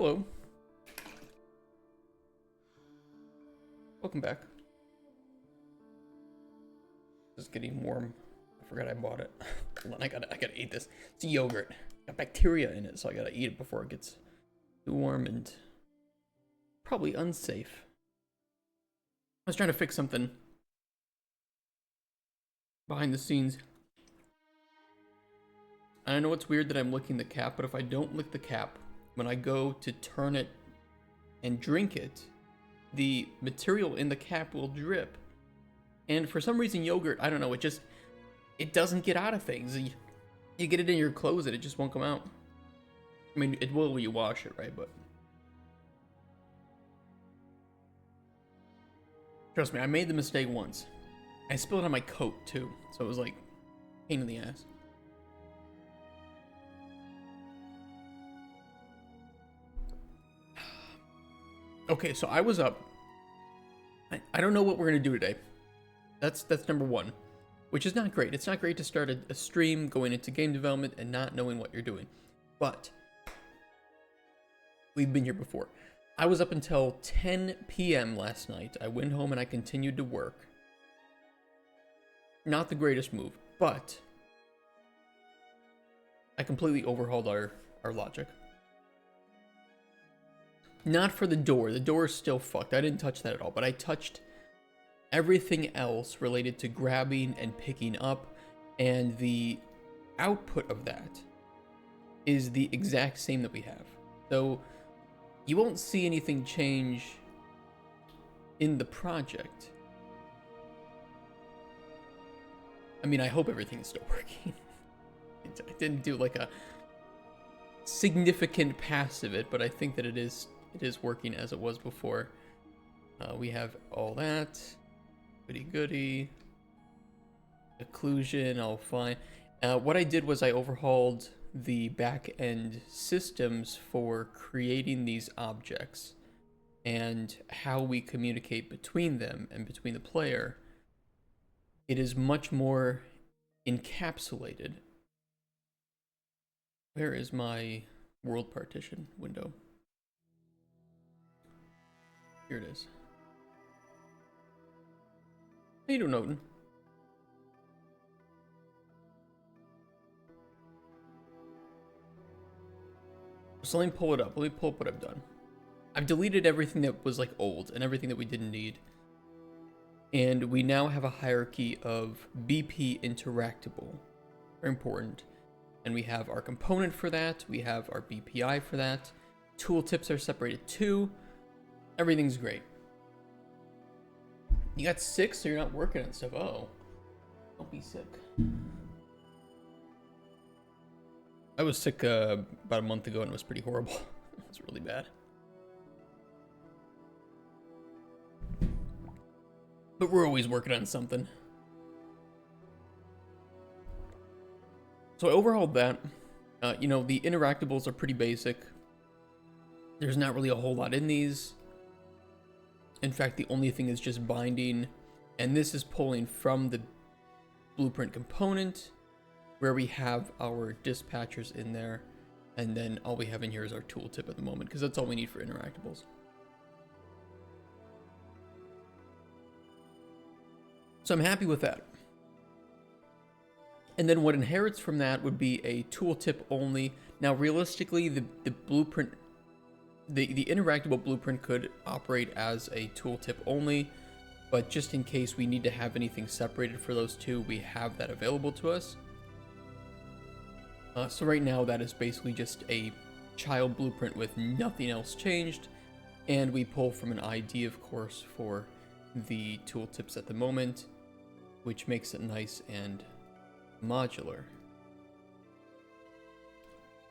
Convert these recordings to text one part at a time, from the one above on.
Hello. Welcome back. It's getting warm. I forgot I bought it. Hold on, I gotta eat this. It's a yogurt. Got bacteria in it, so I gotta eat it before it gets too warm and probably unsafe. I was trying to fix something behind the scenes. I know it's weird that I'm licking the cap, but if I don't lick the cap, when I go to turn it and drink it, the material in the cap will drip. And for some reason, yogurt, I don't know, it doesn't get out of things. You get it in your clothes and it just won't come out. I mean, it will when you wash it, right? But trust me, I made the mistake once. I spilled it on my coat too, so it was like pain in the ass. Okay, so I was up. I don't know what we're gonna do today. That's number one, which is not great. It's not great to start a stream going into game development and not knowing what you're doing. But we've been here before. I was up until 10 p.m. last night. I went home and I continued to work. Not the greatest move, but I completely overhauled our logic. Not for the door. The door is still fucked. I didn't touch that at all, but I touched everything else related to grabbing and picking up, and the output of that is the exact same that we have. So you won't see anything change in the project. I mean, I hope everything's still working. I didn't do like a significant pass of it, but I think that it is working as it was before. We have all that. Goody. Occlusion, all fine. What I did was I overhauled the back-end systems for creating these objects and how we communicate between them and between the player. It is much more encapsulated. Where is my world partition window? Here it is. How you doing, Noten? So let me pull it up. Let me pull up what I've done. I've deleted everything that was like old and everything that we didn't need. And we now have a hierarchy of BP interactable. Very important. And we have our component for that. We have our BPI for that. Tooltips are separated too. Everything's great. You got sick, so you're not working on stuff. Oh. Don't be sick. I was sick about a month ago and it was pretty horrible. It was really bad. But we're always working on something. So I overhauled that. You know, the interactables are pretty basic. There's not really a whole lot in these. In fact, the only thing is just binding, and this is pulling from the blueprint component where we have our dispatchers in there, and then all we have in here is our tooltip at the moment, because that's all we need for interactables. So I'm happy with that. And then what inherits from that would be a tooltip only. Now, realistically, the blueprint, the interactable blueprint could operate as a tooltip only, but just in case we need to have anything separated for those two, we have that available to us. So right now, that is basically just a child blueprint with nothing else changed, and we pull from an ID, of course, for the tooltips at the moment, which makes it nice and modular.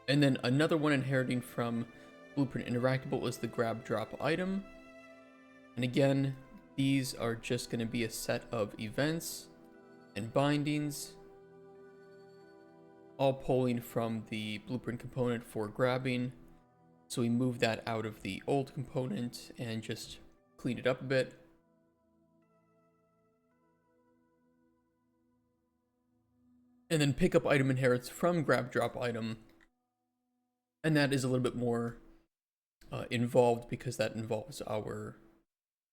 And then another one inheriting from Blueprint Interactable is the grab drop item. And again, these are just going to be a set of events and bindings, all pulling from the blueprint component for grabbing. So we move that out of the old component and just clean it up a bit. And then pickup item inherits from grab drop item. And that is a little bit more involved because that involves our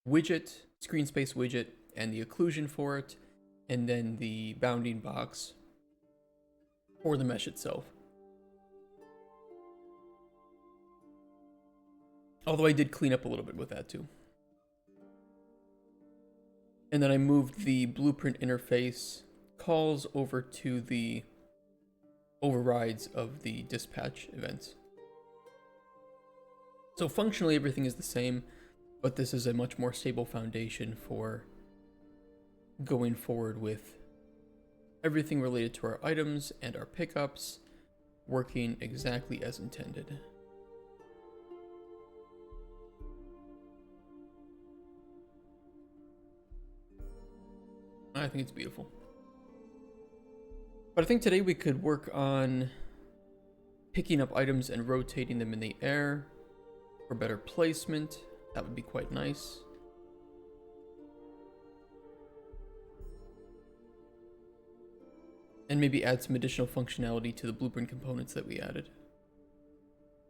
widget, screen space widget, and the occlusion for it, and then the bounding box for the mesh itself. Although I did clean up a little bit with that too. And then I moved the blueprint interface calls over to the overrides of the dispatch events. So functionally everything is the same, but this is a much more stable foundation for going forward with everything related to our items and our pickups working exactly as intended. I think it's beautiful. But I think today we could work on picking up items and rotating them in the air for better placement. That would be quite nice. And maybe add some additional functionality to the blueprint components that we added.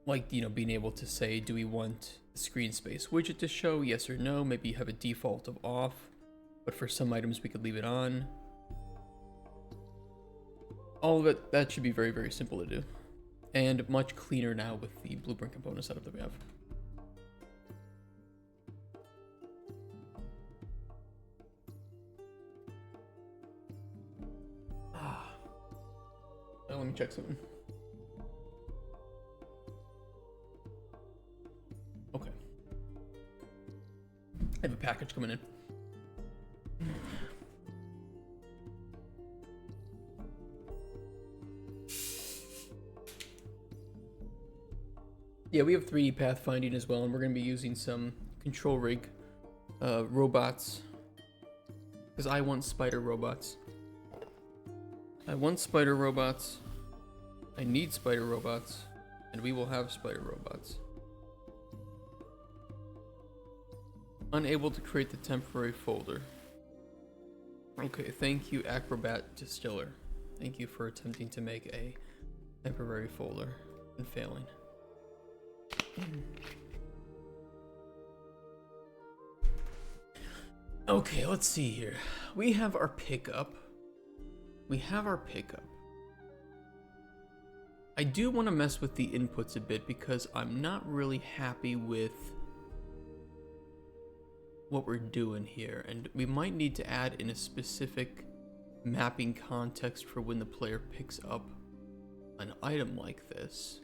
Like, you know, being able to say, do we want the screen space widget to show, yes or no? Maybe have a default of off, but for some items we could leave it on. All of it, that should be very, very simple to do. And much cleaner now with the blueprint component setup that we have. Let me check something. Okay. I have a package coming in. Yeah, we have 3D pathfinding as well, and we're going to be using some control rig robots. Because I want spider robots. I want spider robots. I need spider robots. And we will have spider robots. Unable to create the temporary folder. Okay, thank you, Acrobat Distiller. Thank you for attempting to make a temporary folder and failing. Okay, let's see here. We have our pickup. I do want to mess with the inputs a bit because I'm not really happy with what we're doing here, and we might need to add in a specific mapping context for when the player picks up an item like this.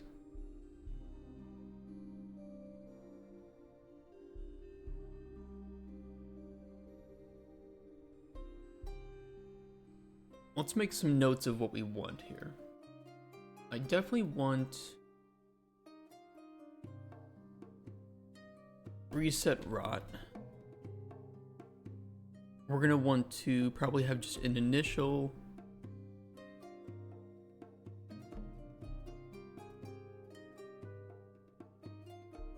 Let's make some notes of what we want here. I definitely want reset rot. We're gonna want to probably have just an initial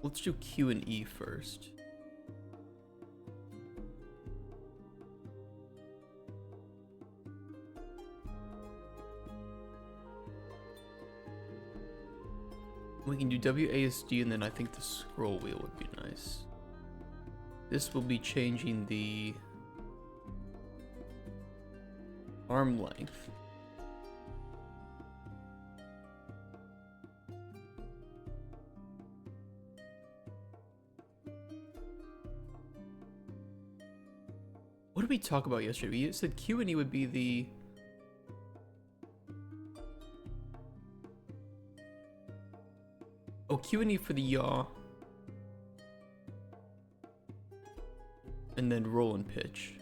let's do Q and E first. We can do WASD, and then I think the scroll wheel would be nice. This will be changing the arm length. What did we talk about yesterday? We said Q and E would be the... Oh, Q and E for the yaw. And then roll and pitch.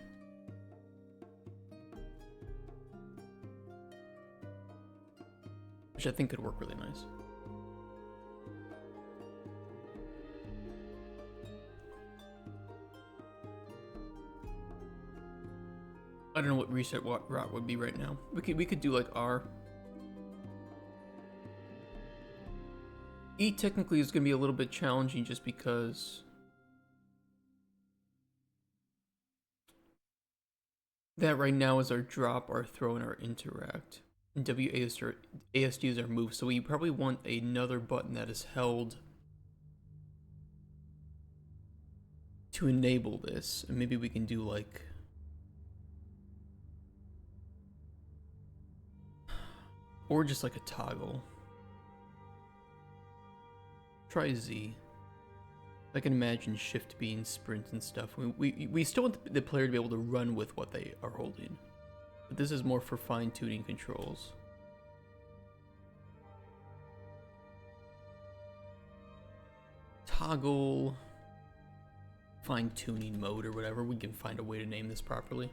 Which I think could work really nice. I don't know what reset route would be right now. We could do like R. E technically is going to be a little bit challenging just because that right now is our drop, our throw, and our interact. And WASD is our move, so we probably want another button that is held to enable this, and maybe we can do like, or just like a toggle. Try Z. I can imagine shift being sprint and stuff. We still want the player to be able to run with what they are holding, but this is more for fine-tuning controls. Toggle fine-tuning mode or whatever. We can find a way to name this properly.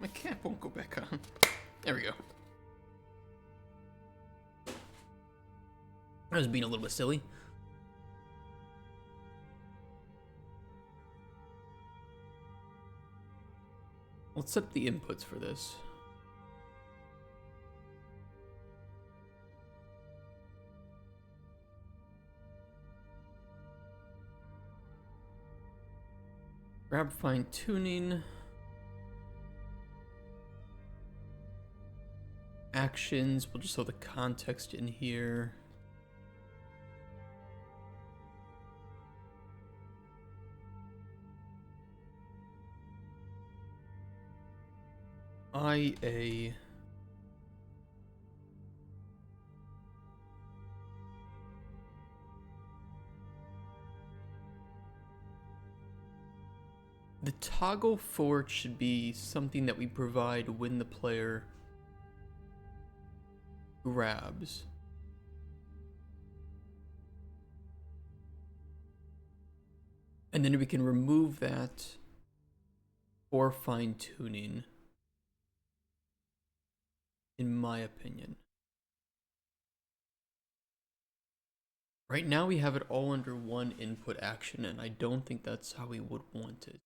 My cap won't go back on. There we go. I was being a little bit silly. Let's set the inputs for this. Grab fine tuning. Actions, we'll just throw the context in here. IA. The toggle for it should be something that we provide when the player grabs. And then we can remove that for fine-tuning, in my opinion. Right now we have it all under one input action, and I don't think that's how we would want it.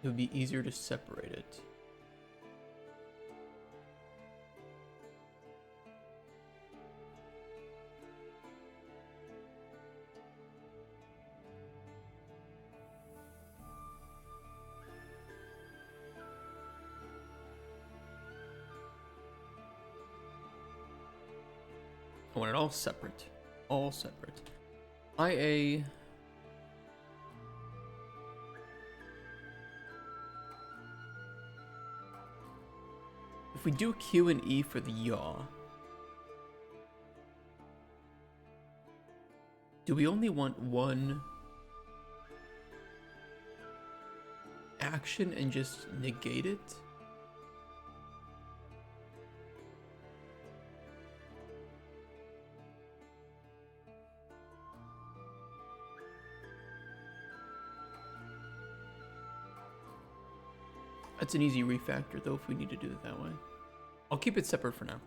It would be easier to separate it. I want it all separate. All separate. IA. If we do Q and E for the yaw, do we only want one action and just negate it? That's an easy refactor though if we need to do it that way. I'll keep it separate for now.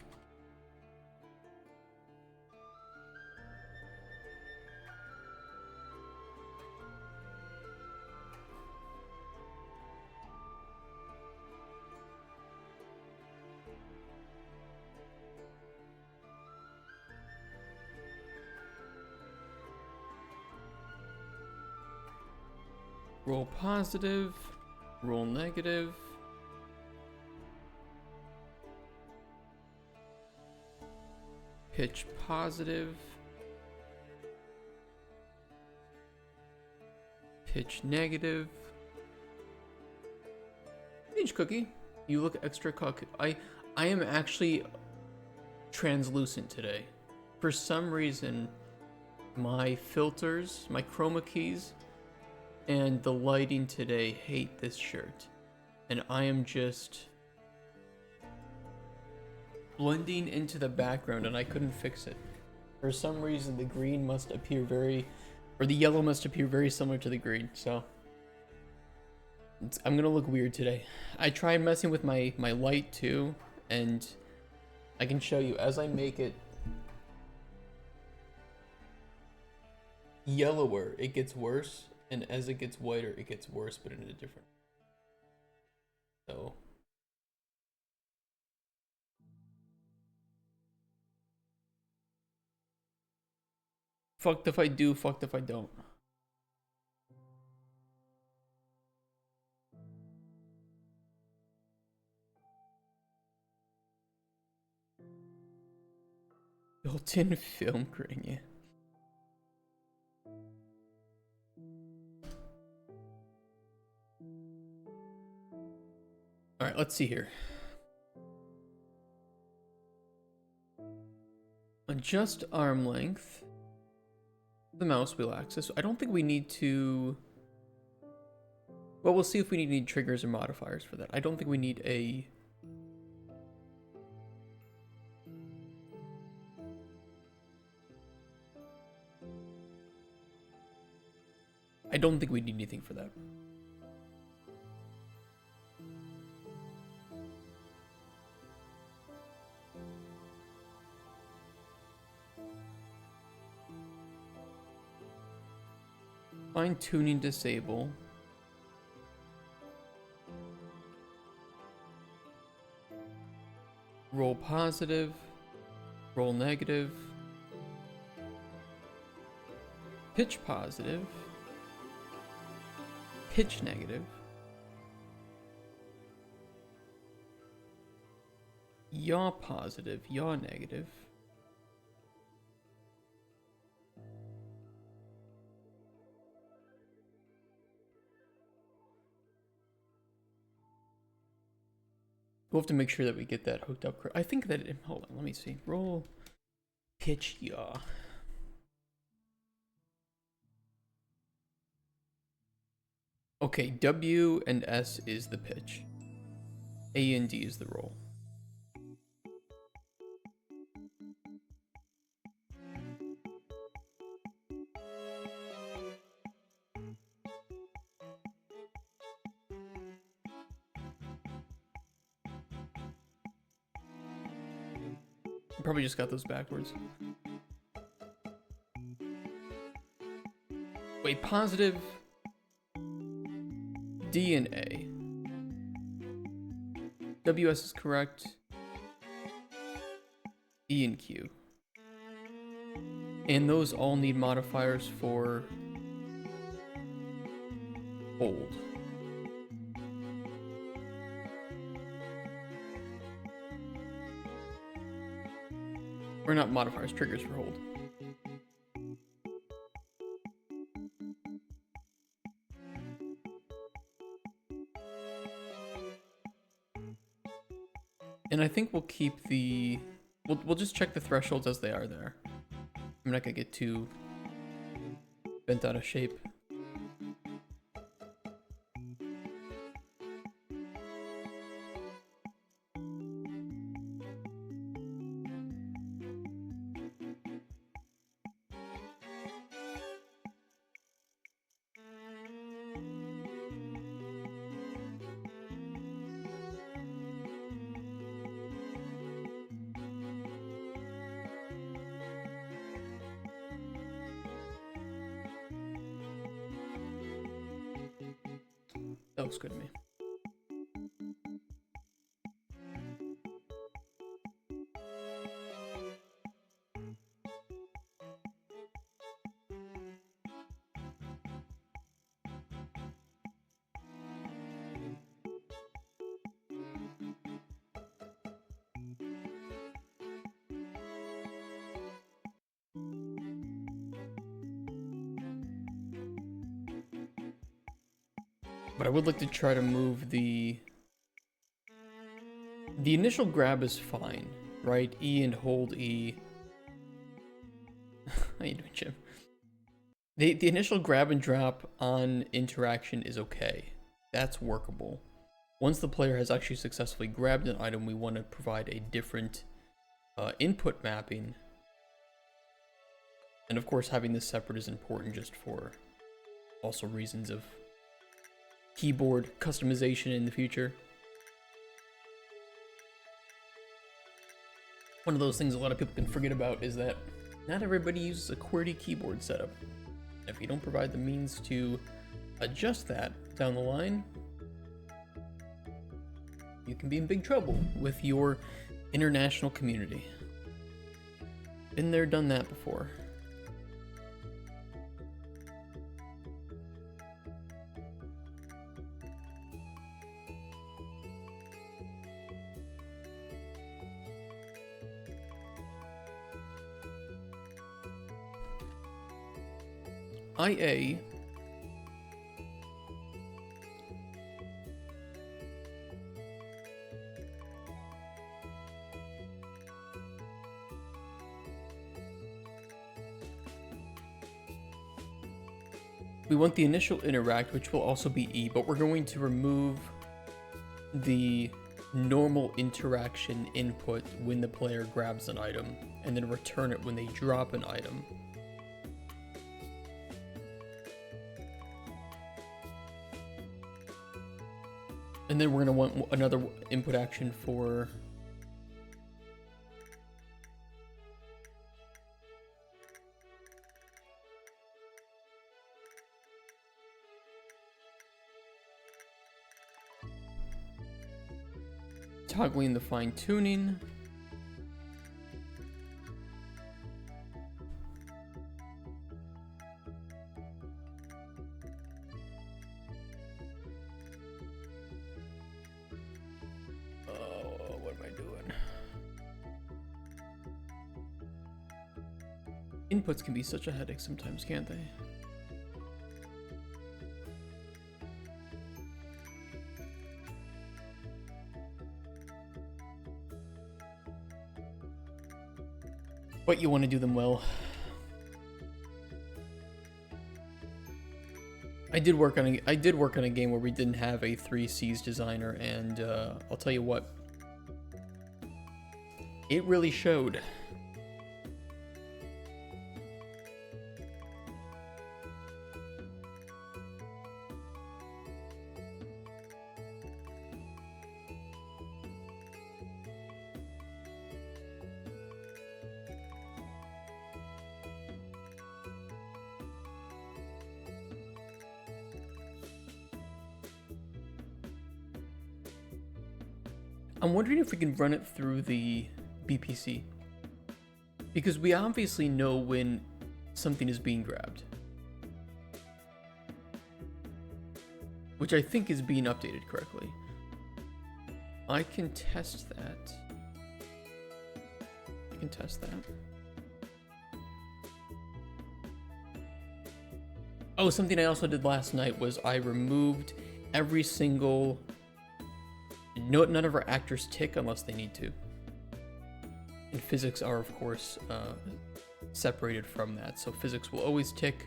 Roll positive, roll negative. Pitch positive. Pitch negative. Inch cookie. You look extra cock. I am actually translucent today. For some reason, my filters, my chroma keys, and the lighting today hate this shirt. And I am just blending into the background and I couldn't fix it. For some reason the green must appear very, or the yellow must appear very similar to the green, so I'm gonna look weird today. I tried messing with my light too, and I can show you as I make it yellower it gets worse, and as it gets whiter it gets worse, but in a different. So fucked if I do, fucked if I don't. Built-in film grain, yeah. All right, let's see here. Adjust arm length. The mouse wheel axis. I don't think we need to... Well, we'll see if we need triggers or modifiers for that. I don't think we need a... I don't think we need anything for that. Fine tuning disable. Roll positive. Roll negative. Pitch positive. Pitch negative. Yaw positive. Yaw negative. We'll have to make sure that we get that hooked up. I think that it, hold on, let me see. Roll, pitch, yaw. Okay, W and S is the pitch. A and D is the roll. Probably just got those backwards. Wait, positive D and A. WS is correct. E and Q. And those all need modifiers for hold. Or not modifiers, triggers for hold. And I think we'll keep the... We'll just check the thresholds as they are there. I'm not gonna get too bent out of shape. That looks good to me. But I would like to try to move the initial grab is fine, right? E and hold E. How you doing, Jim? The initial grab and drop on interaction is okay. That's workable. Once the player has actually successfully grabbed an item, we want to provide a different input mapping. And of course, having this separate is important just for also reasons of keyboard customization in the future. One of those things a lot of people can forget about is that not everybody uses a QWERTY keyboard setup. If you don't provide the means to adjust that down the line, you can be in big trouble with your international community. Been there, done that before. IA we want the initial interact, which will also be E, but we're going to remove the normal interaction input when the player grabs an item, and then return it when they drop an item. And then we're going to want another input action for toggling the fine tuning. What am I doing? Inputs can be such a headache sometimes, can't they? But you want to do them well. I did work on a game where we didn't have a 3Cs designer, and I'll tell you what, it really showed. I'm wondering if we can run it through the BPC, because we obviously know when something is being grabbed, which I think is being updated correctly. I can test that. Oh, something I also did last night was I removed every single... none of our actors tick unless they need to. And physics are, of course, separated from that. So physics will always tick,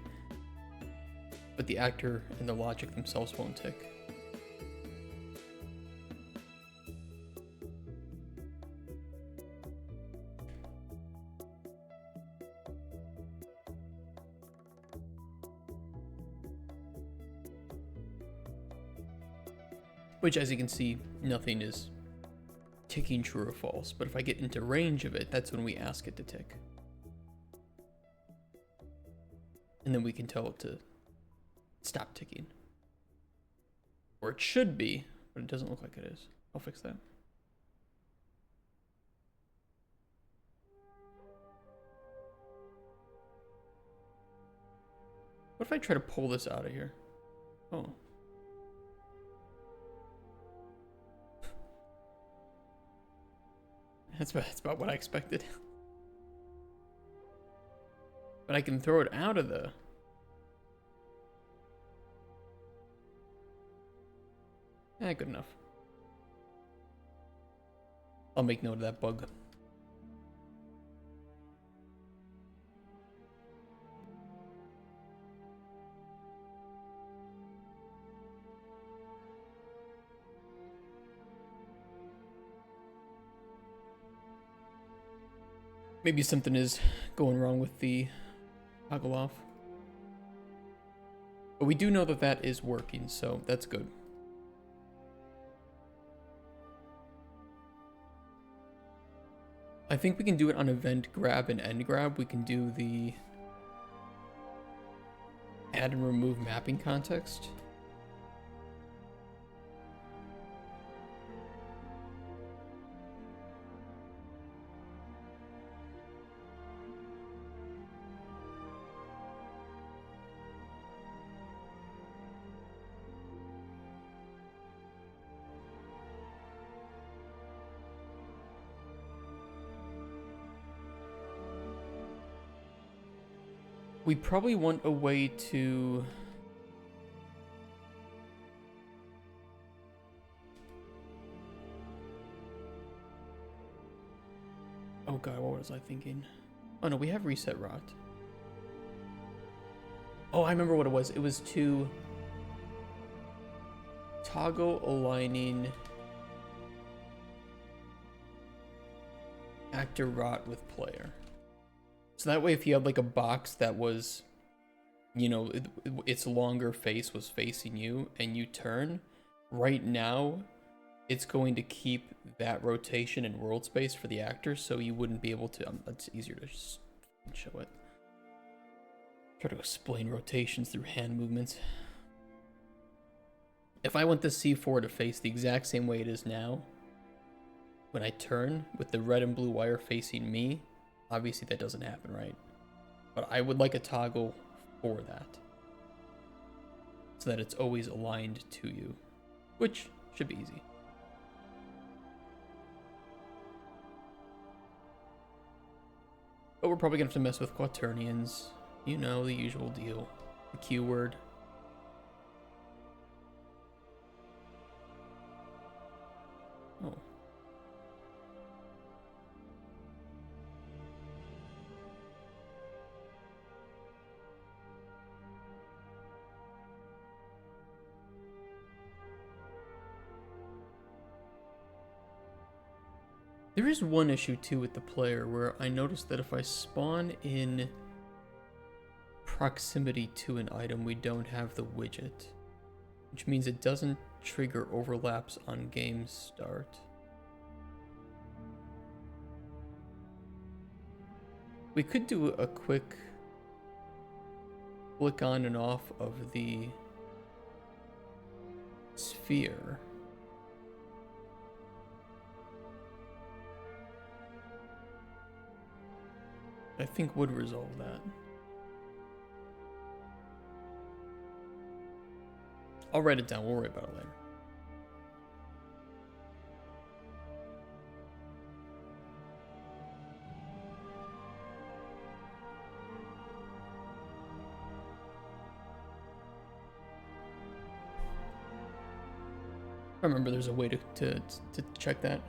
but the actor and the logic themselves won't tick. Which, as you can see, nothing is ticking true or false. But if I get into range of it, that's when we ask it to tick. And then we can tell it to stop ticking. Or it should be, but it doesn't look like it is. I'll fix that. What if I try to pull this out of here? Oh. That's about what I expected. But I can throw it out of the... good enough. I'll make note of that bug. Maybe something is going wrong with the toggle off. But we do know that that is working, so that's good. I think we can do it on event grab and end grab. We can do the add and remove mapping context. We probably want a way to... Oh god, what was I thinking? Oh no, we have reset rot. Oh, I remember what it was. It was to toggle aligning actor rot with player. So that way if you had like a box that was, you know, its longer face was facing you and you turn, right now it's going to keep that rotation in world space for the actor, so you wouldn't be able to, it's easier to just show it. Try to explain rotations through hand movements. If I want the C4 to face the exact same way it is now, when I turn with the red and blue wire facing me, obviously that doesn't happen, right? But I would like a toggle for that, so that it's always aligned to you, which should be easy. But we're probably gonna have to mess with quaternions. You know, the usual deal. The Q word. Oh. There is one issue too with the player where I noticed that if I spawn in proximity to an item, we don't have the widget, which means it doesn't trigger overlaps on game start. We could do a quick flick on and off of the sphere. I think would resolve that. I'll write it down, we'll worry about it later. I remember there's a way to check that.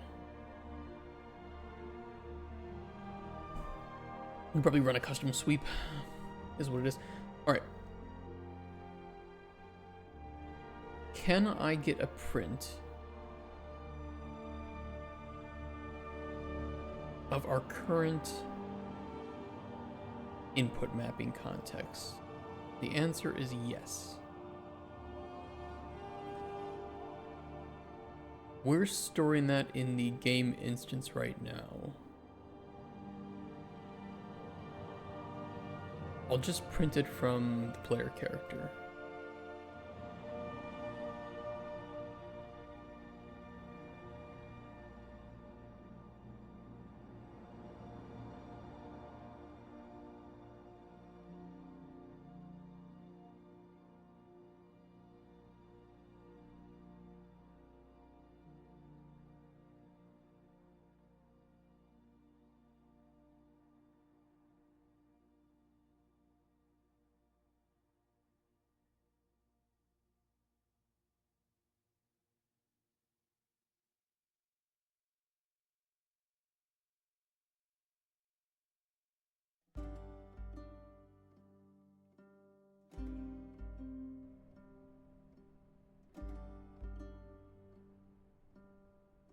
You can probably run a custom sweep, is what it is. Alright. Can I get a print of our current input mapping context? The answer is yes. We're storing that in the game instance right now. I'll just print it from the player character.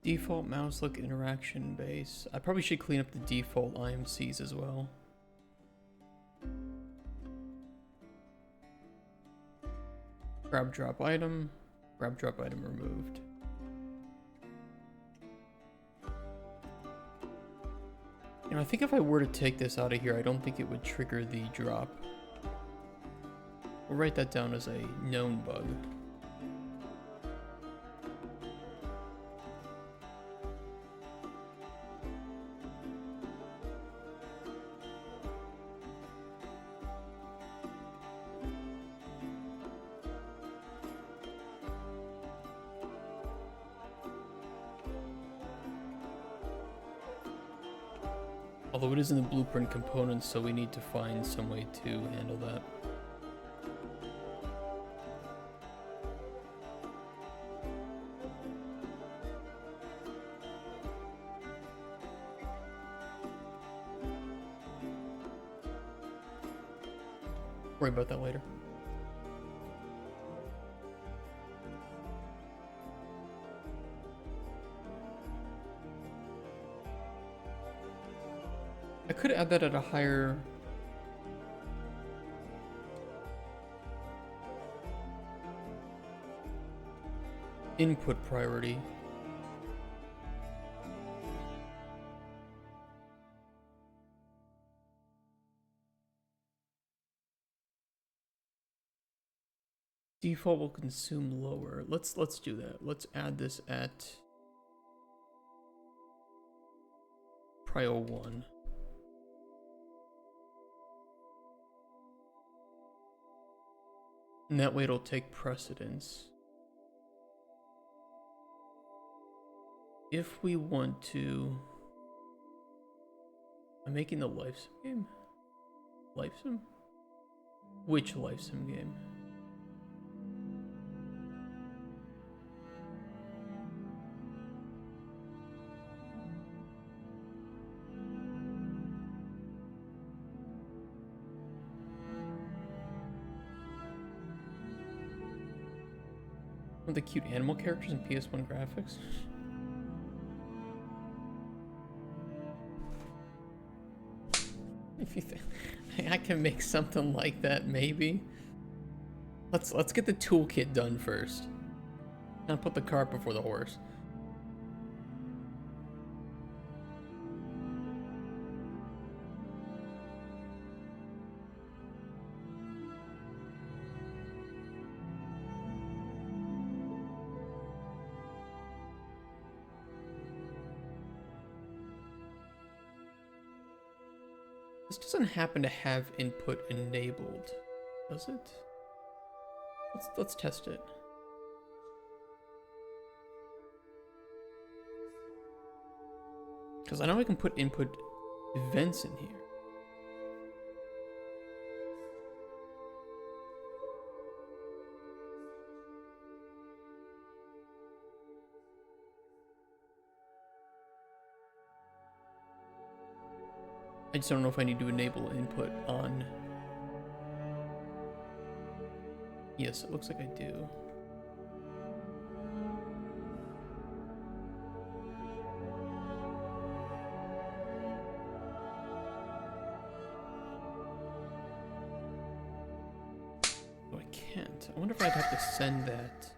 Default mouse look interaction base. I probably should clean up the default IMCs as well. Grab drop item removed. You know, I think if I were to take this out of here, I don't think it would trigger the drop. We'll write that down as a known bug. Although it is in the blueprint components, so we need to find some way to handle that. Worry about that later. I could add that at a higher input priority. Default will consume lower. Let's do that. Let's add this at prio 1. And that way it'll take precedence. If we want to... I'm making the life sim game? Life sim? Which life sim game? With the cute animal characters and PS1 graphics. If you think I can make something like that, maybe. Let's get the toolkit done first. Not put the cart before the horse. This doesn't happen to have input enabled, does it? Let's test it. Because I know I can put input events in here. I just don't know if I need to enable input on. Yes, it looks like I do. Oh, I can't. I wonder if I'd have to send that.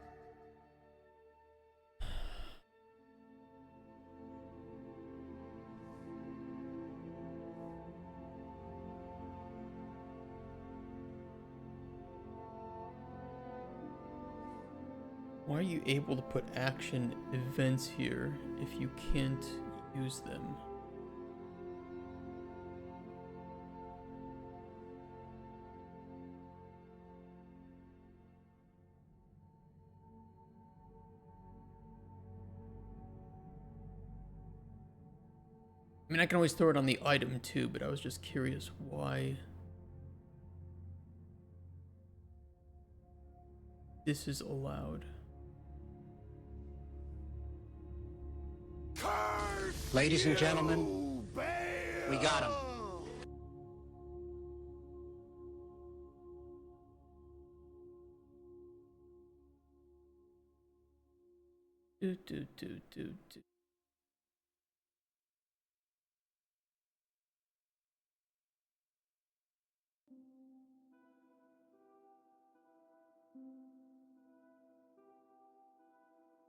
Why are you able to put action events here if you can't use them? I mean, I can always throw it on the item too, but I was just curious why this is allowed. Ladies and gentlemen, we got him. Do.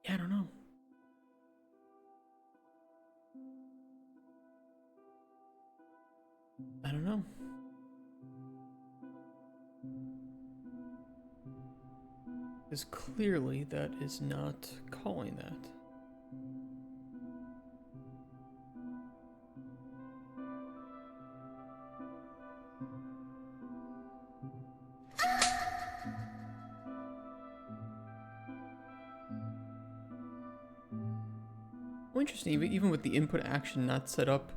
Yeah, I don't know. I don't know. Because clearly that is not calling that. Well, interesting, even with the input action not set up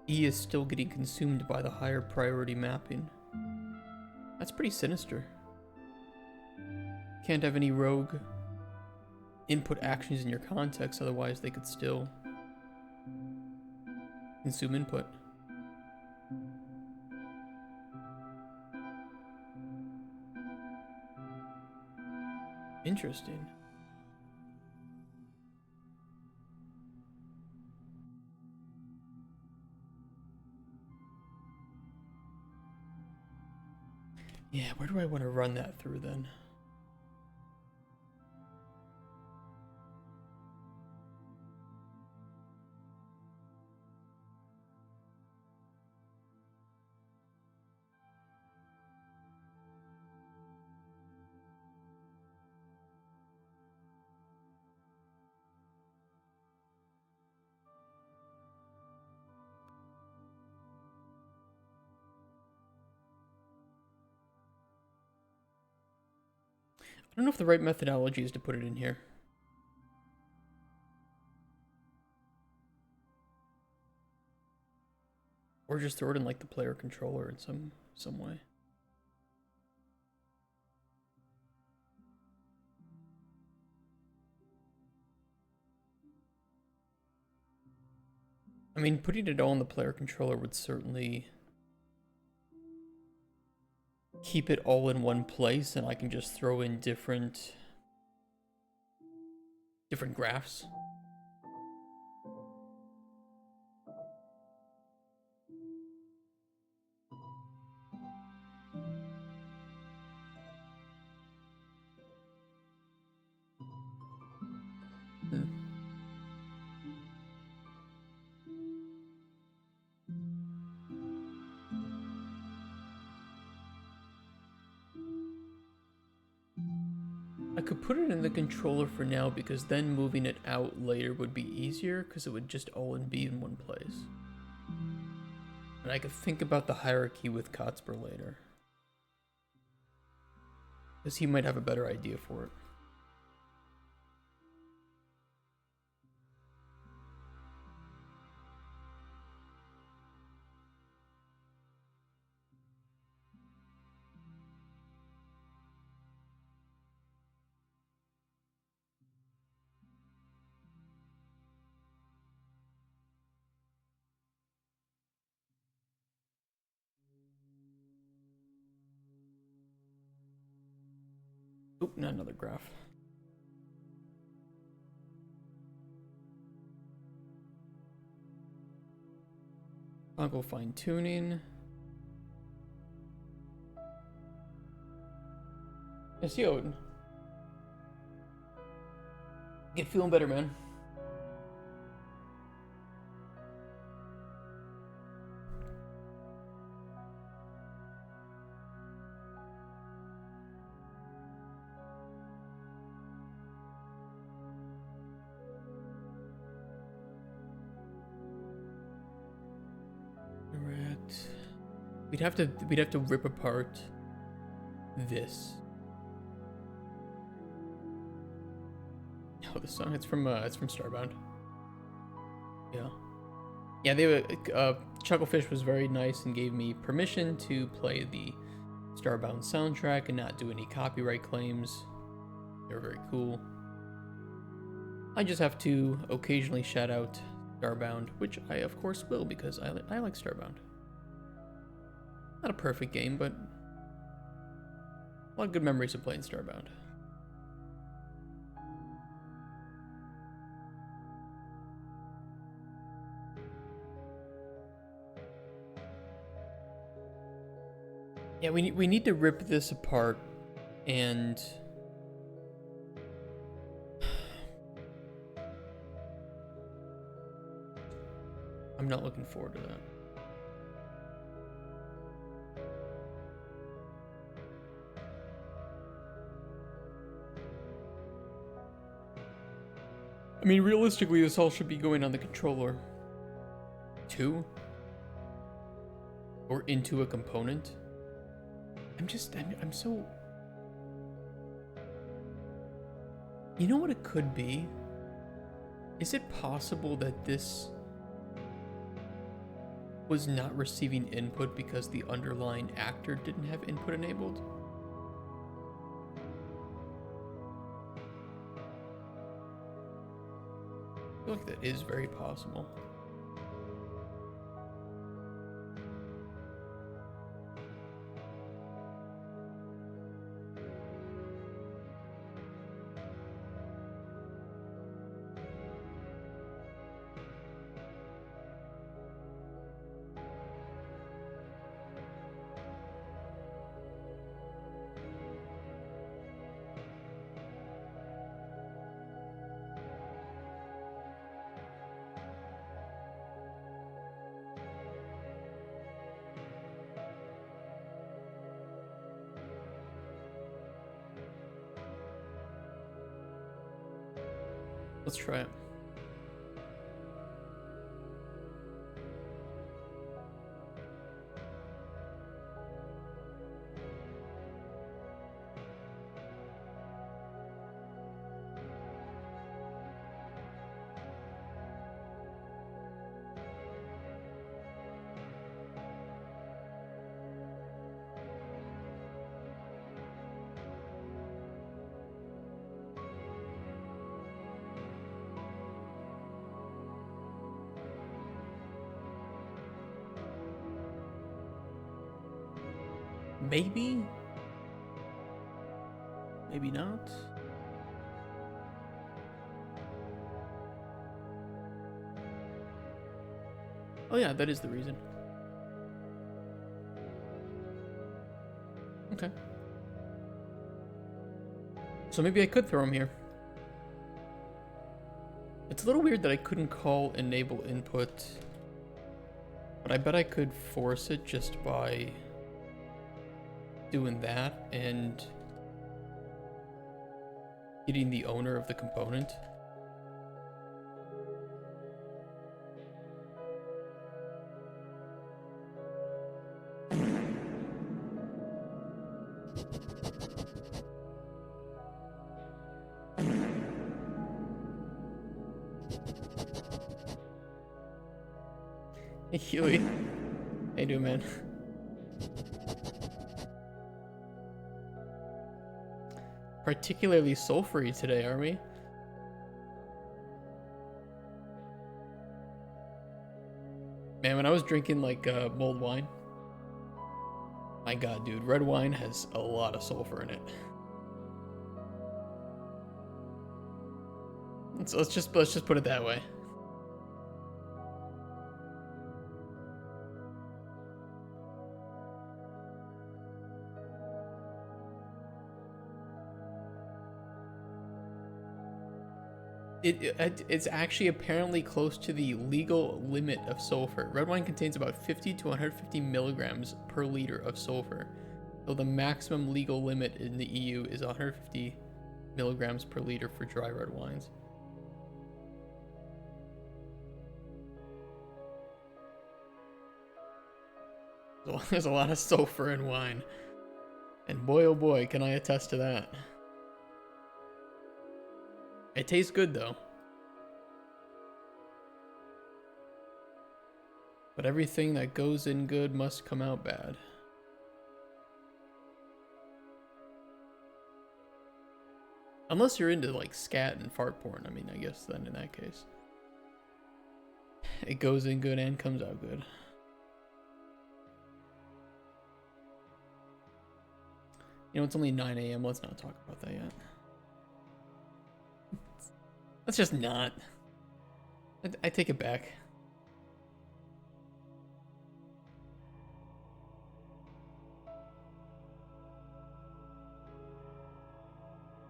E is still getting consumed by the higher priority mapping. That's pretty sinister. Can't have any rogue input actions in your context, otherwise they could still consume input. Interesting. Yeah, where do I want to run that through then? I don't know if the right methodology is to put it in here. Or just throw it in like the player controller in some way. I mean, putting it all in the player controller would certainly keep it all in one place, and I can just throw in different graphs. I could put it in the controller for now, because then moving it out later would be easier, because it would just all be in one place. And I could think about the hierarchy with Kotspur later, because he might have a better idea for it. Oop, not another graph. Toggle fine tuning. Yes, Odin. Get feeling better, man. We'd have to rip apart this. Oh, the song, it's from Starbound. Yeah. Yeah, they were Chucklefish was very nice and gave me permission to play the Starbound soundtrack and not do any copyright claims. They were very cool. I just have to occasionally shout out Starbound, which I of course will, because I like Starbound. Not a perfect game, but a lot of good memories of playing Starbound. Yeah, we need to rip this apart, and I'm not looking forward to that. I mean, realistically, this all should be going on the controller too, or into a component. I'm so... You know what it could be? Is it possible that this was not receiving input because the underlying actor didn't have input enabled. I feel like that is very possible. Let's try it. Maybe? Maybe not? Oh yeah, that is the reason. Okay. So maybe I could throw him here. It's a little weird that I couldn't call enable input, but I bet I could force it just by doing that and getting the owner of the component. Hey Huey, how you doing, man? Particularly sulfury today, are we? Man, when I was drinking like mulled wine, my god, dude, red wine has a lot of sulfur in it. So let's just put it that way. It's actually apparently close to the legal limit of sulfur. Red wine contains about 50 to 150 milligrams per liter of sulfur, though the maximum legal limit in the EU is 150 milligrams per liter for dry red wines. So there's a lot of sulfur in wine, and boy oh boy can I attest to that. It tastes good though. But everything that goes in good must come out bad. Unless you're into like scat and fart porn, I mean, I guess then in that case. It goes in good and comes out good. You know, it's only 9 a.m. Let's not talk about that yet. Let's just not. I take it back.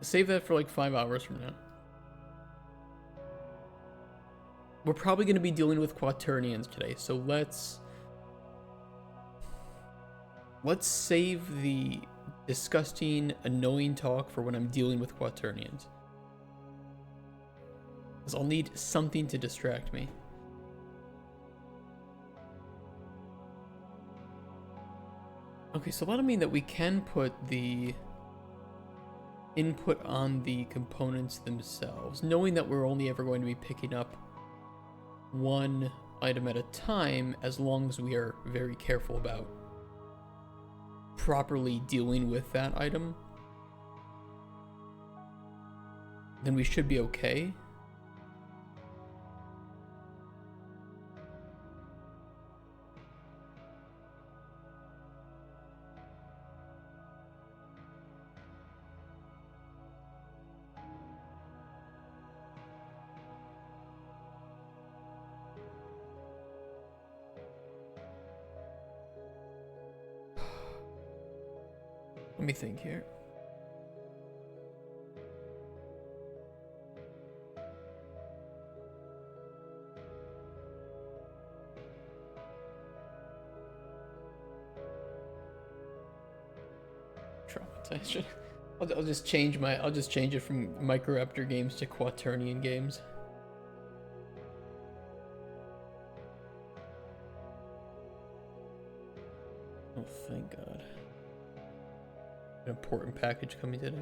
Save that for like 5 hours from now. We're probably going to be dealing with quaternions today, so let's save the disgusting, annoying talk for when I'm dealing with quaternions. Because I'll need something to distract me. Okay, so that'll mean that we can put the input on the components themselves, knowing that we're only ever going to be picking up one item at a time, as long as we are very careful about properly dealing with that item, then we should be okay. Let me think here. Traumatization. I'll just change it from Microraptor games to Quaternion games. Oh, thank God. An important package coming today.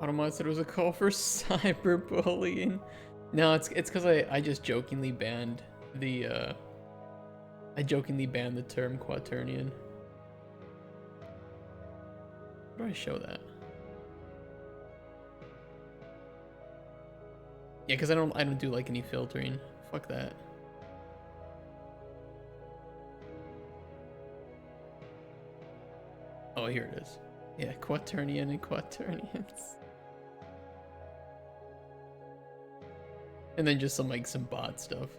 Automod said it was a call for cyberbullying. No, it's because I just jokingly banned the term Quaternion. How do I show that? Yeah, because I don't do like any filtering. Fuck that. Oh, here it is. Yeah, Quaternion and Quaternians. And then just some bot stuff.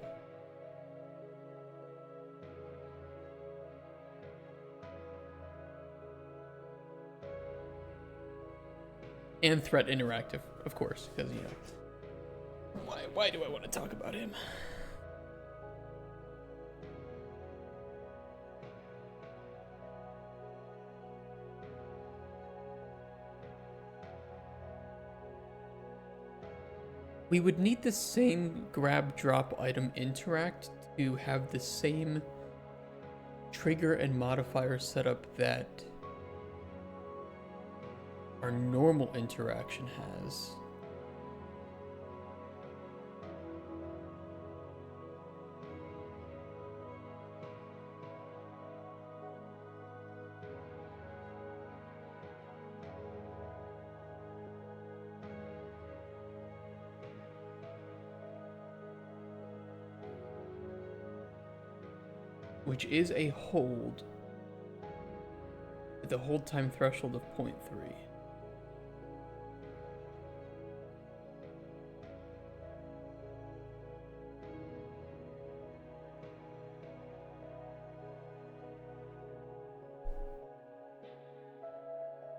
And Threat Interactive, of course, because, you know, why do I want to talk about him? We would need the same grab drop item interact to have the same trigger and modifier setup that our normal interaction has. Which is a hold with a hold time threshold of 0.3.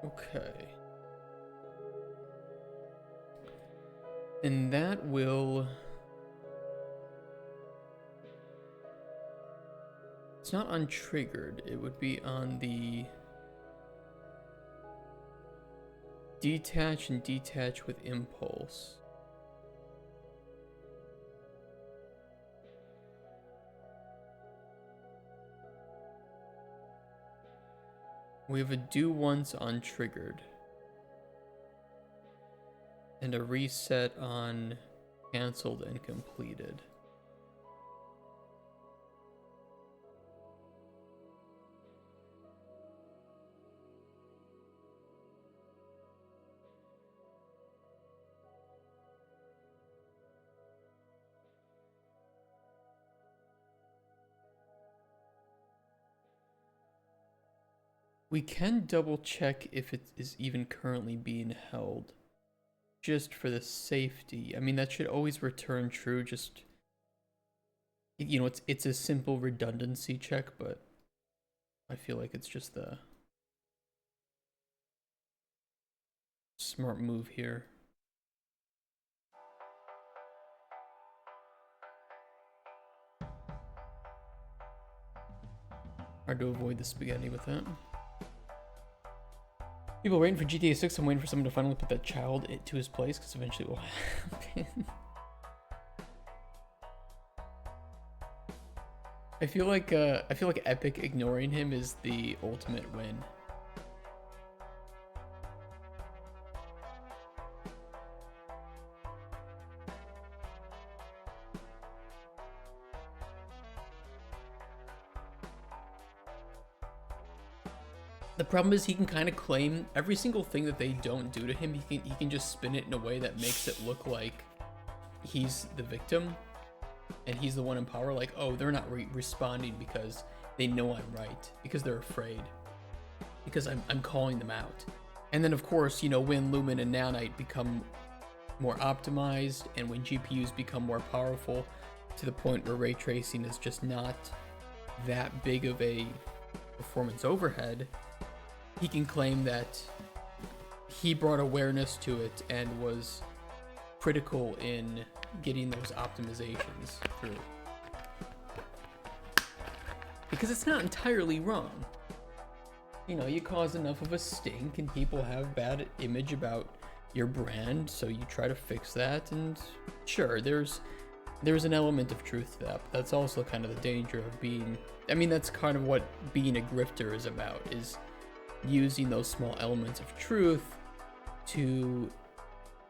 Okay. And that will... It's not untriggered, it would be on the detach and detach with impulse. We have a do once on triggered and a reset on canceled and completed. We can double check if it is even currently being held, just for the safety. I mean, that should always return true, just, you know, it's a simple redundancy check, but I feel like it's just the smart move here. Hard to avoid the spaghetti with that. People waiting for GTA 6. I'm waiting for someone to finally put that child to his place, because eventually it will happen. I feel like Epic ignoring him is the ultimate win. The problem is he can kind of claim every single thing that they don't do to him. He can just spin it in a way that makes it look like he's the victim and he's the one in power. Like, oh, they're not responding because they know I'm right, because they're afraid, because I'm calling them out. And then of course, you know, when Lumen and Nanite become more optimized and when GPUs become more powerful to the point where ray tracing is just not that big of a performance overhead, he can claim that he brought awareness to it and was critical in getting those optimizations through. Because it's not entirely wrong. You know, you cause enough of a stink and people have bad image about your brand, so you try to fix that, and sure, there's an element of truth to that, but that's also kind of the danger of being, I mean, that's kind of what being a grifter is about, is using those small elements of truth to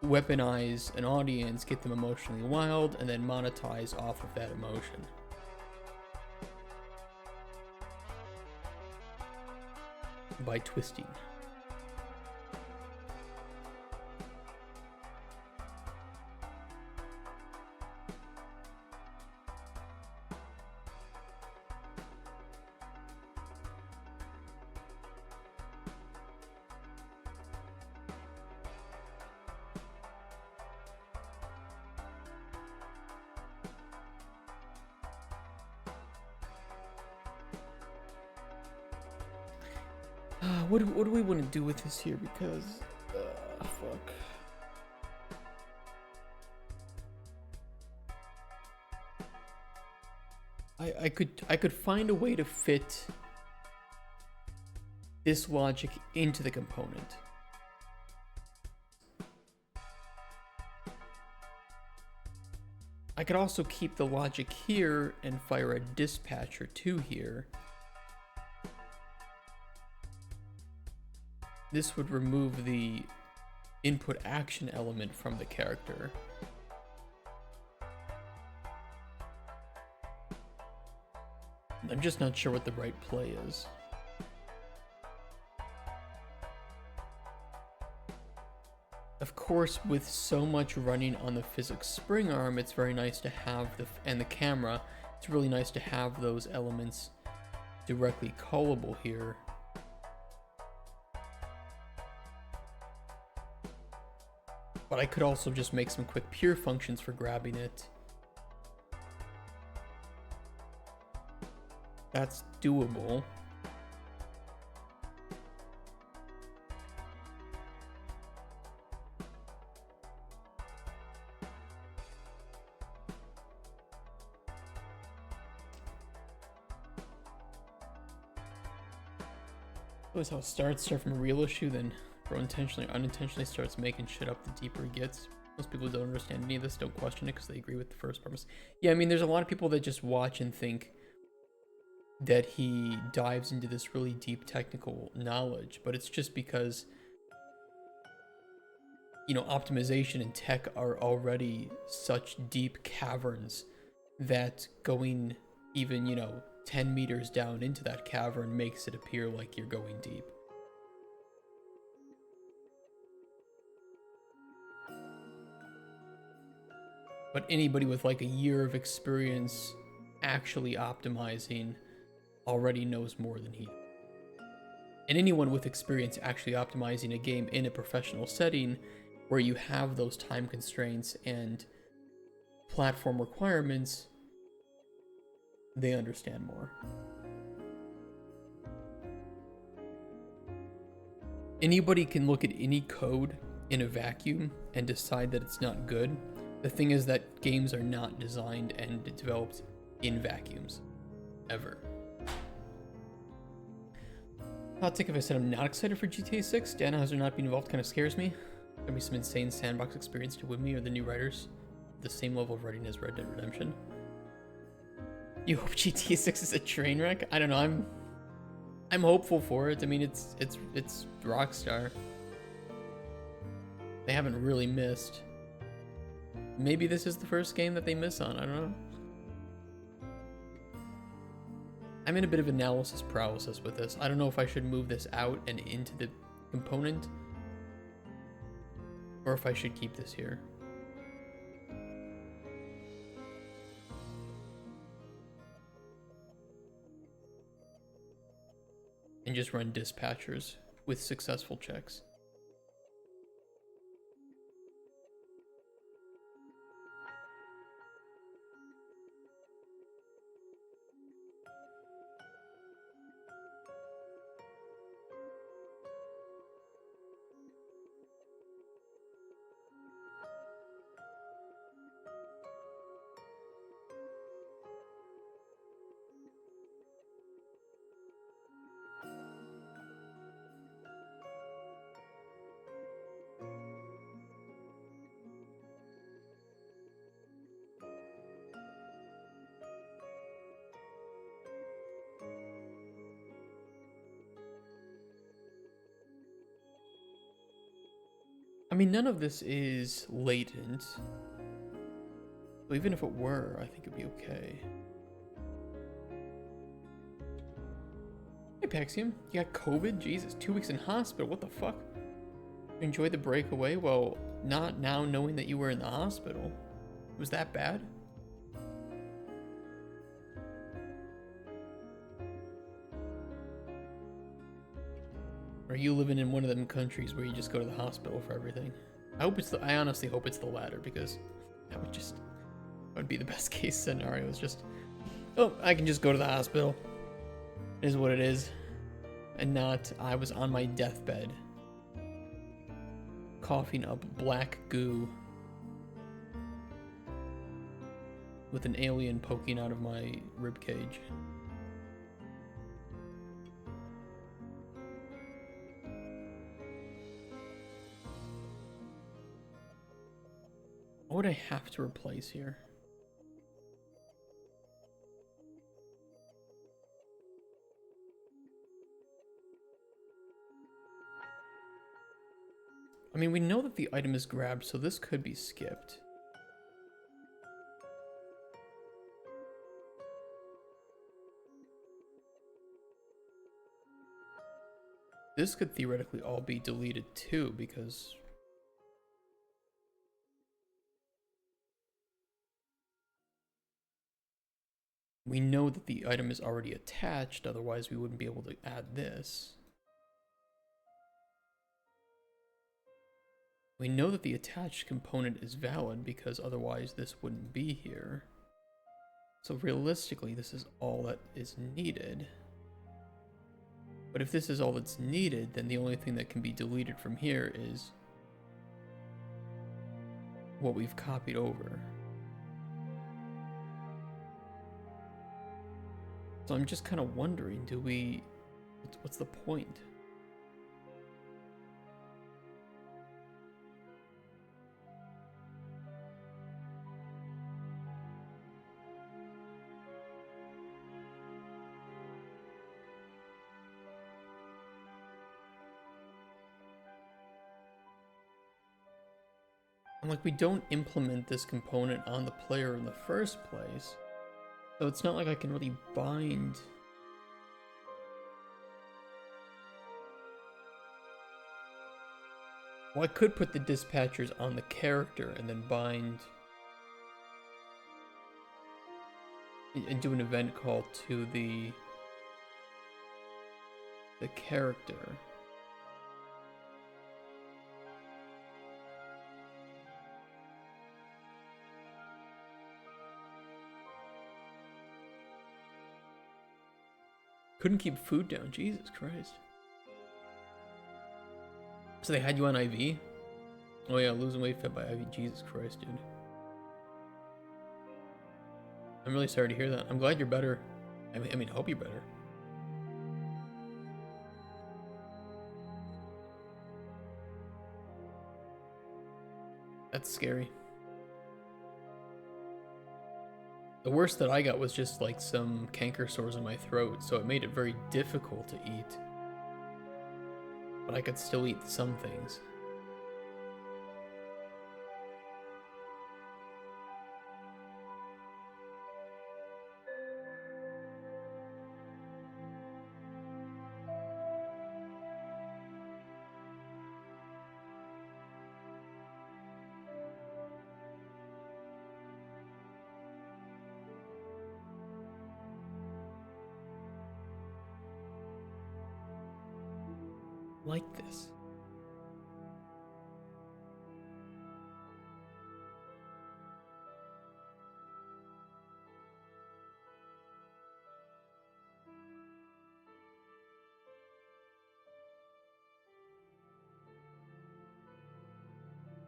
weaponize an audience, get them emotionally wild, and then monetize off of that emotion. By twisting. What do we want to do with this here? Because, fuck. I could find a way to fit this logic into the component. I could also keep the logic here and fire a dispatcher to here. This would remove the input action element from the character. I'm just not sure what the right play is. Of course, with so much running on the physics spring arm, it's very nice to have and the camera, it's really nice to have those elements directly callable here. But I could also just make some quick pure functions for grabbing it. That's doable. That's how it starts. Start from a real issue, then bro intentionally or unintentionally starts making shit up the deeper it gets. Most people don't understand any of this, don't question it because they agree with the first premise. Yeah, I mean, there's a lot of people that just watch and think that he dives into this really deep technical knowledge, but it's just because, you know, optimization and tech are already such deep caverns that going even, you know, 10 meters down into that cavern makes it appear like you're going deep. But anybody with like a year of experience actually optimizing already knows more than he does. And anyone with experience actually optimizing a game in a professional setting where you have those time constraints and platform requirements, they understand more. Anybody can look at any code in a vacuum and decide that it's not good. The thing is that games are not designed and developed in vacuums, ever. I'll take if I said I'm not excited for GTA 6. Dan Hauser not being involved kind of scares me. Gonna be some insane sandbox experience to win me or the new writers. The same level of writing as Red Dead Redemption. You hope GTA 6 is a train wreck? I don't know. I'm hopeful for it. I mean, it's Rockstar. They haven't really missed. Maybe this is the first game that they miss on. I don't know. I'm in a bit of analysis paralysis with this. I don't know if I should move this out and into the component, or if I should keep this here. And just run dispatchers with successful checks. I mean, none of this is latent. So even if it were, I think it'd be okay. Hey, Paxium, you got COVID? Jesus, 2 weeks in hospital. What the fuck? Enjoy the breakaway? Well, not now knowing that you were in the hospital. Was that bad? Or are you living in one of them countries where you just go to the hospital for everything? I honestly hope it's the latter, because that would be the best case scenario. It's just, oh, I can just go to the hospital. It is what it is. And not, I was on my deathbed, coughing up black goo with an alien poking out of my ribcage. What would I have to replace here? I mean, we know that the item is grabbed, so this could be skipped. This could theoretically all be deleted too, because we know that the item is already attached, otherwise we wouldn't be able to add this. We know that the attached component is valid because otherwise this wouldn't be here. So realistically, this is all that is needed. But if this is all that's needed, then the only thing that can be deleted from here is what we've copied over. So I'm just kind of wondering, what's the point? And like, we don't implement this component on the player in the first place. So it's not like I can really bind. Well, I could put the dispatchers on the character and then bind and do an event call to the character. Couldn't keep food down, Jesus Christ. So they had you on IV? Oh yeah, losing weight fed by IV, Jesus Christ, dude. I'm really sorry to hear that. I'm glad you're better. I mean, hope you're better. That's scary. The worst that I got was just like some canker sores in my throat, so it made it very difficult to eat. But I could still eat some things. Like this.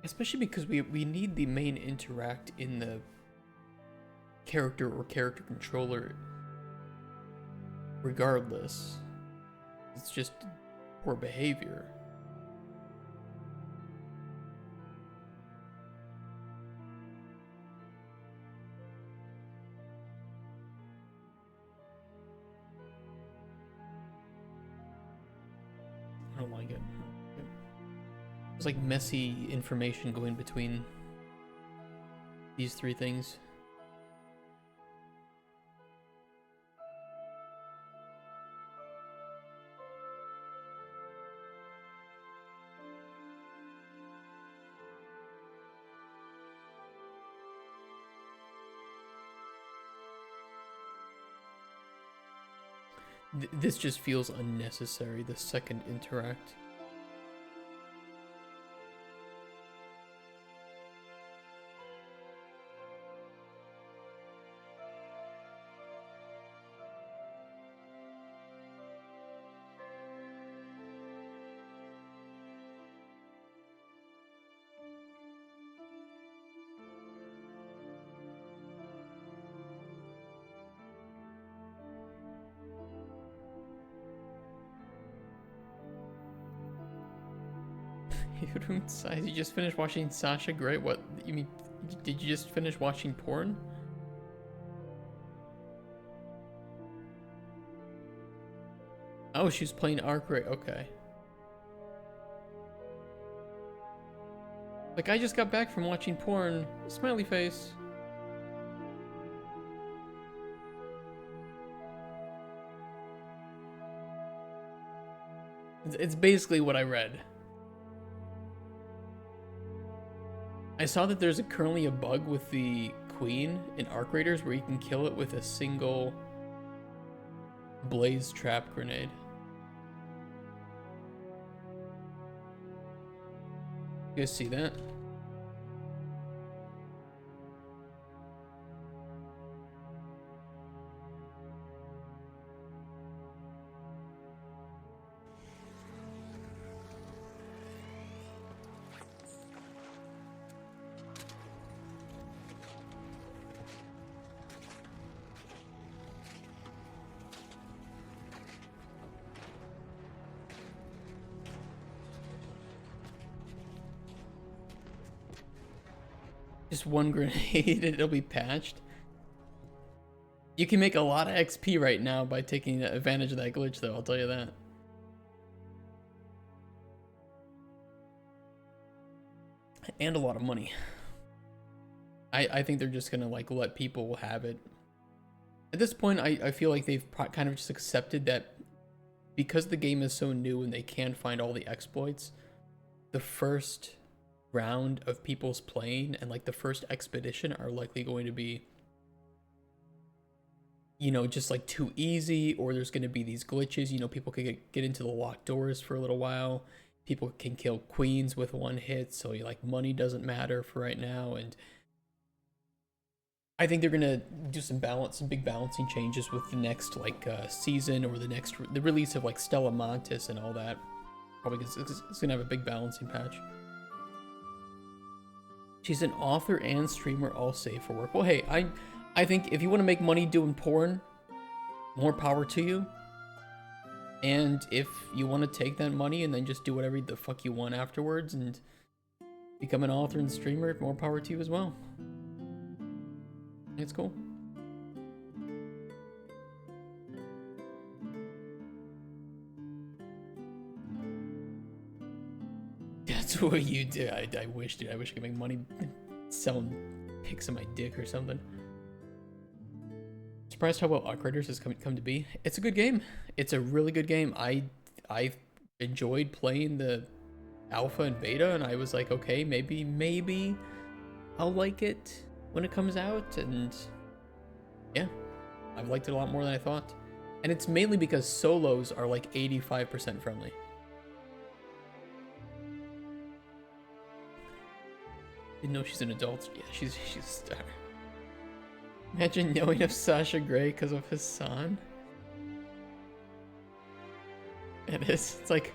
Especially because we need the main interact in the character or character controller regardless. It's just poor behavior. I don't like it. There's like messy information going between these three things. This just feels unnecessary, the second interact. You just finished watching Sasha Grey? What, you mean, did you just finish watching porn? Oh, she was playing Arc Ray, okay. Like, I just got back from watching porn. Smiley face. It's basically what I read. I saw that there's currently a bug with the Queen in Arc Raiders where you can kill it with a single blaze trap grenade. You guys see that? Just one grenade, it'll be patched. You can make a lot of XP right now by taking advantage of that glitch, though, I'll tell you that. And a lot of money. I think they're just gonna like let people have it. At this point, I feel like they've kind of just accepted that because the game is so new and they can't find all the exploits, the first round of people's playing and like the first expedition are likely going to be, you know, just like too easy, or there's going to be these glitches. You know, people could get into the locked doors for a little while. People can kill queens with one hit, so like money doesn't matter for right now. And I think they're gonna do some big balancing changes with the next like season, or the release of like Stella Montis and all that. Probably it's gonna have a big balancing patch. She's an author and streamer, all safe for work. Well, hey, I think if you want to make money doing porn, more power to you. And if you want to take that money and then just do whatever the fuck you want afterwards and become an author and streamer, more power to you as well. It's cool. That's what you do. I wish, dude. I wish I could make money selling pics of my dick or something. Surprised how well Arc Raiders has come to be. It's a good game. It's a really good game. I enjoyed playing the alpha and beta, and I was like, okay, maybe I'll like it when it comes out, and yeah, I've liked it a lot more than I thought. And it's mainly because solos are like 85% friendly. Didn't know she's an adult. Yeah, she's a star. Imagine knowing of Sasha Grey because of Hassan. It is. It's like,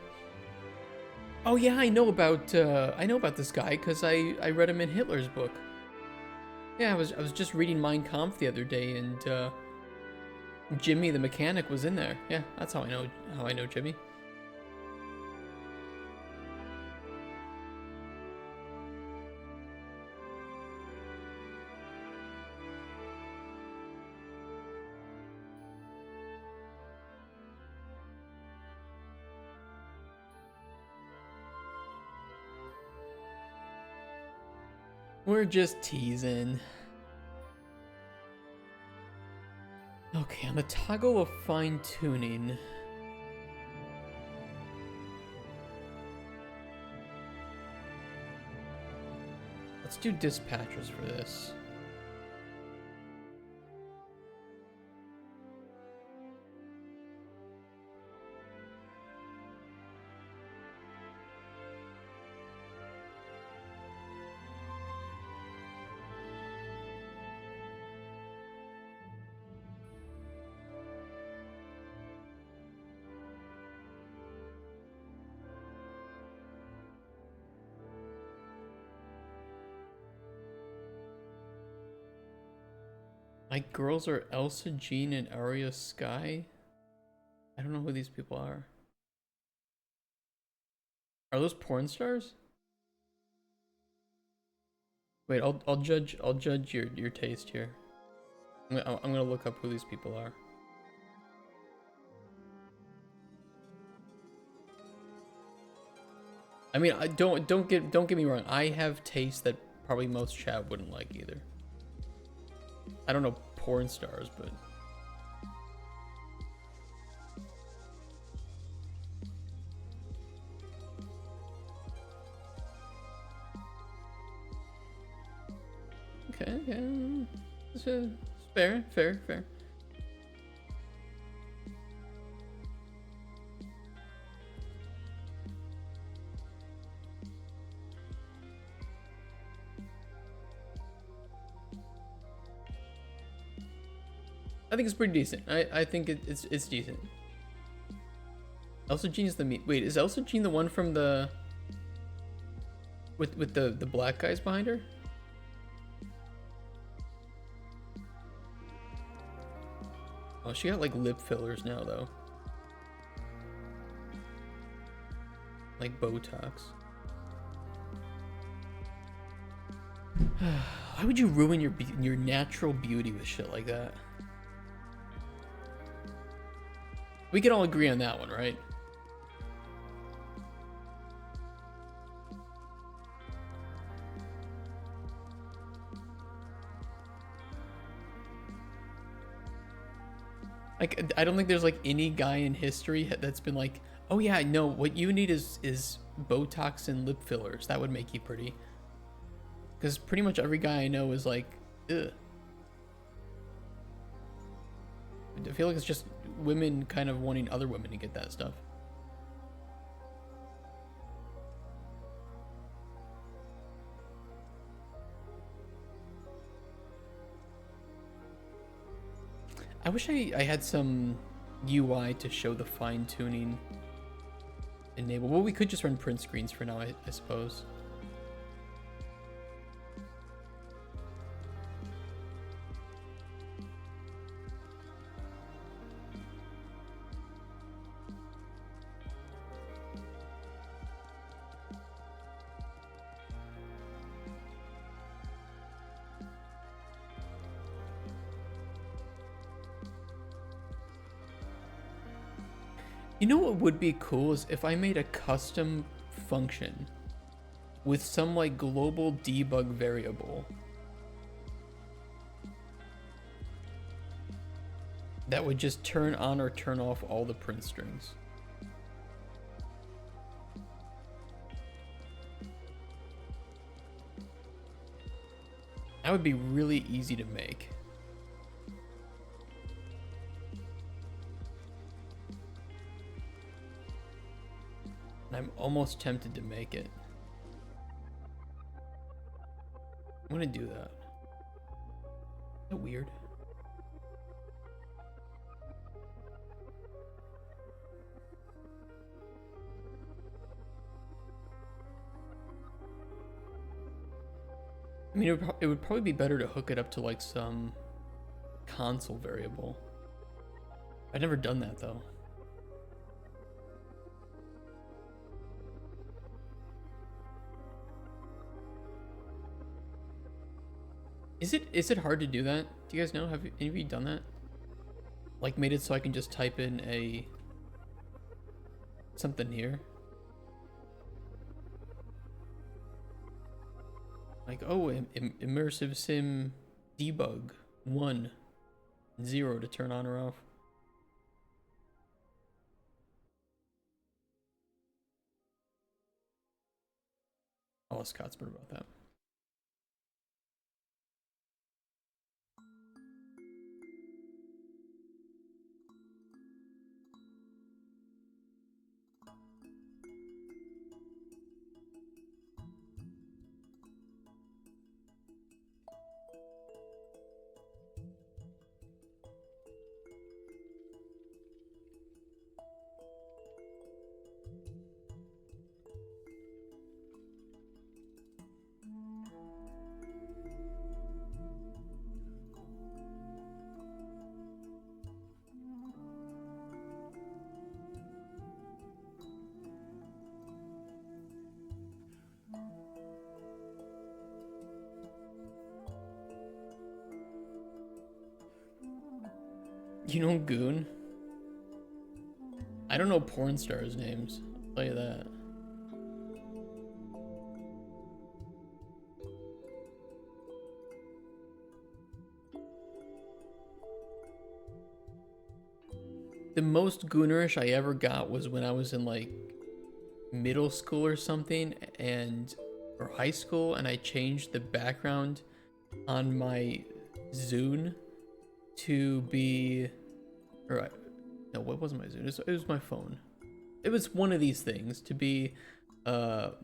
oh yeah, I know about this guy because I read him in Hitler's book. Yeah, I was just reading Mein Kampf the other day, and Jimmy the mechanic was in there. Yeah, that's how I know Jimmy. We're just teasing. Okay, on the toggle of fine-tuning. Let's do dispatchers for this. My girls are Elsa, Jean, and Arya Sky. I don't know who these people are. Are those porn stars? Wait, I'll judge your taste here. I'm gonna look up who these people are. I mean, don't get me wrong. I have taste that probably most chat wouldn't like either. I don't know porn stars, but okay. It's fair. I think it's pretty decent. I think it's decent. Elsa Jean is the meat. Wait, is Elsa Jean the one from the with the black guys behind her? Oh, she got like lip fillers now though. Like Botox. Why would you ruin your natural beauty with shit like that? We can all agree on that one, right? Like, I don't think there's like any guy in history that's been like, oh yeah, no, what you need is Botox and lip fillers. That would make you pretty. Because pretty much every guy I know is like, ugh. I feel like it's just women kind of wanting other women to get that stuff. I wish I had some UI to show the fine-tuning enable. Well, we could just run print screens for now, I suppose. You know what would be cool is if I made a custom function with some like global debug variable that would just turn on or turn off all the print strings. That would be really easy to make. And I'm almost tempted to make it. I'm gonna do that. Is that weird? I mean, it would probably be better to hook it up to like some console variable. I've never done that though. Is it hard to do that? Do you guys know? Have any of you done that? Like made it so I can just type in a something here. Like, oh, immersive sim debug 1 0 to turn on or off. I'll ask Scotsman about that. You know Goon? I don't know porn stars' names. I'll tell you that. The most goonerish I ever got was when I was in like middle school or something, or high school, and I changed the background on my Zune to be, no, what wasn't my Zune? It was my phone. It was one of these things to be, what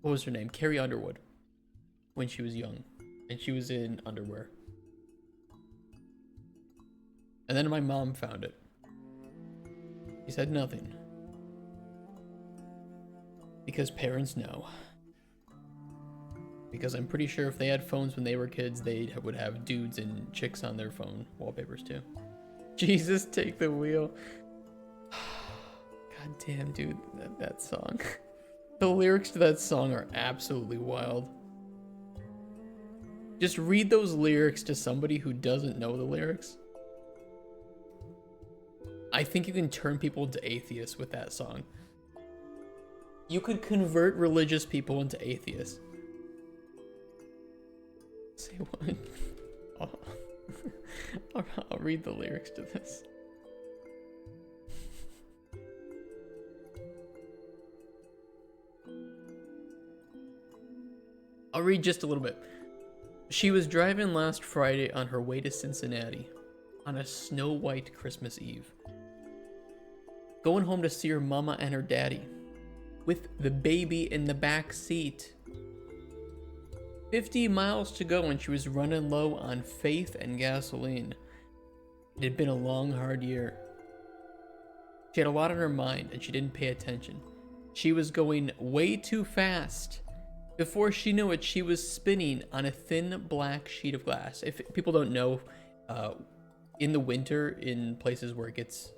was her name? Carrie Underwood, when she was young, and she was in underwear. And then my mom found it. He said nothing. Because parents know. Because I'm pretty sure if they had phones when they were kids, they would have dudes and chicks on their phone wallpapers too. Jesus, take the wheel. God damn, dude, that song. The lyrics to that song are absolutely wild. Just read those lyrics to somebody who doesn't know the lyrics. I think you can turn people into atheists with that song. You could convert religious people into atheists. Say what? Oh. I'll read the lyrics to this. I'll read just a little bit. She was driving last Friday on her way to Cincinnati on a snow-white Christmas Eve. Going home to see her mama and her daddy, with the baby in the back seat. 50 miles to go and she was running low on faith and gasoline. It had been a long, hard year. She had a lot on her mind and she didn't pay attention. She was going way too fast. Before she knew it, she was spinning on a thin black sheet of glass. If people don't know, in the winter, in places where it gets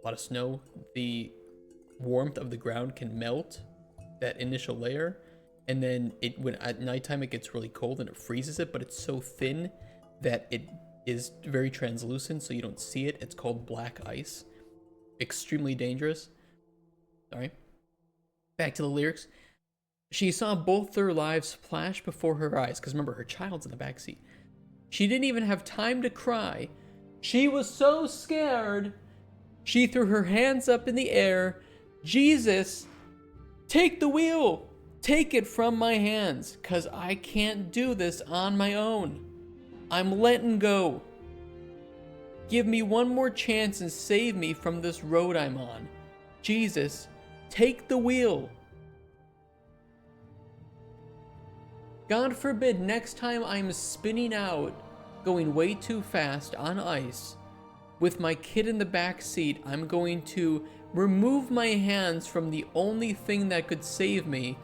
a lot of snow, the warmth of the ground can melt that initial layer, and then when at nighttime it gets really cold and it freezes it, but it's so thin that it is very translucent, so you don't see it. It's called black ice. Extremely dangerous. Sorry. Back to the lyrics. She saw both their lives flash before her eyes, because remember, her child's in the backseat. She didn't even have time to cry. She was so scared. She threw her hands up in the air. Jesus, take the wheel. Take it from my hands, because I can't do this on my own. I'm letting go. Give me one more chance and save me from this road I'm on. Jesus, take the wheel. God forbid next time I'm spinning out, going way too fast on ice, with my kid in the back seat, I'm going to remove my hands from the only thing that could save me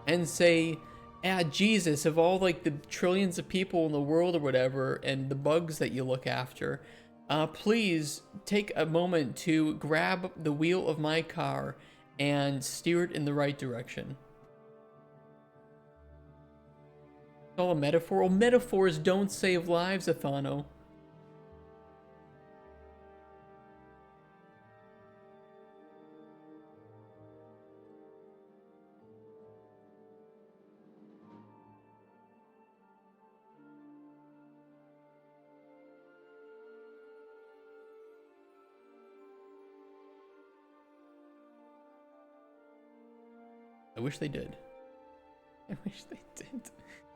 and say, Jesus, of all like the trillions of people in the world or whatever, and the bugs that you look after, please take a moment to grab the wheel of my car and steer it in the right direction. It's all a metaphor. Well, metaphors don't save lives, Athano. I wish they did. I wish they did.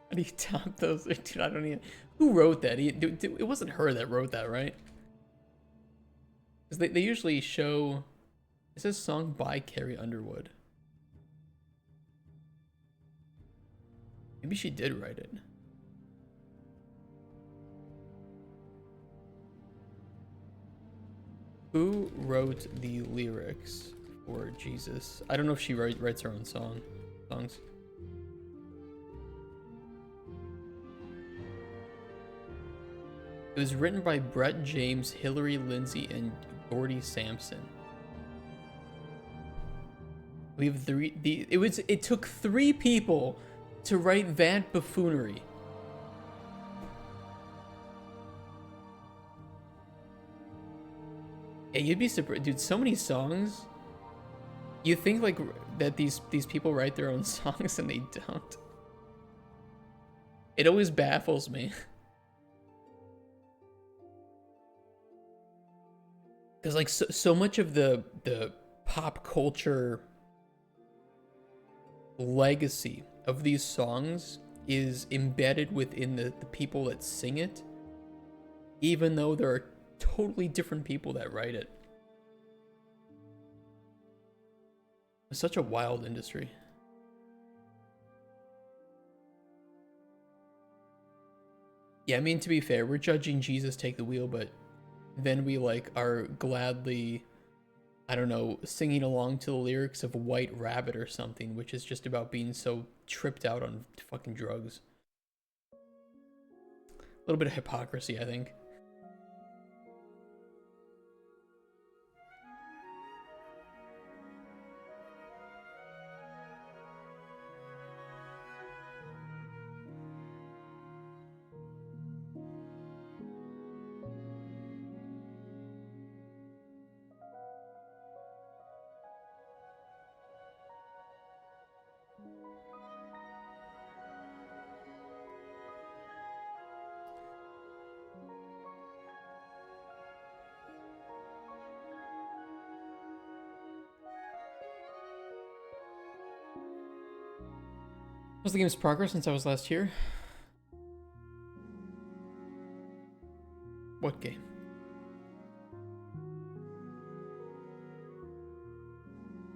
How do you top those? Dude, I don't even... Who wrote that? It wasn't her that wrote that, right? Because they usually show... It says song by Carrie Underwood. Maybe she did write it. Who wrote the lyrics for Jesus? I don't know if she writes her own songs. It was written by Brett James, Hillary Lindsay, and Gordy Sampson. We have it took 3 people to write that buffoonery. Yeah, you'd be surprised, dude. So many songs. You think like that these people write their own songs and they don't. It always baffles me. Because like so much of the pop culture legacy of these songs is embedded within the people that sing it, even though there are totally different people that write it. It's such a wild industry. Yeah, I mean, to be fair, we're judging Jesus Take the Wheel, but then we like are gladly, I don't know, singing along to the lyrics of White Rabbit or something, which is just about being so tripped out on fucking drugs. A little bit of hypocrisy, I think. How's the game's progress since I was last here? What game?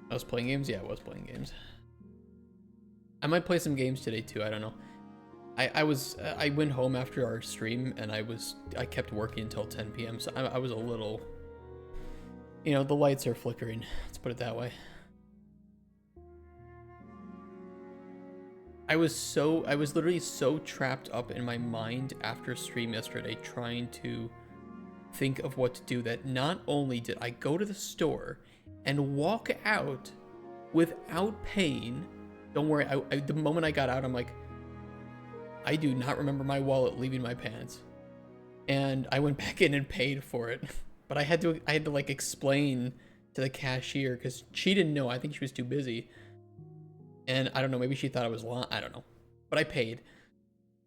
I was playing games? Yeah, I was playing games. I might play some games today too, I don't know. I went home after our stream and I kept working until 10 p.m. so I was a little, you know, the lights are flickering, let's put it that way. I was literally so trapped up in my mind after stream yesterday trying to think of what to do that not only did I go to the store and walk out without paying, don't worry, the moment I got out, I'm like, I do not remember my wallet leaving my pants. And I went back in and paid for it. But I had to like explain to the cashier because she didn't know. I think she was too busy. And I don't know, maybe she thought I was lying. I don't know. But I paid.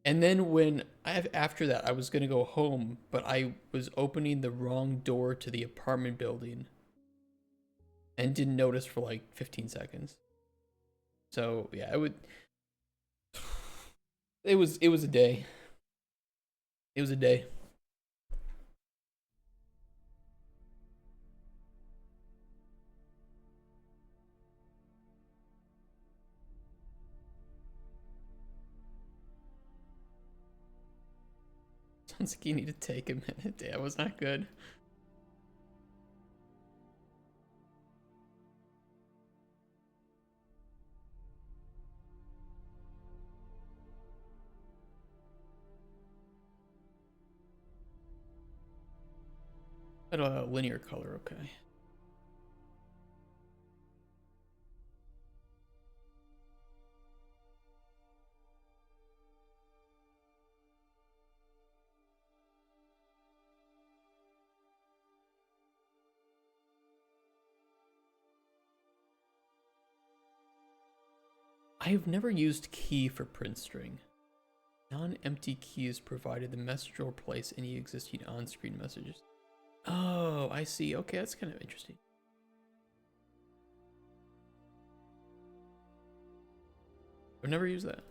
And then after that, I was going to go home, but I was opening the wrong door to the apartment building and didn't notice for like 15 seconds. So, yeah, it was a day. It was a day. Sounds like you need to take a minute. That was not good. A linear color, okay. I have never used key for print string. Non-empty key is provided. The message will replace any existing on-screen messages. Oh, I see. Okay, that's kind of interesting. I've never used that.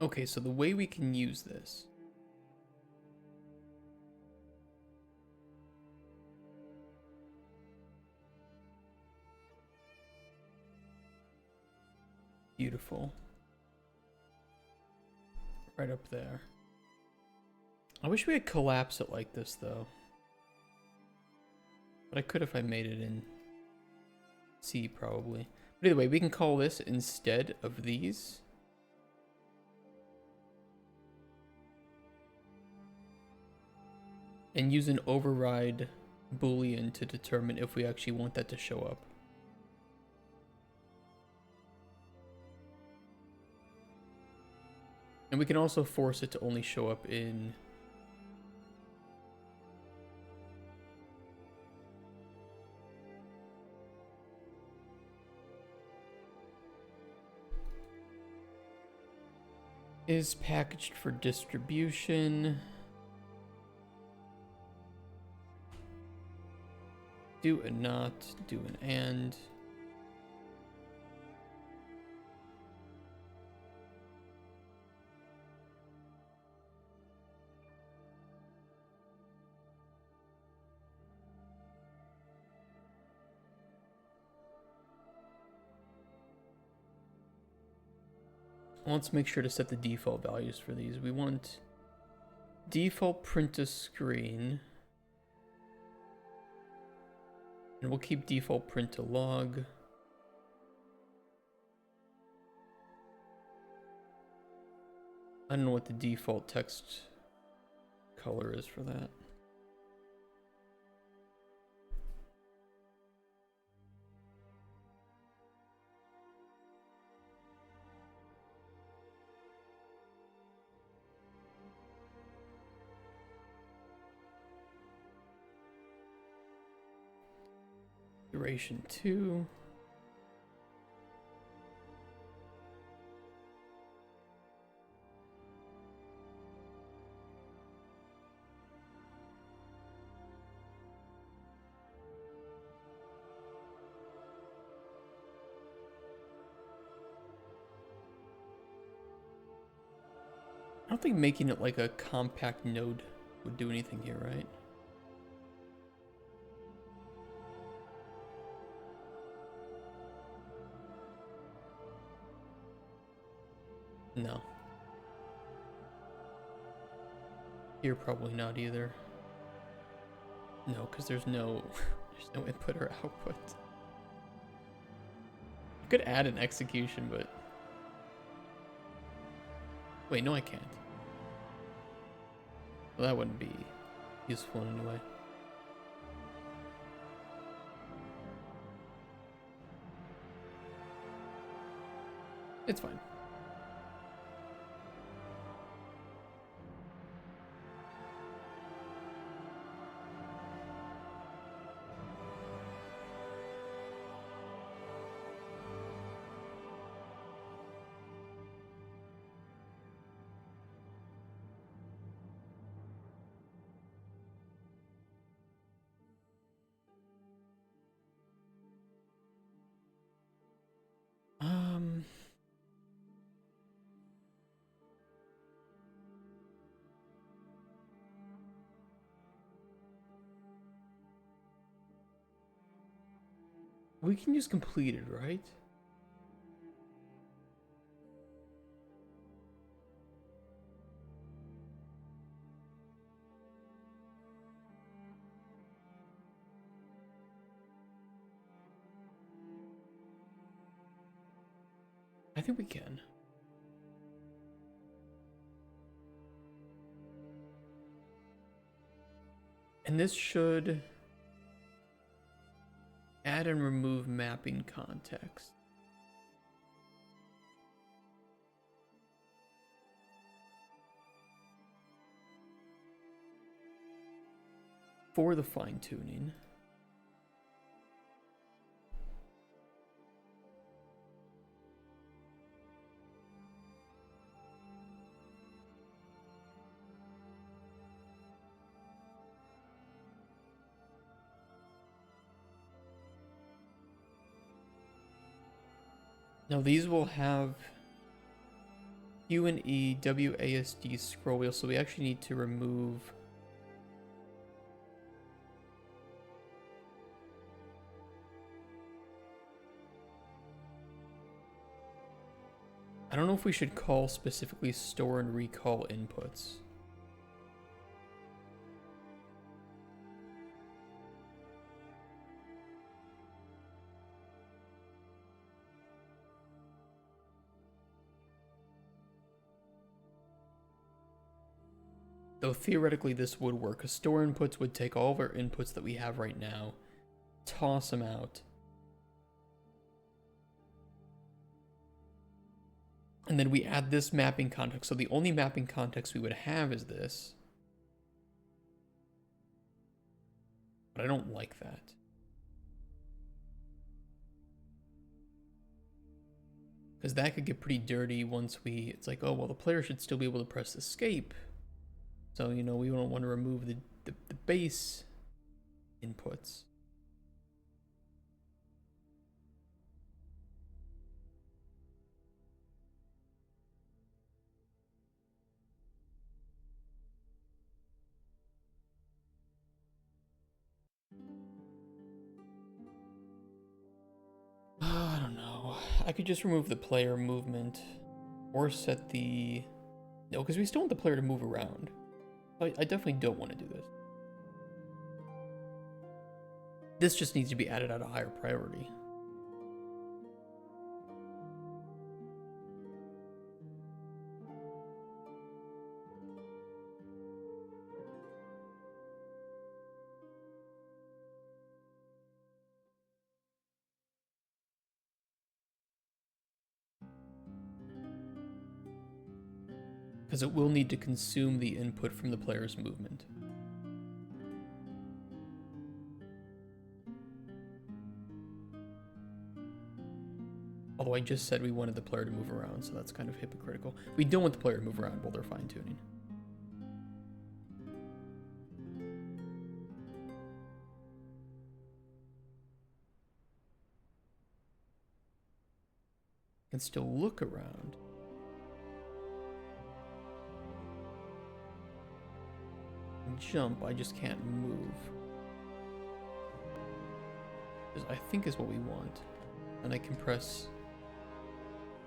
Okay, so the way we can use this. Beautiful. Right up there. I wish we had collapsed it like this, though. But I could if I made it in C, probably. But either way, we can call this instead of these. And use an override boolean to determine if we actually want that to show up. And we can also force it to only show up in is packaged for distribution. Do a not, do an and. Let's make sure to set the default values for these. We want default print to screen. And we'll keep default print to log. I don't know what the default text color is for that. Duration 2. don't think making it like a compact node would do anything here, right? No. Here probably not either. No, because there's no there's no input or output. I could add an execution, but wait, no I can't. Well, that wouldn't be useful in any way. It's fine. We can use completed, right? I think we can. And this should add and remove mapping context. For the fine tuning. Now these will have Q and E, WASD scroll wheel, so we actually need to remove I don't know if we should call specifically store and recall inputs. Though theoretically this would work, because store inputs would take all of our inputs that we have right now, toss them out, and then we add this mapping context. So the only mapping context we would have is this. But I don't like that. Because that could get pretty dirty once it's like, oh, well, the player should still be able to press escape. So, you know, we don't want to remove the base inputs. I don't know. I could just remove the player movement or set the... No, because we still want the player to move around. I definitely don't want to do this. This just needs to be added at a higher priority. Because it will need to consume the input from the player's movement. Although I just said we wanted the player to move around, so that's kind of hypocritical. We don't want the player to move around while they're fine-tuning. Can still look around. jump, I just can't move. Which I think is what we want. And I can press...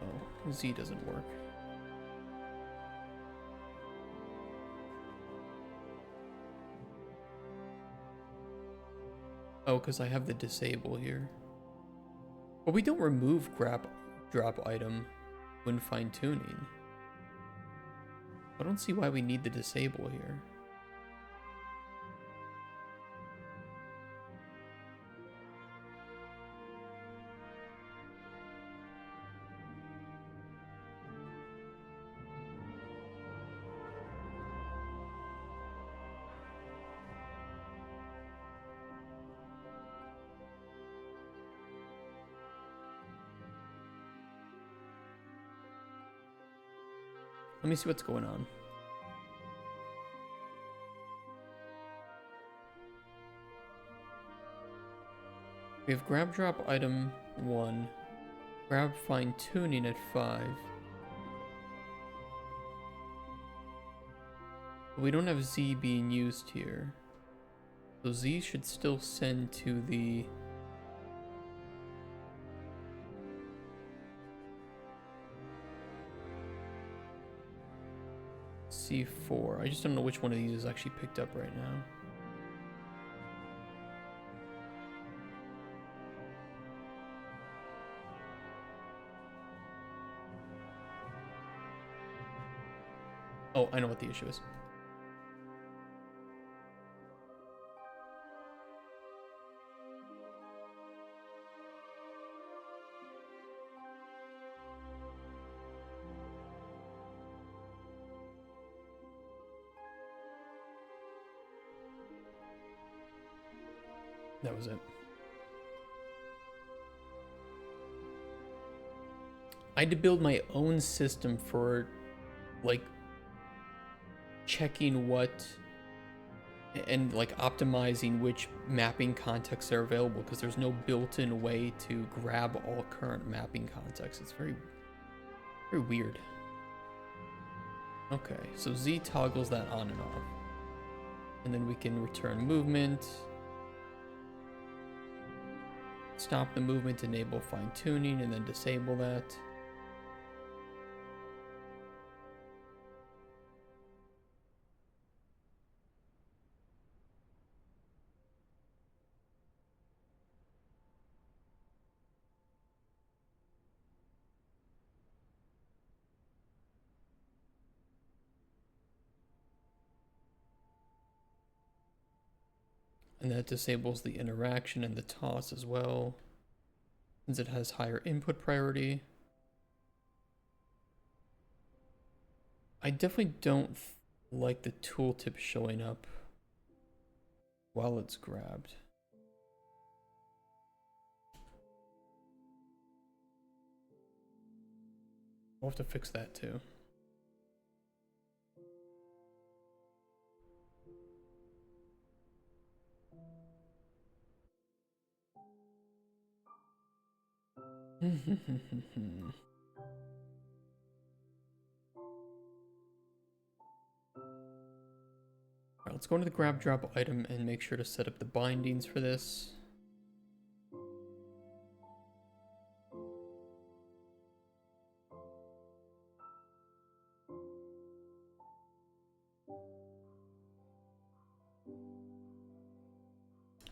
Oh, Z doesn't work. Oh, because I have the disable here. But we don't remove drop item when fine-tuning. I don't see why we need the disable here. Let me see what's going on. We have grab drop item 1, grab fine tuning at 5. We don't have Z being used here. So Z should still send to the... C4. I just don't know which one of these is actually picked up right now. Oh, I know what the issue is. That was it. I had to build my own system for, like, checking what and like optimizing which mapping contexts are available, because there's no built-in way to grab all current mapping contexts. It's very weird. Okay, so Z toggles that on and off, and then we can return movement, stop the movement, enable fine-tuning, and then disable that. And that disables the interaction and the toss as well, since it has higher input priority. I definitely don't like the tooltip showing up while it's grabbed. We'll have to fix that too. Alright, let's go into the grab drop item and make sure to set up the bindings for this.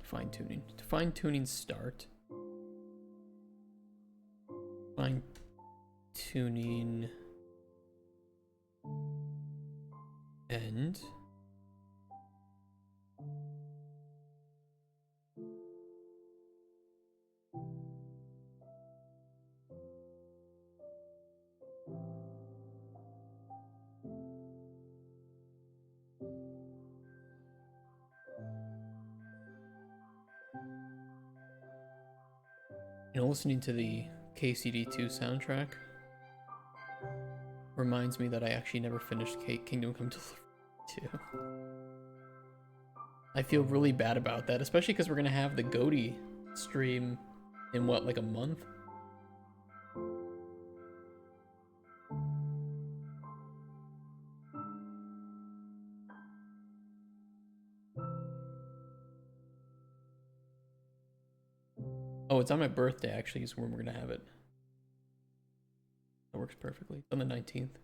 Fine-tuning. Fine-tuning start. Fine-tuning end. You know, listening to the KCD2 soundtrack reminds me that I actually never finished Kingdom Come Deliverance 2. I feel really bad about that, especially because we're gonna have the GOTY stream in what, like a month? Oh, it's on my birthday, actually, is when we're going to have it. That works perfectly. It's on the 19th.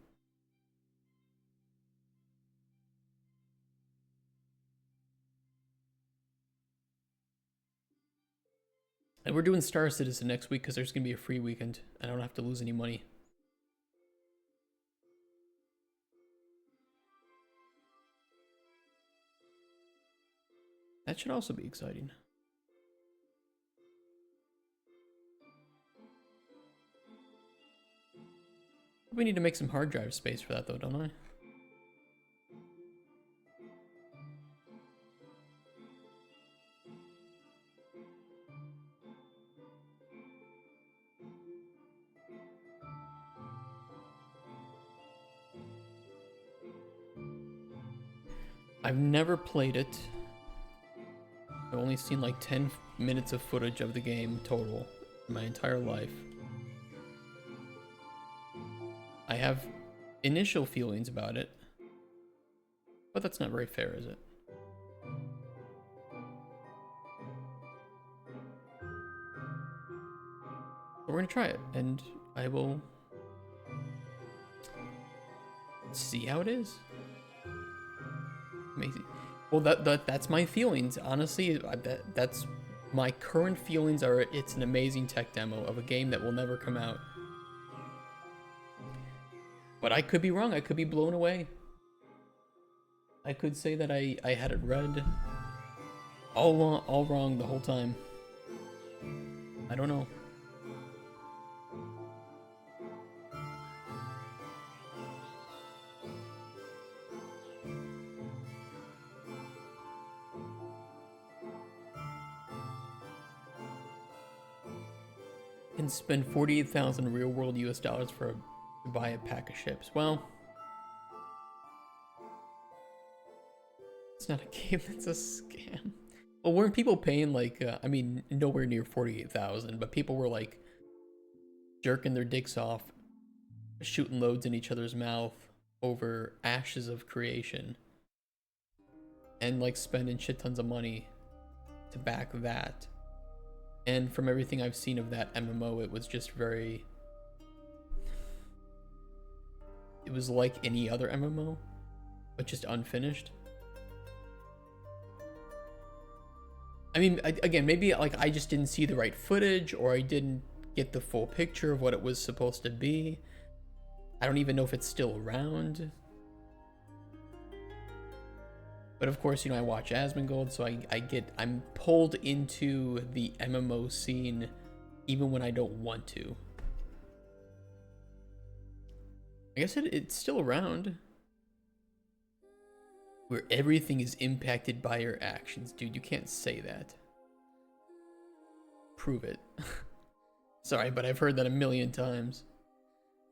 And we're doing Star Citizen next week because there's going to be a free weekend. I don't have to lose any money. That should also be exciting. We need to make some hard drive space for that though, don't I? I've never played it. I've only seen like 10 minutes of footage of the game total in my entire life. I have initial feelings about it, but that's not very fair, is it? But we're gonna try it, and I will see how it is. Amazing. Well, that's my feelings. Honestly, that's my current feelings are it's an amazing tech demo of a game that will never come out. But I could be wrong. I could be blown away. I could say that I had it read all wrong the whole time. I don't know. Can spend 48,000 real world US dollars to buy a pack of ships. Well, it's not a game, it's a scam. Well, weren't people paying like, I mean, nowhere near 48,000, but people were like jerking their dicks off, shooting loads in each other's mouth over Ashes of Creation, and like spending shit tons of money to back that. And from everything I've seen of that MMO, it was just very... It was like any other MMO, but just unfinished. I mean, again, maybe like I just didn't see the right footage, or I didn't get the full picture of what it was supposed to be. I don't even know if it's still around. But of course, you know, I watch Asmongold, so I'm pulled into the MMO scene even when I don't want to. I guess it's still around. Where everything is impacted by your actions. Dude, you can't say that. Prove it. Sorry, but I've heard that a million times.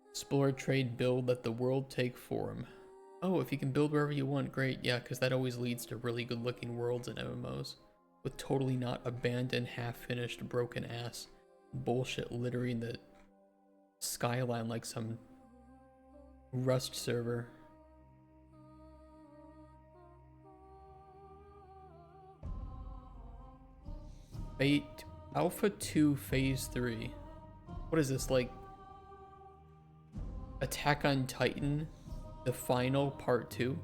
Explore, trade, build, let the world take form. Oh, if you can build wherever you want, great. Yeah, because that always leads to really good looking worlds in MMOs. With totally not abandoned, half-finished, broken ass bullshit littering the skyline like some Rust server. Fate Alpha 2 Phase 3. What is this, like Attack on Titan, the final part 2?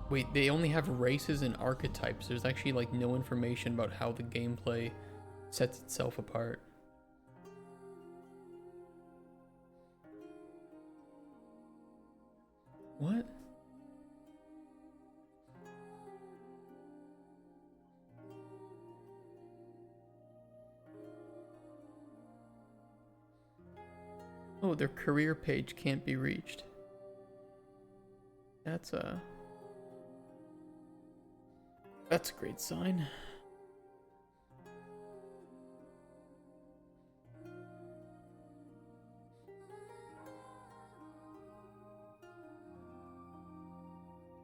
Wait, they only have races and archetypes. There's actually like no information about how the gameplay sets itself apart. What? Oh, their career page can't be reached. That's a great sign.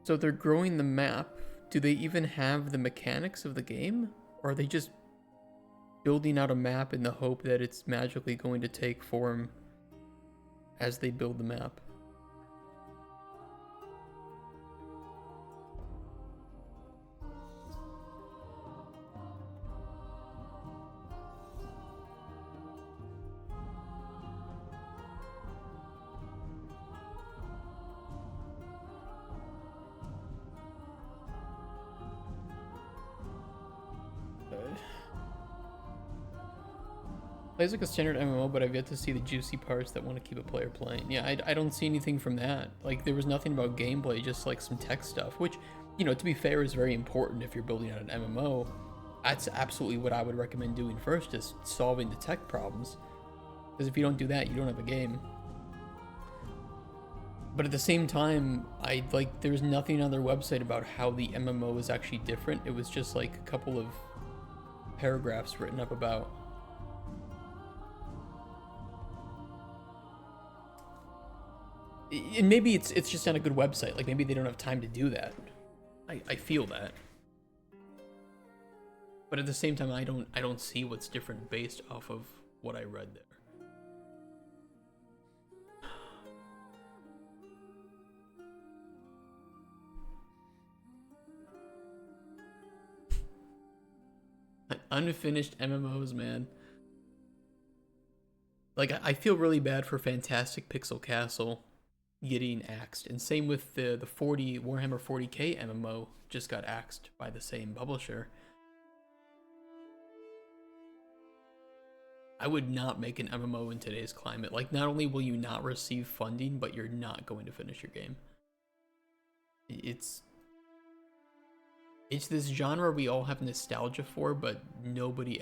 So they're growing the map. Do they even have the mechanics of the game? Or are they just building out a map in the hope that it's magically going to take form as they build the map. Plays like a standard MMO, but I've yet to see the juicy parts that want to keep a player playing. Yeah, I don't see anything from that. Like, there was nothing about gameplay, just like some tech stuff, which, you know, to be fair, is very important if you're building out an MMO. That's absolutely what I would recommend doing first, is solving the tech problems. Because if you don't do that, you don't have a game. But at the same time, there's nothing on their website about how the MMO is actually different. It was just like a couple of paragraphs written up about. And maybe it's just not a good website. Like, maybe they don't have time to do that. I feel that. But at the same time, I don't see what's different based off of what I read there. Unfinished MMOs, man. Like, I feel really bad for Fantastic Pixel Castle getting axed, and same with the Warhammer 40k MMO just got axed by the same publisher. I would not make an MMO in today's climate. Like, not only will you not receive funding, but you're not going to finish your game. It's this genre we all have nostalgia for, but nobody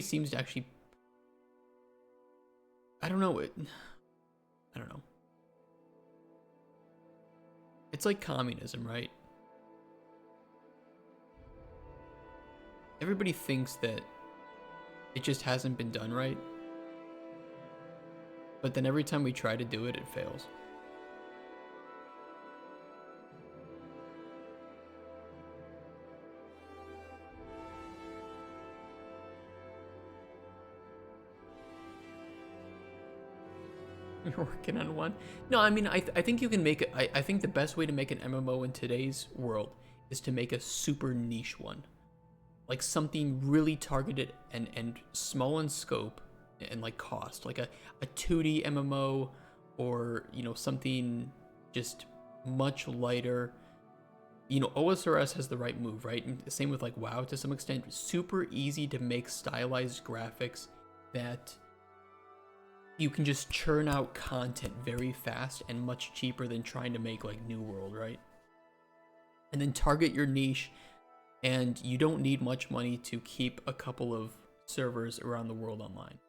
seems to actually, I don't know. I don't know. It's like communism, right? Everybody thinks that it just hasn't been done right. But then every time we try to do it, it fails. You're working on one? No, I mean, I think you can make it. I think the best way to make an MMO in today's world is to make a super niche one. Like something really targeted and small in scope and like cost. Like a 2D MMO, or, you know, something just much lighter. You know, OSRS has the right move, right? And same with like WoW to some extent. Super easy to make stylized graphics that you can just churn out content very fast and much cheaper than trying to make like New World, right? And then target your niche, and you don't need much money to keep a couple of servers around the world online.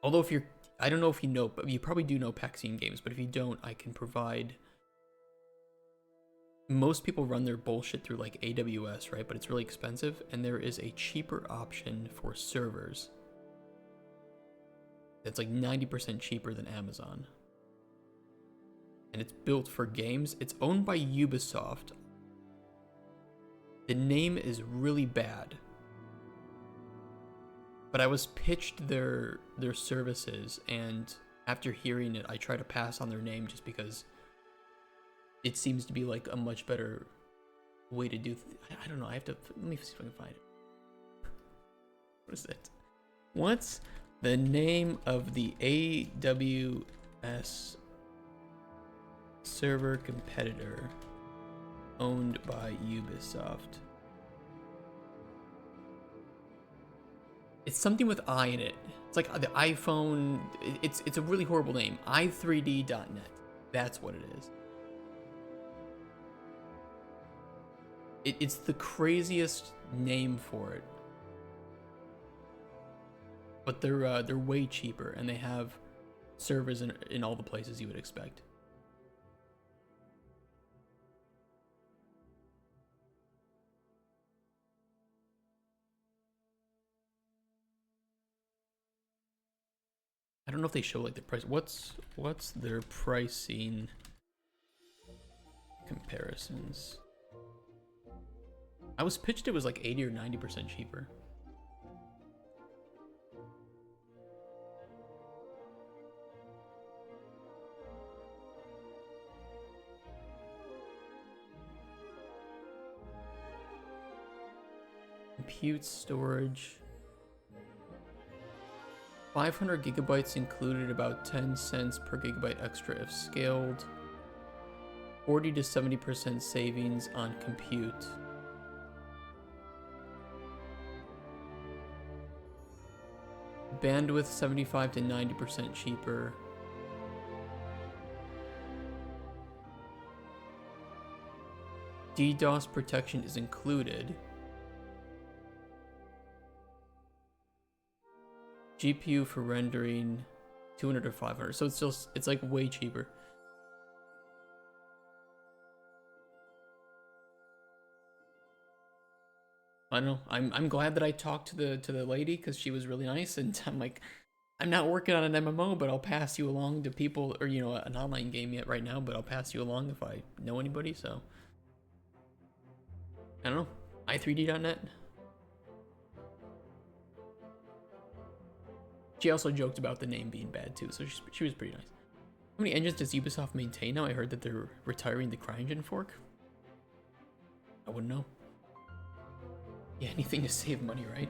Although if you're, I don't know if you know, but you probably do know Paxian Games, but if you don't, I can provide. Most people run their bullshit through like AWS, right? But it's really expensive, and there is a cheaper option for servers that's like 90% cheaper than Amazon. And it's built for games. It's owned by Ubisoft. The name is really bad. But I was pitched their services, and after hearing it, I try to pass on their name just because it seems to be like a much better way to do. I don't know. I have to, let me see if I can find it. What is it? What's the name of the AWS server competitor owned by Ubisoft? It's something with I in it. It's like the iPhone. It's a really horrible name. i3d.net. That's what it is. It's the craziest name for it. But they're way cheaper, and they have servers in all the places you would expect. I don't know if they show like the price. What's their pricing comparisons? I was pitched it was like 80 or 90% cheaper. Compute storage. 500 gigabytes included, about 10 cents per gigabyte extra if scaled. 40 to 70% savings on compute. Bandwidth 75 to 90% cheaper. DDoS protection is included. GPU for rendering 200 or 500. So it's like way cheaper. I don't know. I'm glad that I talked to the lady because she was really nice, and I'm like, I'm not working on an MMO, but I'll pass you along to people, or an online game yet right now, but I'll pass you along if I know anybody. So I don't know. i3d.net. She also joked about the name being bad too, so she was pretty nice. How many engines does Ubisoft maintain now? I heard that they're retiring the CryEngine fork. I wouldn't know. Yeah, anything to save money, right?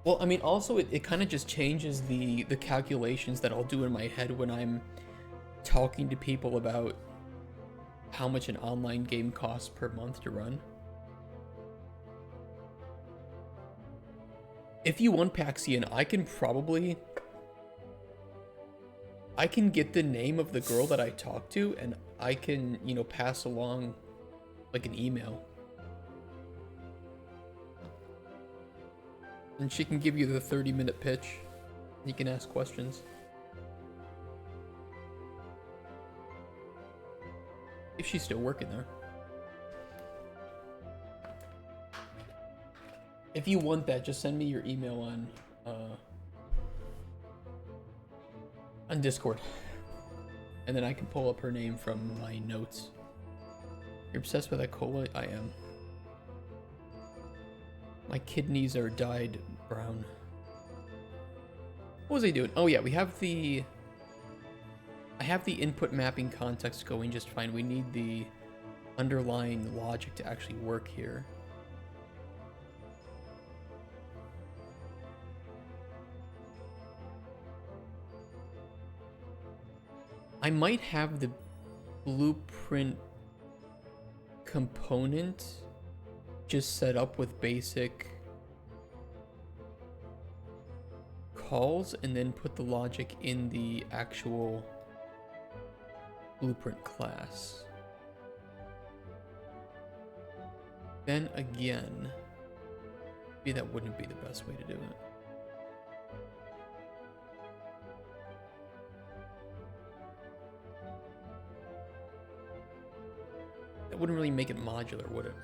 Well, I mean, also it kind of just changes the calculations that I'll do in my head when I'm talking to people about how much an online game costs per month to run. If you want Paxian, I can get the name of the girl that I talked to, and I can, pass along like an email. And she can give you the 30-minute pitch. You can ask questions. If she's still working there. If you want that, just send me your email on Discord. And then I can pull up her name from my notes. You're obsessed with that cola? I am. My kidneys are dyed brown. What was I doing? Oh yeah, I have the input mapping context going just fine. We need the underlying logic to actually work here. I might have the blueprint component just set up with basic calls and then put the logic in the actual blueprint class. Then again, maybe that wouldn't be the best way to do it. That wouldn't really make it modular, would it?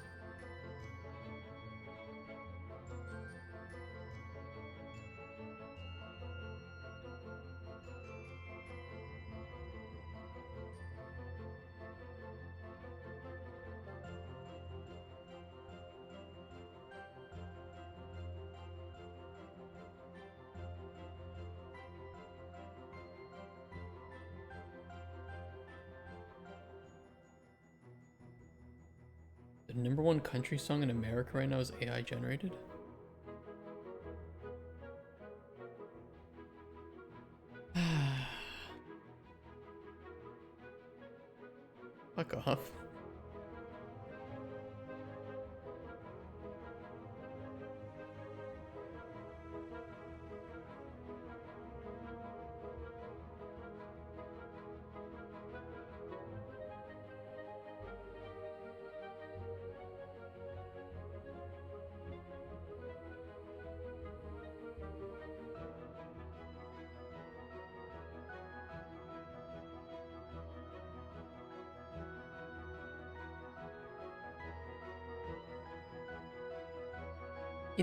The #1 country song in America right now is AI generated. Fuck off.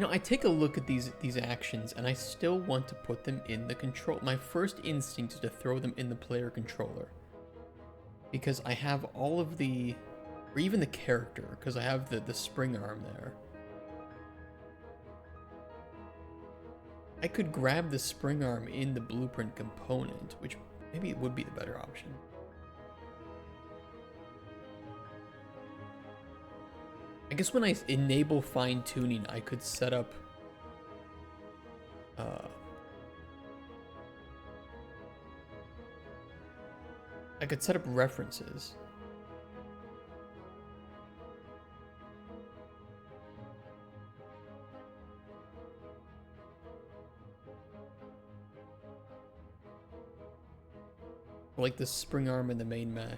I take a look at these actions and I still want to put them in the control. My first instinct is to throw them in the player controller. Because I have all of the, or even the character, because I have the spring arm there. I could grab the spring arm in the blueprint component, which maybe would be the better option. I guess when I enable fine tuning, I could set up references. Like the spring arm and the main mesh.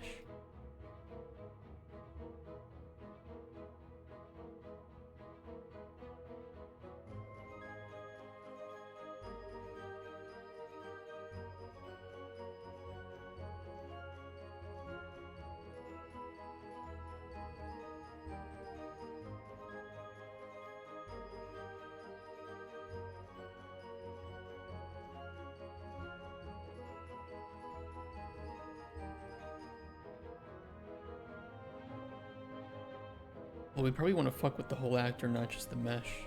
Well, we probably want to fuck with the whole actor, not just the mesh.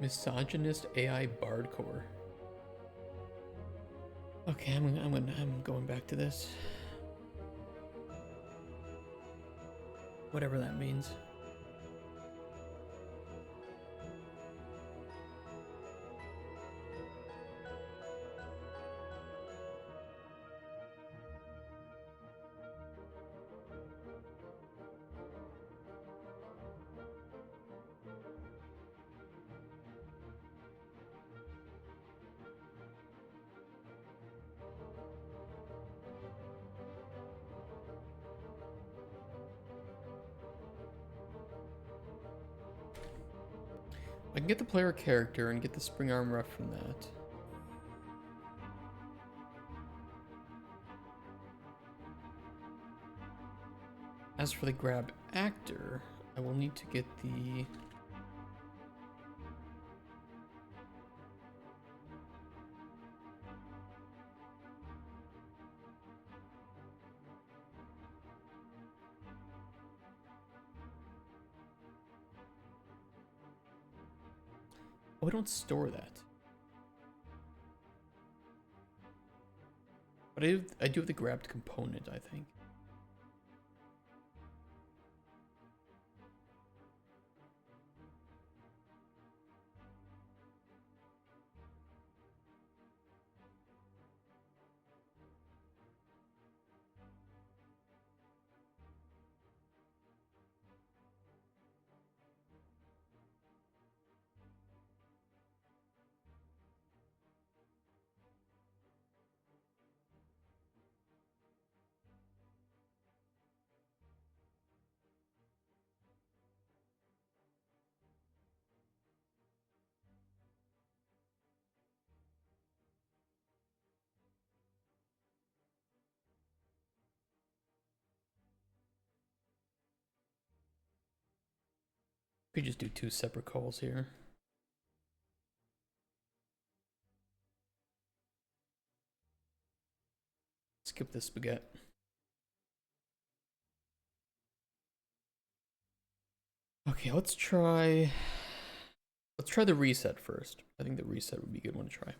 Misogynist AI Bardcore. Okay, I'm going back to this. Whatever that means. I can get the player character and get the spring arm ref from that. As for the grab actor, I will need to get the... Oh, I don't store that. But I do have the grabbed component, I think. Could just do 2 separate calls here. Skip the spaghetti. Okay, let's try the reset first. I think the reset would be a good one to try.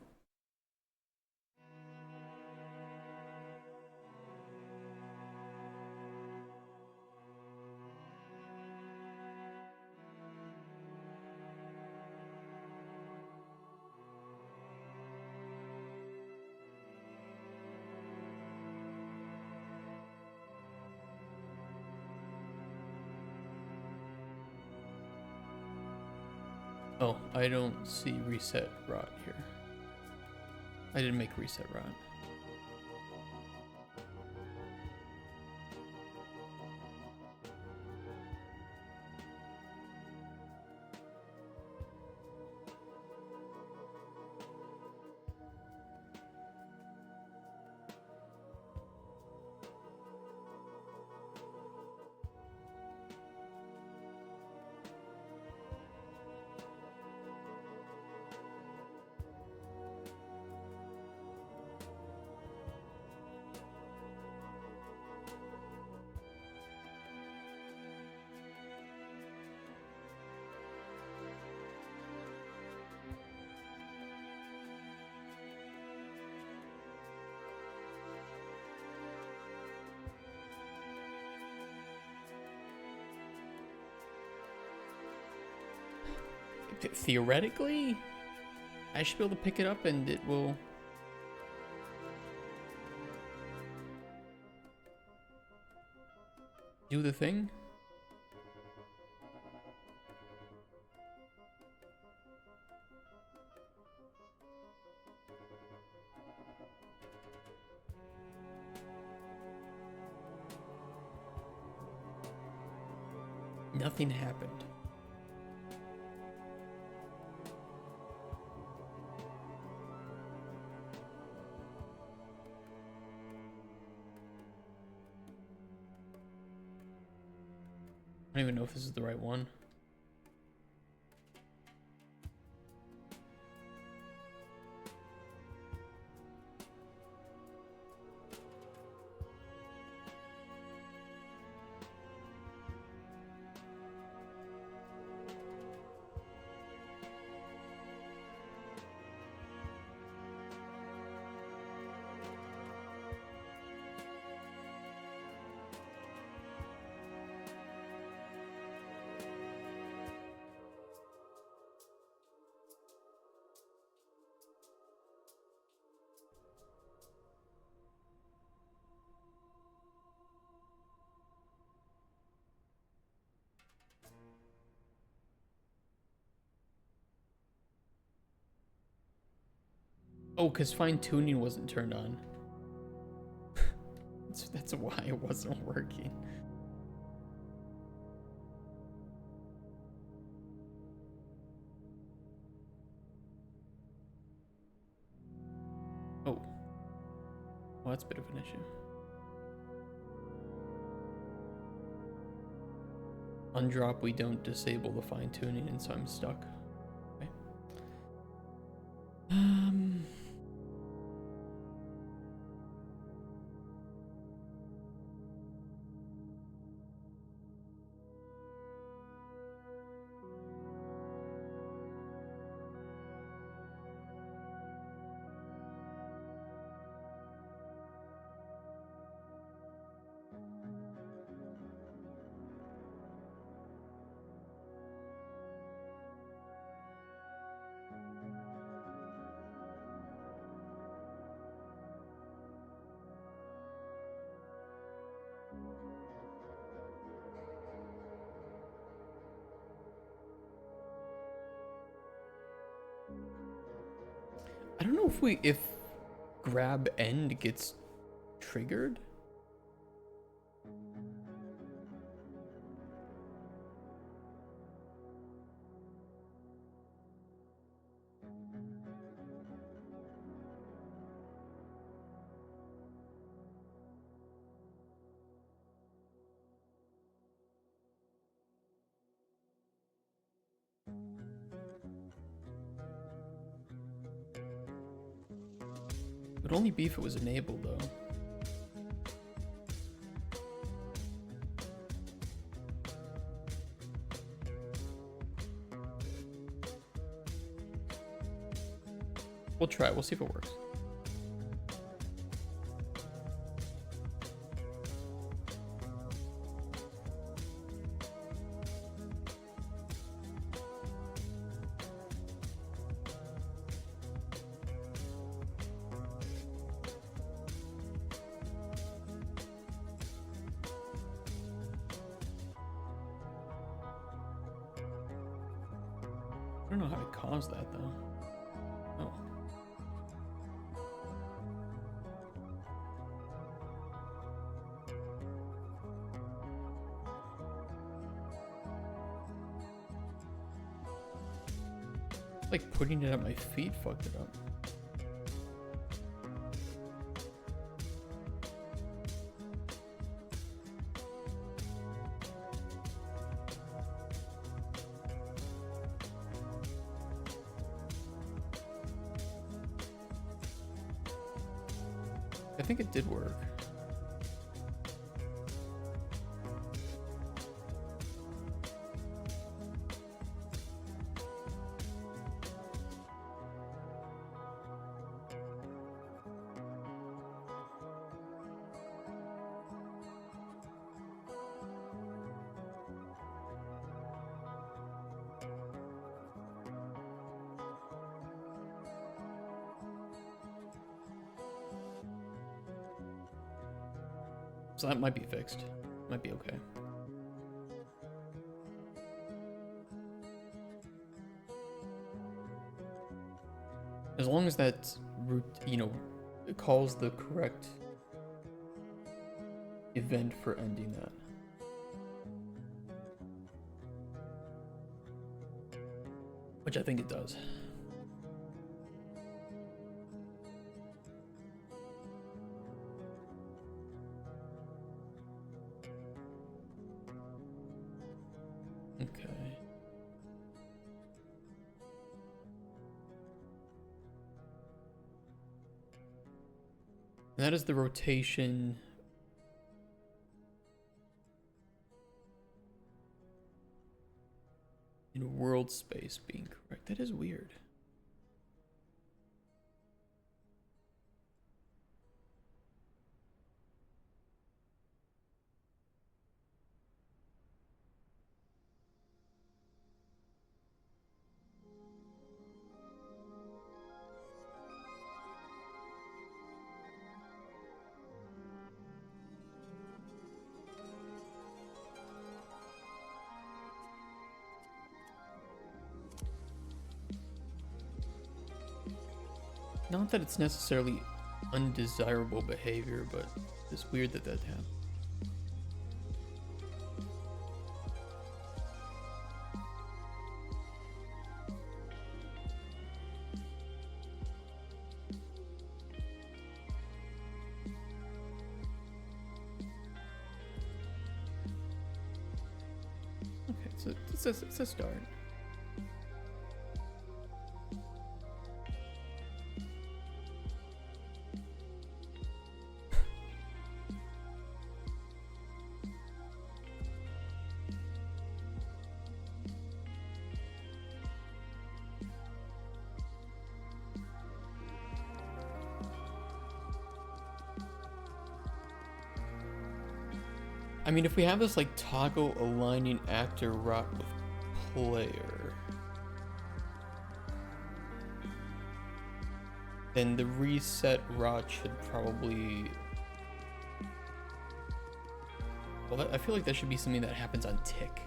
Oh, I don't see reset rot here. I didn't make reset rot. Theoretically, I should be able to pick it up and it will... do the thing? Nothing happened. I don't even know if this is the right one. Oh, because fine-tuning wasn't turned on. That's why it wasn't working. Oh. Well, that's a bit of an issue. On drop, we don't disable the fine-tuning, and so I'm stuck. Okay. I don't know if grab end gets triggered. It would only be if it was enabled, though. We'll try it. We'll see if it works. I don't know how to cause that, though. Oh. Like putting it at my feet fucked it up. I think it did work. So that might be fixed. Might be okay. As long as that route, you know, it calls the correct event for ending that. Which I think it does. Okay. And that is the rotation. In world space being correct. That is weird. Not that it's necessarily undesirable behavior, but it's weird that that happened. Okay, so it's a start. I mean, if we have this like toggle aligning actor rot with player, then the reset rot should probably. Well, I feel like that should be something that happens on tick.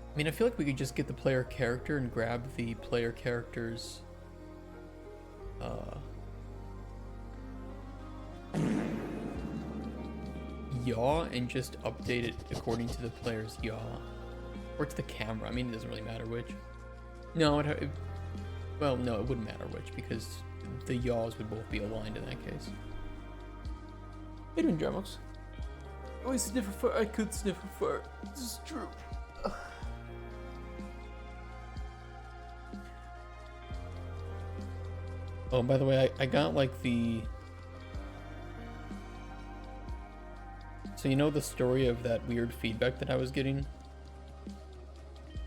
I mean, I feel like we could just get the player character and grab the player character's yaw and just update it according to the player's yaw. Or to the camera. I mean, it doesn't really matter which. No, well, no, it wouldn't matter which, because the yaws would both be aligned in that case. How you doing, Dramos? Oh, I sniff a fart. I could sniff a fart. This is true. Oh, by the way, I got like the... So you know the story of that weird feedback that I was getting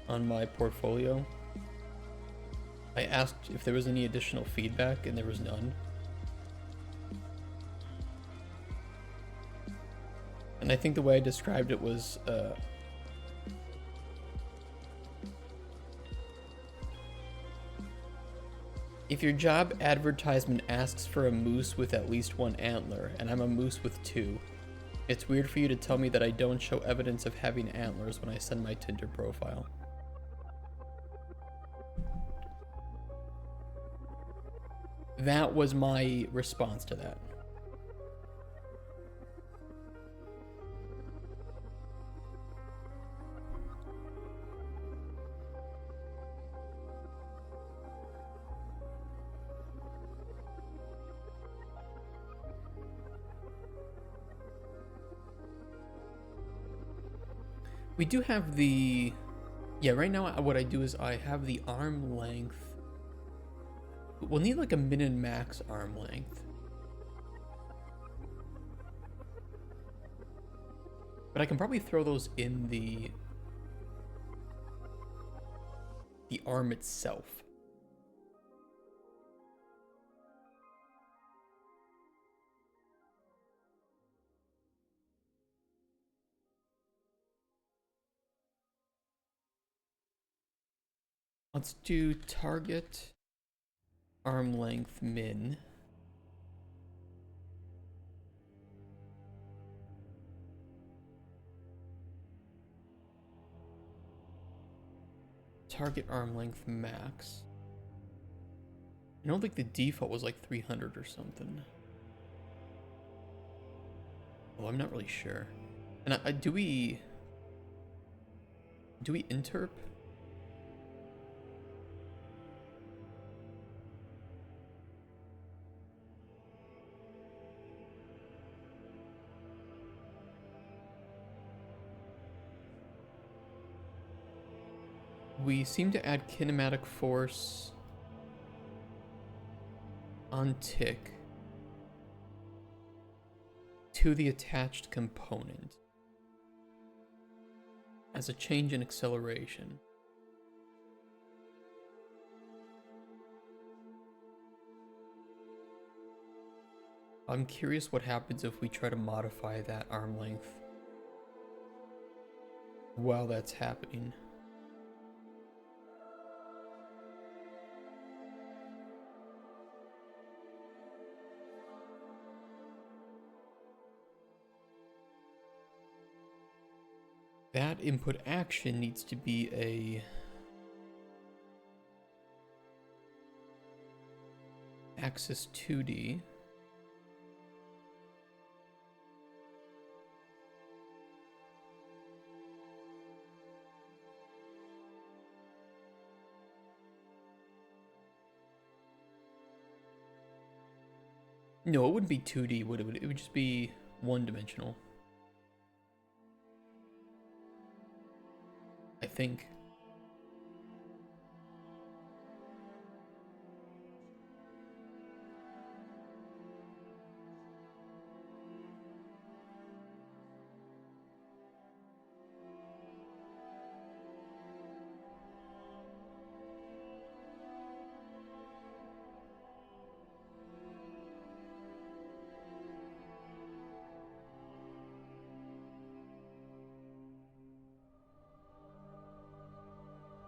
on my portfolio? I asked if there was any additional feedback and there was none. And I think the way I described it was, if your job advertisement asks for a moose with at least one antler, and I'm a moose with two, it's weird for you to tell me that I don't show evidence of having antlers when I send my Tinder profile. That was my response to that. We do have the... Yeah, right now what I do is I have the arm length. We'll need like a min and max arm length. But I can probably throw those in the arm itself. Let's do target arm length min. Target arm length max. I don't think the default was like 300 or something. Oh, I'm not really sure. And do we interp? We seem to add kinematic force on tick to the attached component as a change in acceleration. I'm curious what happens if we try to modify that arm length while that's happening. That input action needs to be a axis 2D. No, it wouldn't be 2D, would it? It would just be one-dimensional. I think.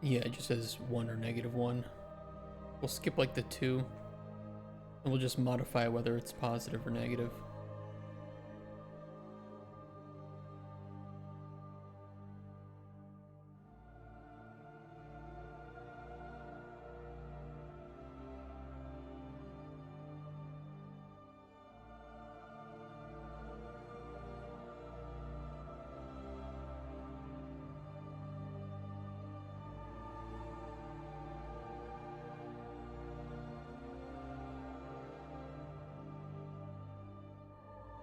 Yeah, it just says 1 or -1. We'll skip like the 2, and we'll just modify whether it's positive or negative.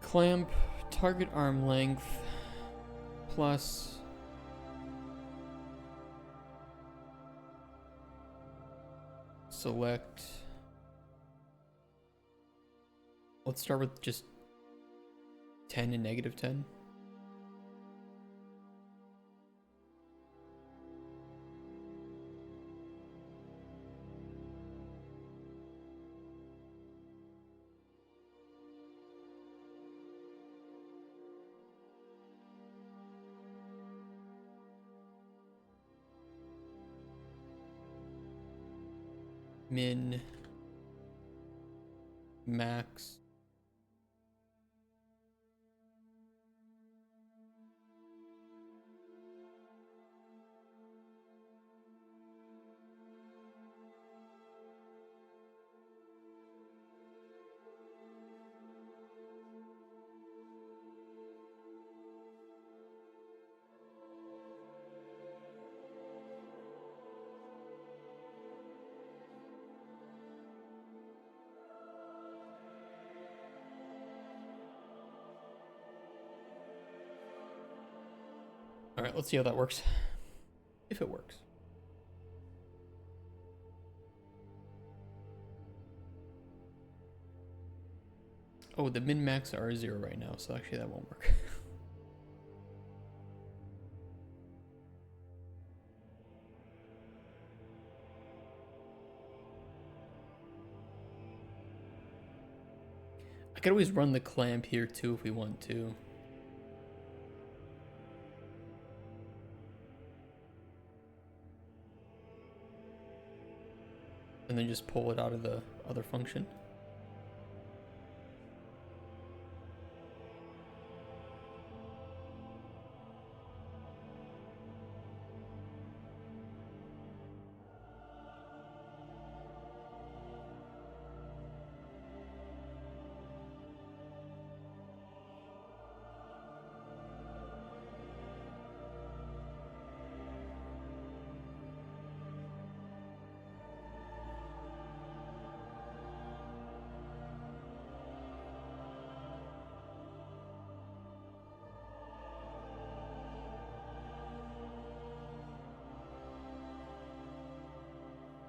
Clamp, target arm length, plus select. Let's start with just 10 and -10. Min, max. All right, let's see how that works. If it works. Oh, the min-max are 0 right now, so actually that won't work. could always run the clamp here too if we want to. And then just pull it out of the other function.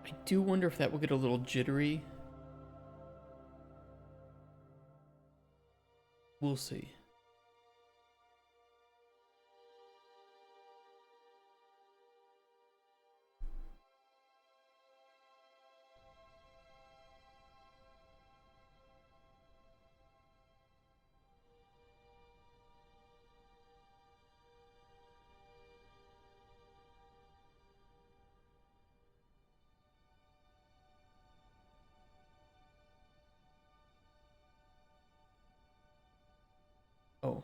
I do wonder if that will get a little jittery. We'll see. Oh.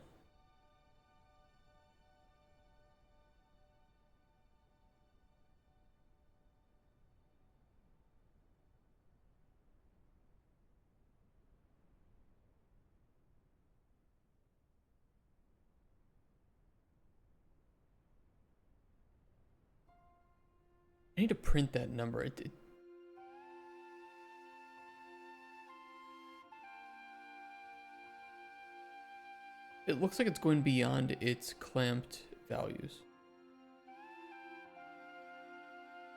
I need to print that number. It looks like it's going beyond its clamped values.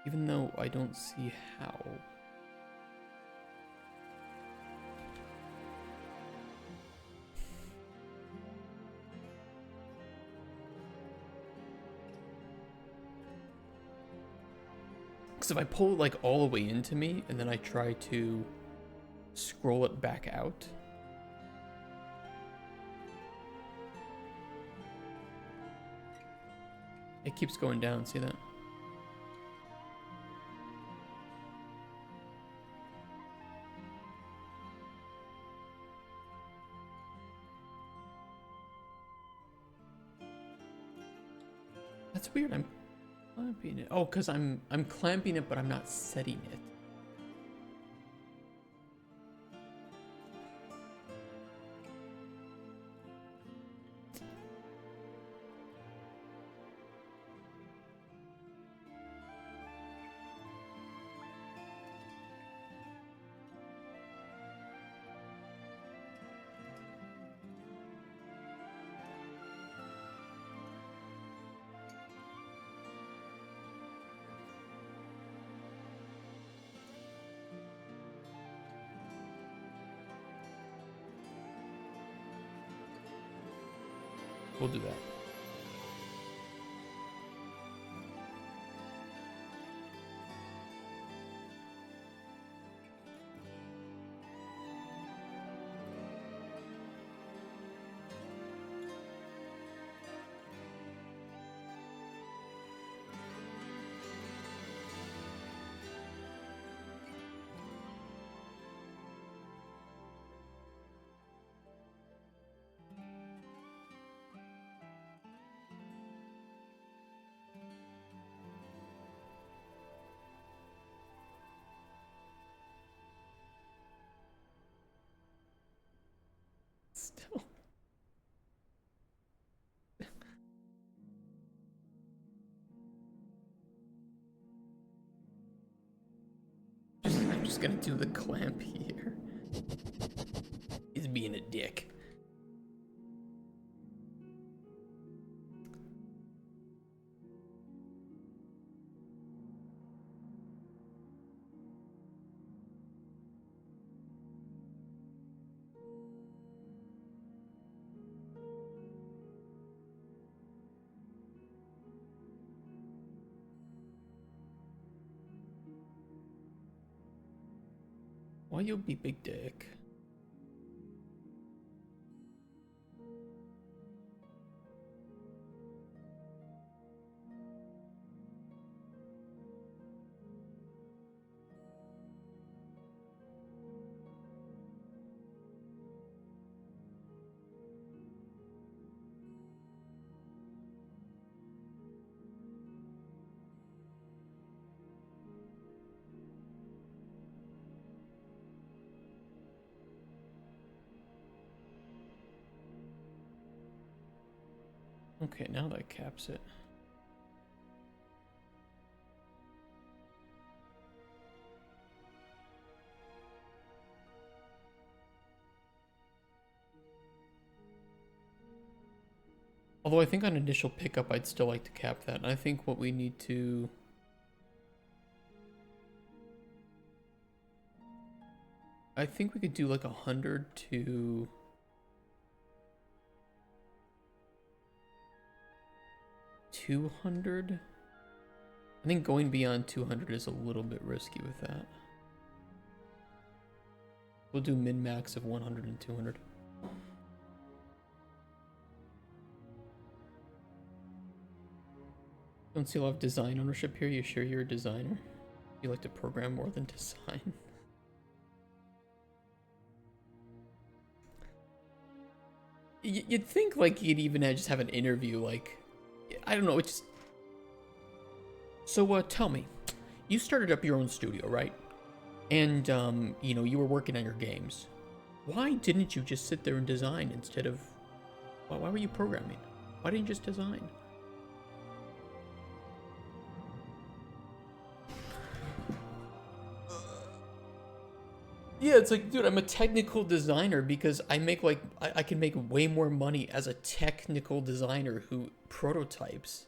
Even though I don't see how. Because if I pull it like all the way into me and then I try to scroll it back out, it keeps going down, see that? That's weird. I'm clamping it. Oh, because I'm clamping it, but I'm not setting it. We'll do that. Still. I'm just gonna do the clamp here. He's being a dick. Why you be big dick? Okay, now that caps it. Although I think on initial pickup, I'd still like to cap that. I think what we need to... I think we could do like 100 to... 200? I think going beyond 200 is a little bit risky with that. We'll do min-max of 100 and 200. Don't see a lot of design ownership here. You sure you're a designer? You like to program more than design? You'd think like you'd even just have an interview, like, I don't know, it's just... So tell me, you started up your own studio, right? And you know, you were working on your games. Why didn't you just sit there and design instead of... Why were you programming? Why didn't you just design? Yeah, it's like, dude, I'm a technical designer because I make like, I can make way more money as a technical designer who prototypes.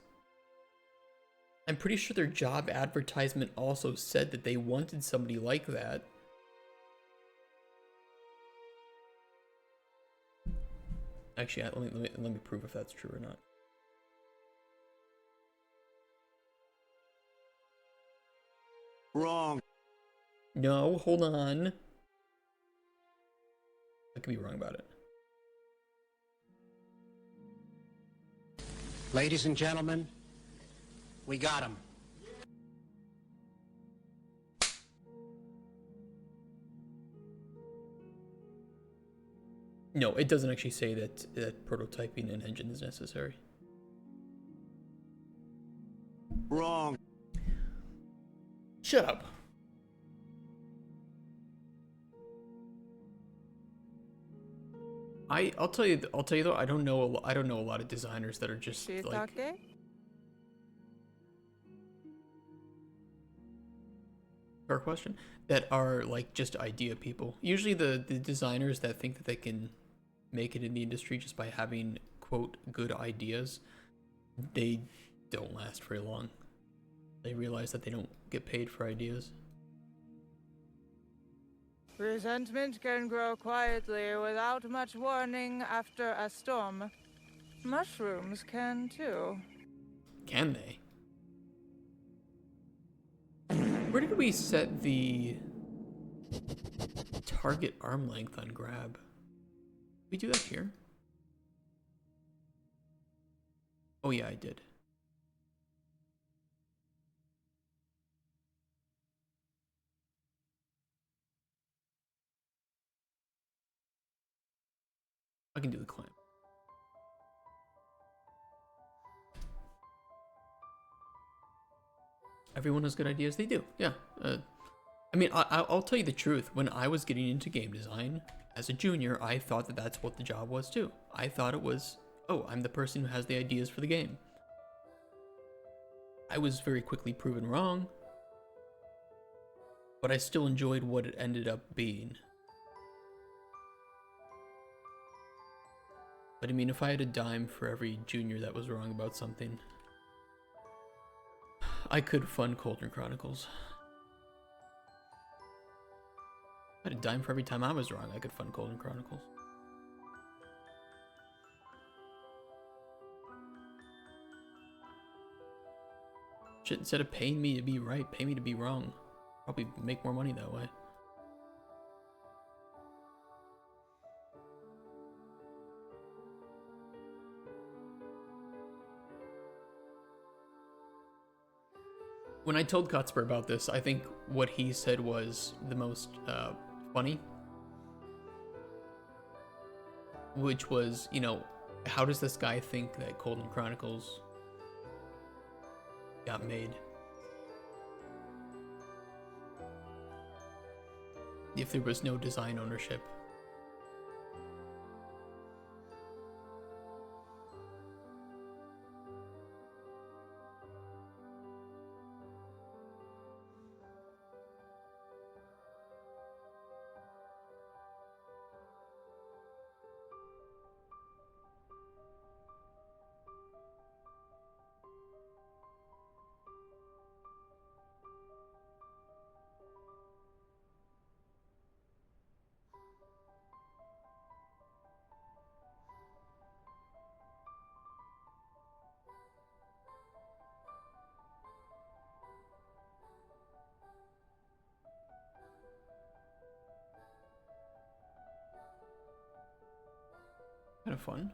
I'm pretty sure their job advertisement also said that they wanted somebody like that. Actually, let me prove if that's true or not. Wrong. No, hold on. I could be wrong about it. Ladies and gentlemen, we got him. No, it doesn't actually say that prototyping an engine is necessary. Wrong. Shut up. I'll tell you though, I don't know a lot of designers that are just like fair question, that are like just idea people. Usually the designers that think that they can make it in the industry just by having quote good ideas, they don't last very long. They realize that they don't get paid for ideas. Resentment can grow quietly without much warning after a storm. Mushrooms can too. Can they? Where did we set the target arm length on grab? Did we do that here? Oh yeah, I did. I can do the climb. Everyone has good ideas. They do, yeah. I mean, I'll tell you the truth. When I was getting into game design as a junior, I thought that that's what the job was too. I thought it was, oh, I'm the person who has the ideas for the game. I was very quickly proven wrong, but I still enjoyed what it ended up being. But I mean, if I had a dime for every junior that was wrong about something, I could fund Cauldron Chronicles. If I had a dime for every time I was wrong, I could fund Cauldron Chronicles. Shit, instead of paying me to be right, pay me to be wrong. Probably make more money that way. When I told Cutsper about this, I think what he said was the most funny. Which was, you know, how does this guy think that Cauldron Chronicles got made? If there was no design ownership. Kind of fun.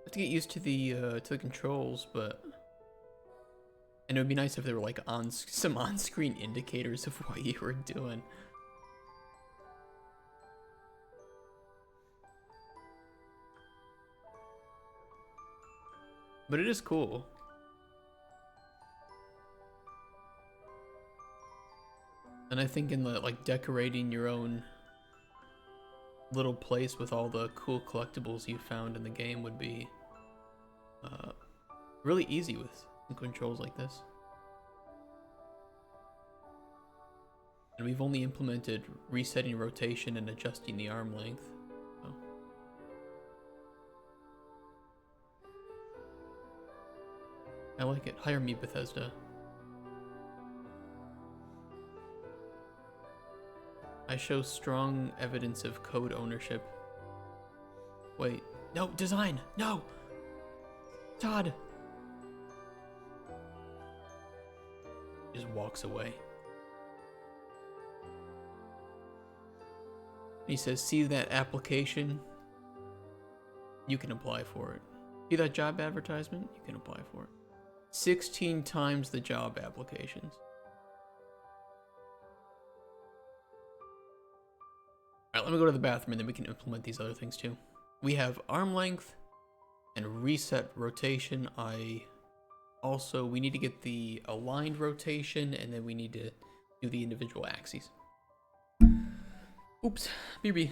Have to get used to the controls, but and it would be nice if there were like some on-screen indicators of what you were doing. But it is cool. And I think in the like decorating your own little place with all the cool collectibles you found in the game would be really easy with controls like this. And we've only implemented resetting rotation and adjusting the arm length. So. I like it. Hire me, Bethesda. I show strong evidence of code ownership. Wait. No, design! No! Todd! Just walks away. He says, see that application? You can apply for it. See that job advertisement? You can apply for it. 16 times the job applications. Alright, let me go to the bathroom and then we can implement these other things too. We have arm length and reset rotation. We need to get the aligned rotation and then we need to do the individual axes. Oops, BB.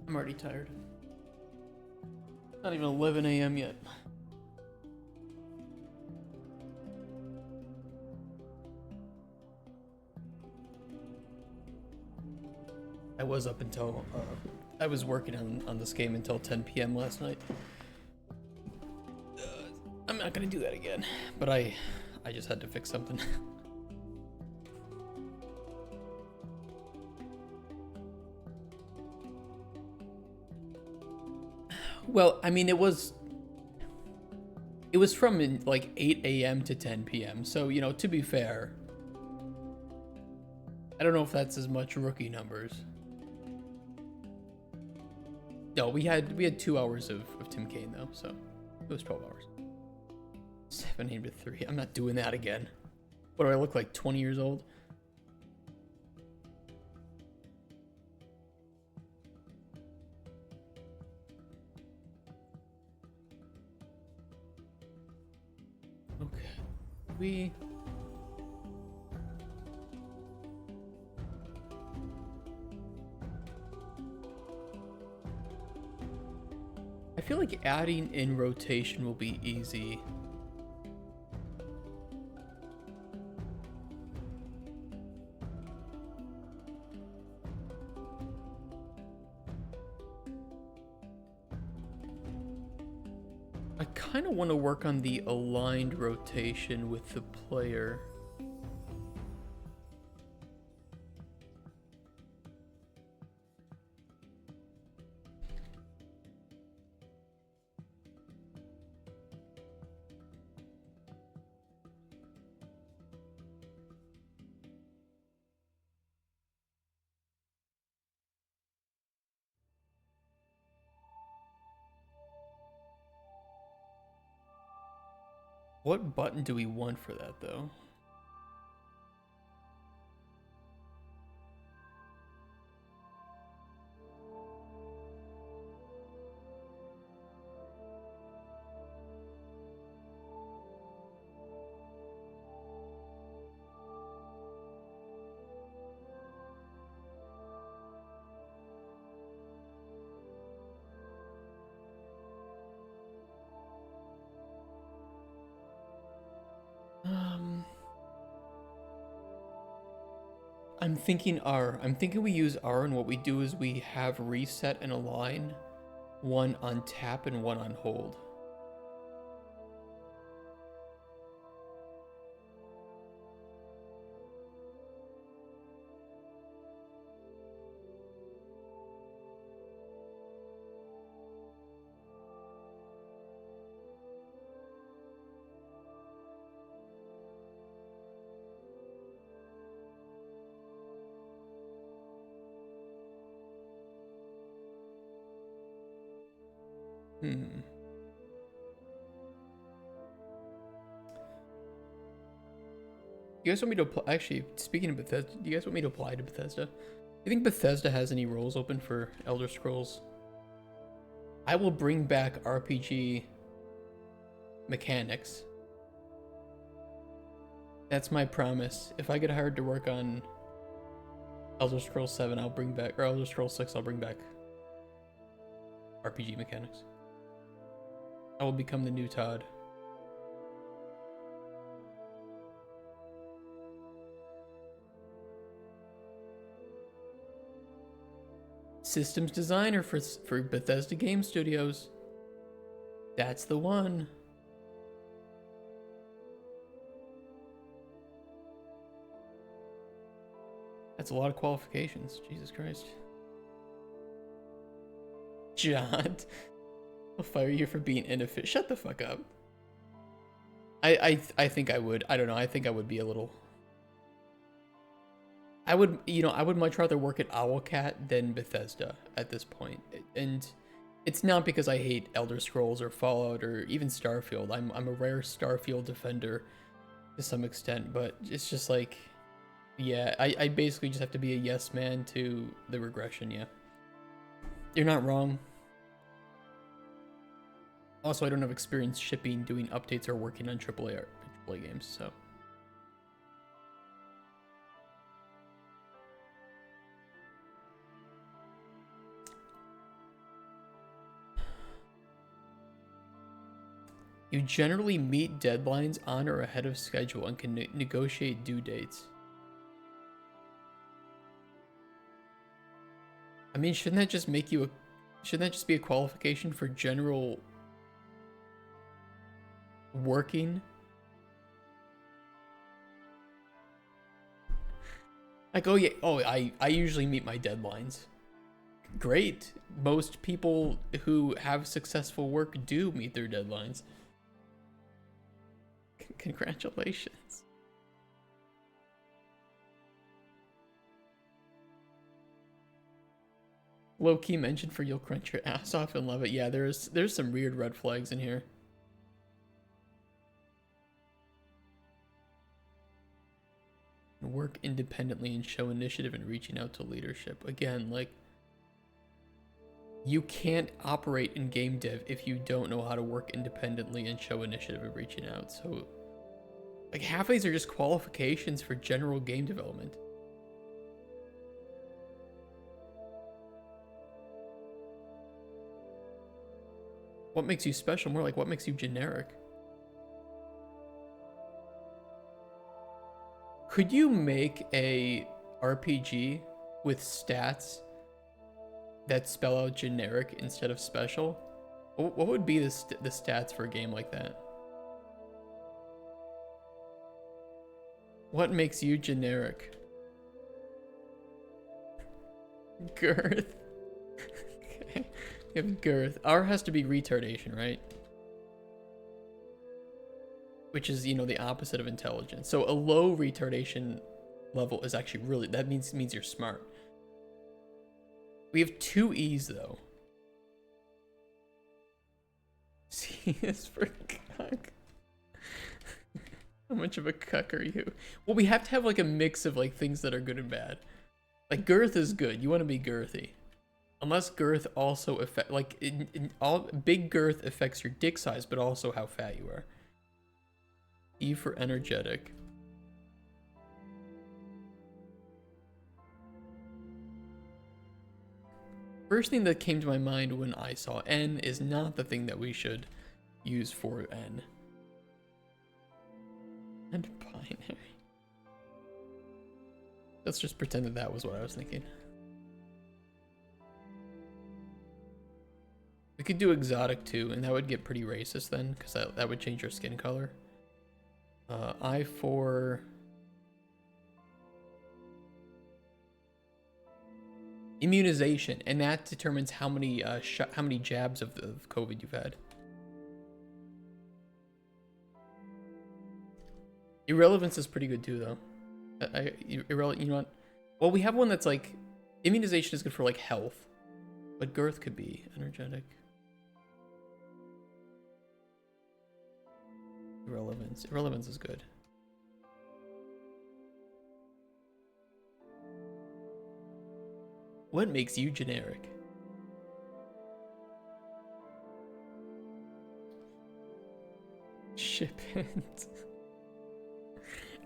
I'm already tired. Not even 11 a.m. yet. I was up until, I was working on this game until 10 p.m. last night. I'm not gonna do that again, but I just had to fix something. Well, I mean, it was from like 8 a.m. to 10 p.m. So, you know, to be fair, I don't know if that's as much rookie numbers. No, we had 2 hours of Tim Kaine though, so it was 12 hours. 7 a.m. to 3. I'm not doing that again. What do I look like, 20 years old? Okay. I feel like adding in rotation will be easy. I kind of want to work on the aligned rotation with the player. What button do we want for that, though? I'm thinking R. I'm thinking we use R, and what we do is we have reset and align, one on tap and one on hold. You guys want me to apply? Actually, speaking of Bethesda, do you guys want me to apply to Bethesda? You think Bethesda has any roles open for Elder Scrolls? I will bring back RPG mechanics. That's my promise. If I get hired to work on Elder Scrolls 7, I'll bring back, or Elder Scrolls 6, I'll bring back RPG mechanics. I will become the new Todd. Systems designer for Bethesda Game Studios. That's the one. That's a lot of qualifications. Jesus Christ. John, I'll fire you for being inefficient. Shut the fuck up. I think I would. I don't know. I think I would be a little. I would, you know, I would much rather work at Owlcat than Bethesda at this point. And it's not because I hate Elder Scrolls or Fallout or even Starfield. I'm a rare Starfield defender to some extent, but it's just like, yeah, I basically just have to be a yes man to the regression, yeah. You're not wrong. Also, I don't have experience shipping, doing updates, or working on AAA games, so. You generally meet deadlines on or ahead of schedule and can negotiate due dates. I mean, shouldn't that just make you a... Shouldn't that just be a qualification for general working? Like, oh yeah, oh, I usually meet my deadlines. Great. Most people who have successful work do meet their deadlines. Congratulations. Low-key mention for you'll crunch your ass off and love it. Yeah, there's some weird red flags in here. Work independently and show initiative in reaching out to leadership. Again, like, you can't operate in game dev if you don't know how to work independently and show initiative in reaching out. So, like, half of these are just qualifications for general game development. What makes you special? More like, what makes you generic? Could you make a RPG with stats that spell out generic instead of special? What would be the stats for a game like that? What makes you generic? Girth. Okay. You have girth. R has to be retardation, right? Which is, you know, the opposite of intelligence. So a low retardation level is actually really, that means you're smart. We have 2 E's though. C is for cuck. How much of a cuck are you? Well, we have to have like a mix of like things that are good and bad. Like girth is good. You want to be girthy. Unless girth also affect, like all big girth affects your dick size, but also how fat you are. E for energetic. First thing that came to my mind when I saw N is not the thing that we should use for N. And binary. Let's just pretend that that was what I was thinking. We could do exotic too, and that would get pretty racist then, because that would change your skin color. I for immunization, and that determines how many jabs of COVID you've had. Irrelevance is pretty good too, though. You know what? Well, we have one that's like immunization is good for like health, but girth could be energetic. Irrelevance is good. What makes you generic? Ship it.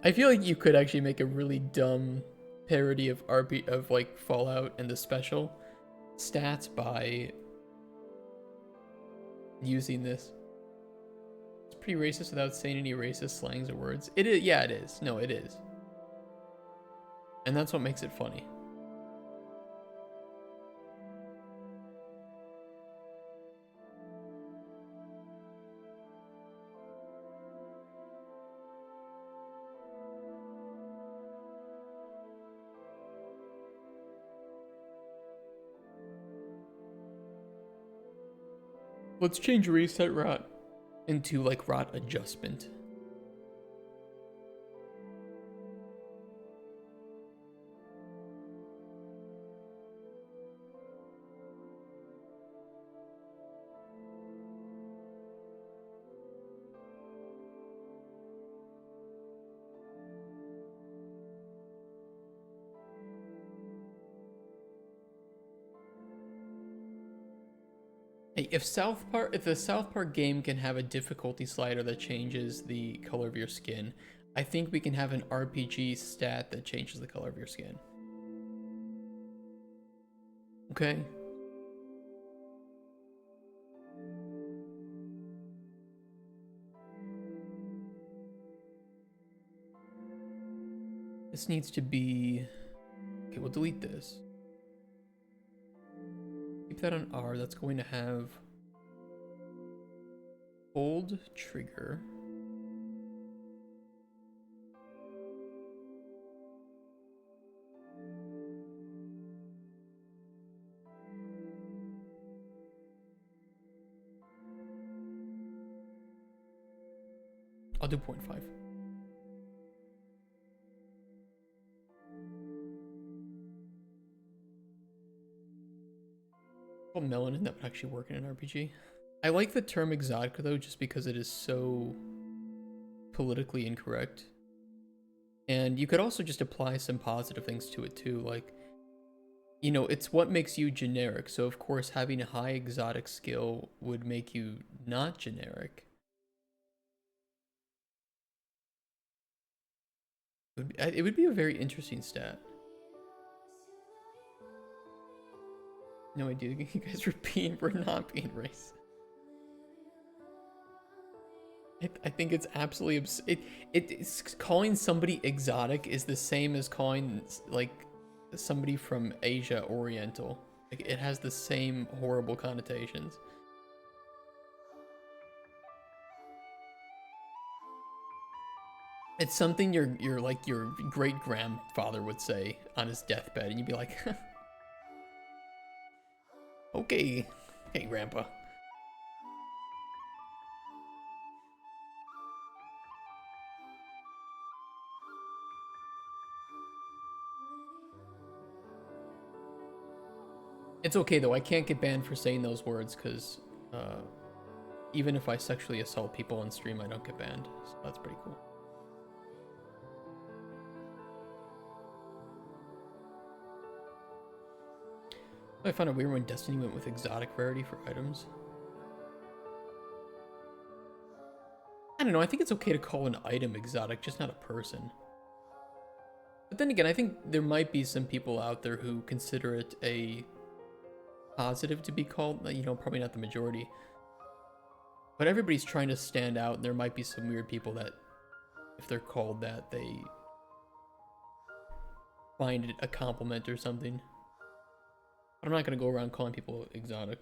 I feel like you could actually make a really dumb parody of like Fallout and the special stats by using this. Pretty racist without saying any racist slangs or words. It is, yeah, it is. No, it is. And that's what makes it funny. Let's change reset rot into like rot adjustment. Hey, if the South Park game can have a difficulty slider that changes the color of your skin, I think we can have an RPG stat that changes the color of your skin. Okay. This needs to be... Okay, we'll delete this. Keep that on R. That's going to have hold trigger. I'll do 0.5. Well, melanin, that would actually work in an RPG. I like the term exotic though, just because it is so politically incorrect. And you could also just apply some positive things to it too, like, you know, it's what makes you generic. So of course having a high exotic skill would make you not generic. It would be a very interesting stat. No idea, you guys we're not being racist. I think it's absolutely it's calling somebody exotic is the same as calling like somebody from Asia Oriental. Like it has the same horrible connotations. It's something your like your great grandfather would say on his deathbed, and you'd be like, okay, hey grandpa. It's okay though, I can't get banned for saying those words because even if I sexually assault people on stream, I don't get banned. So that's pretty cool. I found it weird when Destiny went with exotic rarity for items. I don't know, I think it's okay to call an item exotic, just not a person. But then again, I think there might be some people out there who consider it a positive to be called, you know, probably not the majority. But everybody's trying to stand out, and there might be some weird people that, if they're called that, they find it a compliment or something. But I'm not going to go around calling people exotic.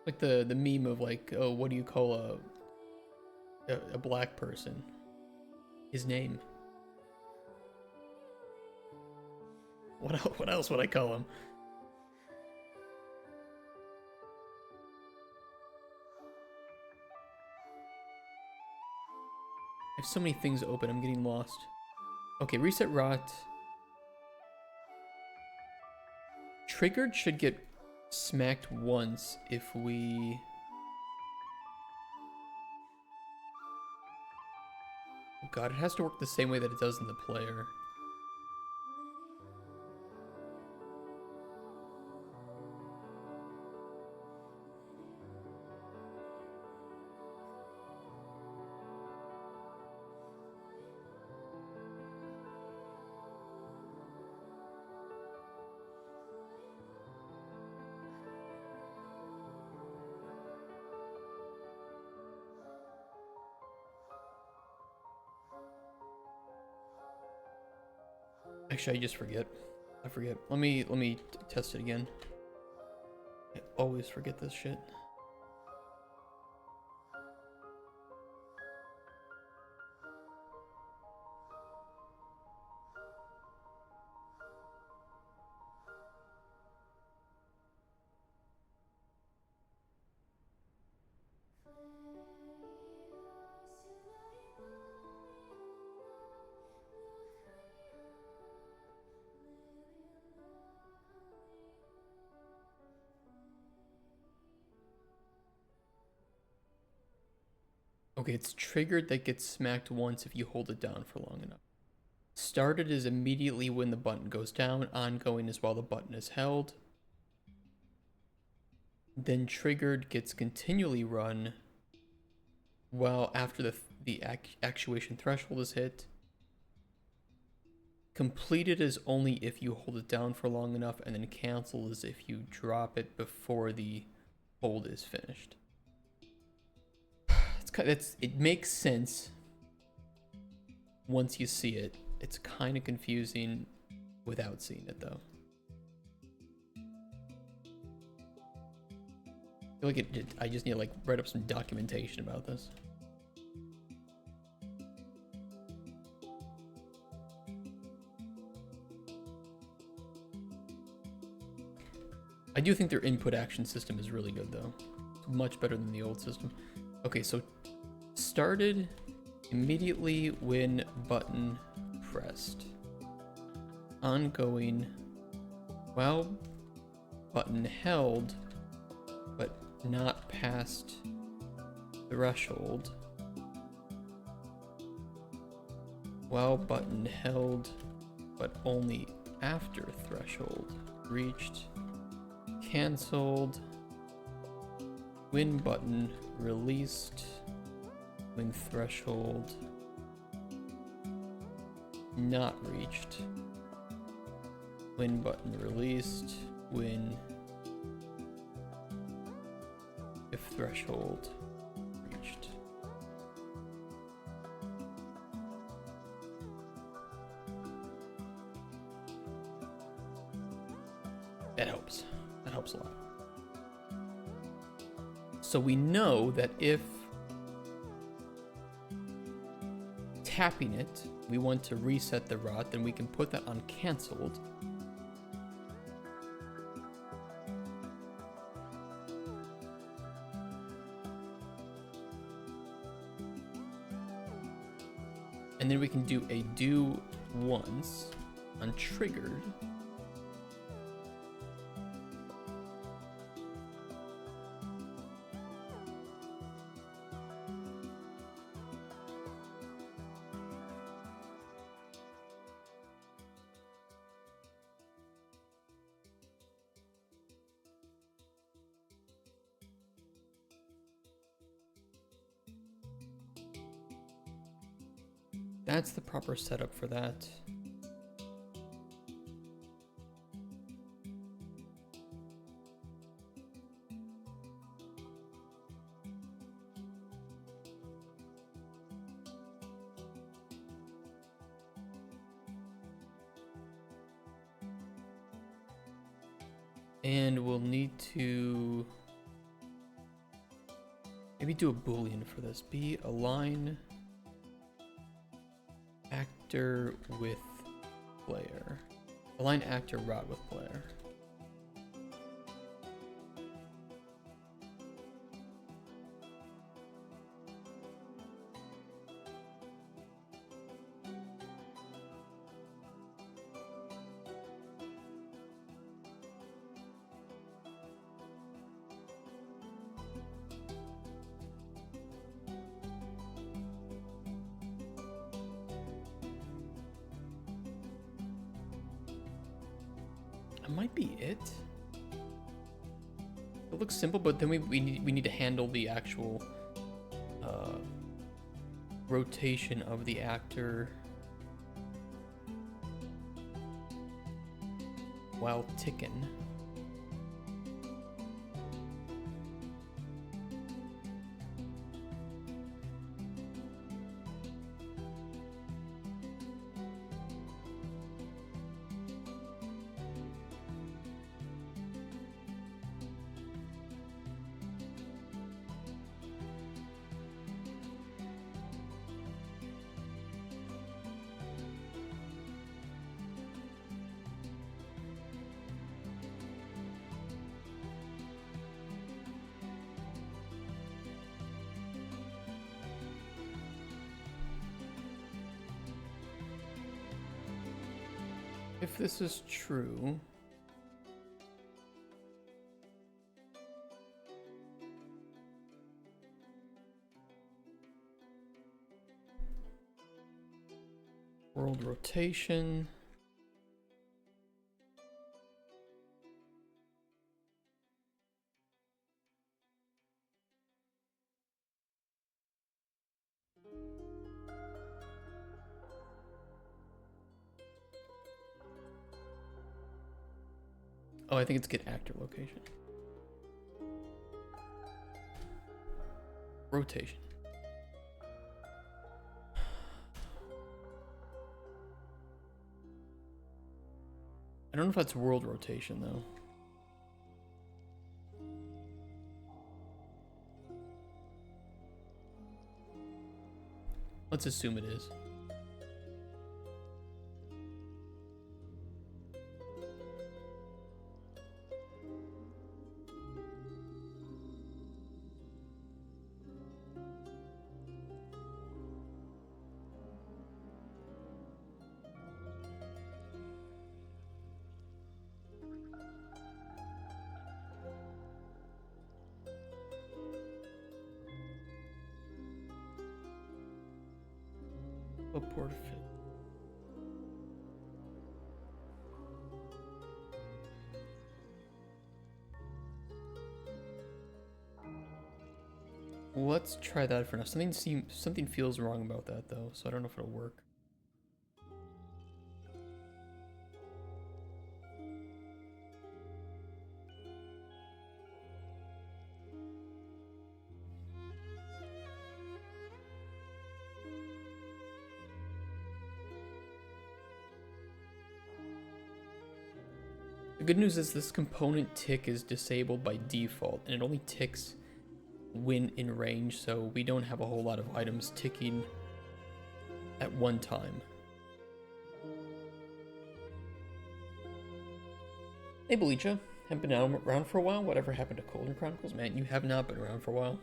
Like the meme of like, oh, what do you call a black person? His name. What else would I call him? I have so many things open, I'm getting lost. Okay, reset rot. Triggered should get smacked once if we... Oh god, it has to work the same way that it does in the player. Actually, I just forget. I forget. Let me test it again. I always forget this shit. Okay, it's triggered that gets smacked once if you hold it down for long enough. Started is immediately when the button goes down. Ongoing is while the button is held. Then triggered gets continually run while after the actuation threshold is hit. Completed is only if you hold it down for long enough, and then cancel is if you drop it before the hold is finished. It makes sense once you see it. It's kind of confusing without seeing it, though. I feel like I just need to like write up some documentation about this. I do think their input action system is really good, though. It's much better than the old system. Okay, so started immediately when button pressed. Ongoing while button held, but not past threshold. While button held, but only after threshold reached. Cancelled when button released, when threshold not reached, when button released, when if threshold reached. That helps. That helps a lot. So we know that if tapping it, we want to reset the rot, then we can put that on canceled. And then we can do a do once on triggered. That's the proper setup for that. And we'll need to maybe do a Boolean for this. Be align actor with player. Align actor rot with player. That might be it. It looks simple, but then we need to handle the actual rotation of the actor while ticking. If this is true, world rotation, Oh, I think it's get actor location. Rotation. I don't know if that's world rotation though. Let's assume it is. Port fit. Let's try that for now. Something feels wrong about that though, so I don't know if it'll work. The good news is this component tick is disabled by default, and it only ticks when in range, so we don't have a whole lot of items ticking at one time. Hey Belicha, haven't been around for a while. Whatever happened to Colden Chronicles? Man, you have not been around for a while.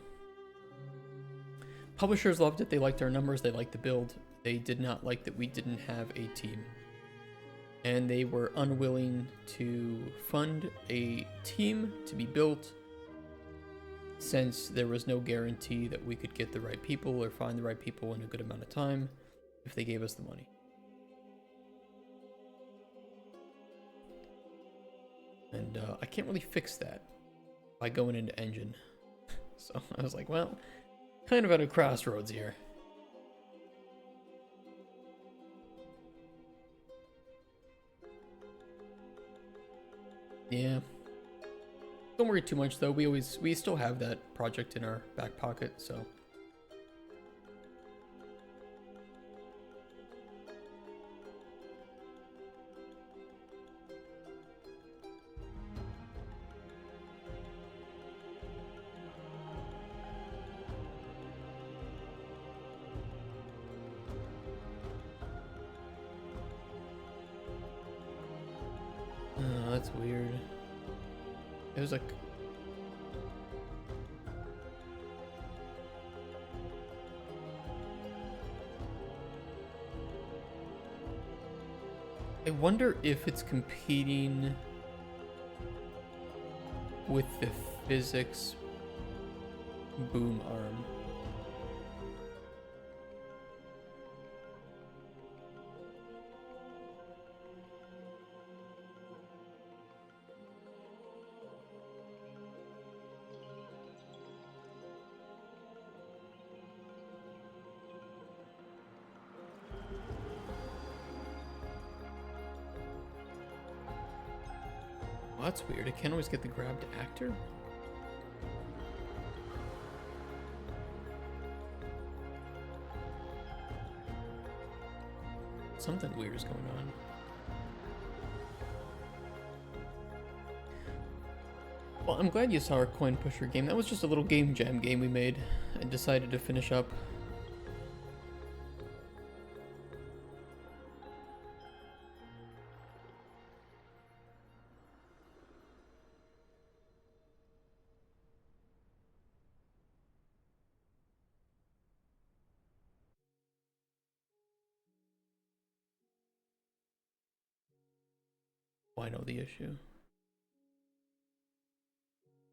Publishers loved it. They liked our numbers. They liked the build. They did not like that we didn't have a team. And they were unwilling to fund a team to be built since there was no guarantee that we could get the right people or find the right people in a good amount of time if they gave us the money. And I can't really fix that by going into engine. So I was like, well, kind of at a crossroads here. Yeah. Don't worry too much though. We still have that project in our back pocket, so. Oh, that's weird. It was like I wonder if it's competing with the physics boom arm. Well, that's weird. I can't always get the grab to actor. Something weird is going on. Well, I'm glad you saw our coin pusher game. That was just a little game jam game we made and decided to finish up. Oh, I know the issue.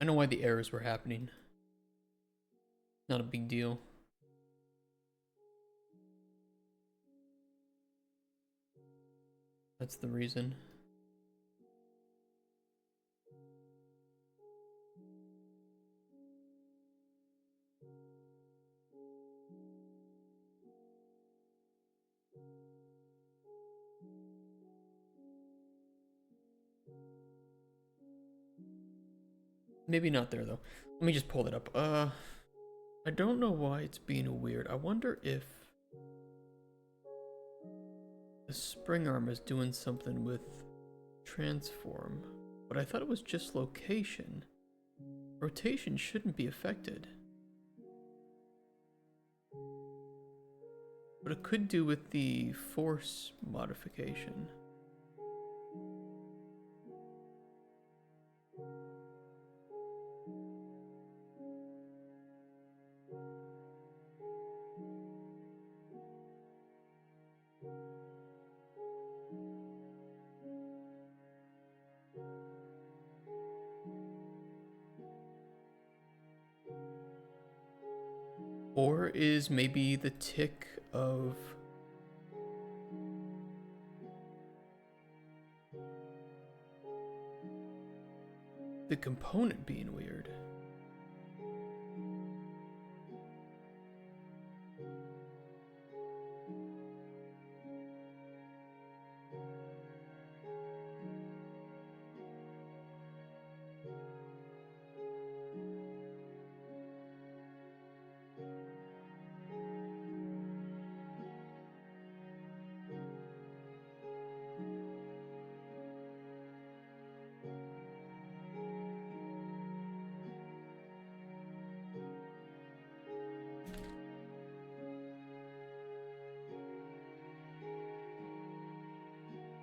I know why the errors were happening. Not a big deal. That's the reason. maybe not there though. Let me just pull it up. I don't know why it's being weird. I wonder if the spring arm is doing something with transform, but I thought it was just location. Rotation shouldn't be affected. But it could do with the force modification. Or is maybe the tick of the component being weird?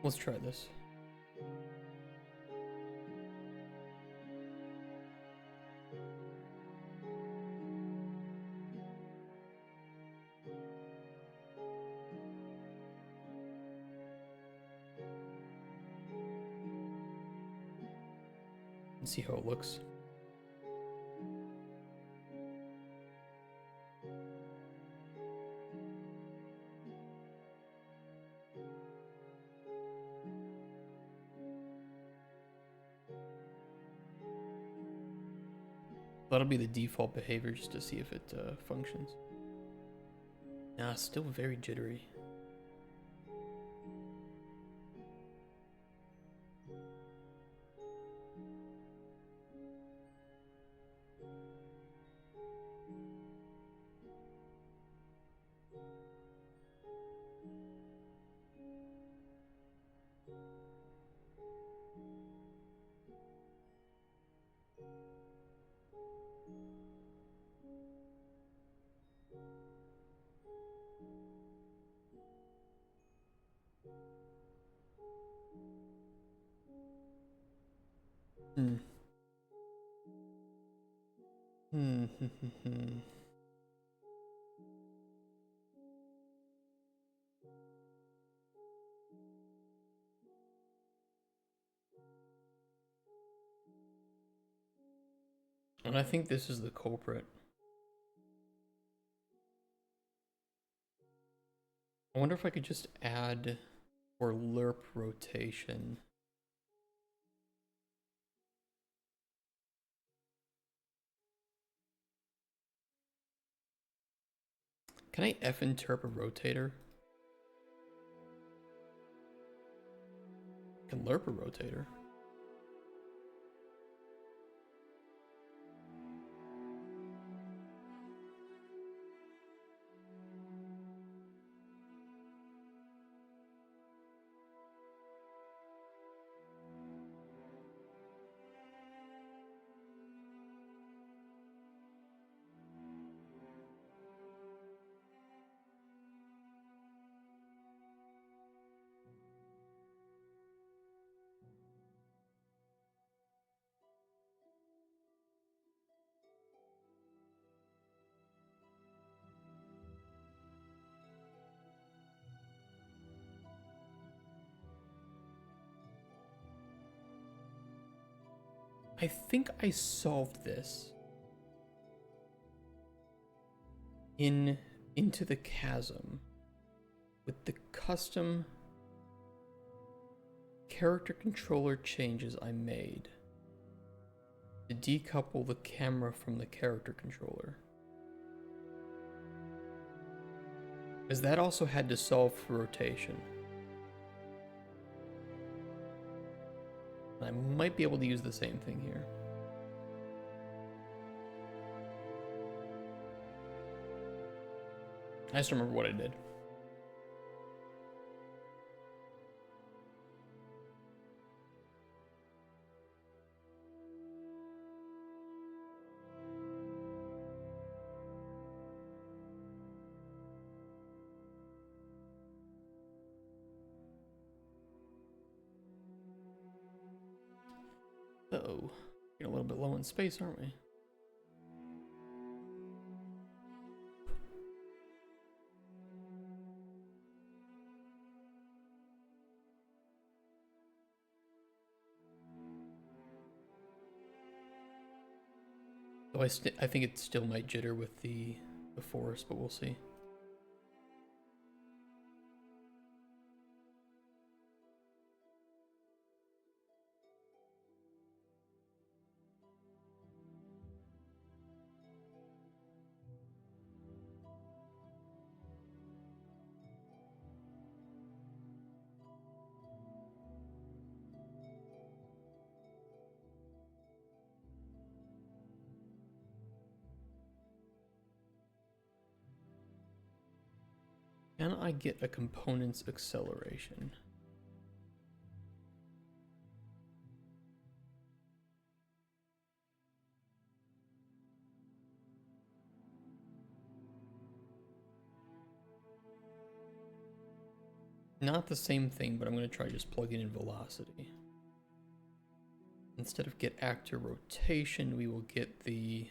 Let's try this. Let's see how it looks. That'll be the default behavior just to see if it functions. Nah, still very jittery. And I think this is the culprit. I wonder if I could just add or lerp rotation. Can I f-interp a rotator? I can lerp a rotator. I think I solved this into the chasm with the custom character controller changes I made to decouple the camera from the character controller. Because that also had to solve for rotation. I might be able to use the same thing here. I just remember what I did. Uh-oh. Getting a little bit low in space, aren't we? Though I think it still might jitter with the forest, but we'll see. Can I get a component's acceleration? Not the same thing, but I'm going to try just plugging in velocity. Instead of get actor rotation, we will get the...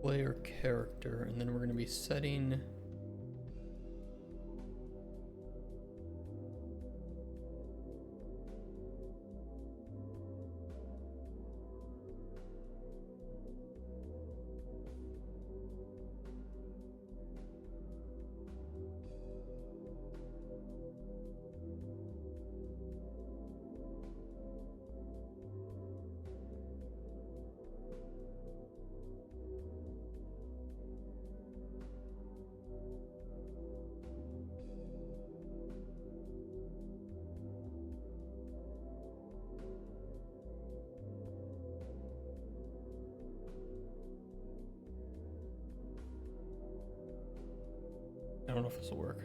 player character, and then we're going to be setting... I don't know if this will work.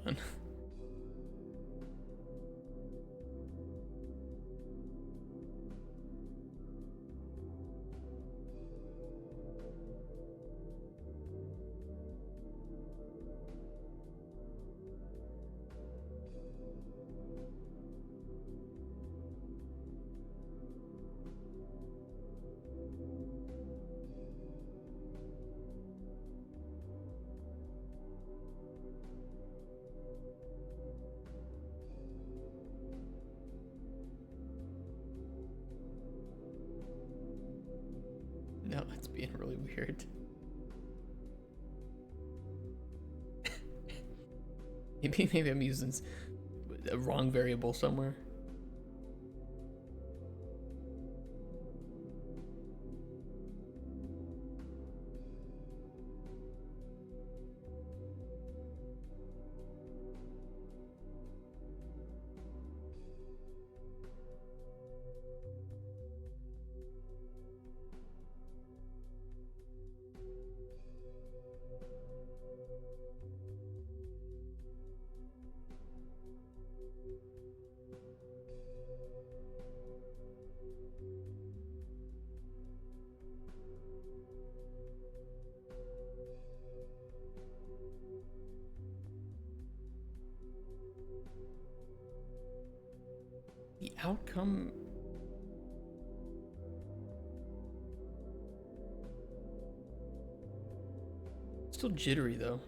Hold on. No, it's being really weird. Maybe I'm using a wrong variable somewhere. The outcome... Still jittery though.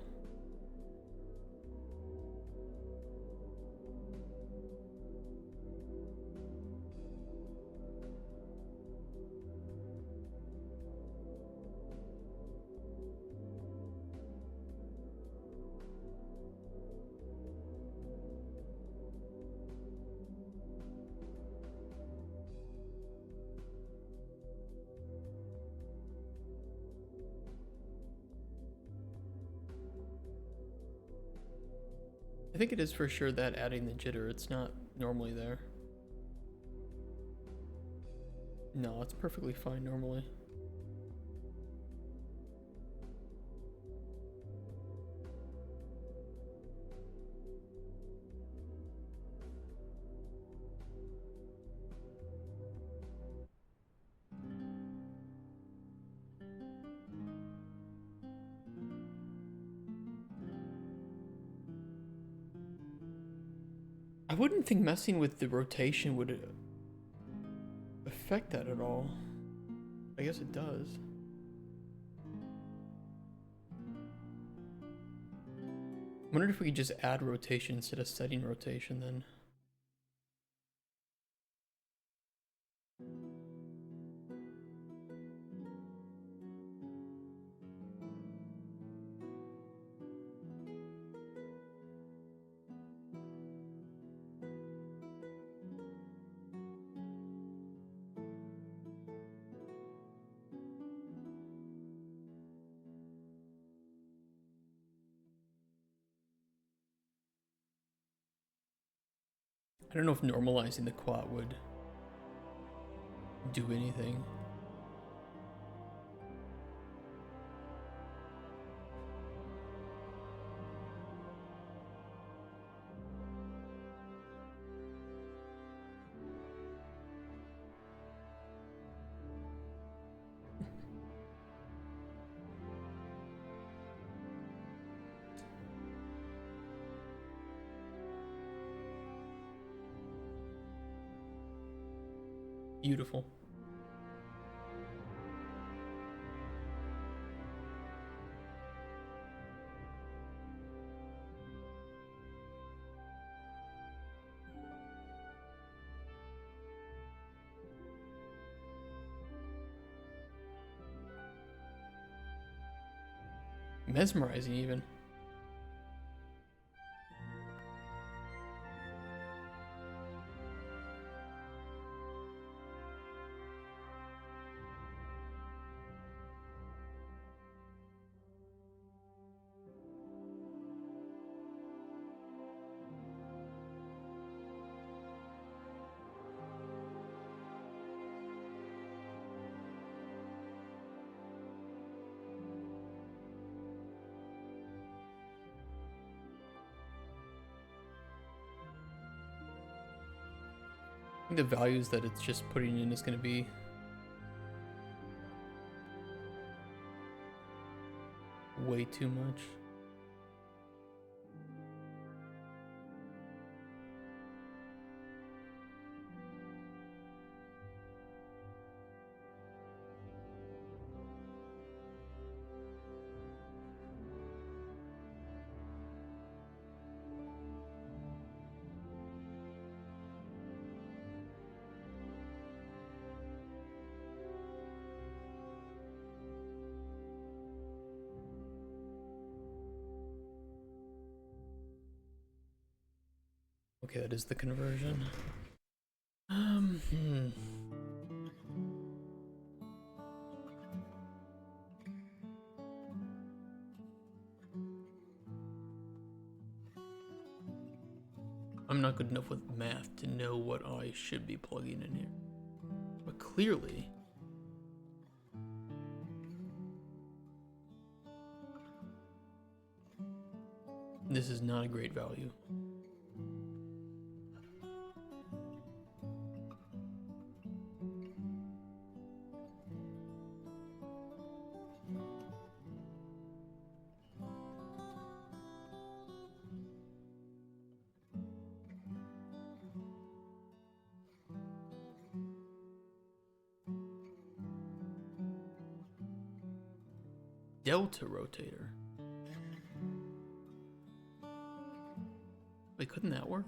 think it is for sure that adding the jitter, it's not normally there. No, it's perfectly fine normally. I wouldn't think messing with the rotation would affect that at all. I guess it does. I wonder if we could just add rotation instead of setting rotation then. I don't know if normalizing the quad would do anything. Beautiful. Mesmerizing even. I think the values that it's just putting in is going to be way too much. Okay, that is the conversion. I'm not good enough with math to know what I should be plugging in here. But clearly, this is not a great value. Delta rotator. Wait, couldn't that work?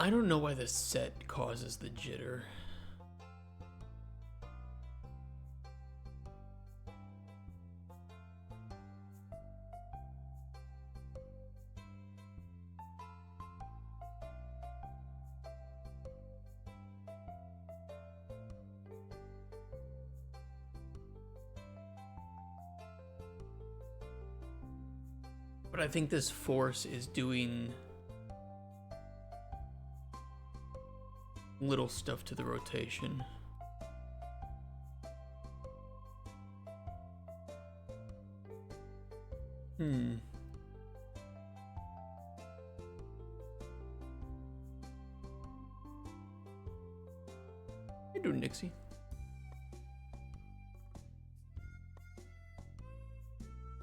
I don't know why the set causes the jitter. But I think this force is doing little stuff to the rotation. How you doing, Nixie?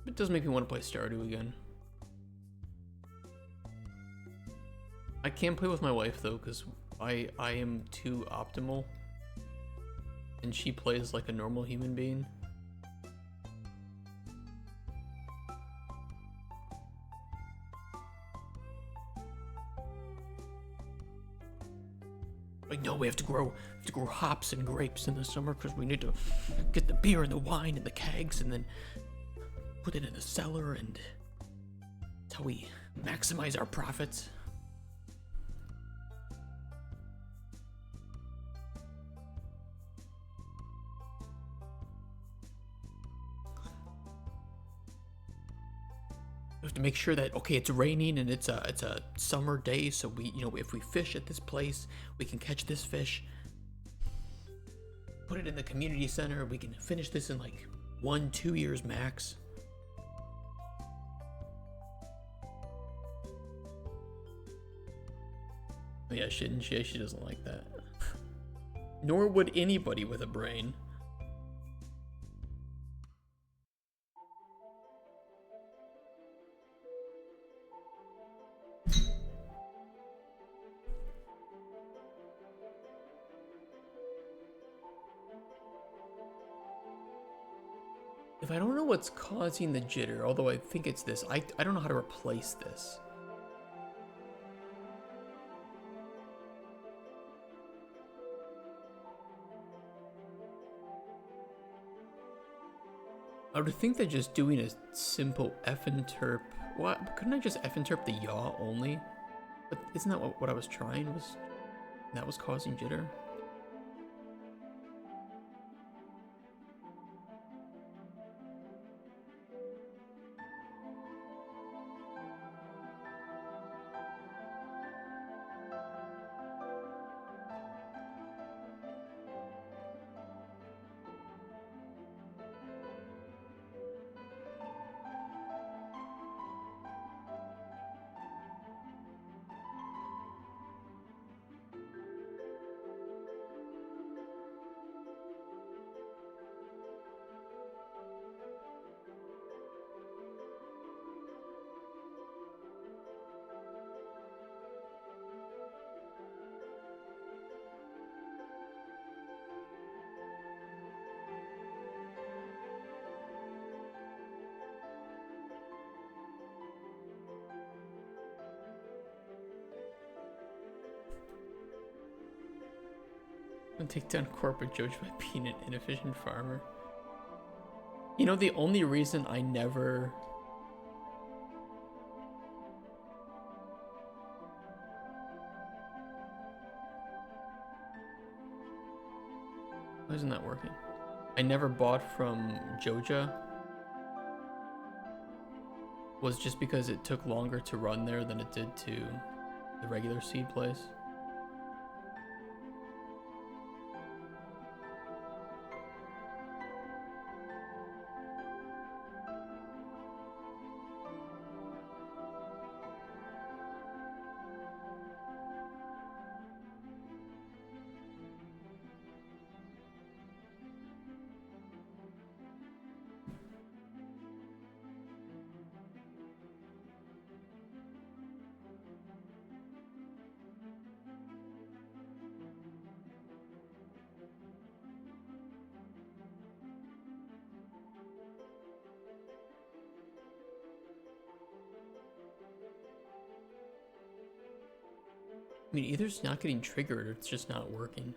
It does make me want to play Stardew again. I can't play with my wife though, because I am too optimal, and she plays like a normal human being. Like, no, we have to grow hops and grapes in the summer because we need to get the beer and the wine and the kegs and then put it in the cellar, and that's how we maximize our profits. We have to make sure that, okay, it's raining and it's a summer day, so we, you know, if we fish at this place, we can catch this fish, put it in the community center, we can finish this in like 1-2 years max. Yeah, she doesn't like that. Nor would anybody with a brain. If I don't know what's causing the jitter, although I think it's this, I don't know how to replace this. I would think that just doing a simple f-interp... What? Couldn't I just f-interp the yaw only? But isn't that what I was trying? That was causing jitter? And take down corporate Jojo by being an inefficient farmer. You know, the only reason I never... Why isn't that working? I never bought from Joja was just because it took longer to run there than it did to the regular seed place. I mean, either it's not getting triggered or it's just not working.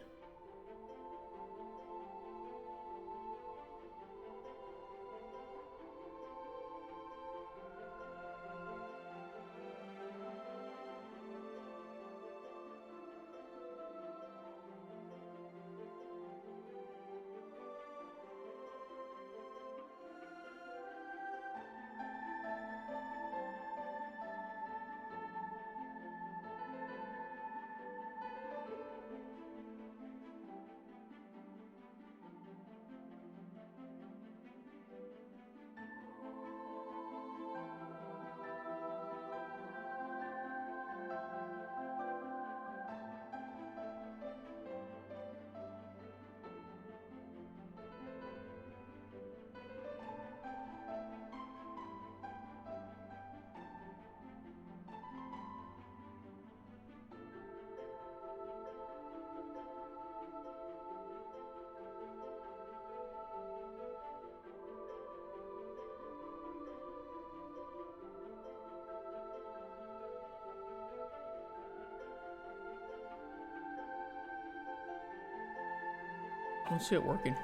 I don't see it working.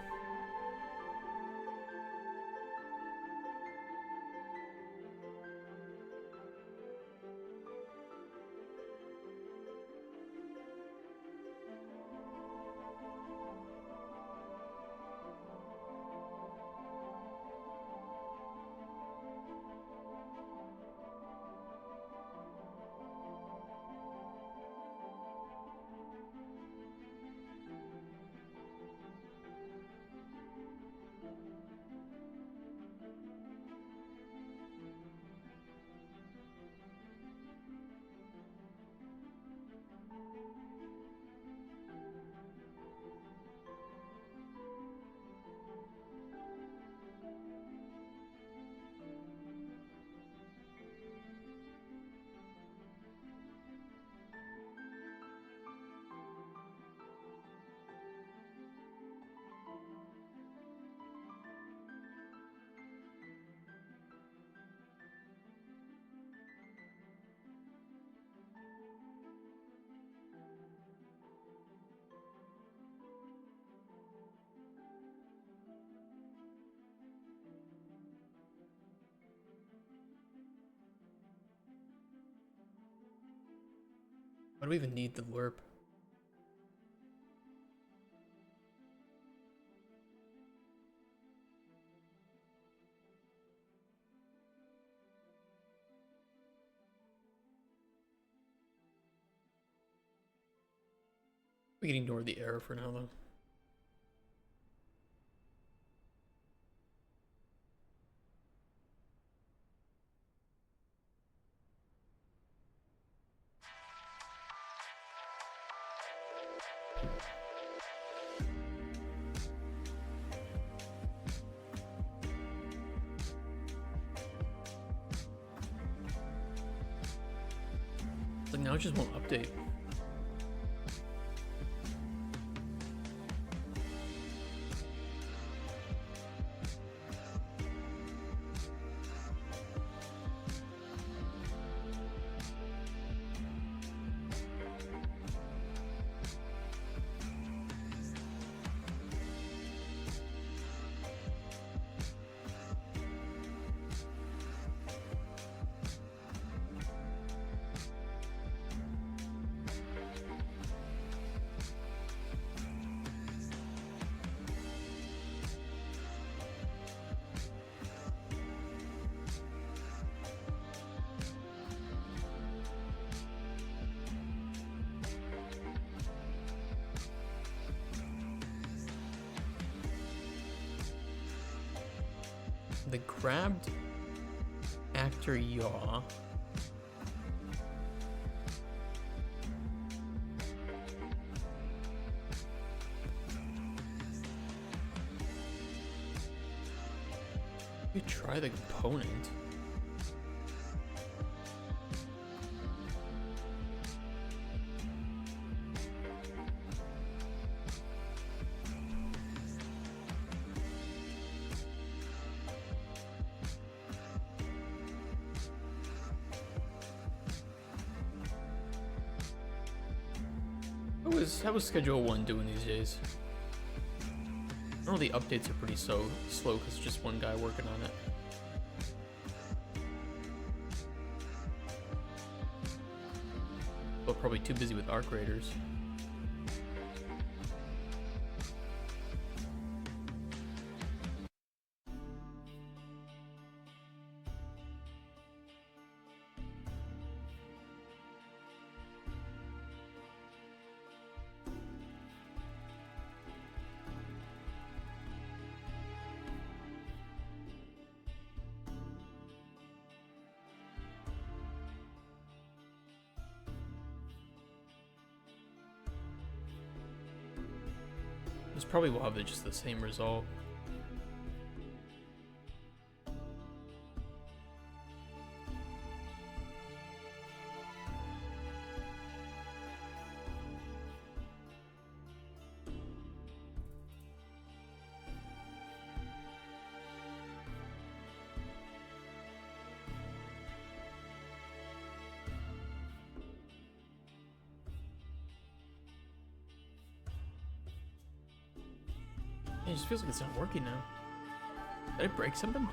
Why do we even need the lerp? We can ignore the error for now, though. Like now it just won't update. The grabbed actor yaw. You try the component. How was Schedule 1 doing these days? I know the updates are pretty slow because it's just one guy working on it. But probably too busy with Arc Raiders. This probably will have just the same result. It just feels like it's not working now. Did I break something?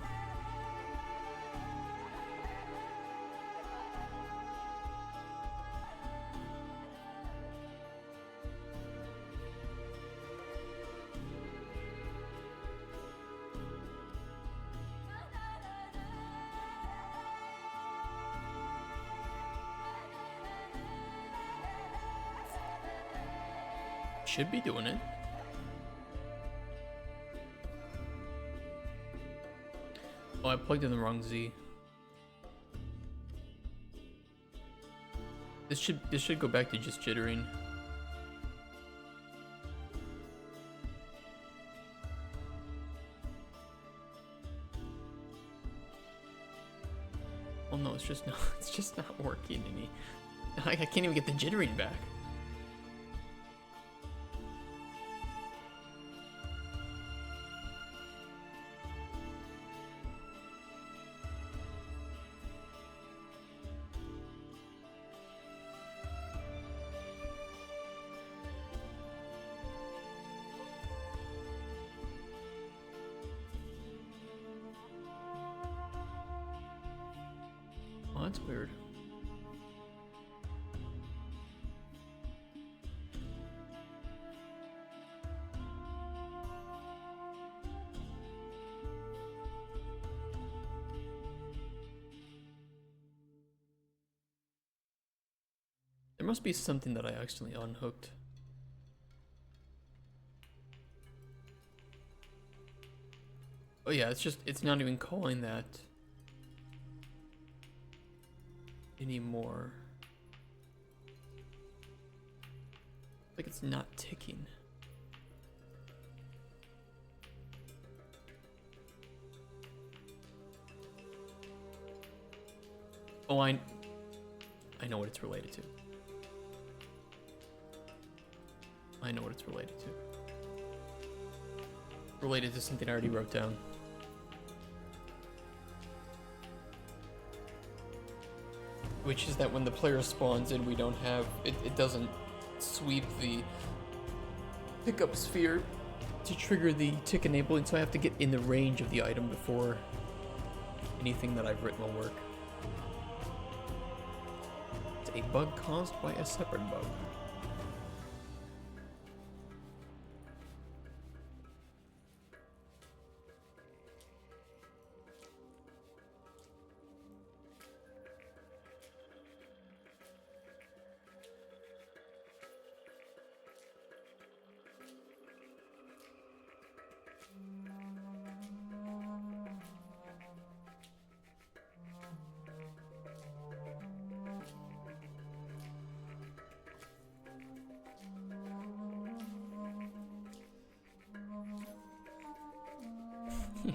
Should be doing it. Oh, I plugged in the wrong Z. This should go back to just jittering. Oh no, it's just not working any. I can't even get the jittering back. Oh, that's weird. There must be something that I accidentally unhooked. Oh yeah, it's not even calling that anymore. Like it's not ticking. Oh, I know what it's related to. I know what it's related to. Related to something I already wrote down. Which is that when the player spawns in, we don't have it doesn't sweep the pickup sphere to trigger the tick enabling, so I have to get in the range of the item before anything that I've written will work. It's a bug caused by a separate bug.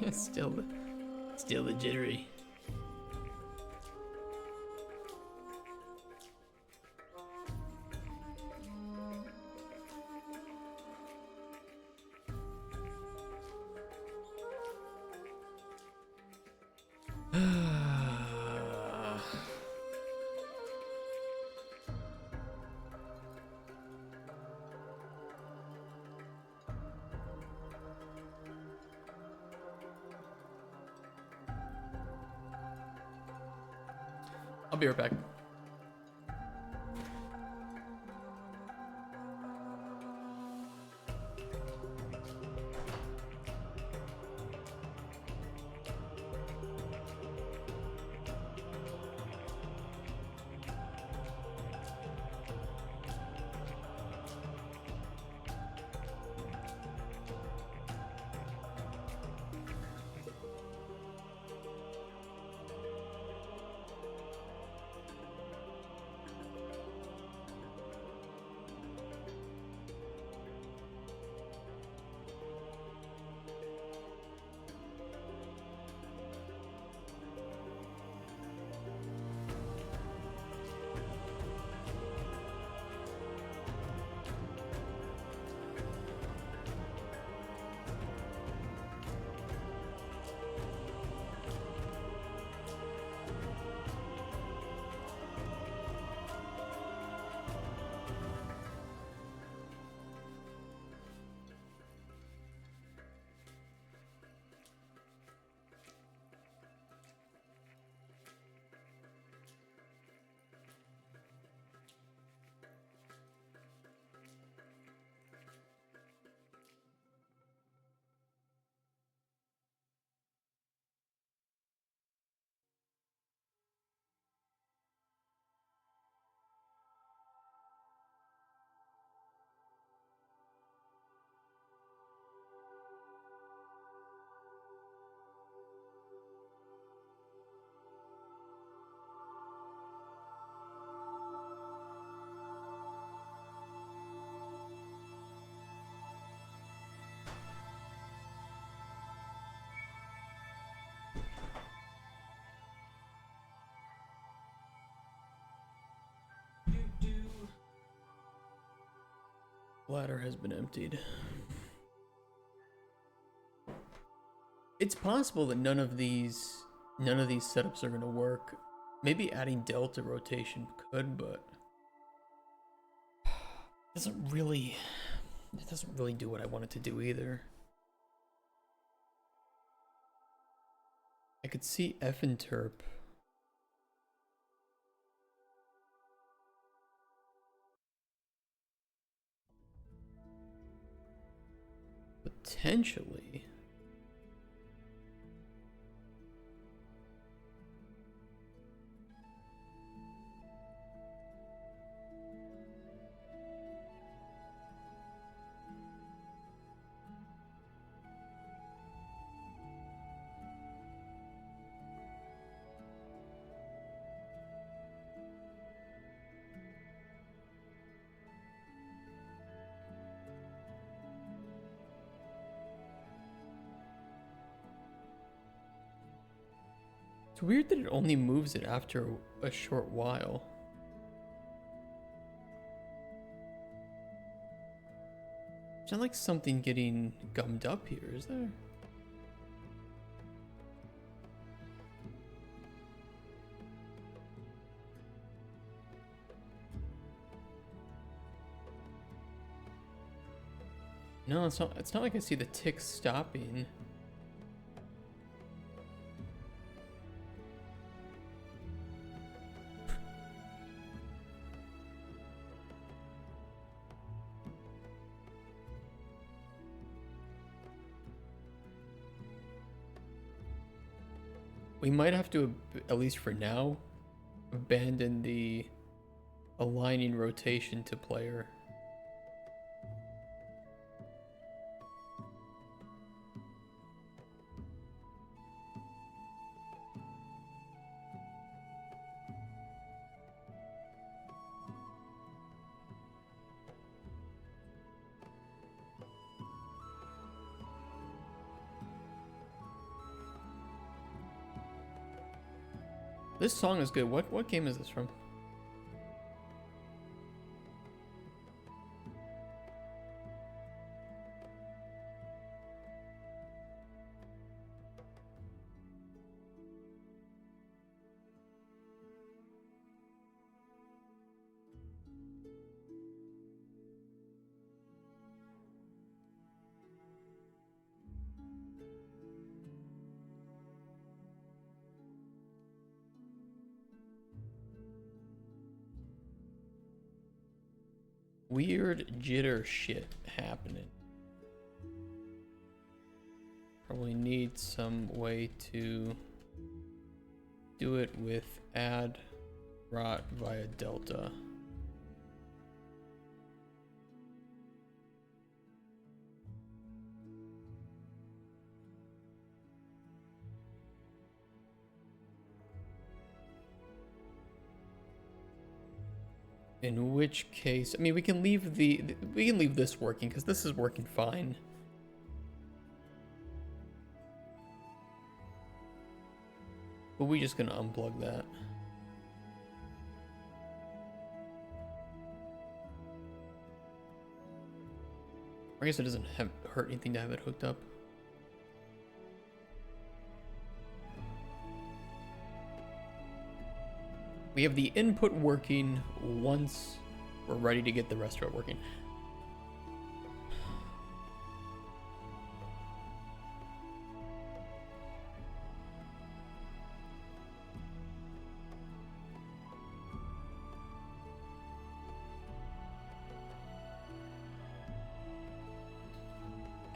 Yeah, still the jittery. I'll be right back. Ladder has been emptied. It's possible that none of these setups are going to work. Maybe adding delta rotation could, but it doesn't really do what I want it to do either. I could see F and Terp. Potentially. It's weird that it only moves it after a short while. It's not like something getting gummed up here, is there? No, it's not like I see the tick stopping. We might have to, at least for now, abandon the aligning rotation to player. This song is good. What game is this from? weird jitter shit happening. Probably need some way to do it with add rot via delta. In which case, I mean, we can leave this working because this is working fine. But we're just gonna unplug that. I guess it doesn't hurt anything to have it hooked up. We have the input working once we're ready to get the rest of it working.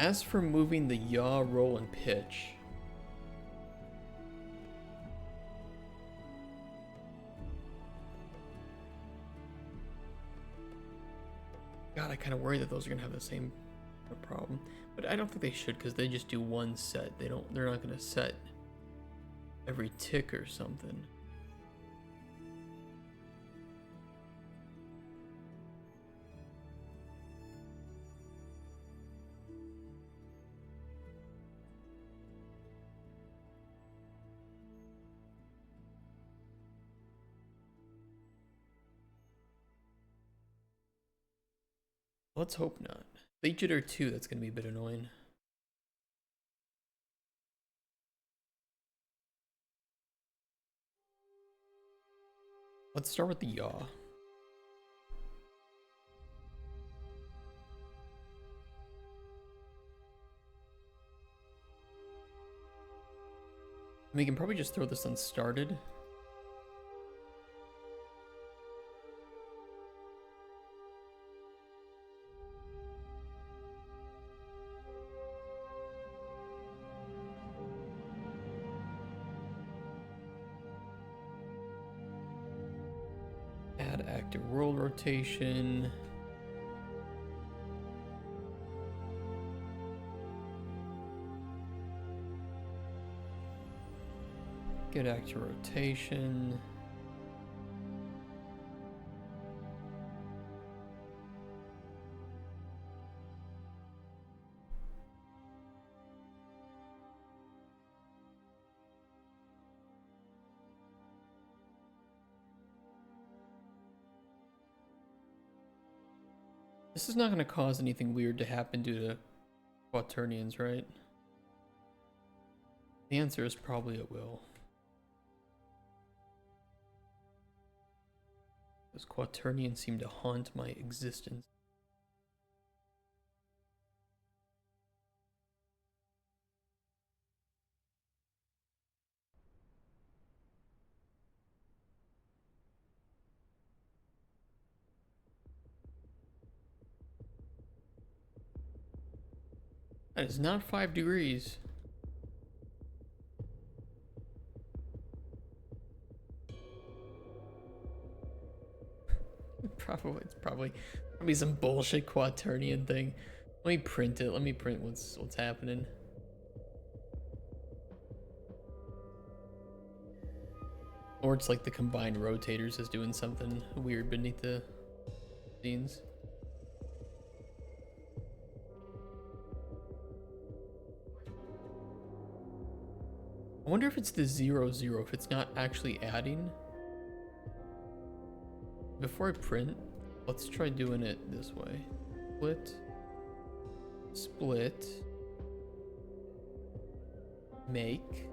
As for moving the yaw, roll, and pitch, God, I kind of worry that those are gonna have the same problem, but I don't think they should because they just do one set. They're not gonna set every tick or something. Let's hope not. They jitter too, that's gonna be a bit annoying. Let's start with the yaw. We can probably just throw this unstarted. Add active world rotation. Get active rotation. This is not going to cause anything weird to happen due to quaternions, right? The answer is probably it will. Those quaternions seem to haunt my existence. That is not 5 degrees. It's probably some bullshit quaternion thing. Let me print it. Let me print what's happening. Or it's like the combined rotators is doing something weird beneath the scenes. I wonder if it's the 0, 0, if it's not actually adding. Before I print, let's try doing it this way. Split, split, make,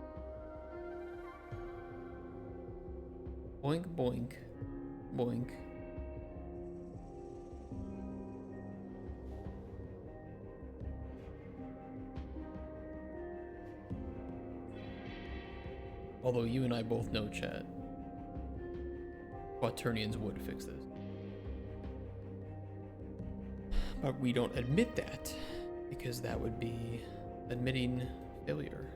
boink, boink, boink. Although you and I both know, chat, quaternions would fix this. But we don't admit that, because that would be admitting failure.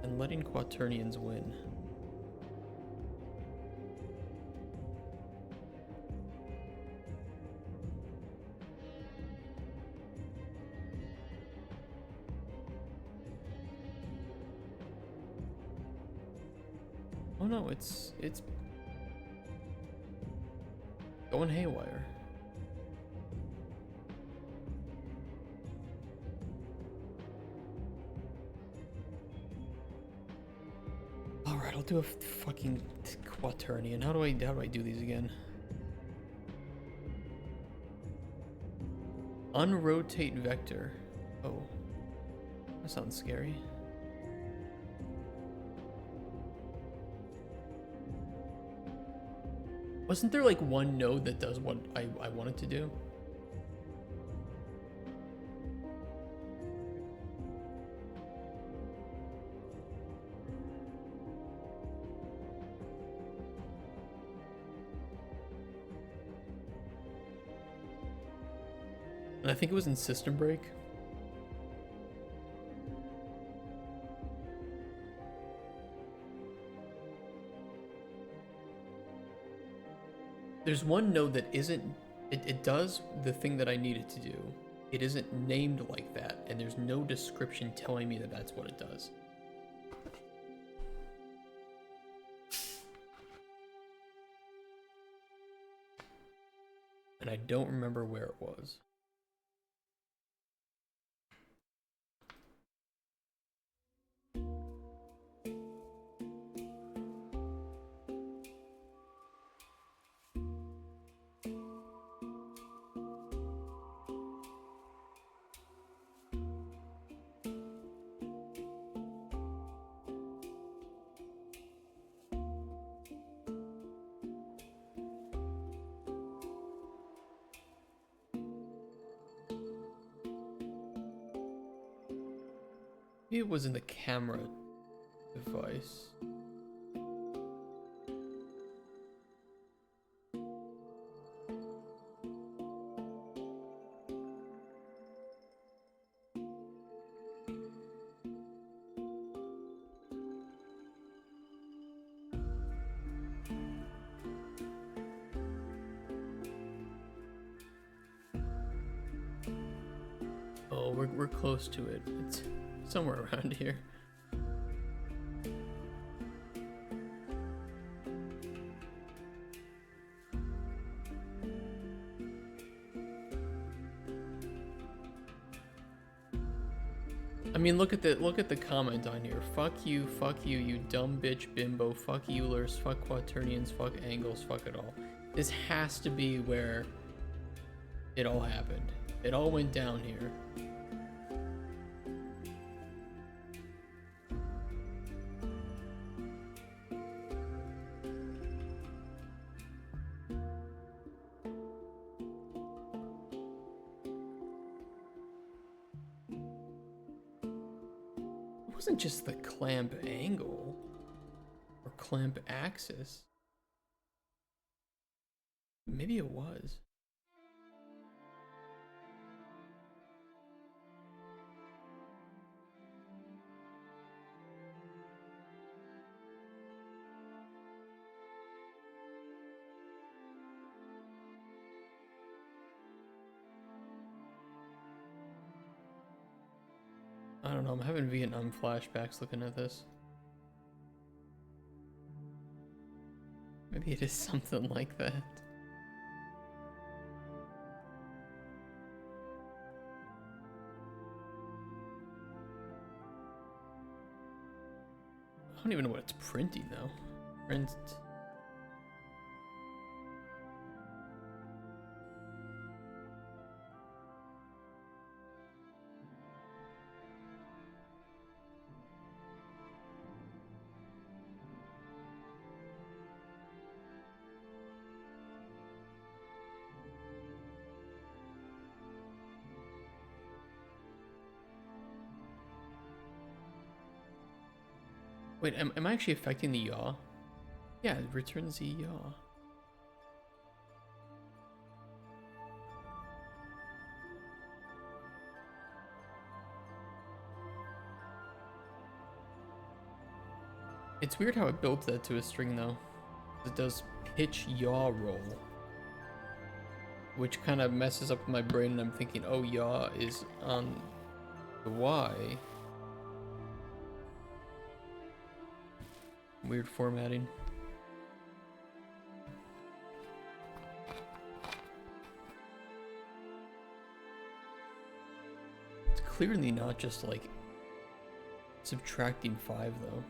And letting Quaternians win. Oh no, it's going haywire. Alright, I'll do a fucking Quaternian. How do I do these again? Unrotate vector. Oh. That sounds scary. Wasn't there like one node that does what I wanted to do? And I think it was in System Break. There's one node that isn't, it does the thing that I need it to do. It isn't named like that, and there's no description telling me that that's what it does. And I don't remember where it was. Maybe it was in the camera device. Oh, we're close to it. It's somewhere around here. I mean, look at the comment on here. Fuck you, you dumb bitch bimbo. Fuck Eulers, fuck Quaternians, fuck Angles, fuck it all. This has to be where it all happened. It all went down here. It wasn't just the clamp angle or clamp axis. Maybe it was. I don't know, I'm having Vietnam flashbacks looking at this. Maybe it is something like that. I don't even know what it's printing though. Print. Wait, am I actually affecting the yaw? Yeah, it returns the yaw. It's weird how it builds that to a string though. It does pitch yaw roll, which kind of messes up my brain, and I'm thinking, oh, yaw is on the Y. Weird formatting. It's clearly not just like subtracting 5 though.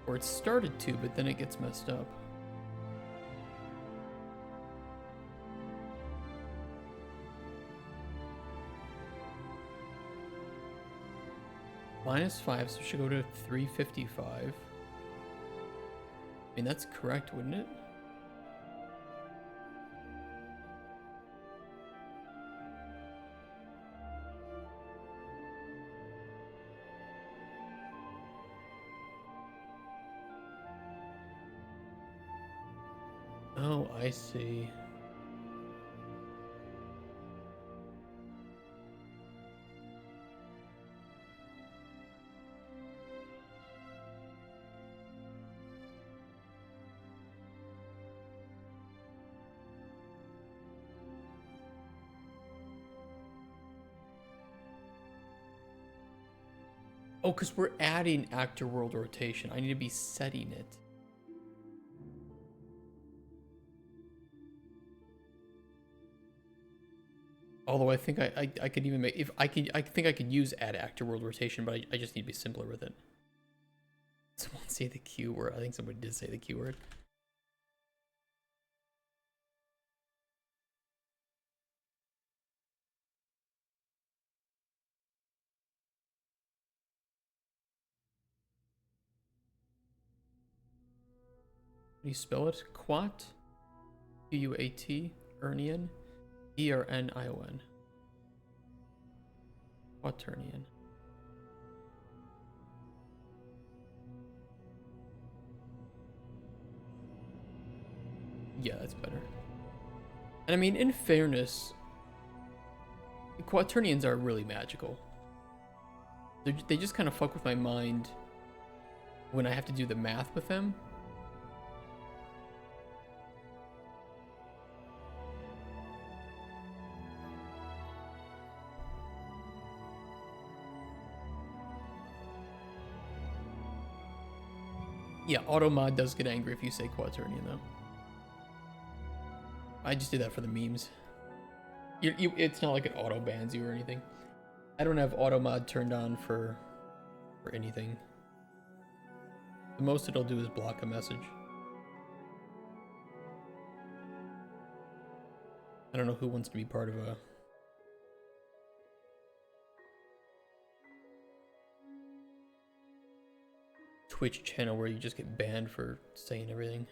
Or it started to, but then it gets messed up. -5, so it should go to 355. I mean, that's correct, wouldn't it? Oh, I see. Oh, because we're adding actor world rotation. I need to be setting it. Although I think I could even make, if I think I could use add actor world rotation, but I just need to be simpler with it. Someone say the Q word. I think somebody did say the Q word. How do you spell it? Quat? Q-U-A-T? Ernian? E-R-N-I-O-N. Quaternian. Yeah, that's better. And I mean, in fairness, quaternians are really magical. They just kind of fuck with my mind when I have to do the math with them. Yeah, AutoMod does get angry if you say quaternion, though. I just did that for the memes. It's not like it auto bans you or anything. I don't have AutoMod turned on for anything. The most it'll do is block a message. I don't know who wants to be part of a Twitch channel where you just get banned for saying everything.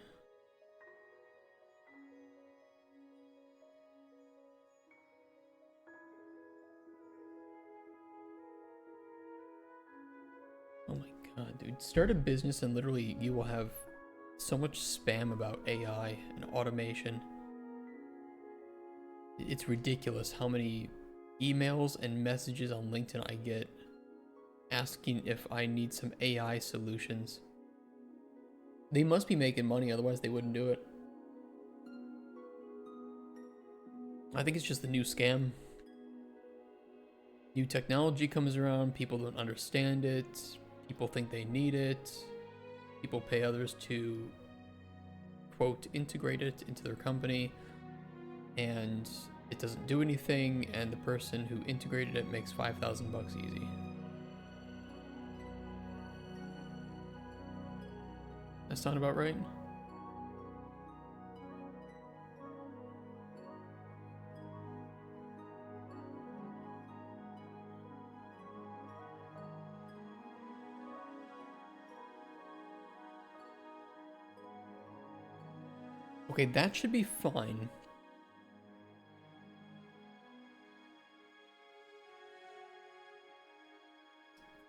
Oh my god, dude. Start a business and literally you will have so much spam about AI and automation. It's ridiculous how many emails and messages on LinkedIn I get asking if I need some AI solutions. They must be making money, otherwise they wouldn't do it. I think it's just the new scam. New technology comes around, people don't understand it, people think they need it, people pay others to, quote, integrate it into their company, and it doesn't do anything, and the person who integrated it makes 5,000 bucks easy. That sound about right? Okay, that should be fine.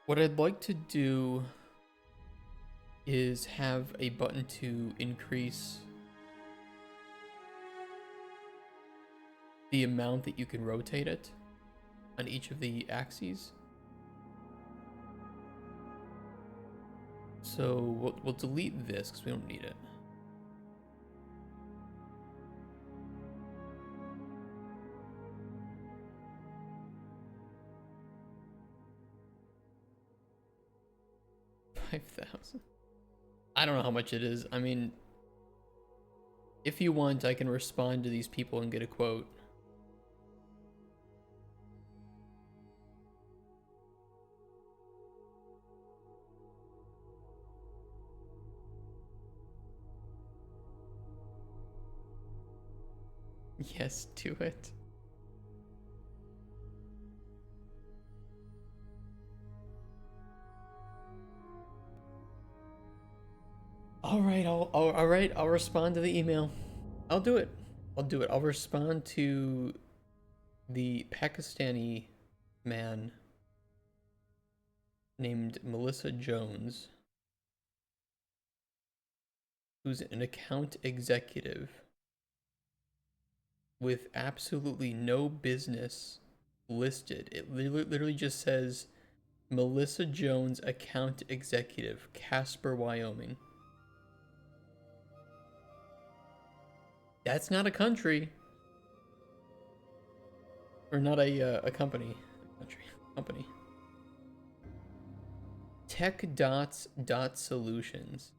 What I'd like to do is have a button to increase the amount that you can rotate it on each of the axes. So we'll delete this because we don't need it. $5,000. I don't know how much it is. I mean, if you want, I can respond to these people and get a quote. Yes, do it. All right, I'll respond to the email. I'll do it. I'll respond to the Pakistani man named Melissa Jones, who's an account executive with absolutely no business listed. It literally just says Melissa Jones, account executive, Casper, Wyoming. That's not a country. Or not a company. Company. Tech.solutions.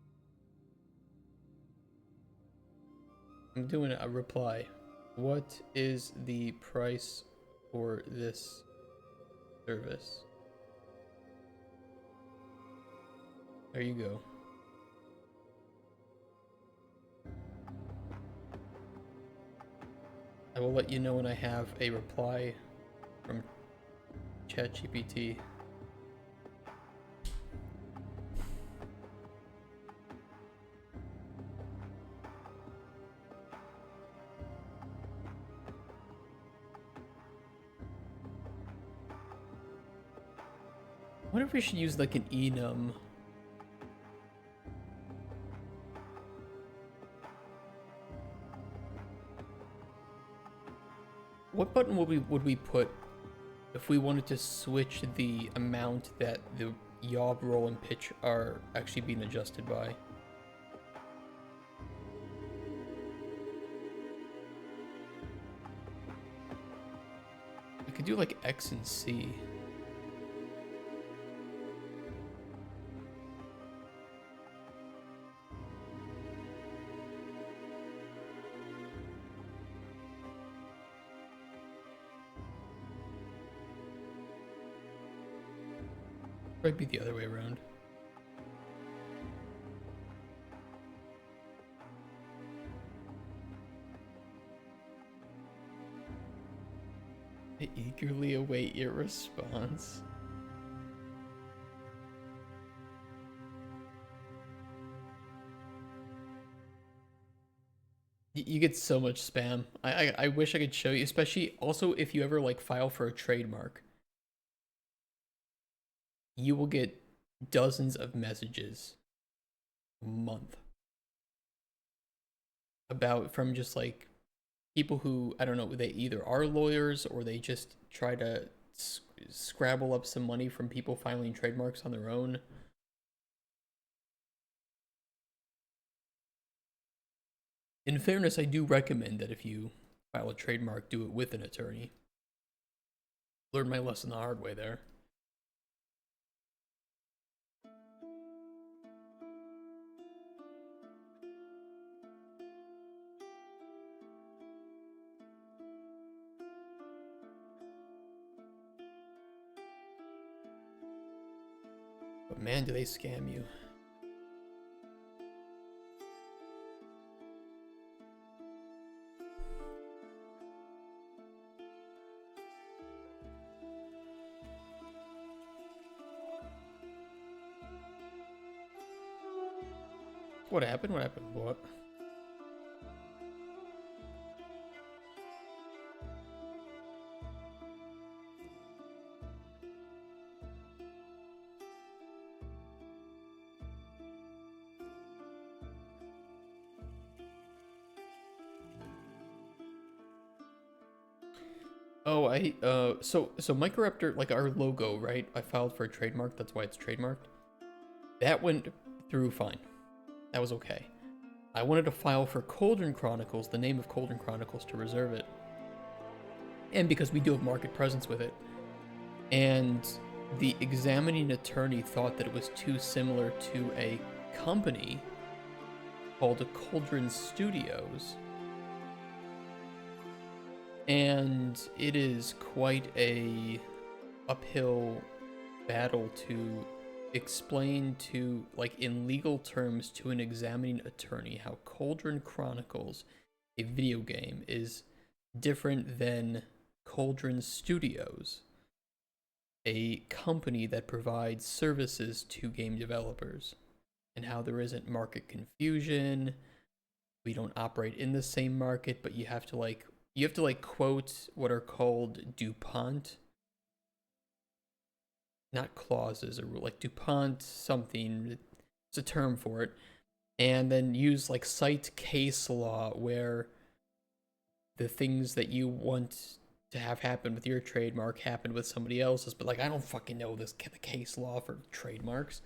I'm doing a reply. What is the price for this service? There you go. I will let you know when I have a reply from ChatGPT. I wonder if we should use like an enum. What button would we put if we wanted to switch the amount that the yaw, roll, and pitch are actually being adjusted by? I could do like X and C. Might be the other way around. I eagerly await your response. You get so much spam. I wish I could show you, especially also if you ever like file for a trademark. You will get dozens of messages a month about from just like people who, I don't know, they either are lawyers or they just try to scrabble up some money from people filing trademarks on their own. In fairness, I do recommend that if you file a trademark, do it with an attorney. Learned my lesson the hard way there. But man, do they scam you. What happened? What happened? What? Oh, so Microraptor, like our logo, right? I filed for a trademark, that's why it's trademarked. That went through fine. That was okay. I wanted to file for Cauldron Chronicles, the name of Cauldron Chronicles, to reserve it. And because we do have market presence with it. And the examining attorney thought that it was too similar to a company called Cauldron Studios. And it is quite a uphill battle to explain to, like, in legal terms to an examining attorney how Cauldron Chronicles, a video game, is different than Cauldron Studios, a company that provides services to game developers, and how there isn't market confusion. We don't operate in the same market, but you have to quote what are called DuPont, not clauses, or like DuPont something, it's a term for it, and then use like cite case law where the things that you want to have happen with your trademark happen with somebody else's, but like I don't fucking know the case law for trademarks.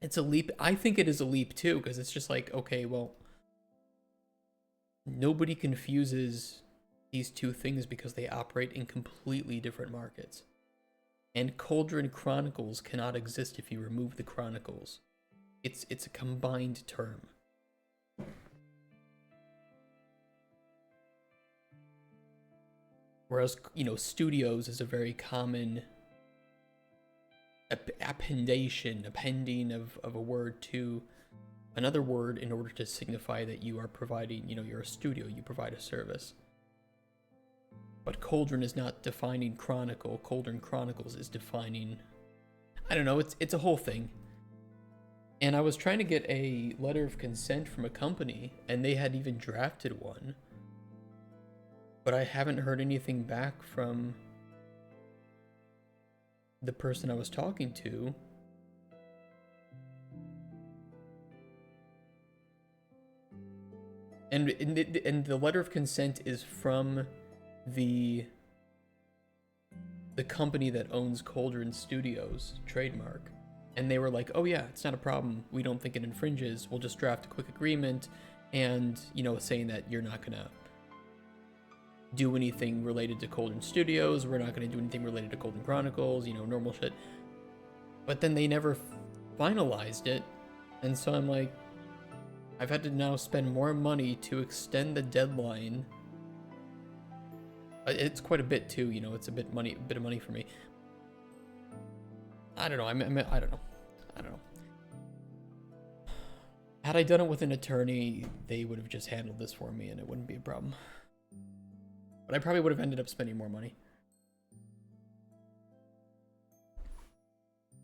It's a leap. I think it is a leap too, because it's just like, okay, well, nobody confuses these two things because they operate in completely different markets. And Cauldron Chronicles cannot exist if you remove the Chronicles. It's a combined term. Whereas, you know, studios is a very common appending of a word to another word in order to signify that you are providing, you know, you're a studio, you provide a service. But Cauldron is not defining Chronicle. Cauldron Chronicles is defining, I don't know, it's a whole thing. And I was trying to get a letter of consent from a company, and they had even drafted one. But I haven't heard anything back from the person I was talking to. And the letter of consent is from the company that owns Cauldron Studios trademark. And they were like, oh yeah, it's not a problem. We don't think it infringes. We'll just draft a quick agreement and, you know, saying that you're not gonna do anything related to Cauldron Studios. We're not gonna do anything related to Cauldron Chronicles, you know, normal shit. But then they never finalized it. And so I'm like, I've had to now spend more money to extend the deadline. It's quite a bit too, you know, it's a bit of money for me. I don't know, I don't know. Had I done it with an attorney, they would have just handled this for me and it wouldn't be a problem. But I probably would have ended up spending more money.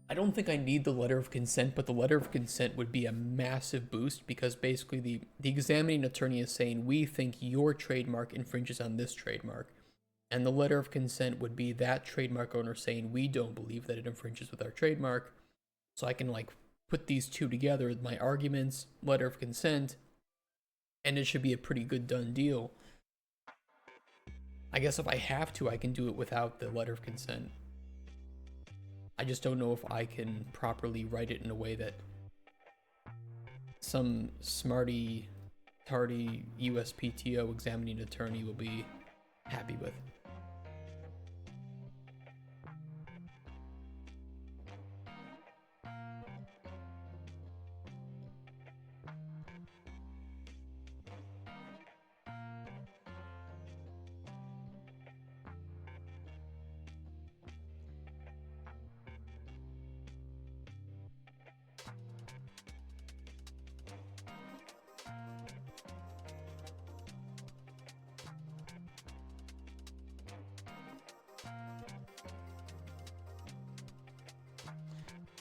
I don't think I need the letter of consent, but the letter of consent would be a massive boost because basically the examining attorney is saying, we think your trademark infringes on this trademark. And the letter of consent would be that trademark owner saying, we don't believe that it infringes with our trademark. So I can like put these two together, my arguments, letter of consent, and it should be a pretty good done deal. I guess if I have to, I can do it without the letter of consent. I just don't know if I can properly write it in a way that some smarty, tardy USPTO examining attorney will be happy with.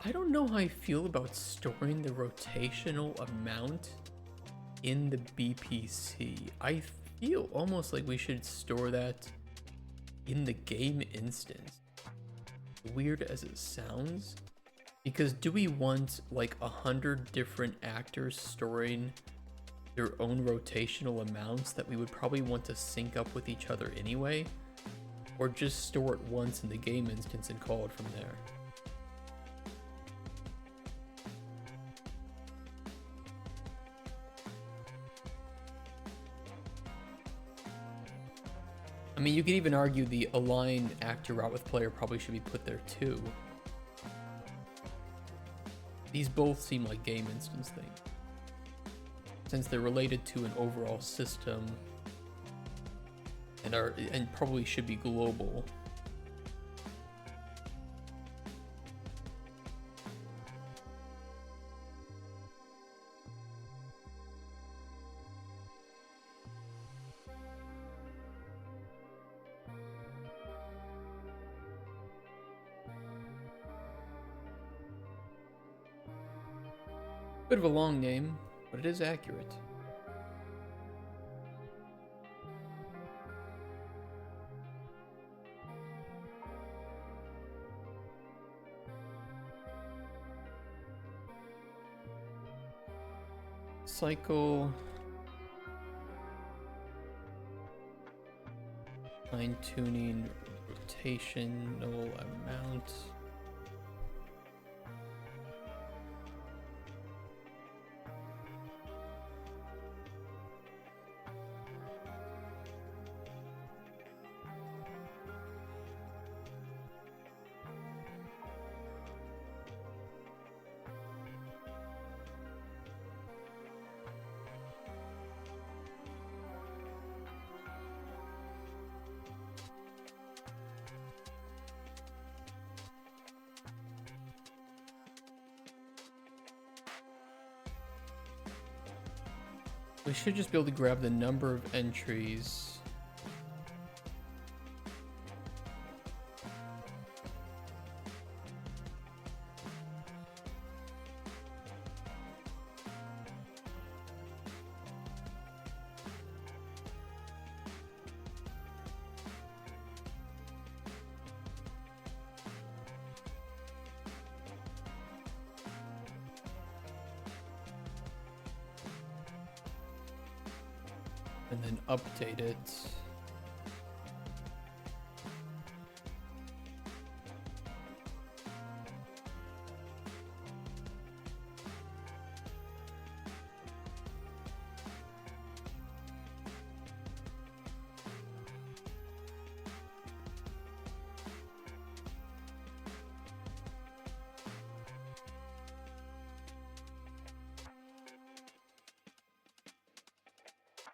I don't know how I feel about storing the rotational amount in the BPC. I feel almost like we should store that in the game instance. Weird as it sounds. Because do we want like 100 different actors storing their own rotational amounts that we would probably want to sync up with each other anyway, or just store it once in the game instance and call it from there. I mean, you could even argue the align actor route with player probably should be put there too. These both seem like game instance things, since they're related to an overall system and probably should be global. Bit of a long name, but it is accurate. Cycle, fine-tuning, rotational amount. We should just be able to grab the number of entries. And then update it.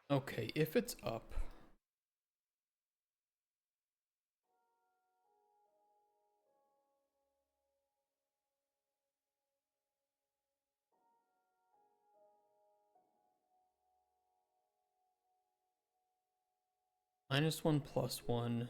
Okay, if it's up, -1 +1.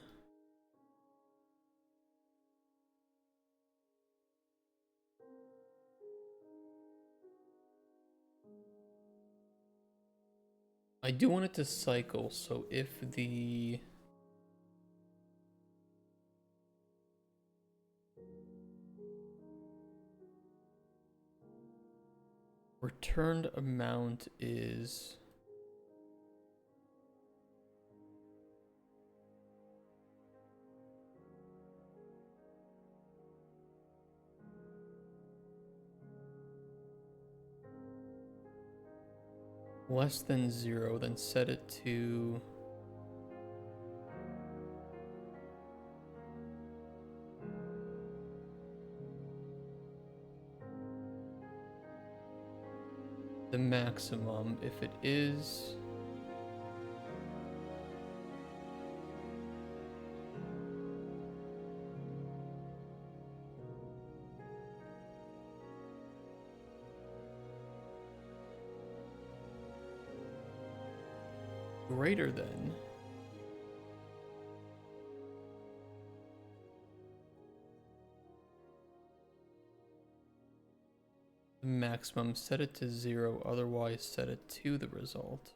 I do want it to cycle, so if the returned amount is less than 0, then set it to the maximum. If it is greater than, the maximum, set it to 0, otherwise set it to the result.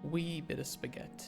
wee bit of spaghetti.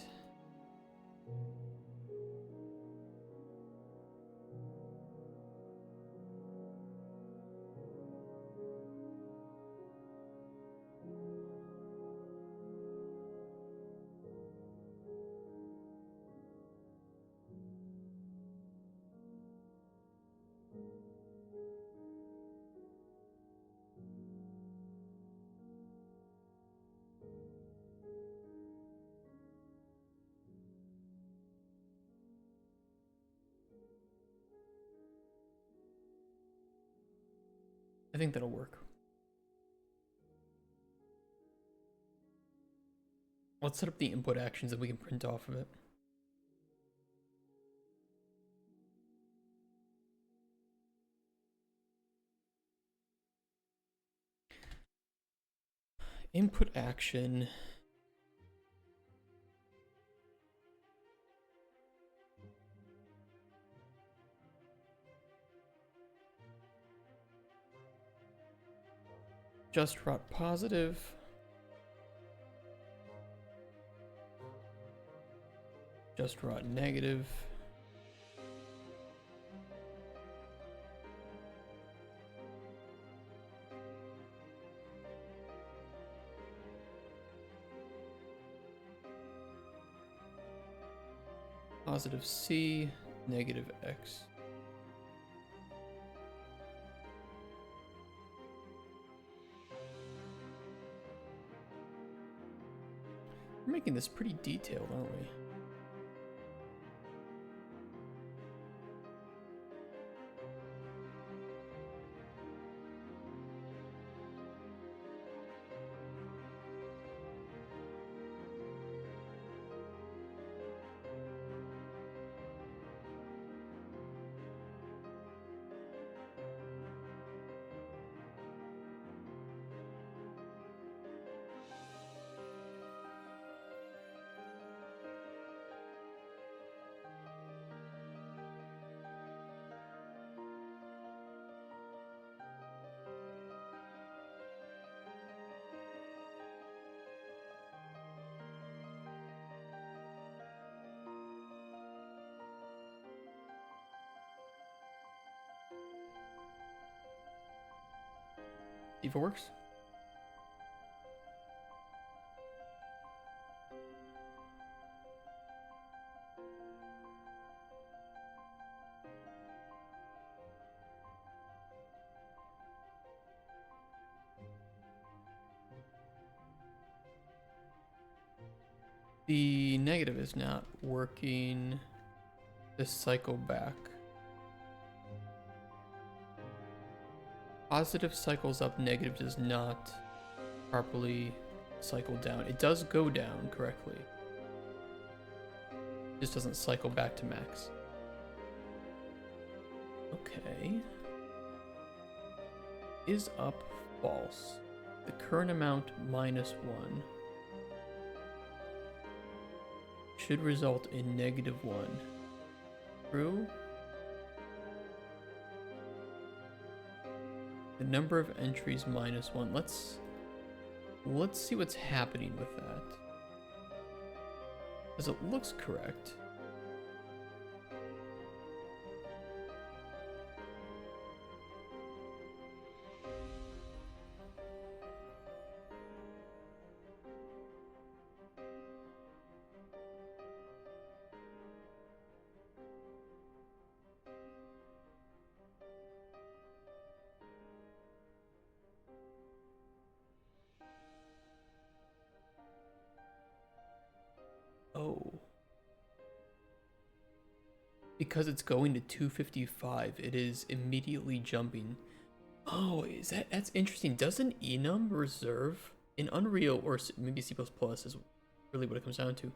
I think that'll work. Let's set up the input actions that we can print off of it. Input action. Just rot positive. Just rot negative. Positive C, negative X. We're making this pretty detailed, aren't we? See if it works. The negative is not working. This cycle back. Positive cycles up, negative does not properly cycle down. It does go down correctly. It just doesn't cycle back to max. Okay. Is up false. The current amount minus 1 should result in negative 1. True. The number of entries minus 1. Let's see what's happening with that. Because it looks correct. Oh. Because it's going to 255, it is immediately jumping. Oh, that's interesting. Doesn't enum reserve in Unreal, or maybe C++ is really what it comes down to.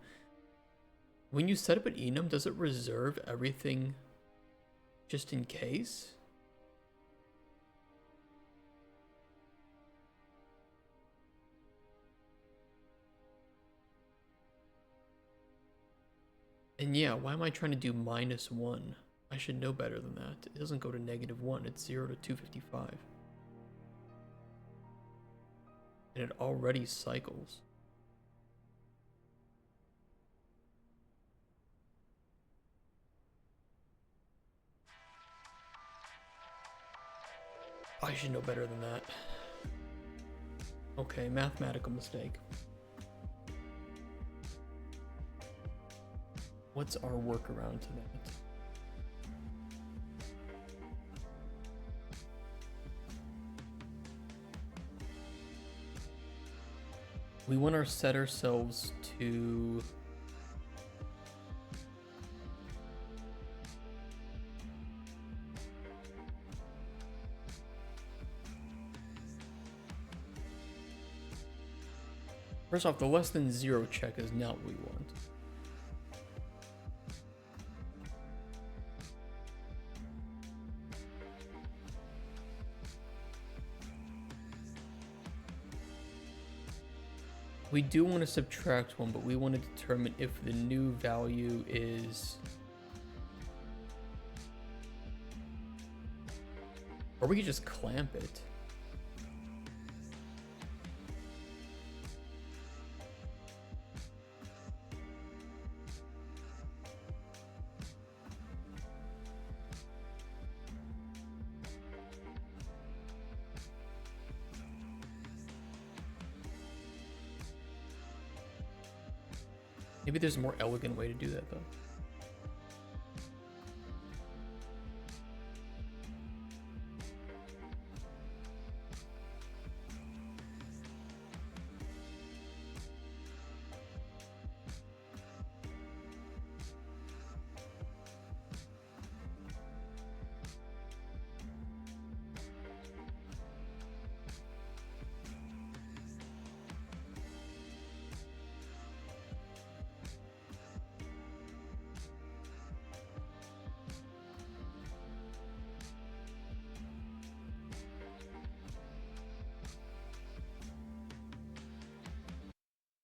When you set up an enum, does it reserve everything just in case? And yeah, why am I trying to do minus 1? I should know better than that. It doesn't go to negative 1, it's 0 to 255. And it already cycles. I should know better than that. Okay, mathematical mistake. What's our workaround to that? We want to set ourselves to first off, the less than 0 check is not what we want. We do want to subtract 1, but we want to determine if the new value is... Or we could just clamp it. Maybe there's a more elegant way to do that, though.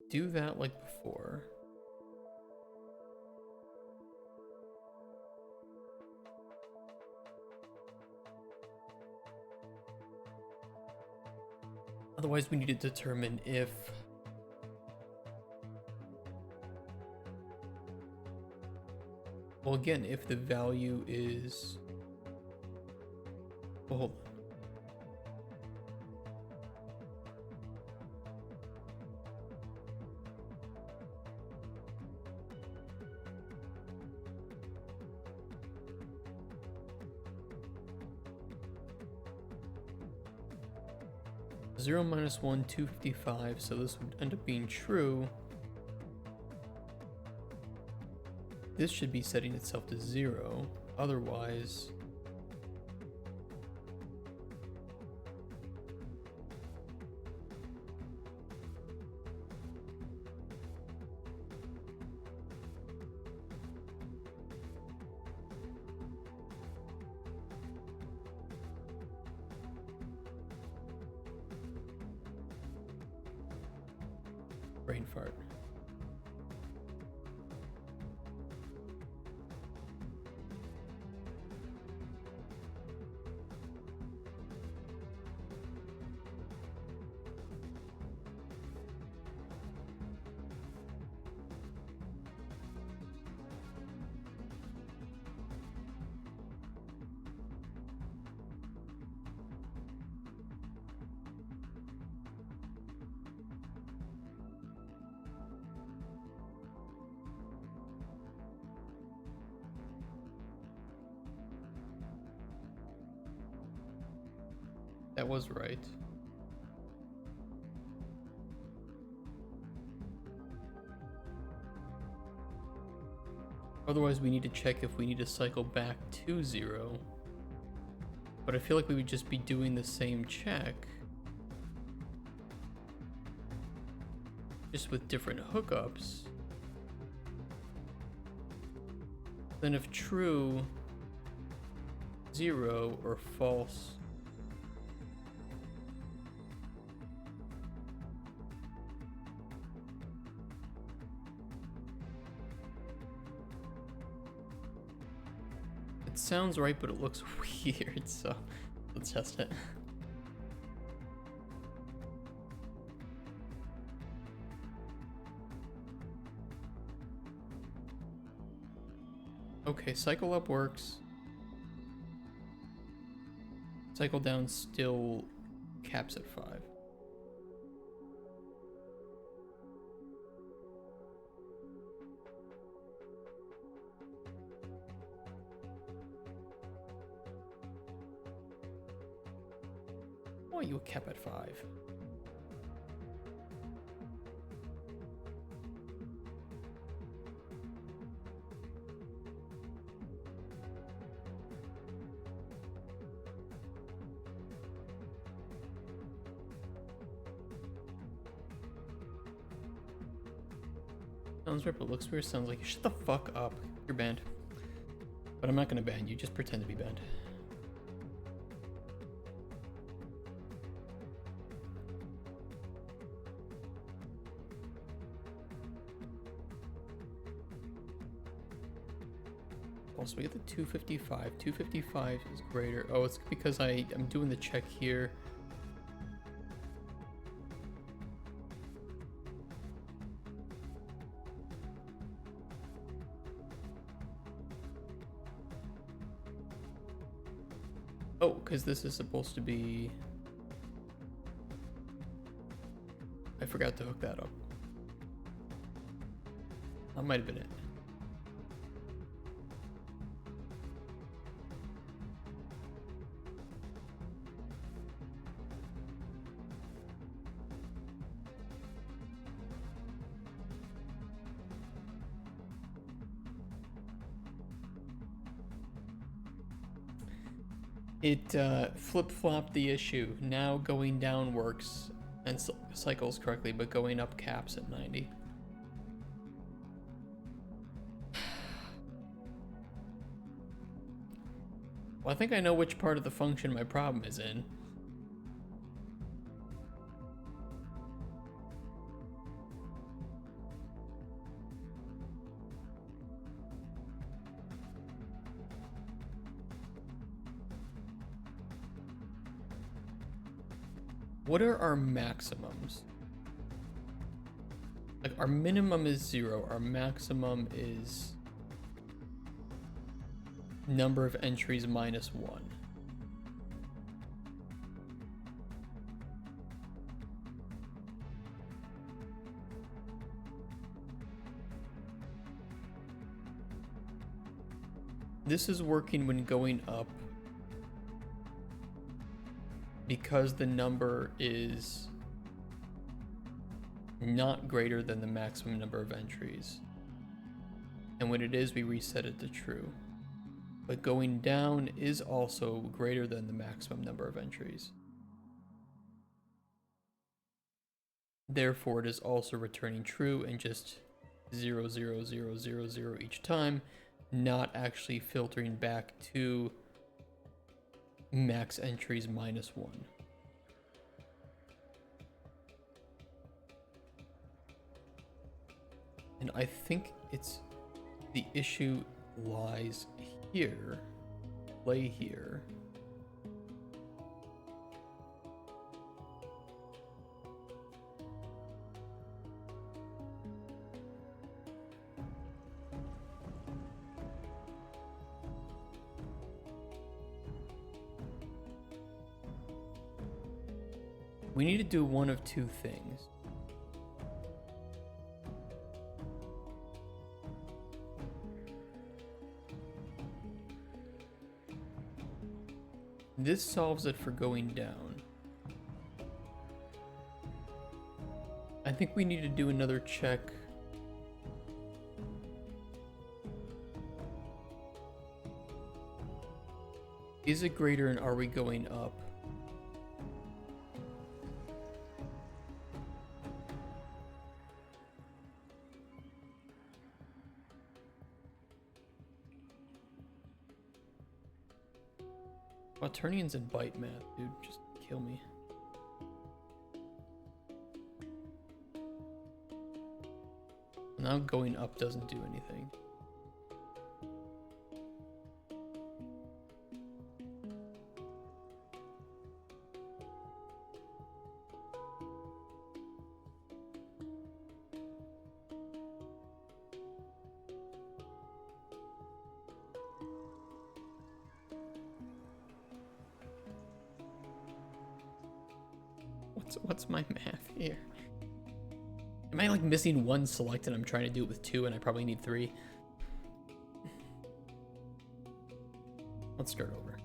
Do that like before. Otherwise, we need to determine if well, again, if the value is well, hold on. 0 minus 1, 255, so this would end up being true. This should be setting itself to 0, otherwise... brain fart. That was right. Otherwise, we need to check if we need to cycle back to 0. But I feel like we would just be doing the same check, just with different hookups. Then if true, 0, or false, it sounds right, but it looks weird, so let's test it. Okay, cycle up works. Cycle down still caps at 5. Why you a cap at 5? Sounds right, but looks weird. Sounds like shut the fuck up. You're banned. But I'm not gonna ban you. Just pretend to be banned. Also, we get the 255. 255 is greater. Oh, it's because I'm doing the check here. Oh, because this is supposed to be... I forgot to hook that up. That might have been it. It flip-flopped the issue. Now going down works and cycles correctly, but going up caps at 90. Well, I think I know which part of the function my problem is in. What are our maximums? Like, our minimum is 0, our maximum is number of entries minus 1. This is working when going up because the number is not greater than the maximum number of entries. And when it is, we reset it to true. But going down is also greater than the maximum number of entries. Therefore, it is also returning true and just 0, 0, 0, 0, 0 each time, not actually filtering back to max entries minus 1. And I think it's the issue lies here, lay here. We need to do one of two things. This solves it for going down. I think we need to do another check. Is it greater and are we going up? Quaternians and bite math, dude, just kill me. Now going up doesn't do anything. What's my math here? Am I like missing one select and I'm trying to do it with 2 and I probably need 3? Let's start over.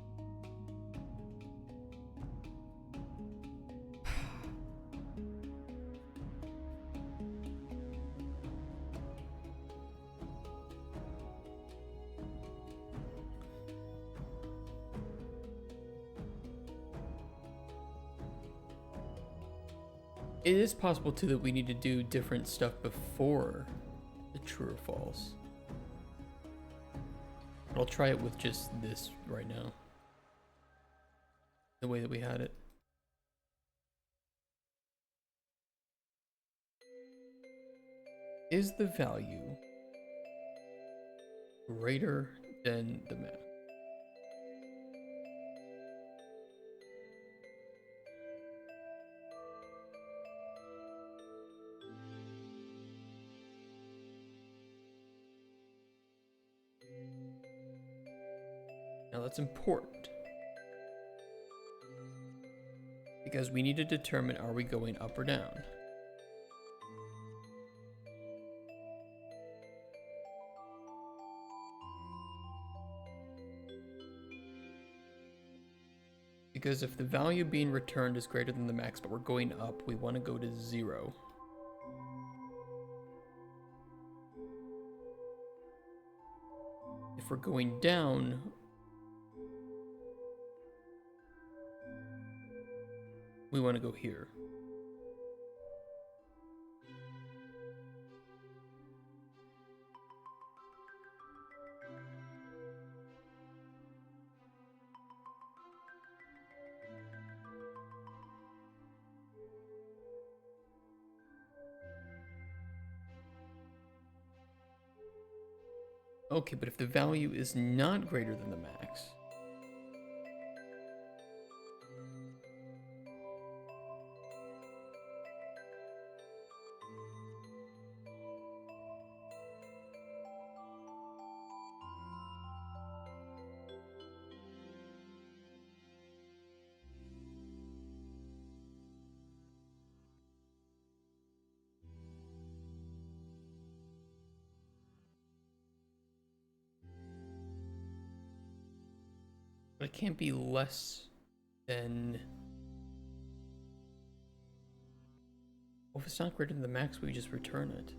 It is possible too that we need to do different stuff before the true or false. But I'll try it with just this right now. The way that we had it. Is the value greater than the max? Now that's important because we need to determine, are we going up or down? Because if the value being returned is greater than the max, but we're going up, we want to go to 0. If we're going down, we want to go here. Okay, but if the value is not greater than the max, but it can't be less than... Well, if it's not greater than the max, we just return it.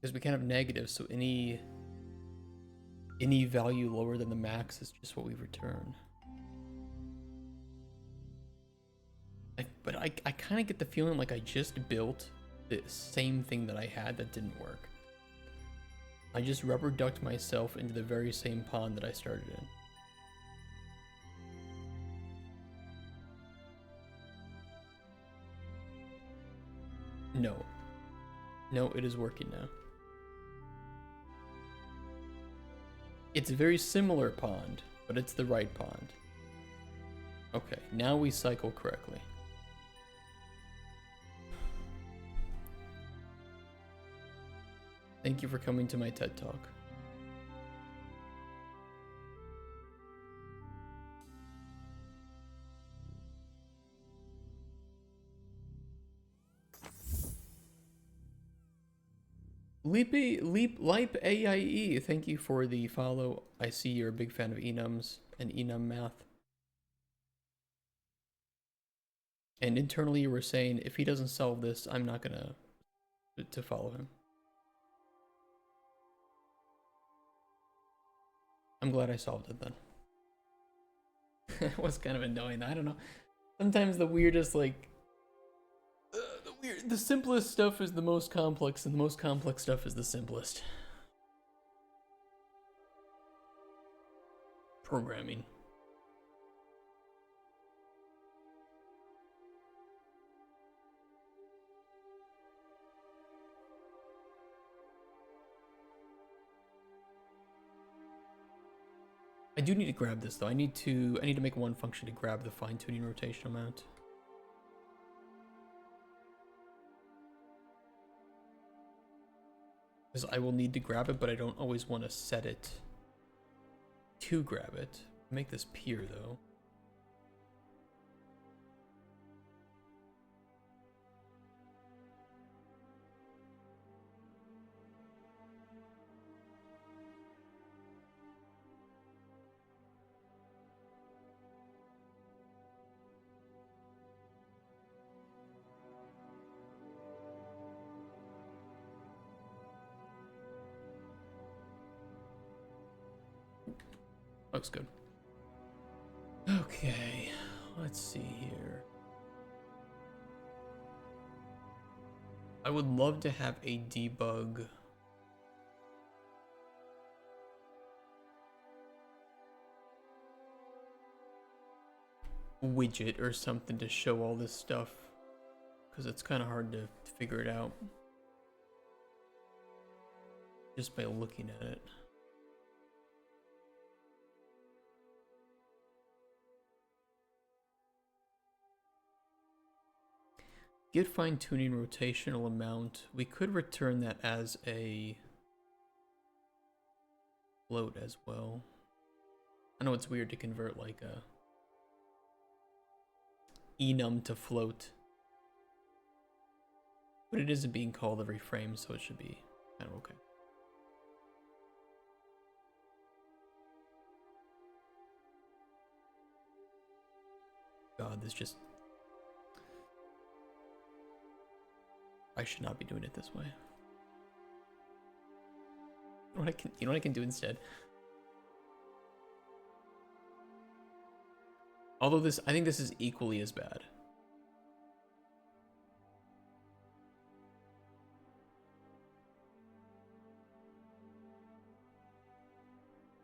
Because we can't have negatives, so any value lower than the max is just what we return. But I kind of get the feeling like I just built the same thing that I had that didn't work. I just rubber ducked myself into the very same pond that I started in. No. No, it is working now. It's a very similar pond, but it's the right pond. Okay, now we cycle correctly. Thank you for coming to my TED Talk. Leap AIE, thank you for the follow. I see you're a big fan of enums and enum math. And internally you were saying, if he doesn't solve this, I'm not gonna to follow him. I'm glad I solved it then. It was kind of annoying. I don't know. Sometimes the weirdest, like, the simplest stuff is the most complex, and the most complex stuff is the simplest. Programming. I do need to grab this though. I need to make one function to grab the fine-tuning rotational mount. Because I will need to grab it, but I don't always want to set it to grab it. Make this pier though. Looks good. Okay, let's see here. I would love to have a debug widget or something to show all this stuff, because it's kind of hard to figure it out just by looking at it. Get fine-tuning rotational amount. We could return that as a float as well. I know it's weird to convert like a enum to float, but it isn't being called every frame, so it should be kind of okay. God, this just... I should not be doing it this way. You know what I can do instead? Although this, I think this is equally as bad.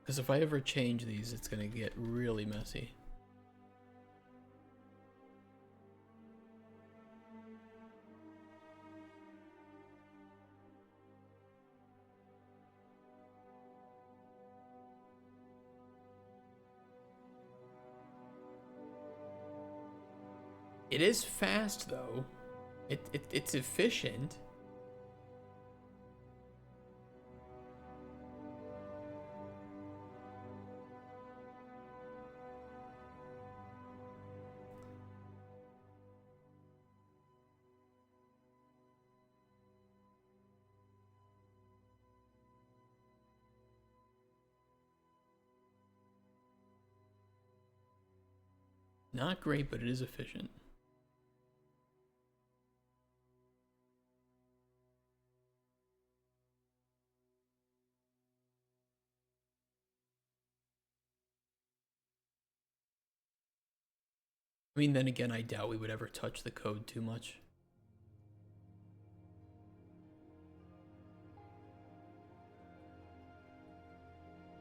Because if I ever change these, it's gonna get really messy. It is fast though. It's efficient. Not great, but it is efficient. I mean, then again, I doubt we would ever touch the code too much.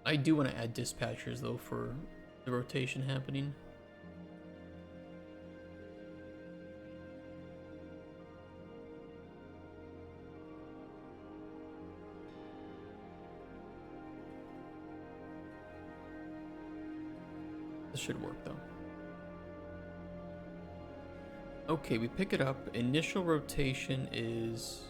I do want to add dispatchers though for the rotation happening. This should work though. Okay, we pick it up. Initial rotation is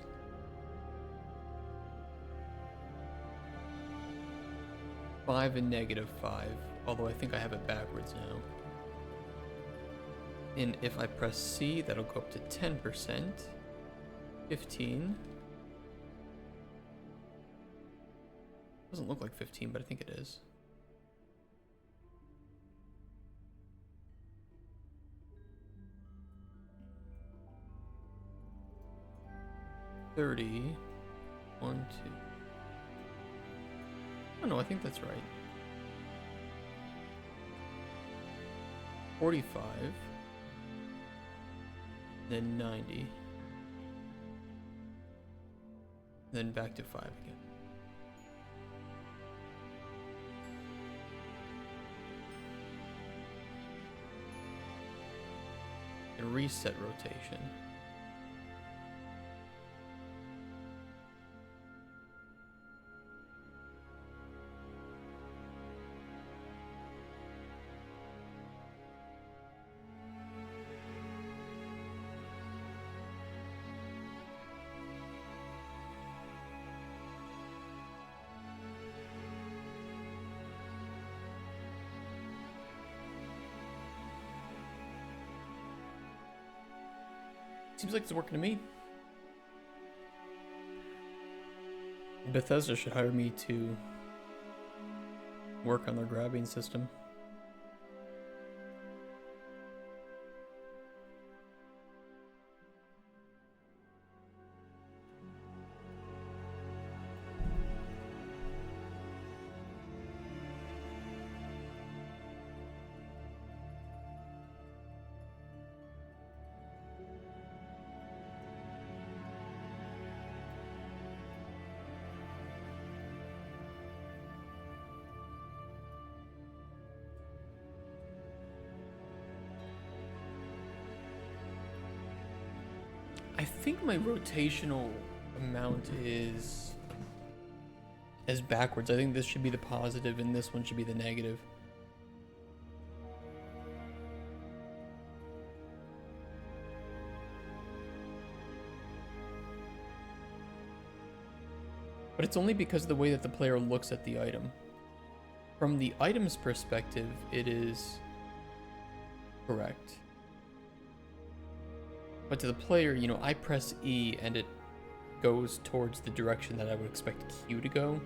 5 and -5, although I think I have it backwards now. And if I press C, that'll go up to 10%, 15. Doesn't look like 15, but I think it is. 30, 1, 2. Oh no, I think that's right. 45, then 90, then back to 5 again. And reset rotation. Seems like it's working to me. Bethesda should hire me to work on their grabbing system. I think my rotational amount is backwards. I think this should be the positive and this one should be the negative. But it's only because of the way that the player looks at the item. From the item's perspective, it is correct. But to the player, you know, I press E and it goes towards the direction that I would expect Q to go.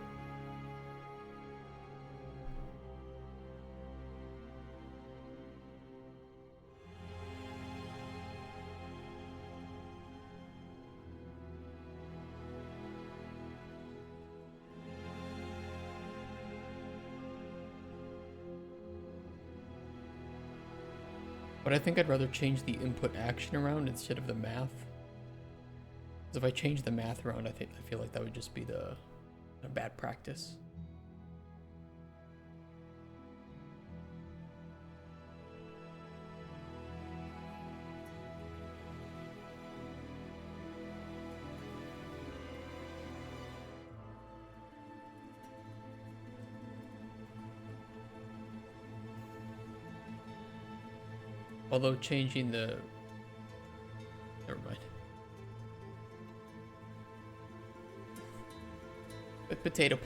But I think I'd rather change the input action around instead of the math. Because if I change the math around, I feel like that would just be a bad practice. Although changing the... Never mind. But potato.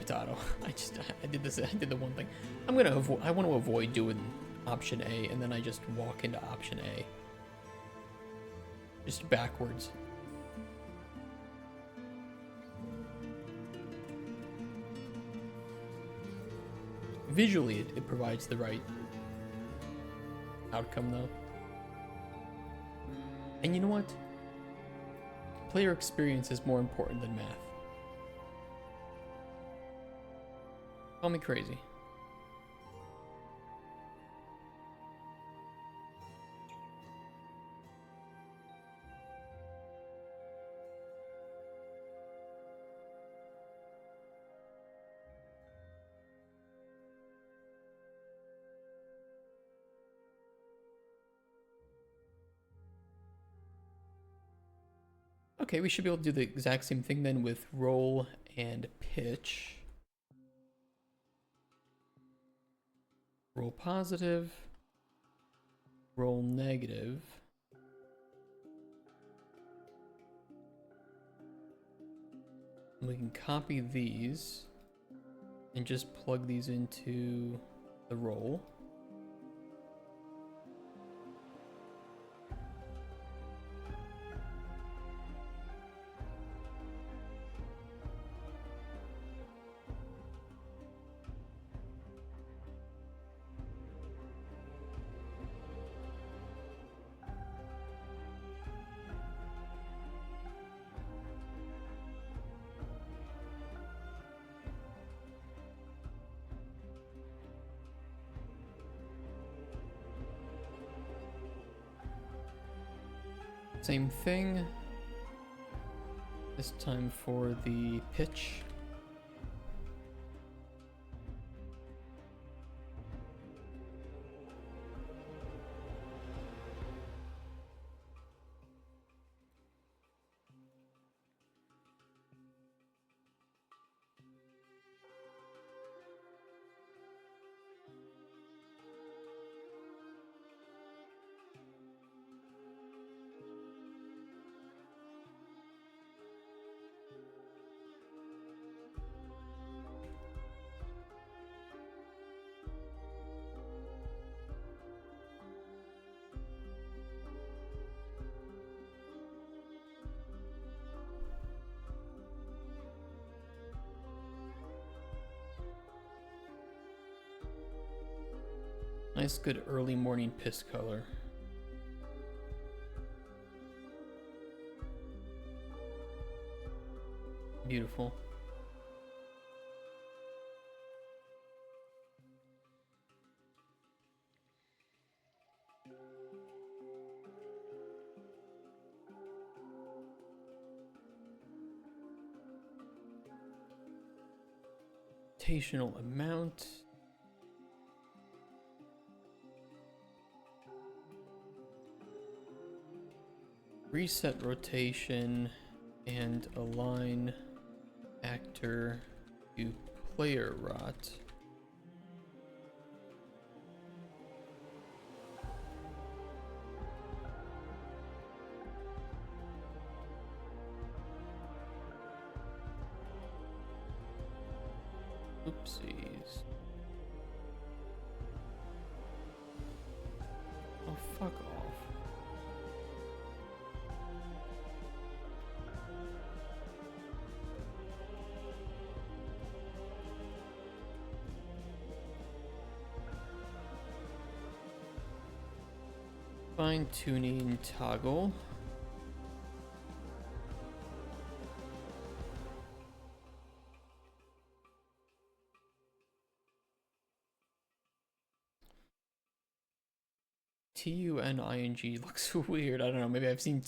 I did the one thing. I want to avoid doing option A, and then I just walk into option A. Just backwards. Visually, it provides the right outcome, though. And you know what? Player experience is more important than math. Call me crazy. Okay, we should be able to do the exact same thing then with roll and pitch. Roll positive, roll negative. And we can copy these and just plug these into the roll. Same thing. This time for the pitch. Nice, good early morning piss color. Beautiful. Rotational amount. Reset rotation and align actor to player rot. Oopsies. Oh, fuck off. Fine-tuning toggle. tuning looks weird. I don't know. Maybe I've seen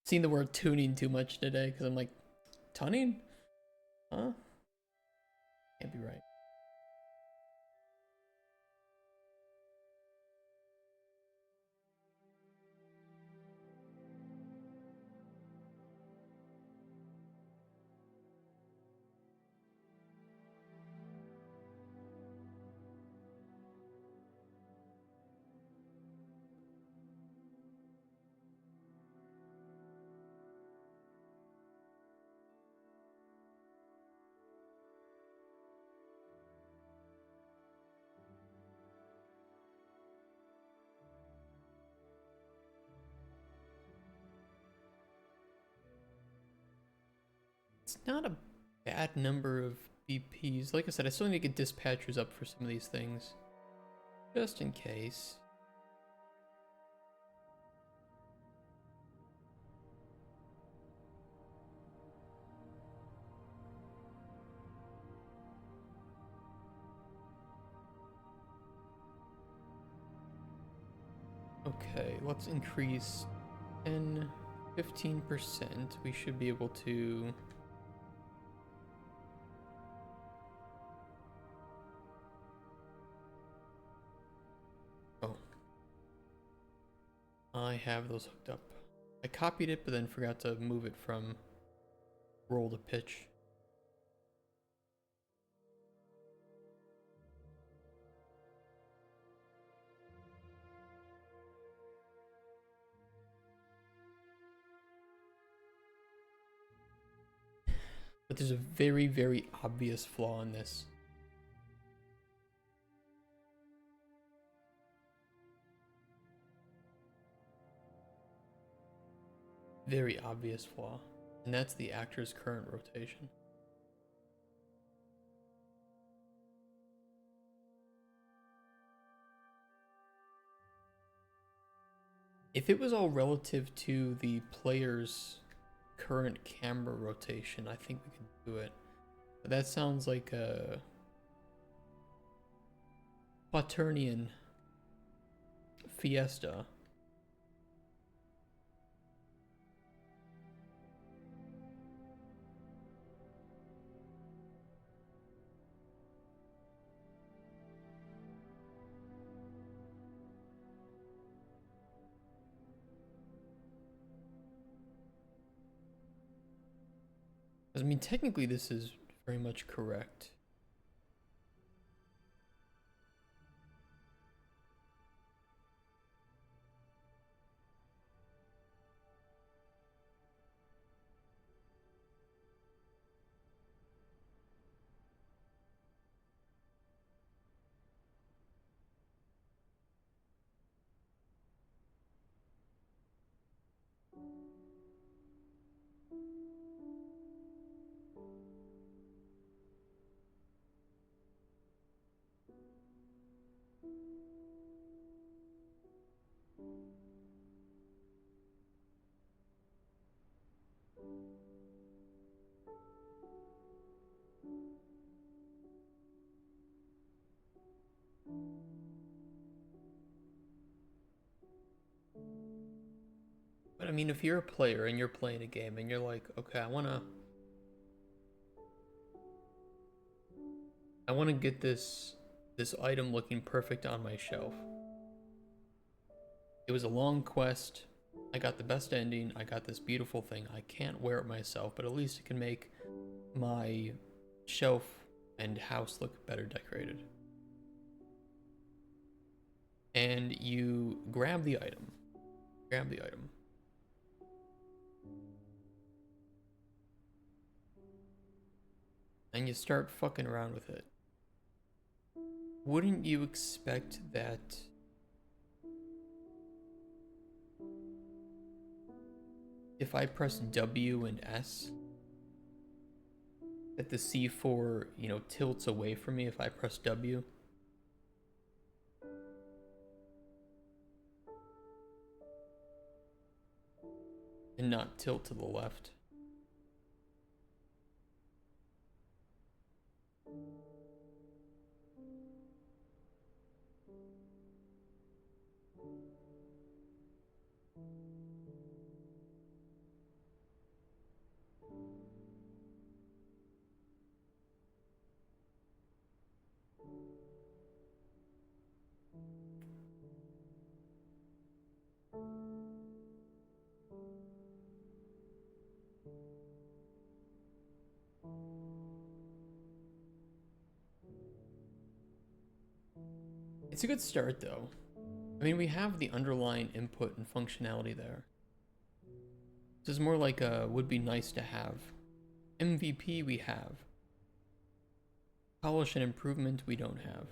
the word tuning too much today because I'm like, tunning? Huh? Can't be right. It's not a bad number of BPs. Like I said, I still need to get dispatchers up for some of these things. Just in case. Okay, let's increase 10, 15%. We should be able to... Oh. I have those hooked up. I copied it, but then forgot to move it from roll to pitch. But there's a very, very obvious flaw in this. Very obvious flaw. And that's the actor's current rotation. If it was all relative to the player's current camera rotation, I think we could do it. But that sounds like a quaternion fiesta. I mean, technically this is very much correct. But I mean, if you're a player and you're playing a game and you're like, okay, I wanna get this item looking perfect on my shelf. It was a long quest. I got the best ending. I got this beautiful thing. I can't wear it myself, but at least it can make my shelf and house look better decorated. And you grab the item. And you start fucking around with it. Wouldn't you expect that if I press W and S, that the C4, you know, tilts away from me if I press W? And not tilt to the left? It's a good start though. I mean, we have the underlying input and functionality there. This is more like a would be nice to have. MVP we have. Polish and improvement we don't have.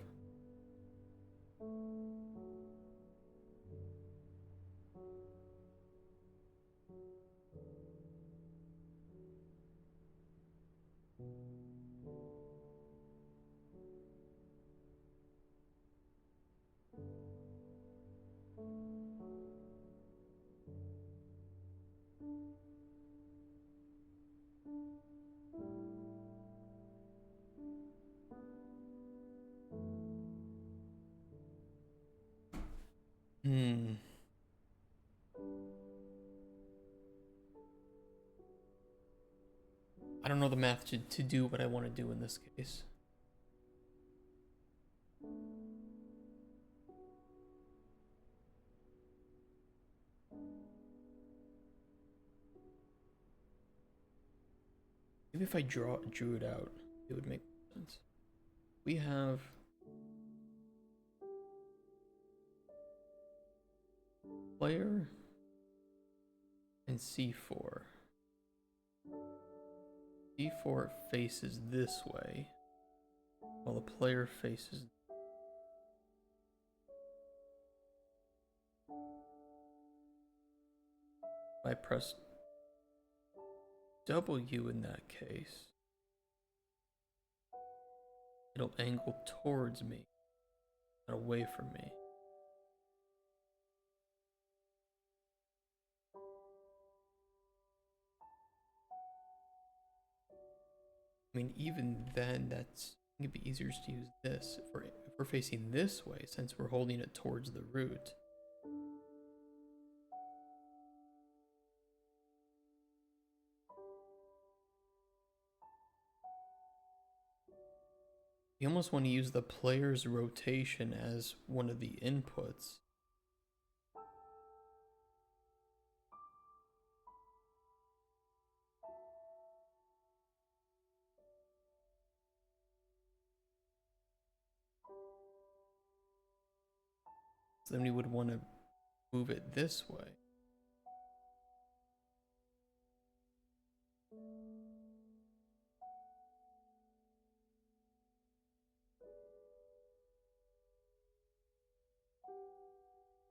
I don't know the math to do what I want to do in this case. Maybe if I drew it out, it would make sense. We have player and C4. C4 faces this way, while the player faces. If I press W in that case, it'll angle towards me, not away from me. I mean, even then, that's it'd be easier to use this if we're facing this way, since we're holding it towards the root. You almost want to use the player's rotation as one of the inputs. So then we would want to move it this way.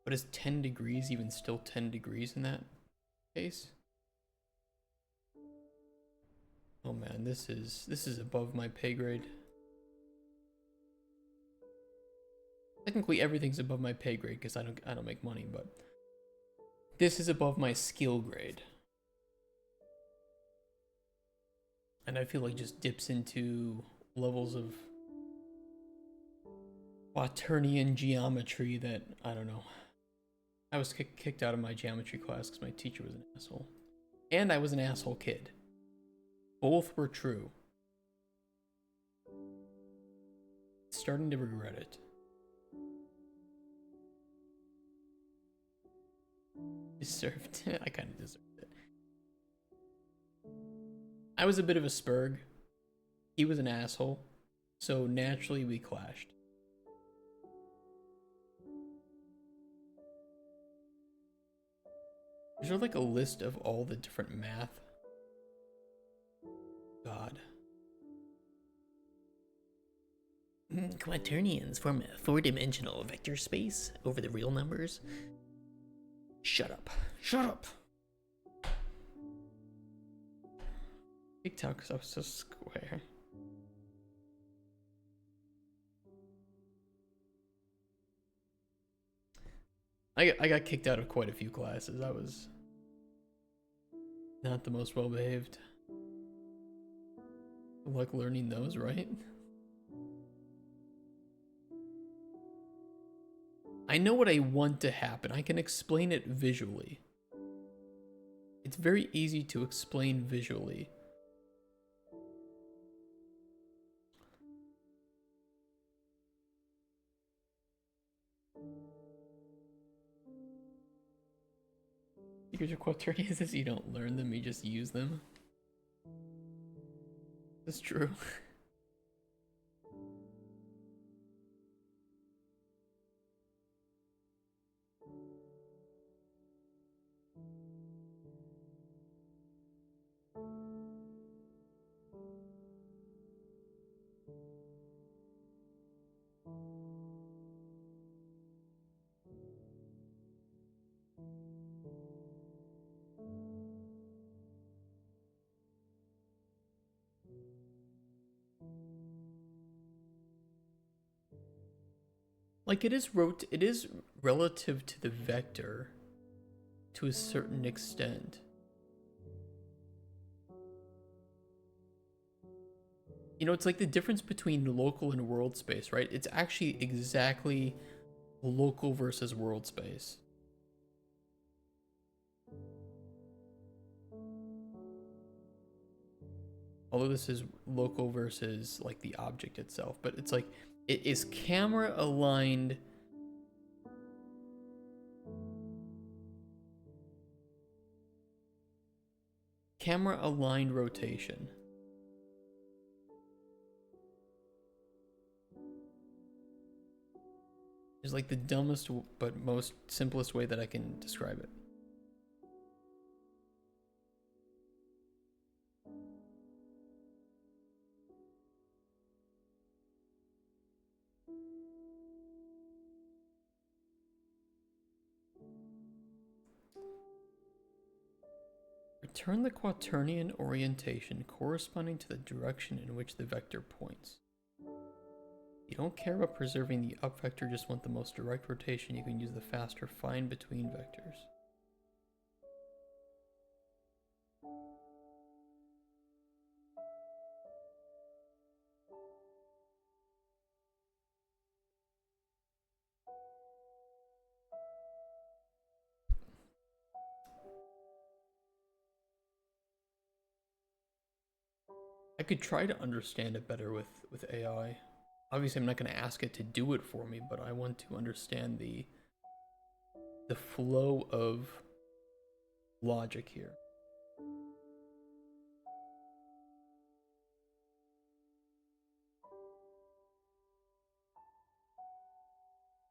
But is 10 degrees even still 10 degrees in that case? Oh man, this is above my pay grade. Technically everything's above my pay grade because I don't make money, but this is above my skill grade. And I feel like just dips into levels of quaternion geometry that I don't know. I was kicked out of my geometry class because my teacher was an asshole. And I was an asshole kid. Both were true. Starting to regret it. Deserved it. I kind of deserved it. I was a bit of a spurg. He was an asshole. So naturally we clashed. Is there like a list of all the different math? God. Quaternions form a four-dimensional vector space over the real numbers. Shut up. Shut up. TikTok because I was so square. I got kicked out of quite a few classes. I was not the most well behaved. Good luck learning those, right? I know what I want to happen. I can explain it visually. It's very easy to explain visually. Secrets of quaternions is you don't learn them, you just use them. That's true. Like it is relative to the vector to a certain extent. You know, it's like the difference between local and world space, right? It's actually exactly local versus world space. Although this is local versus like the object itself, but it's like it is camera aligned. Camera aligned rotation. Is like the dumbest but most simplest way that I can describe it. Return the quaternion orientation corresponding to the direction in which the vector points. You don't care about preserving the up vector, just want the most direct rotation. You can use the faster find between vectors. I could try to understand it better with AI. Obviously, I'm not going to ask it to do it for me, but I want to understand the flow of logic here.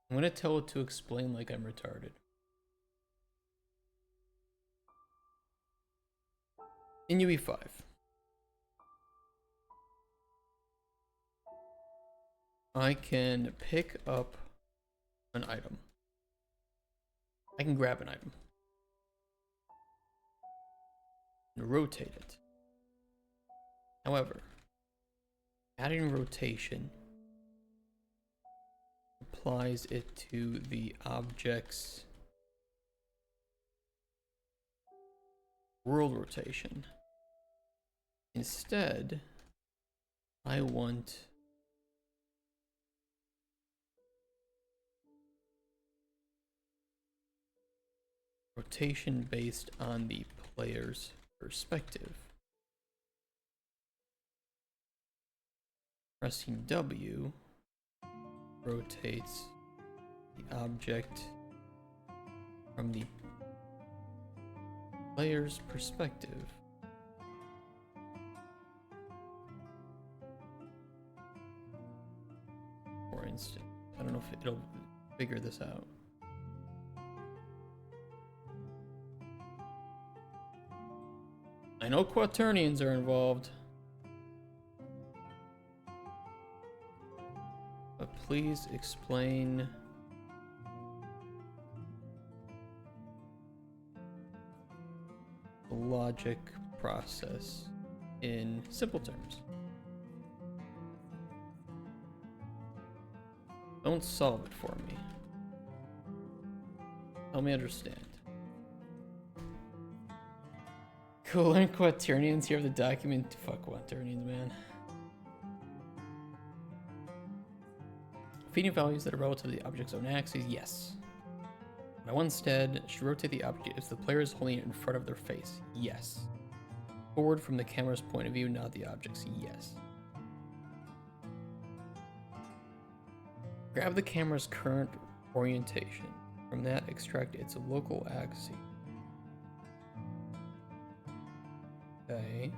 I'm going to tell it to explain like I'm retarded. In UE5. I can pick up an item. I can grab an item. And rotate it. However, adding rotation applies it to the object's world rotation. Instead, I want Rotation based on the player's perspective. Pressing W rotates the object from the player's perspective. For instance, I don't know if it'll figure this out. I know quaternions are involved. But please explain the logic process in simple terms. Don't solve it for me. Help me understand. Cool, learn quaternions. Here are the document. Fuck quaternions, man. Feeding values that are relative to the object's own axis, yes. But I want instead should rotate the object if the player is holding it in front of their face, yes. Forward from the camera's point of view, not the object's, yes. Grab the camera's current orientation. From that, extract its local axis. Okay.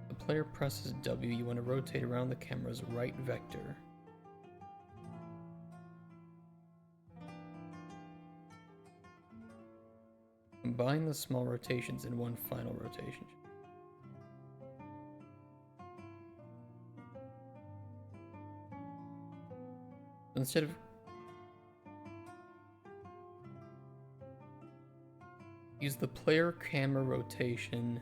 The player presses W, you want to rotate around the camera's right vector. Combine the small rotations in one final rotation. Instead of use the player camera rotation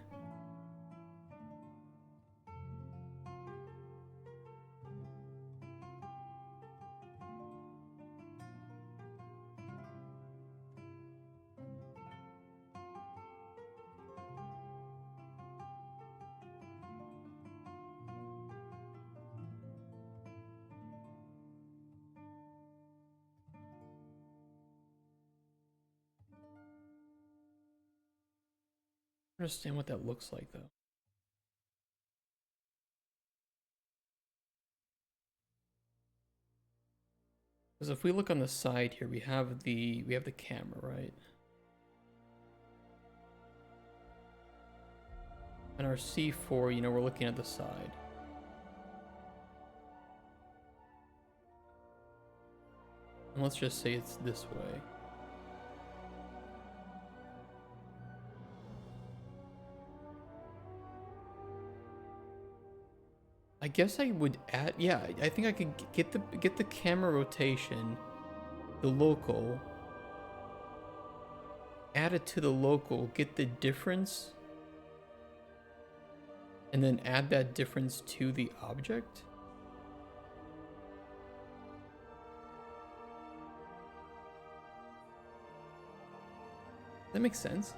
understand what that looks like though. Because if we look on the side here, we have the camera, right? And our C4, you know, we're looking at the side. And let's just say it's this way. I guess I would add, yeah, I think I could get the camera rotation, the local, add it to the local, get the difference, and then add that difference to the object. That makes sense.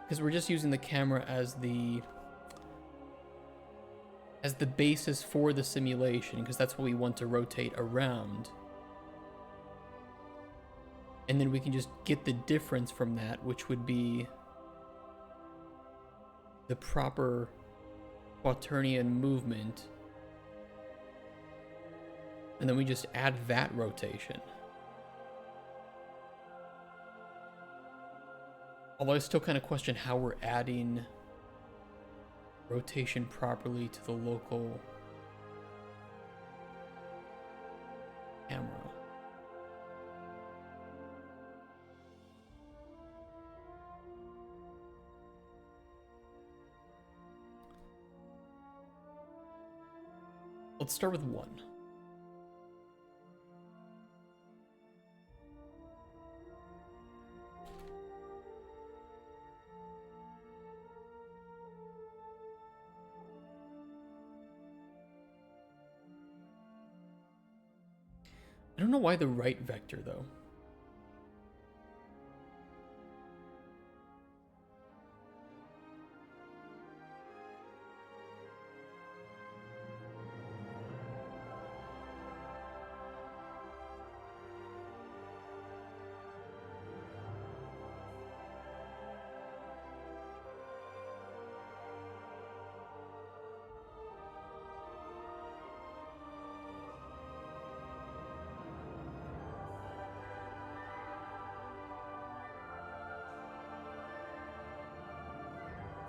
Because we're just using the camera as the basis for the simulation, because that's what we want to rotate around. And then we can just get the difference from that, which would be the proper quaternion movement. And then we just add that rotation. Although I still kind of question how we're adding rotation properly to the local camera. Let's start with 1. I don't know why the right vector though.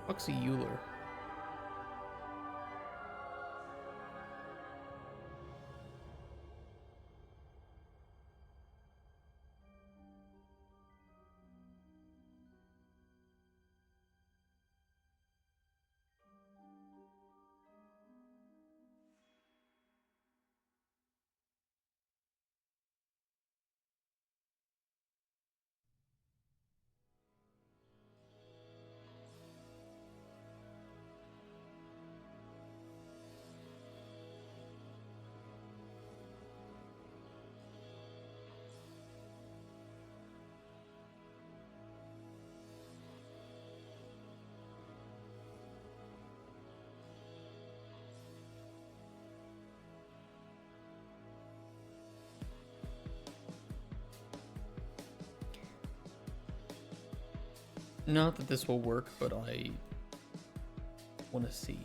Fuck's a Euler? Not that this will work, but I want to see.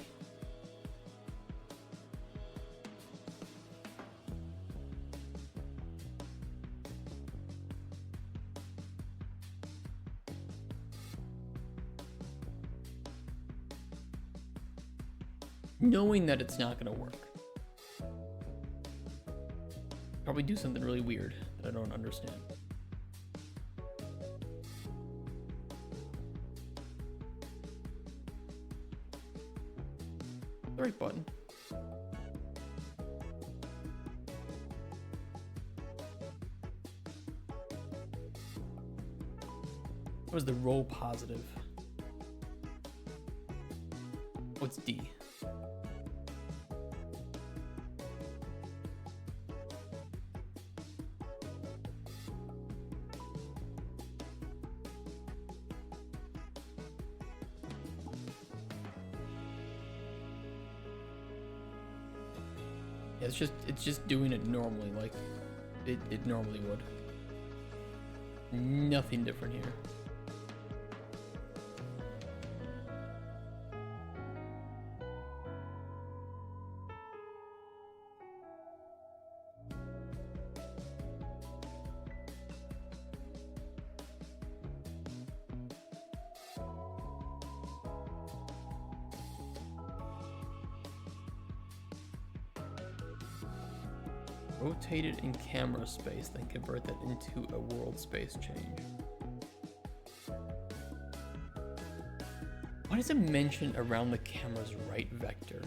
Knowing that it's not going to work. Probably do something really weird that I don't understand. The right button. What was the roll positive? What's D? It's just doing it normally, like it normally would. Nothing different here. Rotate it in camera space, then convert that into a world space change. Why does it mention around the camera's right vector?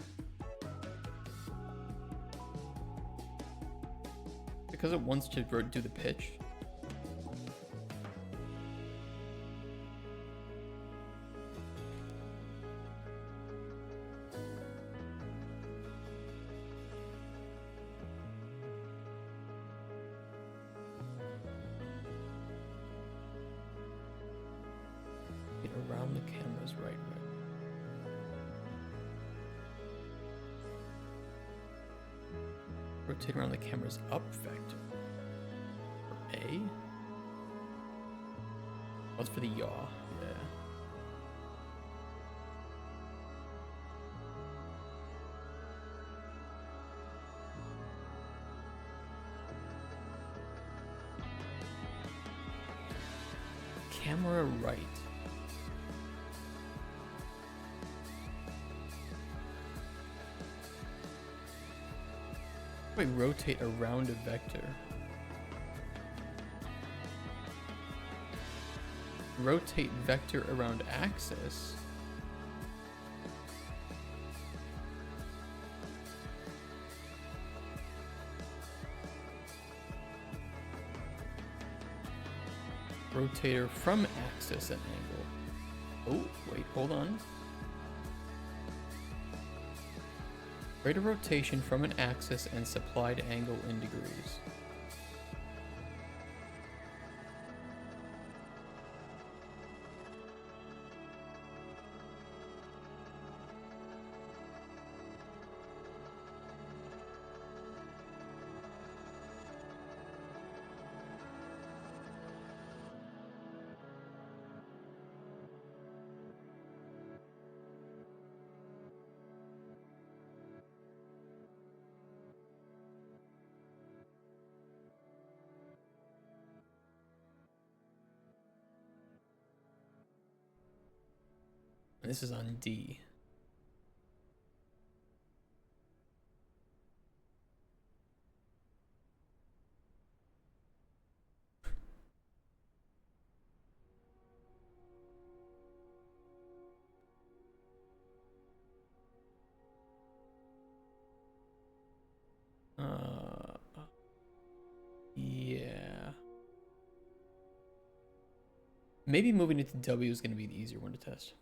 Because it wants to do the pitch? Around the camera's right vector. Rotate around the camera's up vector. For A? What's for the yaw? Yeah. Camera right. Wait, rotate around a vector. Rotate vector around axis. Rotator from axis and angle. Oh, wait, hold on. Rate of rotation from an axis and supplied angle in degrees. This is on D. Yeah. Maybe moving it to W is going to be the easier one to test.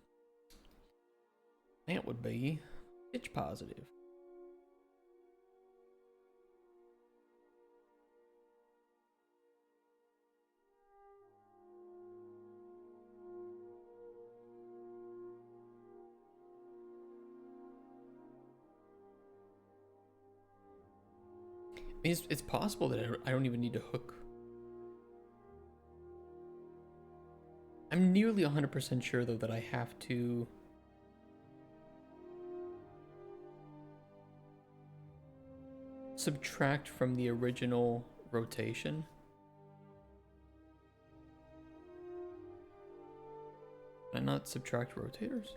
That would be pitch positive. It's possible that I don't even need to hook. I'm nearly 100% sure, though, that I have to subtract from the original rotation. Can I not subtract rotators?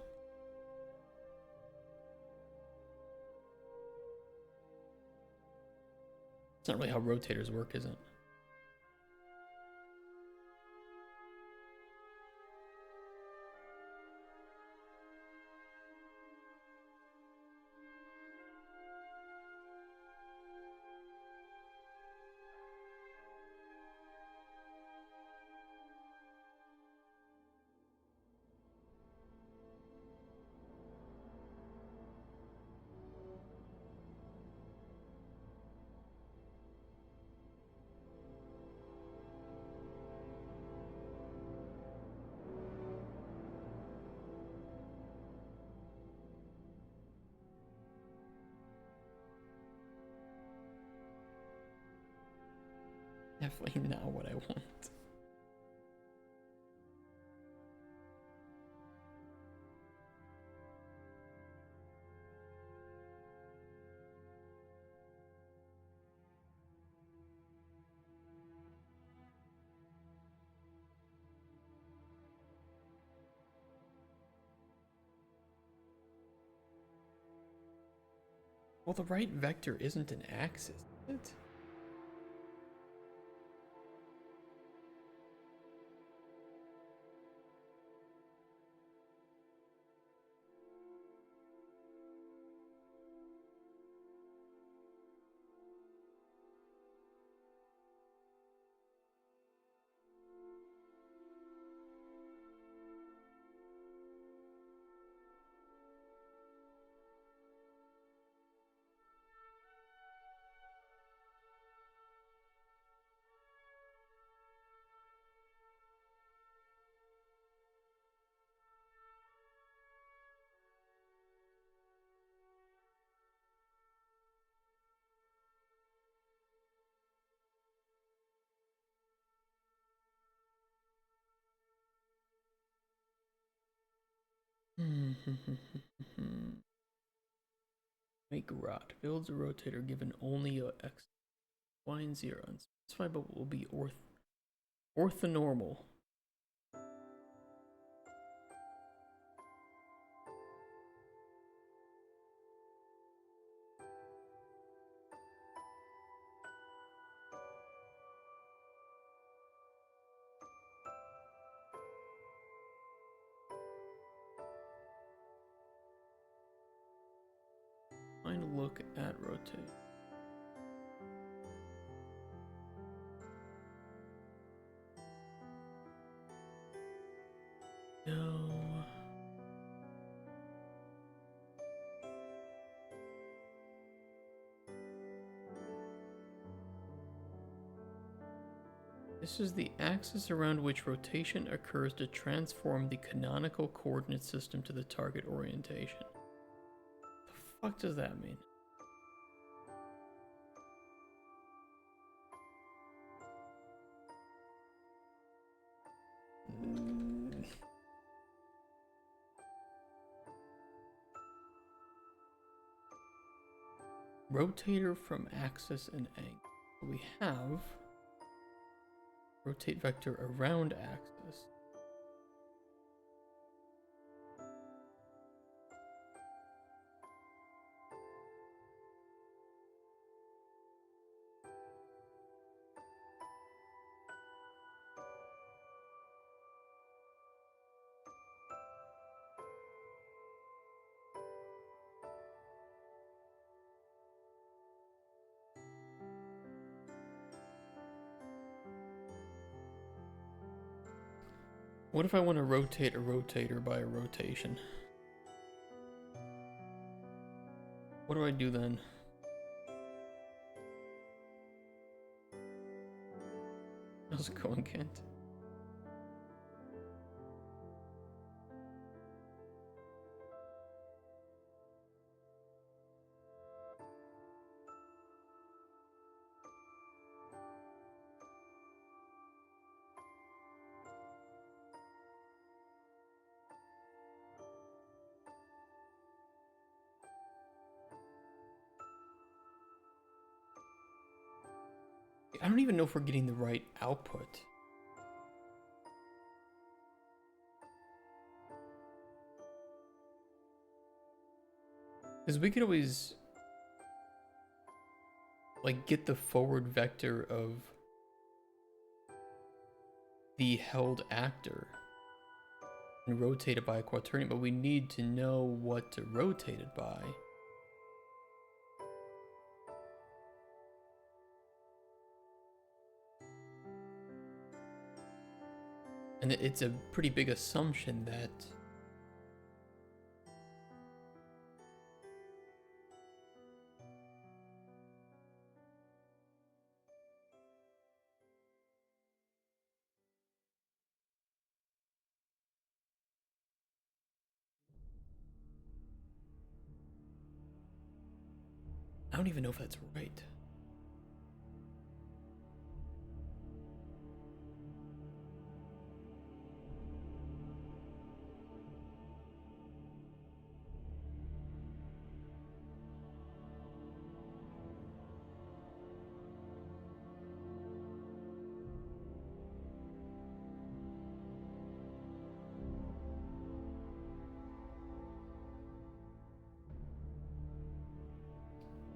It's not really how rotators work, is it? Definitely not what I want. Well, the right vector isn't an axis, is it? Make rot. Builds a rotator given only a x, y, and 0. Unspecified, but will be orthonormal. Find a look at rotate. No. This is the axis around which rotation occurs to transform the canonical coordinate system to the target orientation. The fuck does that mean? Rotator from axis and angle. We have rotate vector around axis. What if I want to rotate a rotator by a rotation? What do I do then? How's it going, Kent? I don't even know if we're getting the right output. Because we could always like get the forward vector of the held actor and rotate it by a quaternion, but we need to know what to rotate it by. And it's a pretty big assumption that I don't even know if that's right.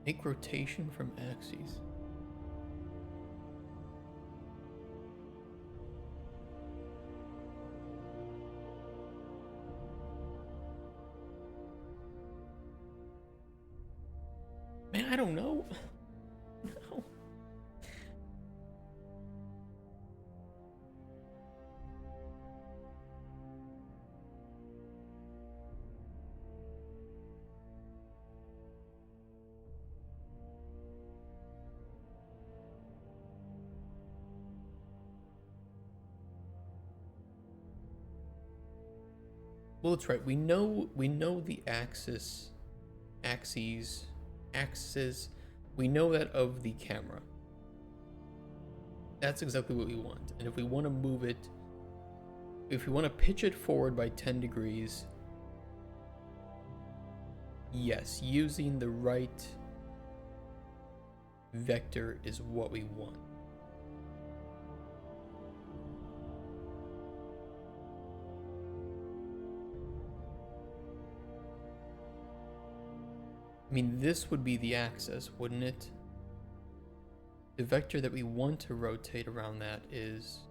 Make rotation from axes. Man, I don't know. No. Well, that's right. We know the axes. We know that of the camera. That's exactly what we want. And if we want to move it, if we want to pitch it forward by 10 degrees, yes, using the right vector is what we want. I mean, this would be the axis, wouldn't it? The vector that we want to rotate around that is...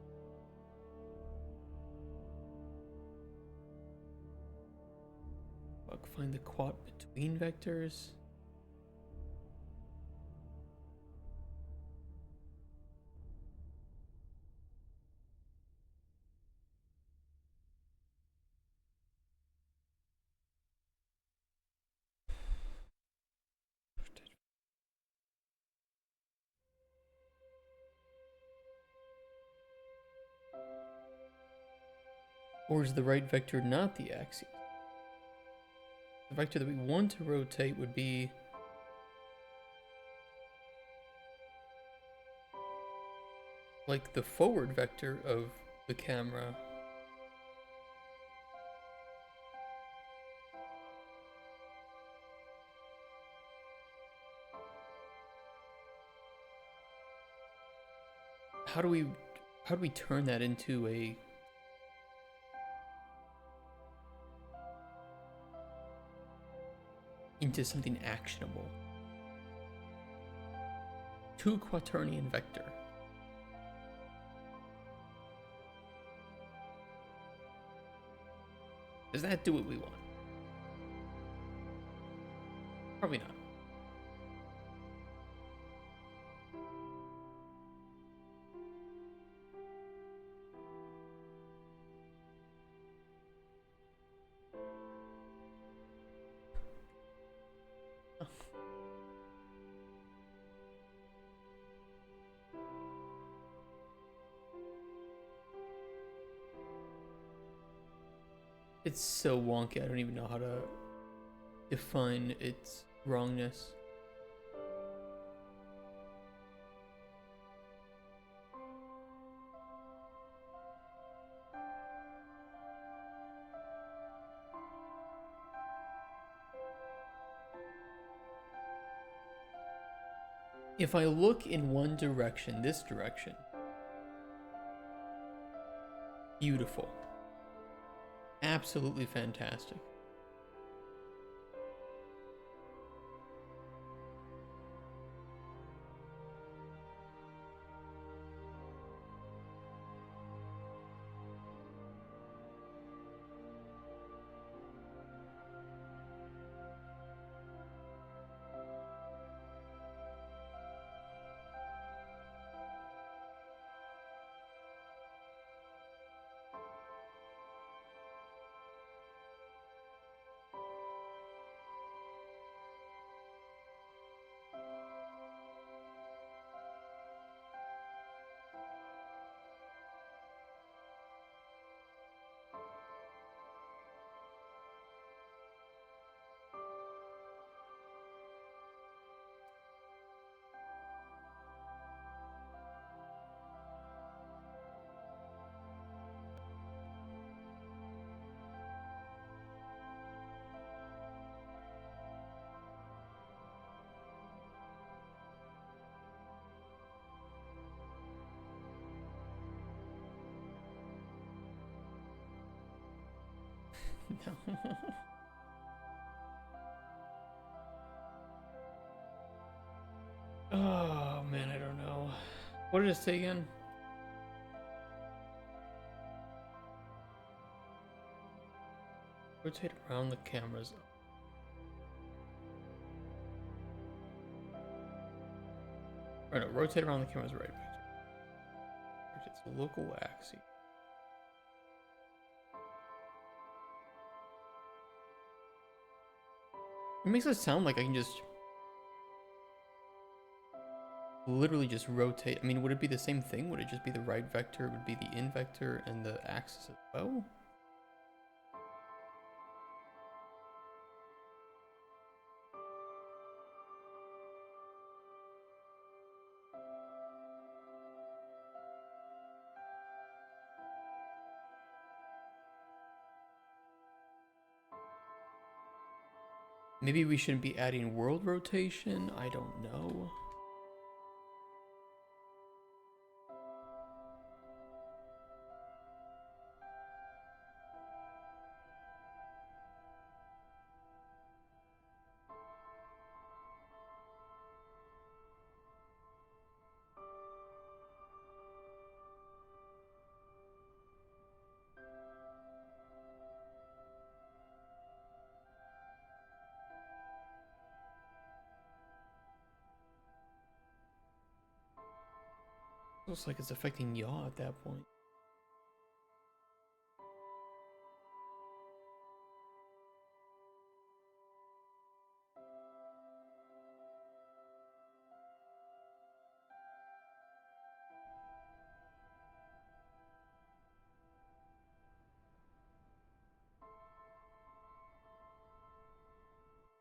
Fuck, find the quad between vectors. Or is the right vector not the axis? The vector that we want to rotate would be... like the forward vector of the camera. How do we turn that into a... into something actionable? Two quaternion vector. Does that do what we want? Probably not. It's so wonky, I don't even know how to define its wrongness. If I look in one direction, this direction, beautiful. Absolutely fantastic. No. Oh man, I don't know. What did it say again? Rotate around the cameras. Or no, rotate around the cameras right. Rotate the local axis. It makes it sound like I can just literally just rotate. I mean, would it be the same thing? Would it just be the right vector? It would be the in vector and the axis as well? Maybe we shouldn't be adding world rotation? I don't know. Looks like it's affecting yaw at that point.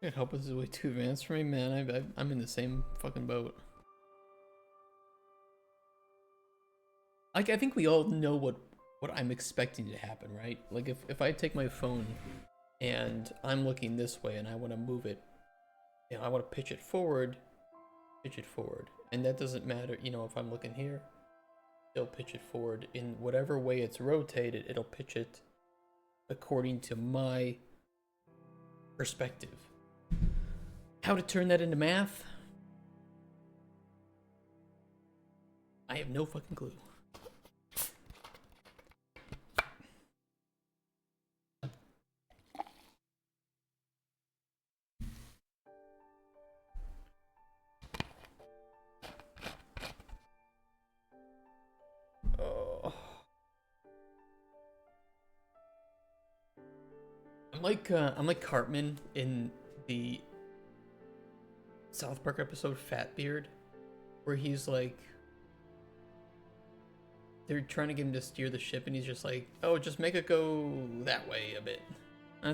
Can't help, this is way too advanced for me, man. I'm in the same fucking boat. Like, I think we all know what I'm expecting to happen, right? Like, if I take my phone and I'm looking this way and I want to move it, you know, I want to pitch it forward, and that doesn't matter, you know, if I'm looking here, it'll pitch it forward in whatever way it's rotated. It'll pitch it according to my perspective. How to turn that into math? I have no fucking clue. Oh. I'm like Cartman in the South Park episode Fat Beard, where he's like, they're trying to get him to steer the ship, and he's just like, oh, just make it go that way a bit.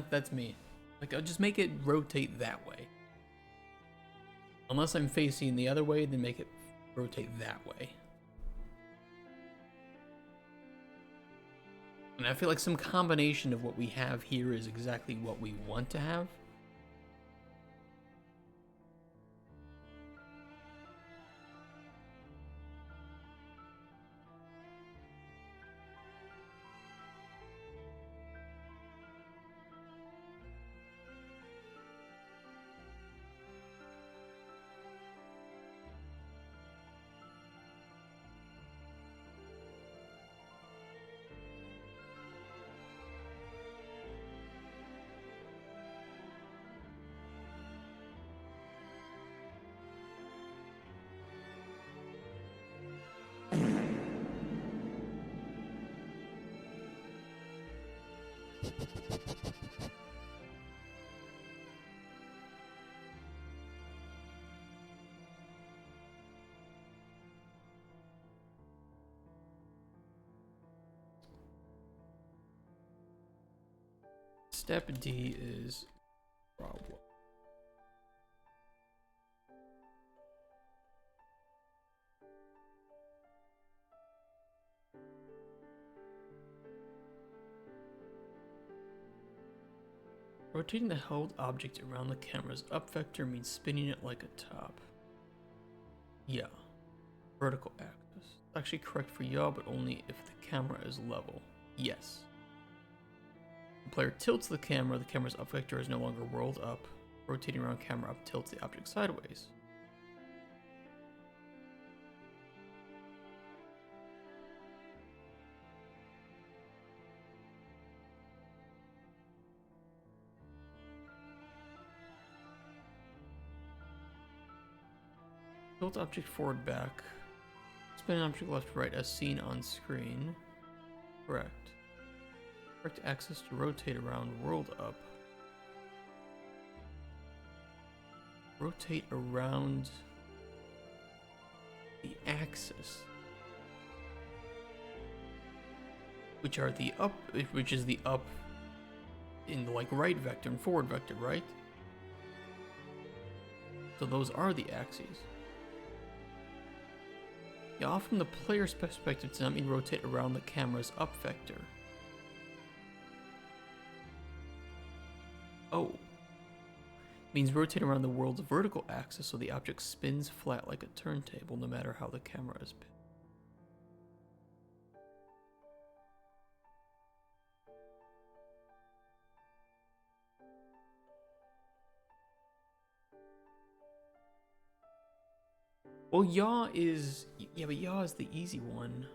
That's me. Like, I'll just make it rotate that way. Unless I'm facing the other way, then make it rotate that way. And I feel like some combination of what we have here is exactly what we want to have. Step D is problem. Rotating the held object around the camera's up vector means spinning it like a top. Yeah. Vertical axis. Actually correct for yaw, but only if the camera is level. Yes. The player tilts the camera's up vector is no longer whirled up. Rotating around camera up tilts the object sideways. Tilt object forward back. Spin object left right as seen on screen. Correct. Correct axis to rotate around world up. Rotate around the axis. Which are the up, which is the up in the like right vector and forward vector, right? So those are the axes. Yaw from the player's perspective does not mean rotate around the camera's up vector. Oh. Means rotate around the world's vertical axis so the object spins flat like a turntable no matter how the camera is pinned. Well, yaw is... yeah, but yaw is the easy one.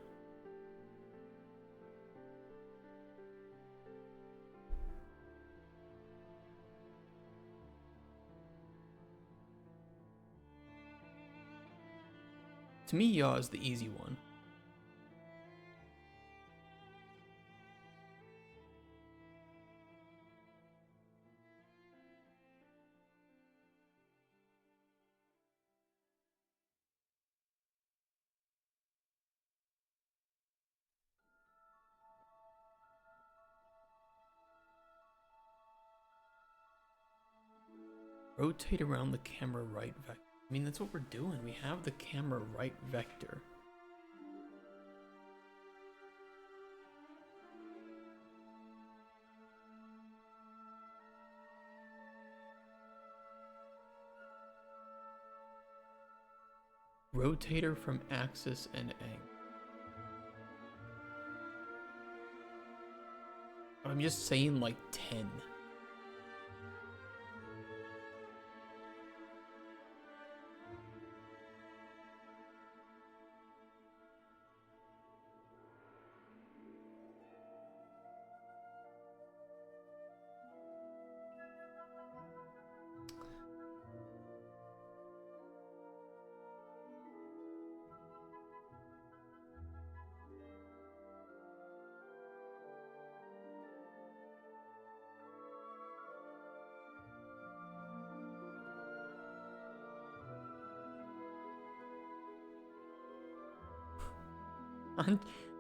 To me, yaw is the easy one. Rotate around the camera right vector. I mean, that's what we're doing. We have the camera right vector. Rotator from axis and angle. I'm just saying like 10.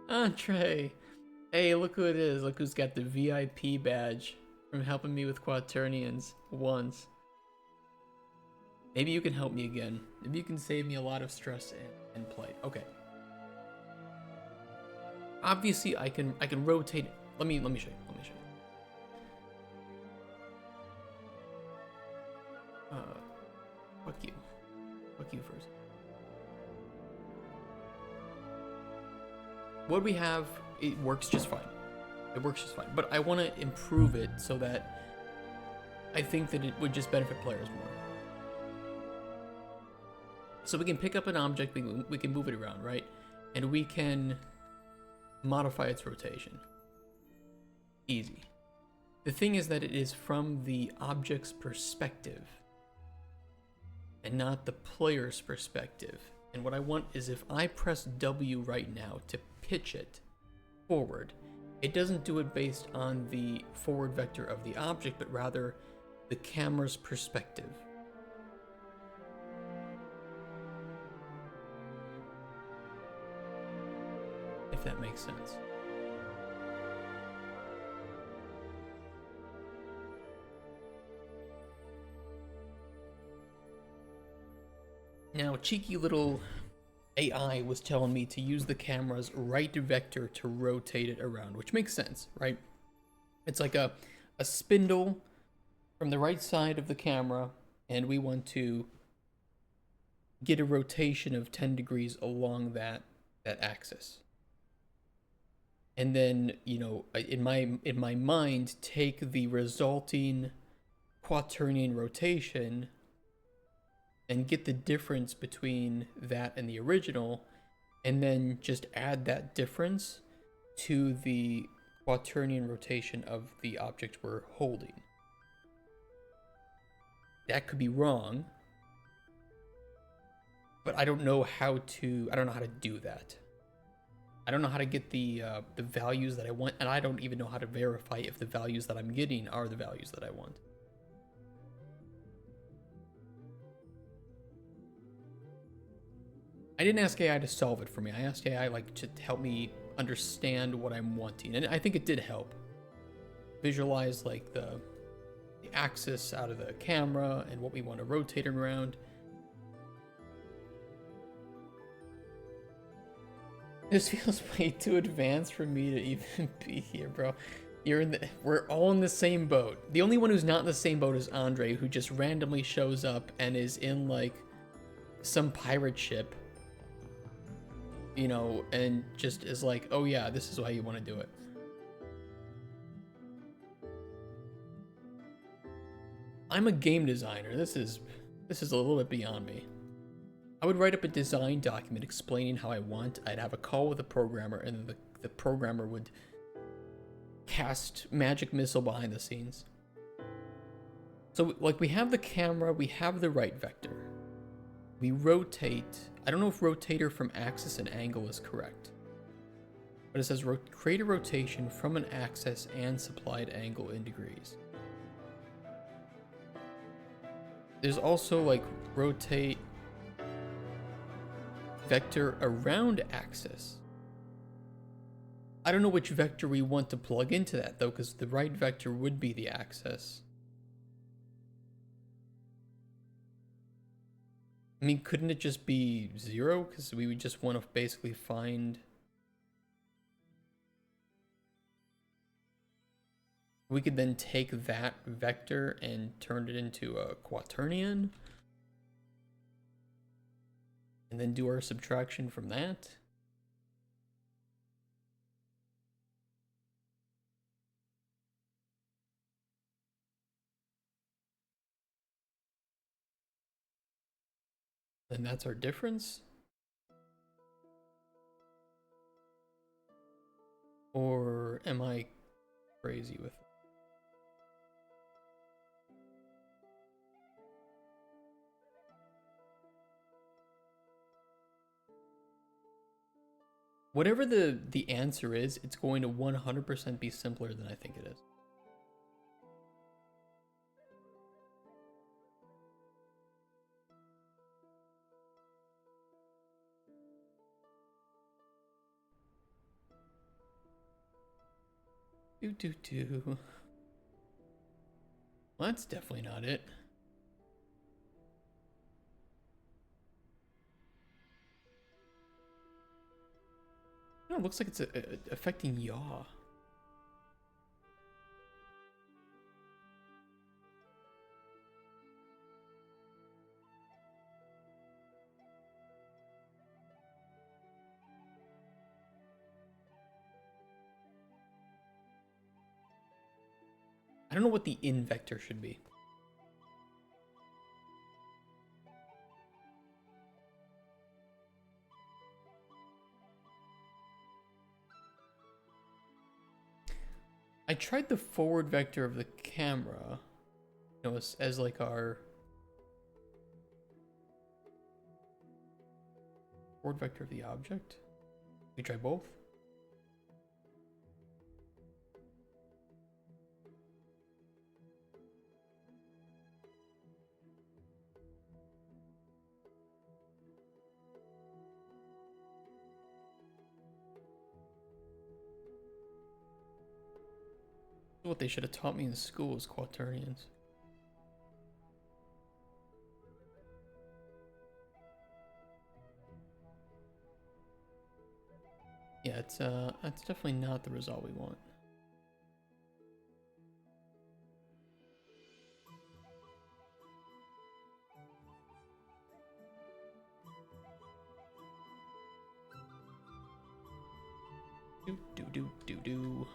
Andre! Hey, look who it is. Look who's got the VIP badge from helping me with Quaternians once. Maybe you can help me again. Maybe you can save me a lot of stress and play. Okay. Obviously, I can rotate. Let me show you. Let me show you. Fuck you. Fuck you first. What we have, it works just fine. It works just fine. But I want to improve it so that I think that it would just benefit players more. So we can pick up an object, we can move it around, right? And we can modify its rotation. Easy. The thing is that it is from the object's perspective and not the player's perspective. And what I want is if I press W right now to pitch it forward, it doesn't do it based on the forward vector of the object, but rather the camera's perspective. If that makes sense. Now, cheeky little AI was telling me to use the camera's right vector to rotate it around, which makes sense, right? It's like a spindle from the right side of the camera, and we want to get a rotation of 10 degrees along that axis. And then, you know, in my mind, take the resulting quaternion rotation and get the difference between that and the original, and then just add that difference to the quaternion rotation of the object we're holding. That could be wrong, but I don't know how to do that. I don't know how to get the values that I want, and I don't even know how to verify if the values that I'm getting are the values that I want. I didn't ask AI to solve it for me. I asked AI to help me understand what I'm wanting, and I think it did help. Visualize like the axis out of the camera and what we want to rotate around. This feels way too advanced for me to even be here, bro. We're all in the same boat. The only one who's not in the same boat is Andre, who just randomly shows up and is in like some pirate ship, you know, and just is like, oh yeah, this is how you want to do it. I'm a game designer. This is a little bit beyond me. I would write up a design document explaining how I want. I'd have a call with the programmer, and then the programmer would cast magic missile behind the scenes. So like we have the camera, we have the right vector. We rotate. I don't know if rotator from axis and angle is correct, but it says create a rotation from an axis and supplied angle in degrees. There's also like rotate vector around axis. I don't know which vector we want to plug into that though, because the right vector would be the axis. I mean, couldn't it just be 0? Because we would just want to basically find... We could then take that vector and turn it into a quaternion. And then do our subtraction from that. And that's our difference? Or am I crazy with it? Whatever the answer is, it's going to 100% be simpler than I think it is. Do. Well, that's definitely not it. No, it looks like it's affecting yaw. I don't know what the in vector should be. I tried the forward vector of the camera, you know, as like our forward vector of the object. We try both. What they should have taught me in school is quaternions. Yeah, that's definitely not the result we want. Do.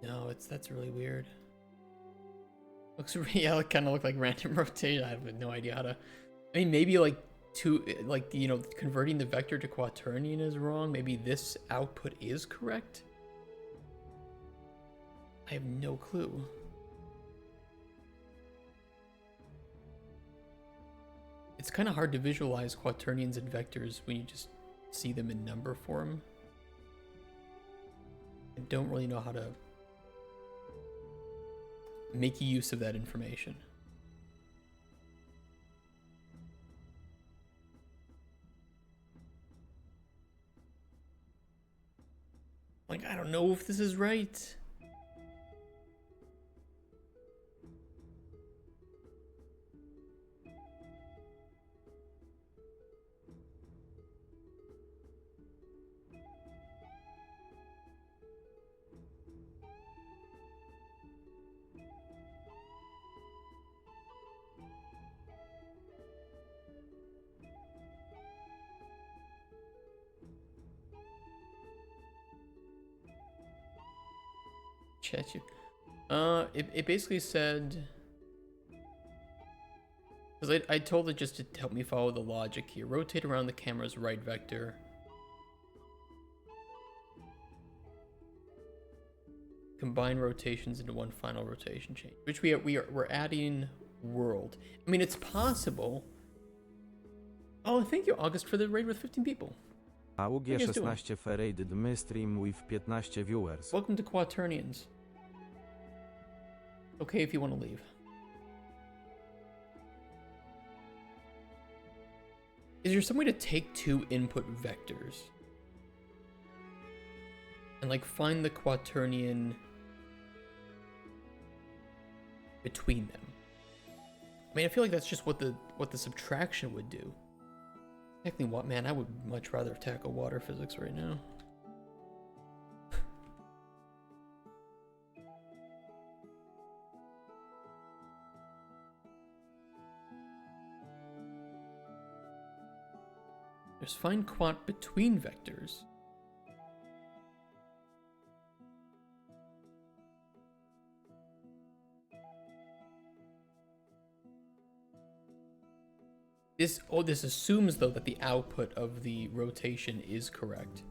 No, that's really weird. Looks yeah, it kind of look like random rotation. I have no idea how to. I mean, maybe like you know, converting the vector to quaternion is wrong. Maybe this output is correct. I have no clue. It's kind of hard to visualize quaternions and vectors when you just see them in number form. I don't really know how to make use of that information. Like, I don't know if this is right. Chat you. It basically said, because I told it just to help me follow the logic here. Rotate around the camera's right vector. Combine rotations into one final rotation change, which we're adding world. I mean, it's possible. Oh, thank you, August, for the raid with 15 people. AUG16 Ferated my stream with 15 viewers. Welcome to Quaternians. Okay if you want to leave. Is there some way to take two input vectors and like find the quaternion between them? I mean, I feel like that's just what the subtraction would do. Technically, what, man, I would much rather tackle water physics right now. There's find quant between vectors. This assumes though that the output of the rotation is correct.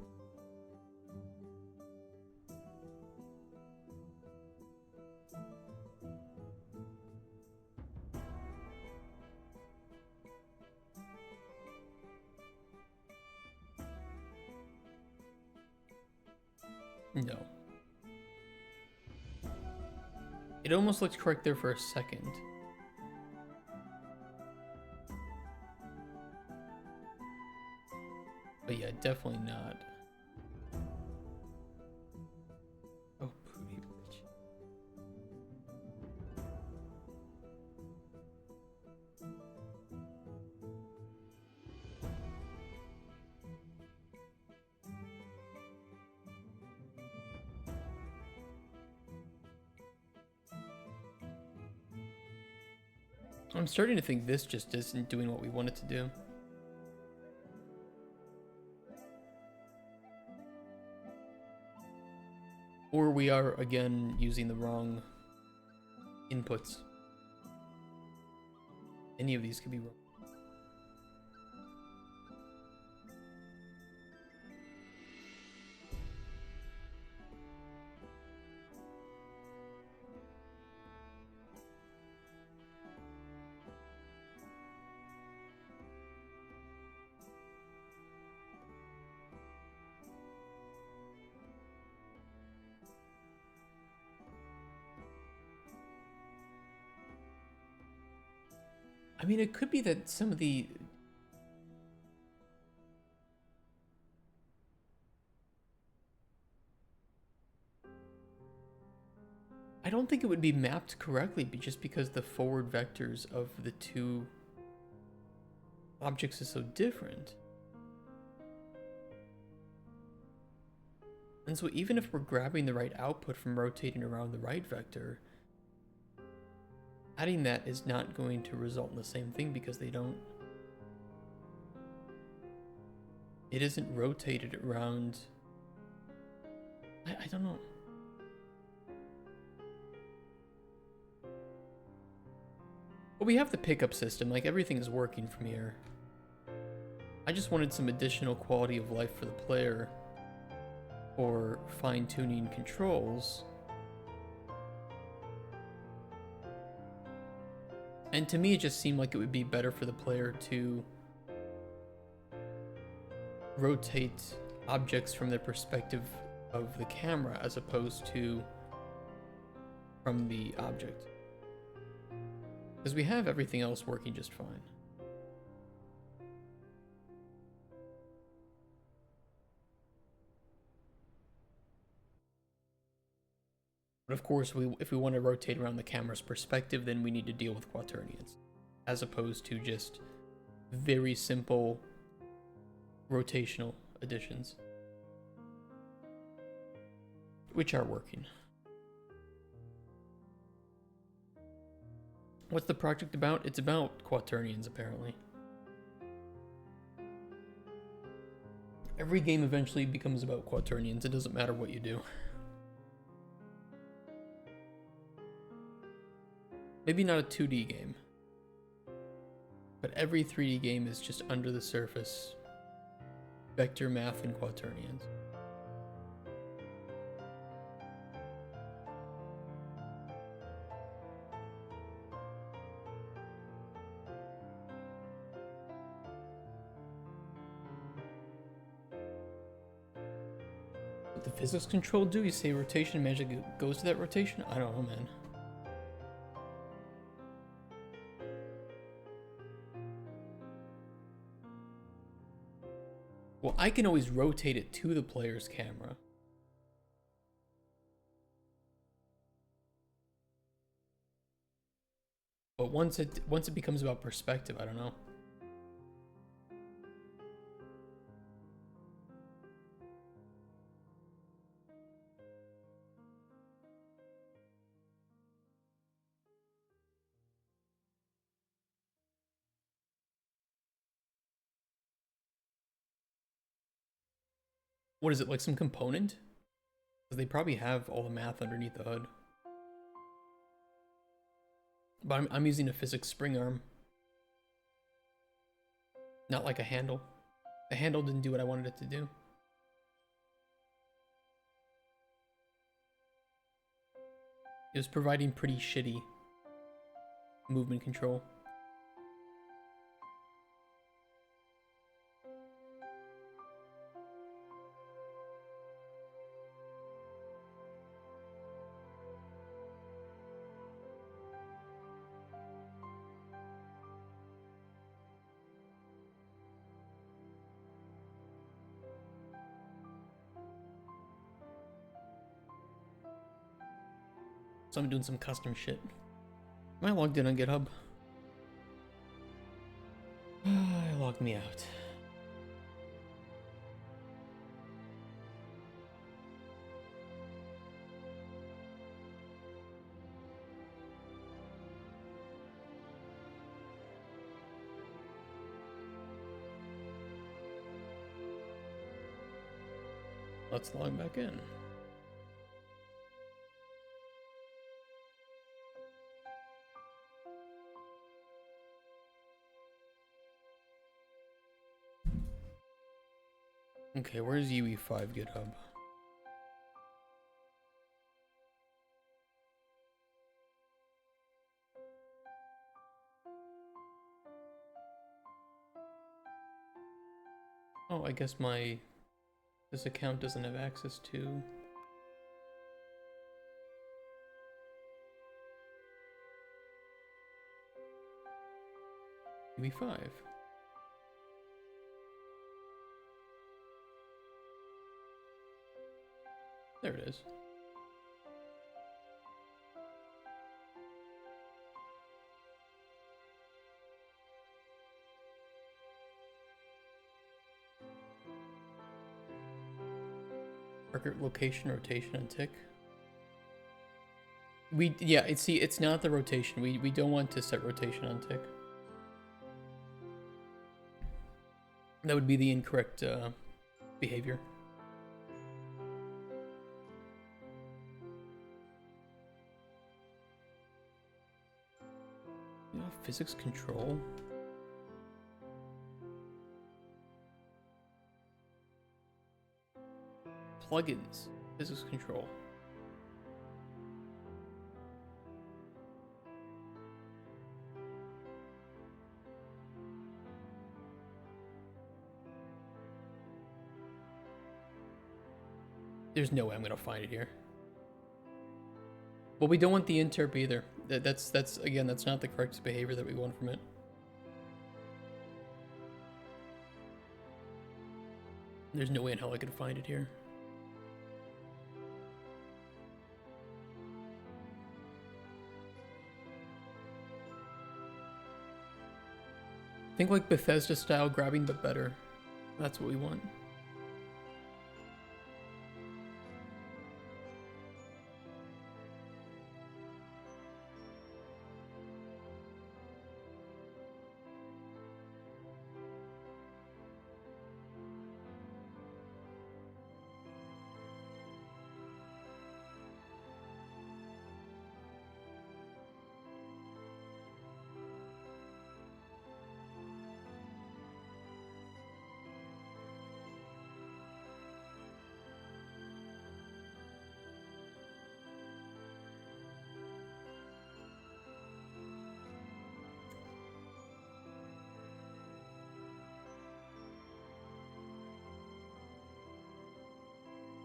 No. It almost looked correct there for a second. But yeah, definitely not. Oh, booty bitch. I'm starting to think this just isn't doing what we want it to do. Or we are, again, using the wrong inputs. Any of these could be wrong. I mean, it could be that some of the... I don't think it would be mapped correctly just because the forward vectors of the two objects is so different. And so even if we're grabbing the right output from rotating around the right vector, adding that is not going to result in the same thing because they don't... It isn't rotated around... I don't know. But we have the pickup system, like everything is working from here. I just wanted some additional quality of life for the player or fine-tuning controls. And to me, it just seemed like it would be better for the player to rotate objects from the perspective of the camera as opposed to from the object. Because we have everything else working just fine. But of course, if we want to rotate around the camera's perspective, then we need to deal with quaternions, as opposed to just very simple rotational additions, which are working. What's the project about? It's about quaternions, apparently. Every game eventually becomes about quaternions. It doesn't matter what you do. Maybe not a 2D game, but every 3D game is just under the surface vector math and quaternions. What the physics control do? You say rotation magic goes to that rotation? I don't know, man. Well, I can always rotate it to the player's camera. But once it becomes about perspective, I don't know. What is it, like some component? Because they probably have all the math underneath the hood. But I'm using a physics spring arm. Not like a handle. The handle didn't do what I wanted it to do. It was providing pretty shitty movement control. So I'm doing some custom shit. Am I logged in on GitHub? It logged me out. Let's log back in. Okay, where's UE5 GitHub? Oh, I guess this account doesn't have access to... UE5. There it is. Target location, rotation, and tick. It's not the rotation. We don't want to set rotation on tick. That would be the incorrect behavior. Physics control. Plugins. Physics control. There's no way I'm gonna find it here. Well, we don't want the interp either. That's again, that's not the correct behavior that we want from it. There's no way in hell I could find it here. Think like Bethesda style grabbing, but better. That's what we want.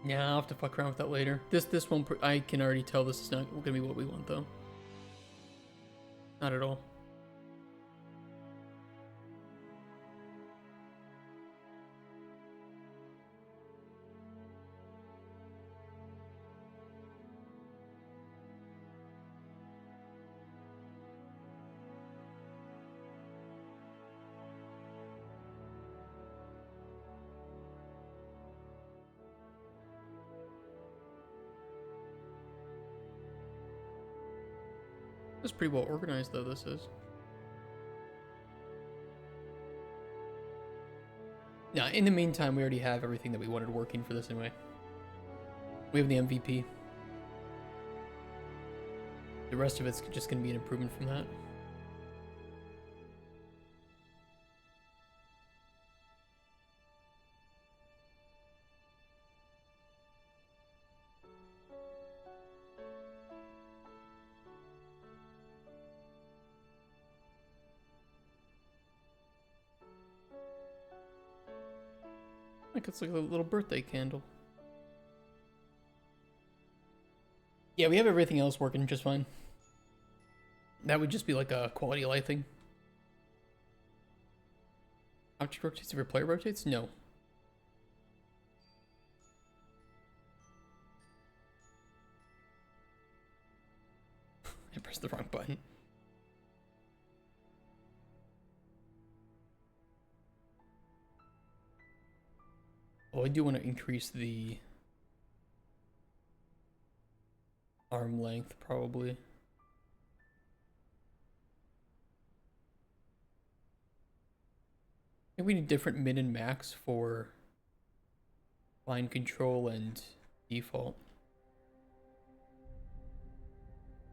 Yeah, I'll have to fuck around with that later. This one, I can already tell this is not gonna be what we want though. Not at all. This is pretty well organized though, this is. Yeah, in the meantime, we already have everything that we wanted working for this anyway. We have the MVP. The rest of it's just going to be an improvement from that. Like it's like a little birthday candle. Yeah, we have everything else working just fine. That would just be like a quality of life thing. Object rotates if your player rotates? No. pressed the wrong button. Oh, I do want to increase the arm length, probably. I think we need different min and max for line control and default.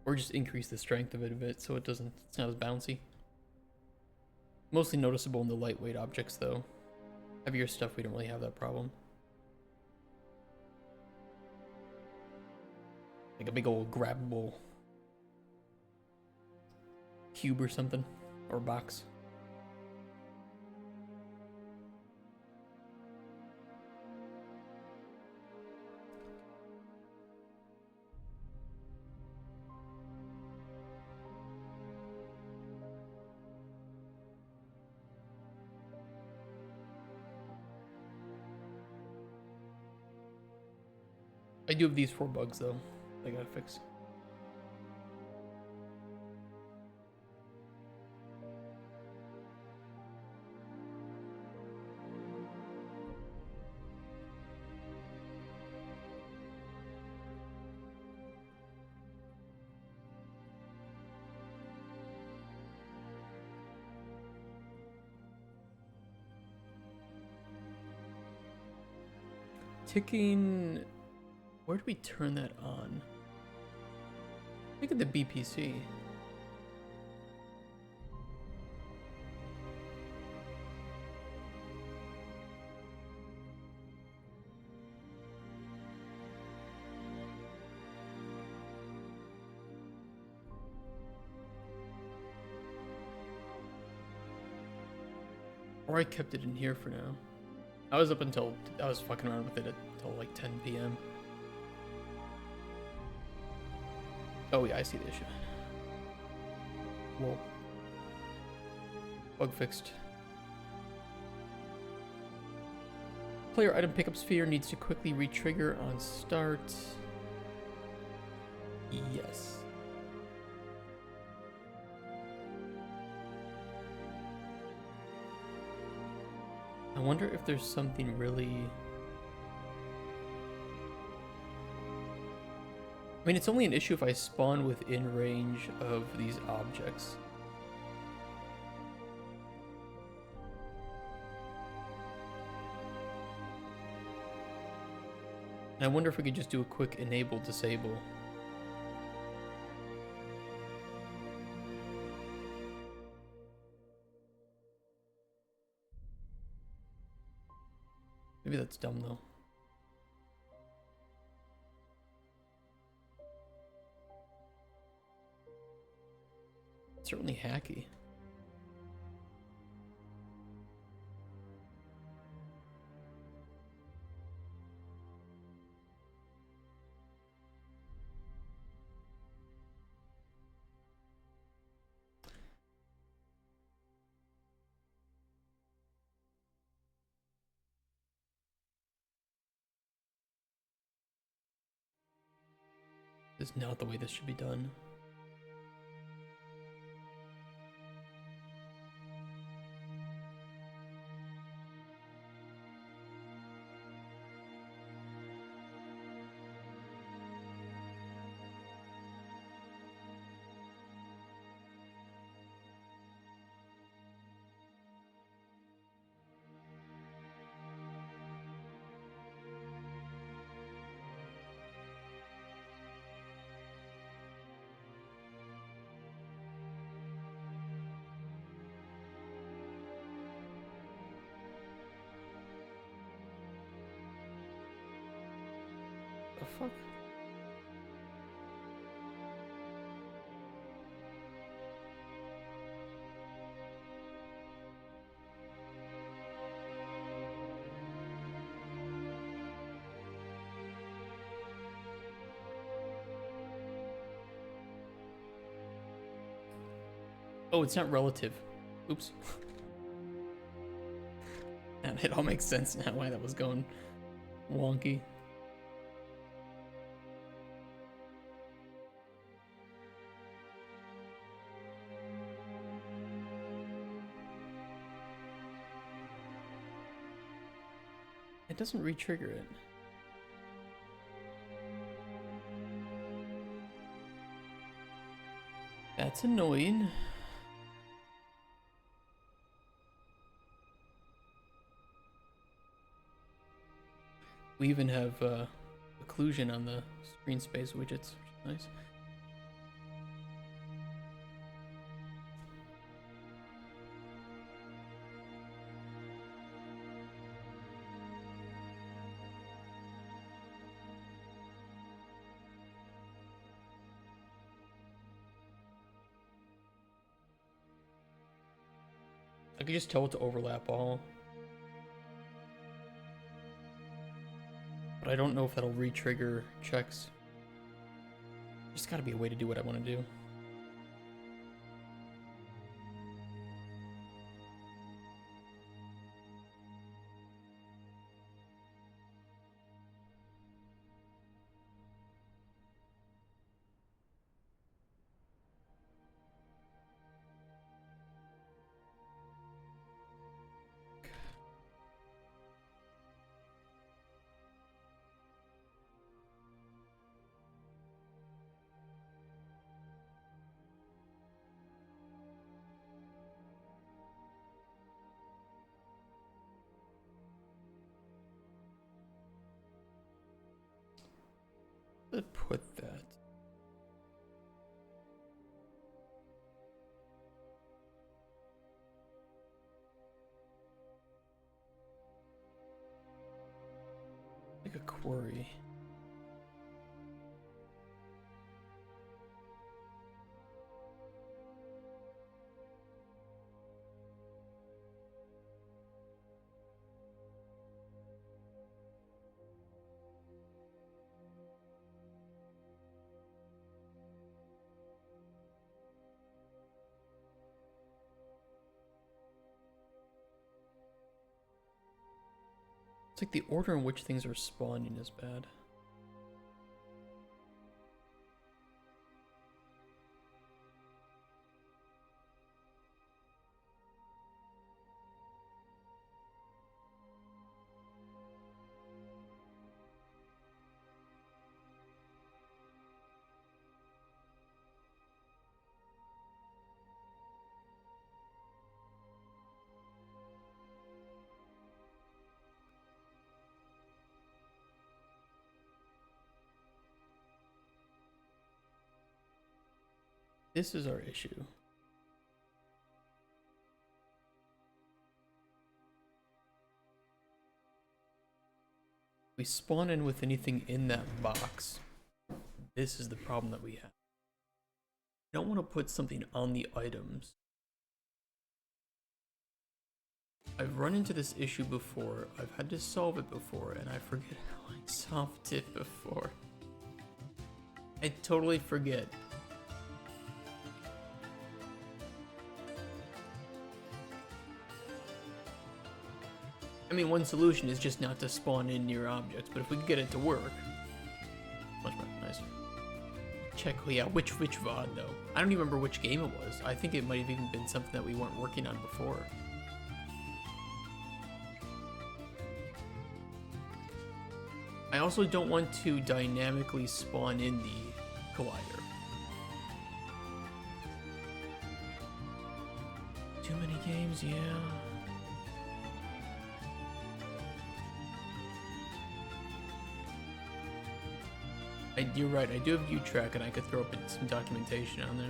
Or just increase the strength of it a bit so it's not as bouncy. Mostly noticeable in the lightweight objects though. Heavier stuff, we don't really have that problem. Like a big old grabbable cube or something, or box. I do have these 4 bugs though, I gotta fix. Ticking. Where do we turn that on? Look at the BPC. Or I kept it in here for now. I was fucking around with it until like 10 p.m. Oh yeah, I see the issue. Whoa. Bug fixed. Player item pickup sphere needs to quickly re-trigger on start. Yes. I wonder if there's something really... I mean, it's only an issue if I spawn within range of these objects. And I wonder if we could just do a quick enable disable. Maybe that's dumb though. Certainly hacky. This is not the way this should be done. The fuck? Oh, it's not relative. Oops. And it all makes sense now why that was going wonky. It doesn't re-trigger it. That's annoying. We even have occlusion on the screen space widgets, which is nice. I could just tell it to overlap all. But I don't know if that'll re-trigger checks. There's gotta be a way to do what I want to do. Let's put that. Like a query. It's like the order in which things are spawning is bad. This is our issue. We spawn in with anything in that box. This is the problem that we have. I don't want to put something on the items. I've run into this issue before. I've had to solve it before, and I forget how I solved it before. I totally forget. I mean, one solution is just not to spawn in near objects, but if we could get it to work, much more nicer. Check, oh yeah, which VOD though? I don't even remember which game it was. I think it might have even been something that we weren't working on before. I also don't want to dynamically spawn in the collider. Too many games, yeah. You're right, I do have U-Track and I could throw up some documentation on there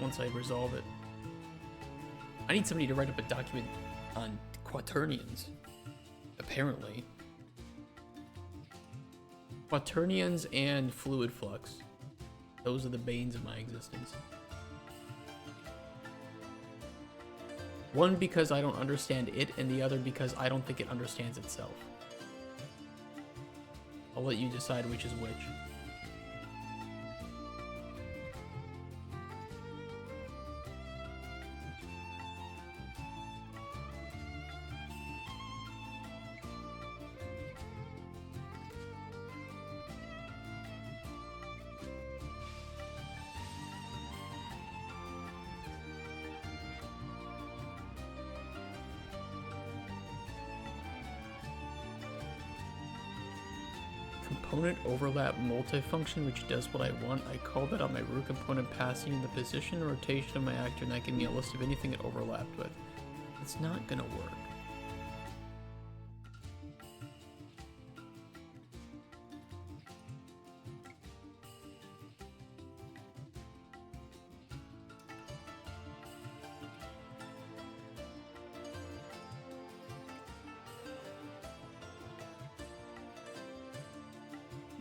once I resolve it. I need somebody to write up a document on quaternions, apparently. Quaternions and fluid flux. Those are the banes of my existence. One because I don't understand it, and the other because I don't think it understands itself. I'll let you decide which is which. component overlap multifunction, which does what I want. I call that on my root component passing in the position or rotation of my actor, and that gives me a list of anything it overlapped with. It's not gonna work.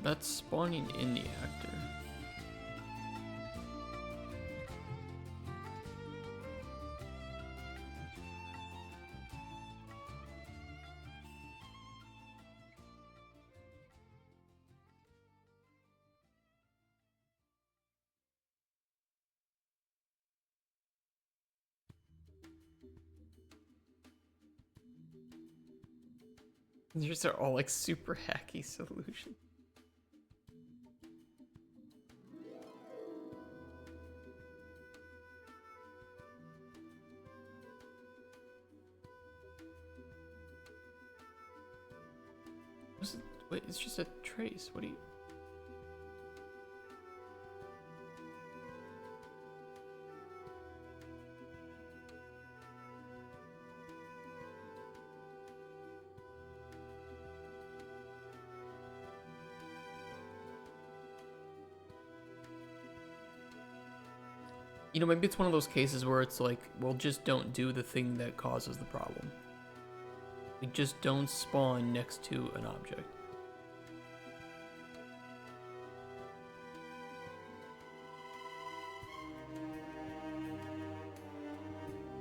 That's spawning in the actor. These are all like super hacky solutions. Wait, it's just a trace. What do you... You know, maybe it's one of those cases where it's like, well, just don't do the thing that causes the problem. We just don't spawn next to an object.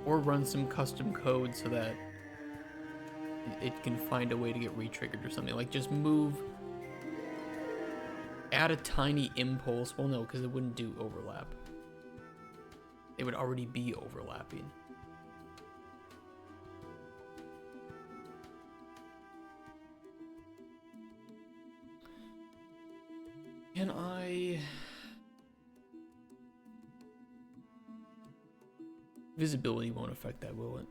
Or run some custom code so that it can find a way to get re-triggered or something. Like, just move, add a tiny impulse. Well, no, because it wouldn't do overlap. They would already be overlapping. Can I... Visibility won't affect that, will it?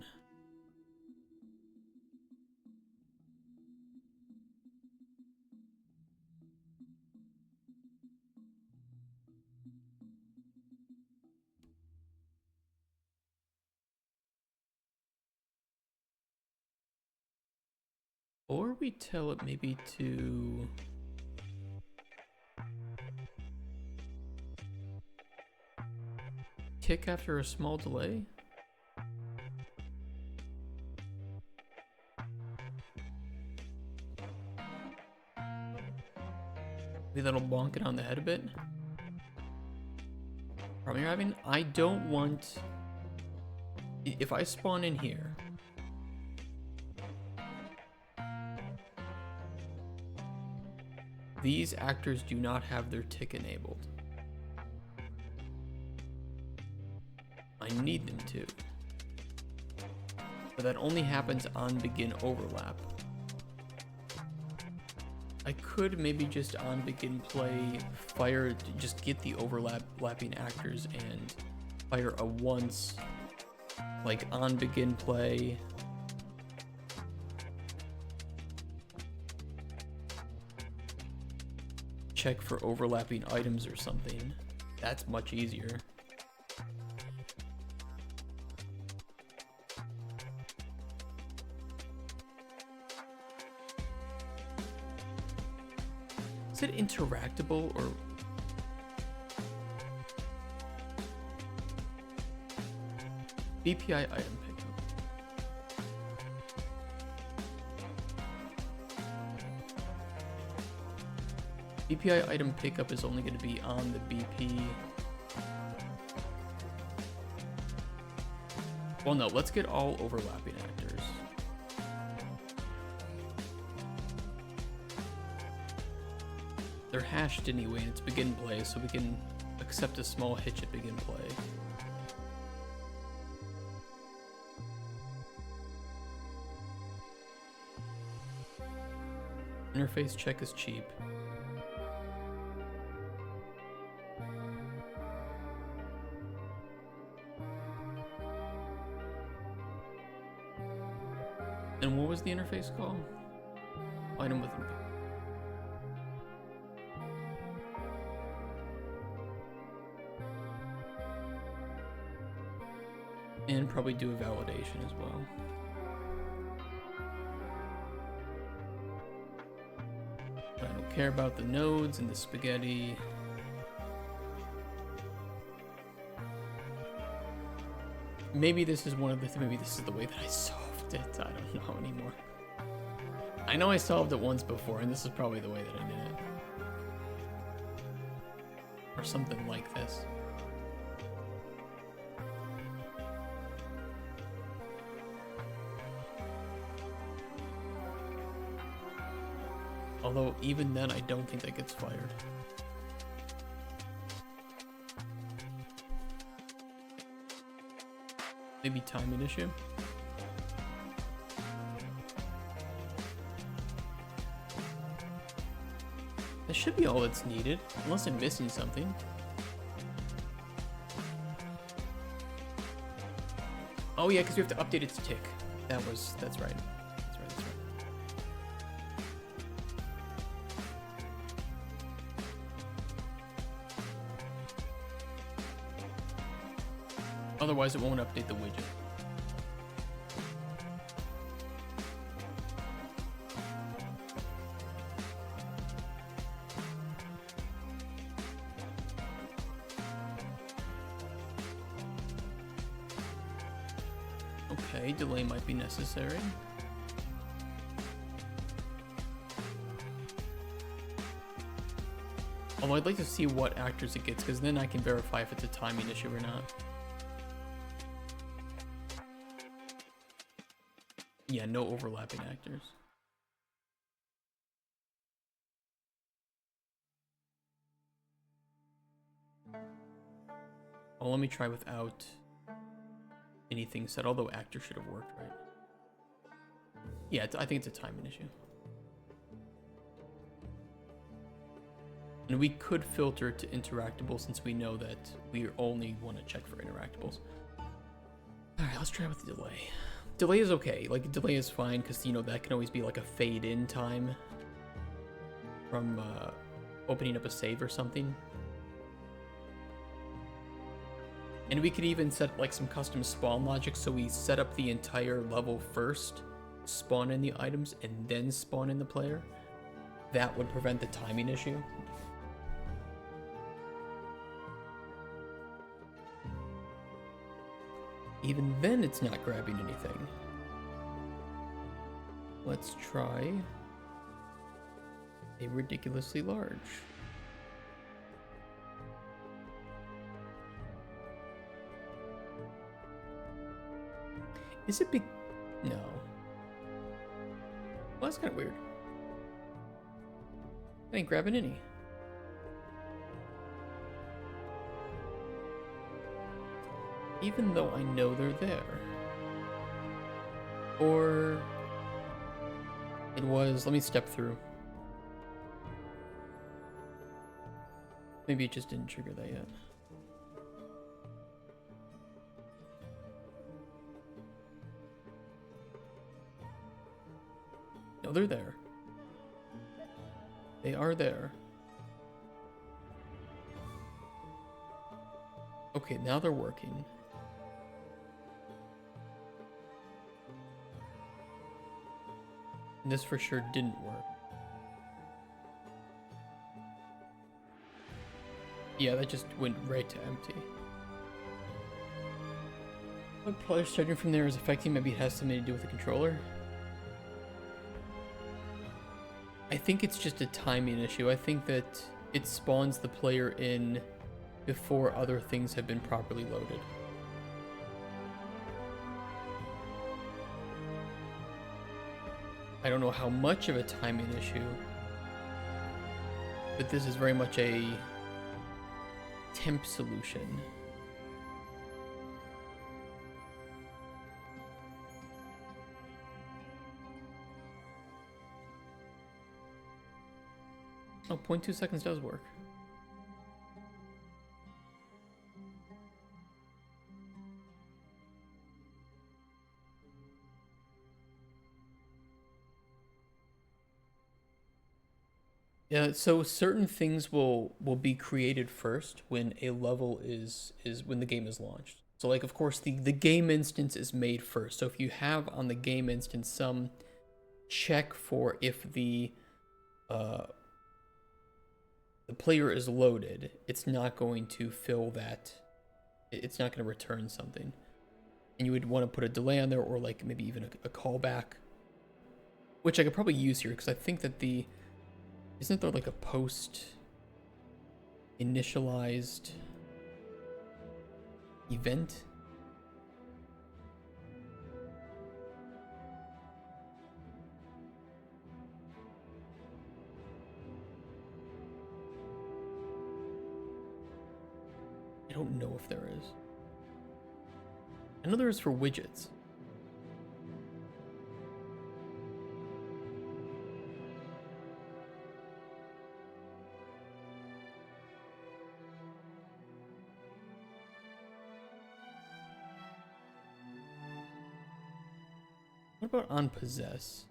Or we tell it maybe to... tick after a small delay? Maybe that'll bonk it on the head a bit. Problem you're having? I don't want... If I spawn in here... These actors do not have their tick enabled. I need them to. But that only happens on begin overlap. I could maybe just on begin play fire, just get the overlapping actors and fire a once, like on begin play. Check for overlapping items or something. That's much easier. Is it interactable or... BPI item pickup. BPI item pickup is only going to be on the BP. Well, no, let's get all overlapping actors. They're hashed anyway, and it's begin play, so we can accept a small hitch at begin play. Interface check is cheap. And what was the interface called? Item with And probably do a validation as well. I don't care about the nodes and the spaghetti. Maybe this is one of the maybe this is the way that I solved it. I don't know anymore. I know I solved it once before, and this is probably the way that I did it. Or something like this. Although, even then, I don't think that gets fired. Maybe timing issue? That should be all that's needed, unless I'm missing something. Oh yeah, because we have to update its tick. That's right. That's right. Otherwise, it won't update the widget. Okay, delay might be necessary. Although I'd like to see what actors it gets, because then I can verify if it's a timing issue or not. Yeah, no overlapping actors. Oh, let me try without anything set, although actor should have worked, right? Yeah, I think it's a timing issue. And we could filter it to interactable since we know that we only want to check for interactables. Alright, let's try with the delay. Delay is okay, like delay is fine because, you know, that can always be like a fade in time from opening up a save or something. And we could even set like some custom spawn logic, so we set up the entire level first, spawn in the items, and then spawn in the player. That would prevent the timing issue. Even then, it's not grabbing anything. Let's try a ridiculously large. Is it big? No. Well, that's kind of weird. I ain't grabbing any. Even though I know they're there. Or it was, let me step through. Maybe it just didn't trigger that yet. No, they're there. They are there. Okay, now they're working. And this for sure didn't work. Yeah, that just went right to empty. What player starting from there is affecting, maybe it has something to do with the controller. I think it's just a timing issue. I think that it spawns the player in before other things have been properly loaded. I don't know how much of a timing issue, but this is very much a temp solution. Oh, 0.2 seconds does work. Yeah, so certain things will be created first when a level is when the game is launched. So like, of course, the game instance is made first. So if you have on the game instance some check for if the player is loaded, it's not going to fill that. It's not going to return something. And you would want to put a delay on there, or like maybe even a callback, which I could probably use here because I think that isn't there like a post initialized event? I don't know if there is. I know there is for widgets. What about on possess?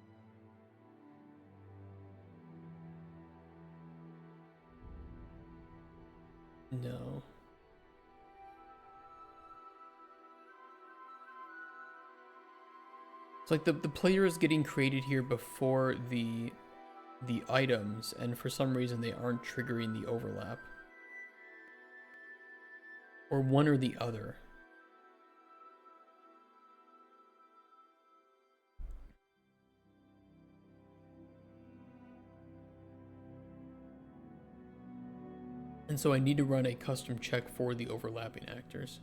No. It's like the player is getting created here before the items, and for some reason they aren't triggering the overlap. Or one or the other. And so I need to run a custom check for the overlapping actors.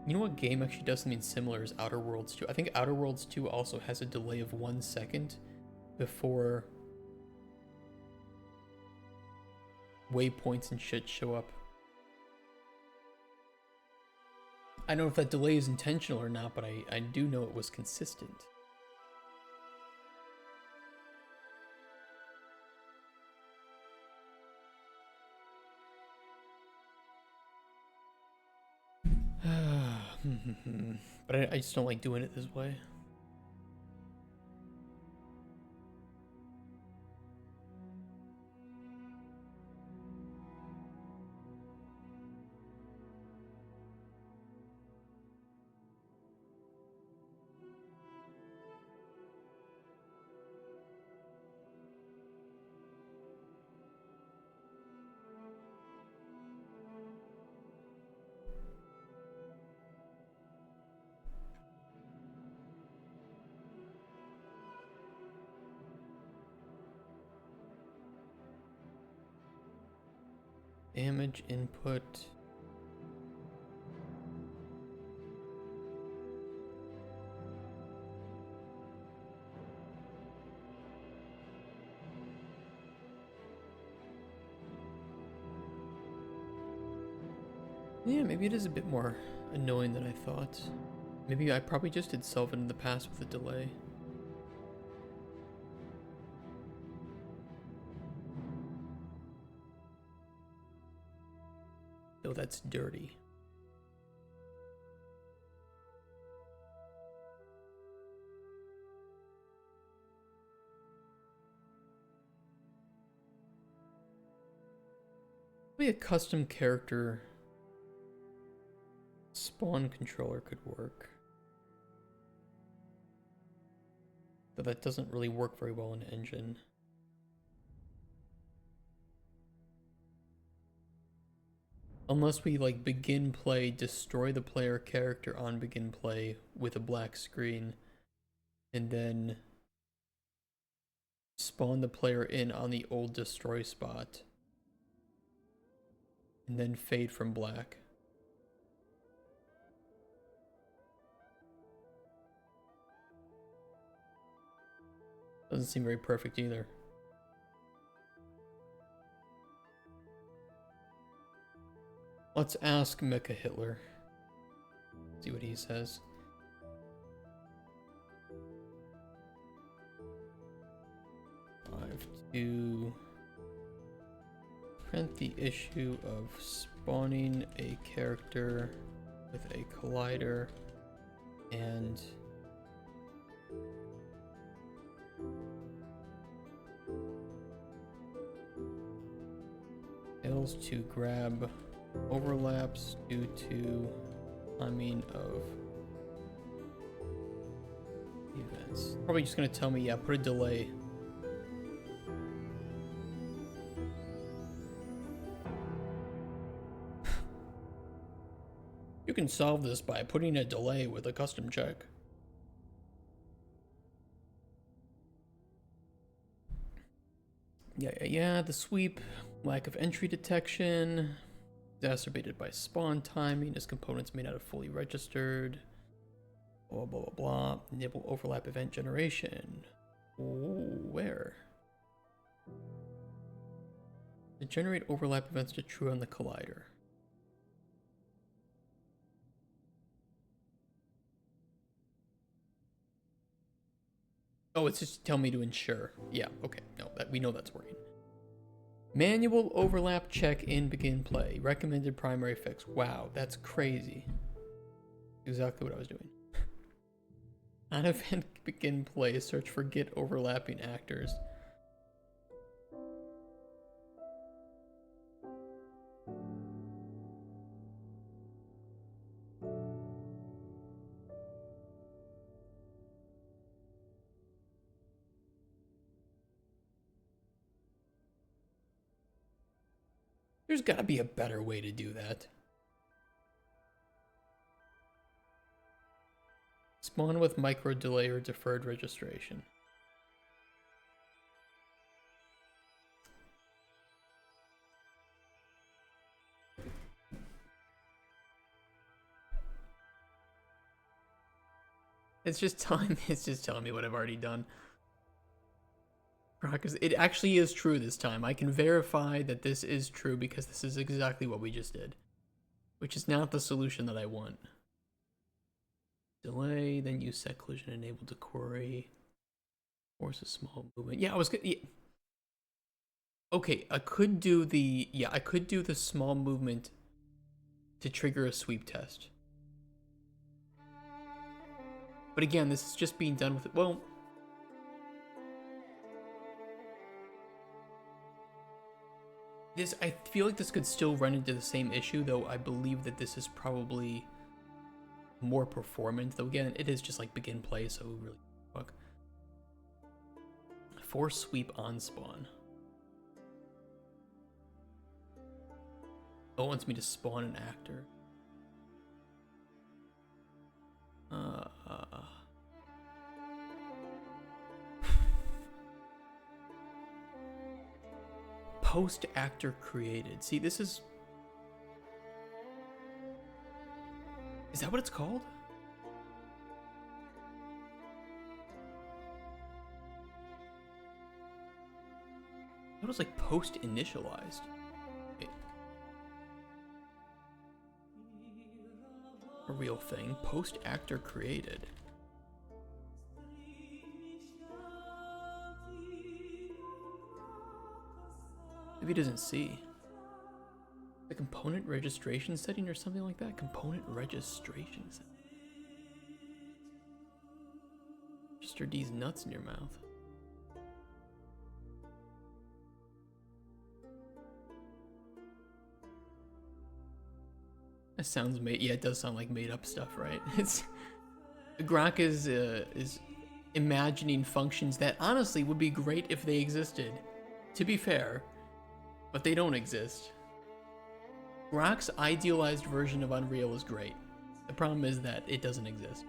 You know what game actually does something similar is Outer Worlds 2. I think Outer Worlds 2 also has a delay of 1 second before waypoints and shit show up. I don't know if that delay is intentional or not, but I do know it was consistent. But I just don't like doing it this way. Damage input. Yeah, maybe it is a bit more annoying than I thought. Maybe I probably just did solve it in the past with a delay. Oh, that's dirty. Maybe a custom character spawn controller could work. But that doesn't really work very well in engine. Unless we like begin play, destroy the player character on begin play with a black screen, and then spawn the player in on the old destroy spot, and then fade from black. Doesn't seem very perfect either. Let's ask Mecha Hitler. See what he says. I have to prevent the issue of spawning a character with a collider And fails to grab overlaps due to timing of events. Probably just gonna tell me, yeah, put a delay. You can solve this by putting a delay with a custom check. Yeah, the sweep, lack of entry detection, exacerbated by spawn timing as components may not have fully registered, blah, blah, blah, blah. Enable overlap event generation. Ooh, where? To generate overlap events to true on the collider. Oh, it's just tell me to ensure. Yeah, okay. No, we know that's working. Manual overlap check in begin play. Recommended primary fix. Wow, that's crazy. Exactly what I was doing. On event begin play, search for get overlapping actors. There's gotta be a better way to do that. Spawn with micro delay or deferred registration. It's just telling me what I've already done. It actually is true this time. I can verify that this is true because this is exactly what we just did. Which is not the solution that I want. Delay, then use set collision enable to query. Force a small movement. Yeah, I was good. Yeah. Okay, I could do the small movement to trigger a sweep test. But again, this is just being done with it. Well, I feel like this could still run into the same issue, though I believe that this is probably more performant. Though again, it is just like begin play, so really fuck. Force sweep on spawn. Oh, it wants me to spawn an actor. Post actor created. See, this is that what it's called? It was like post initialized. A real thing. Post actor created. Maybe he doesn't see. The component registration setting or something like that? Component registration setting. Register these nuts in your mouth. That sounds made. Yeah, it does sound like made up stuff, right? It's Grok is imagining functions that honestly would be great if they existed. To be fair, but they don't exist. Grok's idealized version of Unreal is great. The problem is that it doesn't exist.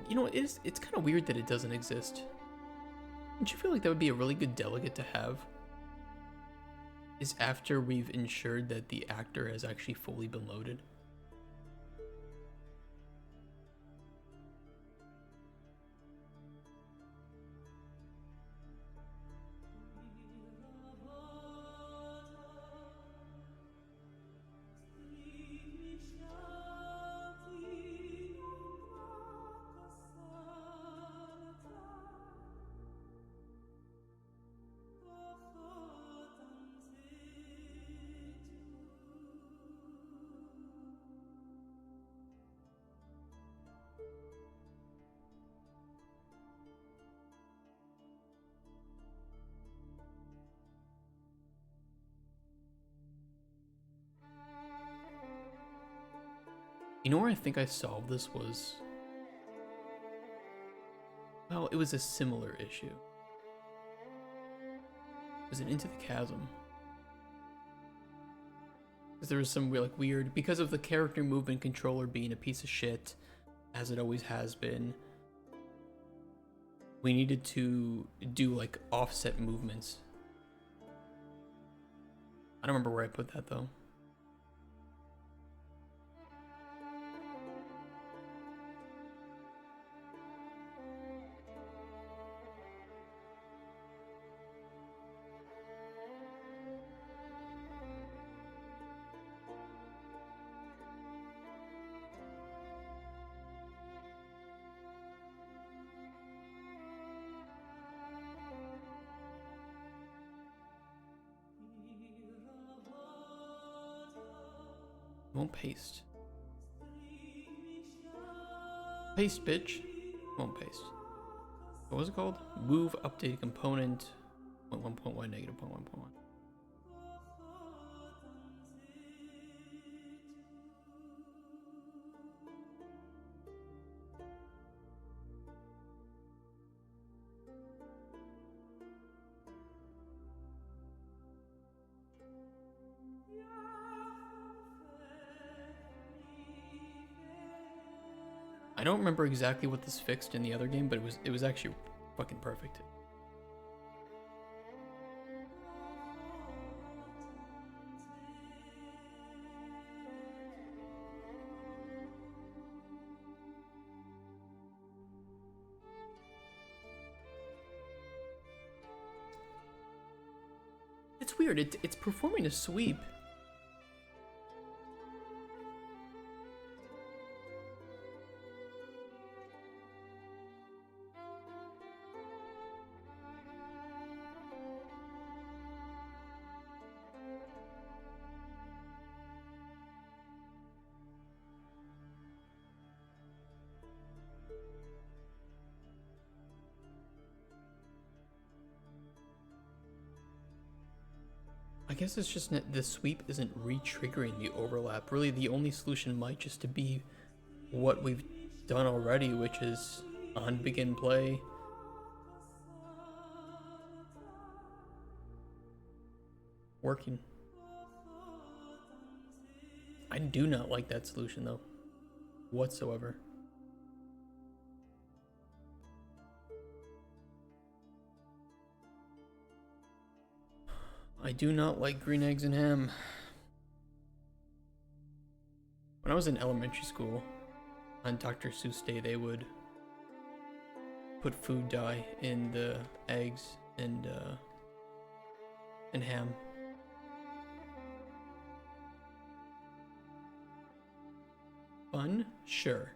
You know, it's kind of weird that it doesn't exist. Don't you feel like that would be a really good delegate to have? Is after we've ensured that the actor has actually fully been loaded. You know where I think I solved this was... Well, it was a similar issue. Was it Into the Chasm? Because there was some like weird... Because of the character movement controller being a piece of shit, as it always has been, we needed to do like offset movements. I don't remember where I put that though. Won't paste. Paste, bitch. Won't paste. What was it called? Move updated component. 0.1.1 negative 0.1.1. I don't remember exactly what this fixed in the other game, but it was actually fucking perfect. It's weird. It's performing a sweep. I guess it's just the sweep isn't re-triggering the overlap. Really, the only solution might just to be what we've done already, which is on begin play. Working. I do not like that solution though, whatsoever. I do not like green eggs and ham. When I was in elementary school, on Dr. Seuss Day, they would put food dye in the eggs and ham. Fun? Sure.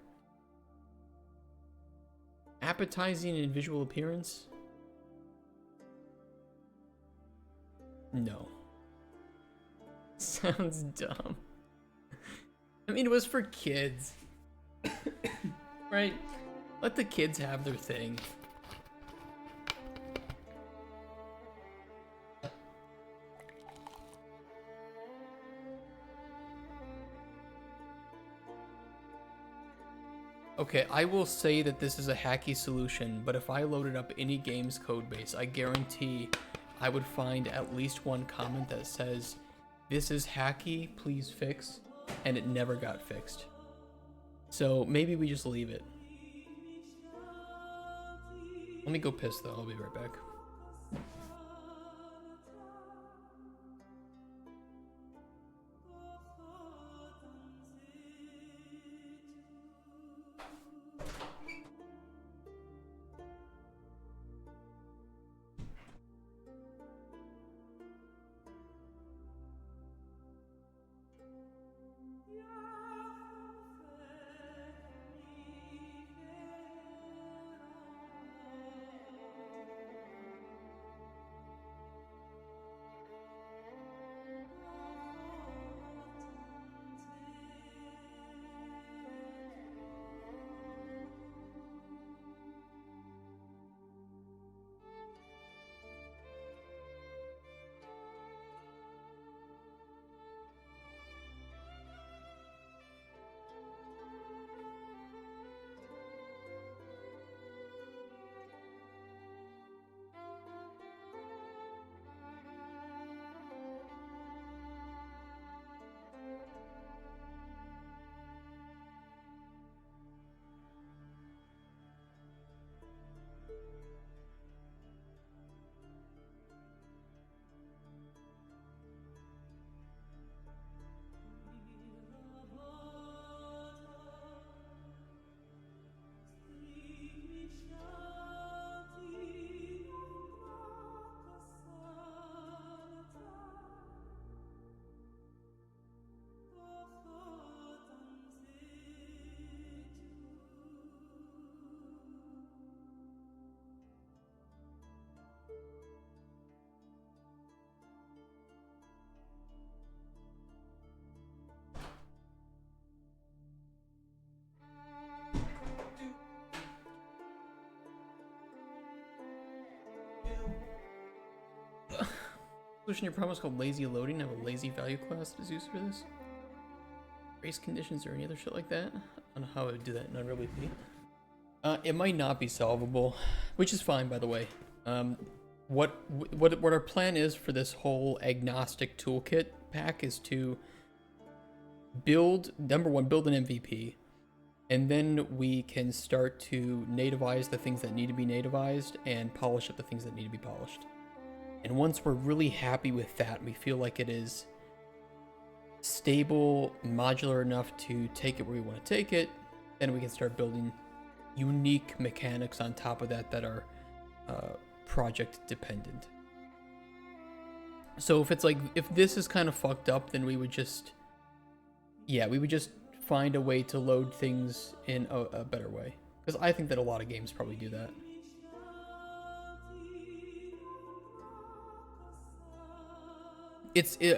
Appetizing in visual appearance? No. Sounds dumb. I mean, it was for kids. Right? Let the kids have their thing. Okay, I will say that this is a hacky solution, but if I loaded up any game's codebase, I guarantee I would find at least one comment that says, "This is hacky, please fix," and it never got fixed. So maybe we just leave it. Let me go piss though, I'll be right back. Solution to your problem is called lazy loading. I have a lazy value class that is used for this. Race conditions or any other shit like that. I don't know how I would do that in Unreal BP. It might not be solvable, which is fine, by the way. What our plan is for this whole agnostic toolkit pack is to build, number one, build an MVP, and then we can start to nativize the things that need to be nativized and polish up the things that need to be polished. And once we're really happy with that, we feel like it is stable, modular enough to take it where we want to take it, then we can start building unique mechanics on top of that that are project dependent. So if it's like, if this is kind of fucked up, then we would just, yeah, we would just find a way to load things in a better way. Because I think that a lot of games probably do that.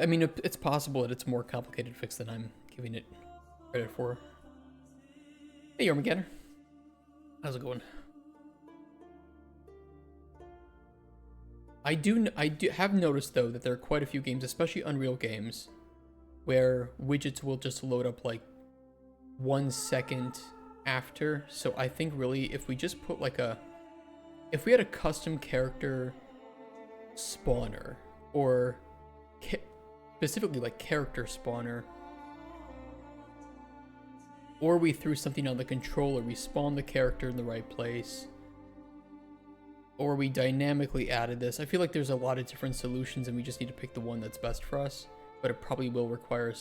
I mean, it's possible that it's a more complicated fix than I'm giving it credit for. Hey, Armageddon. How's it going? I do have noticed, though, that there are quite a few games, especially Unreal games, where widgets will just load up like 1 second after. So I think really if we just put like if we had a custom character spawner, or specifically like character spawner, or we threw something on the controller, we spawned the character in the right place, or we dynamically added this. I feel like there's a lot of different solutions and we just need to pick the one that's best for us, but it probably will require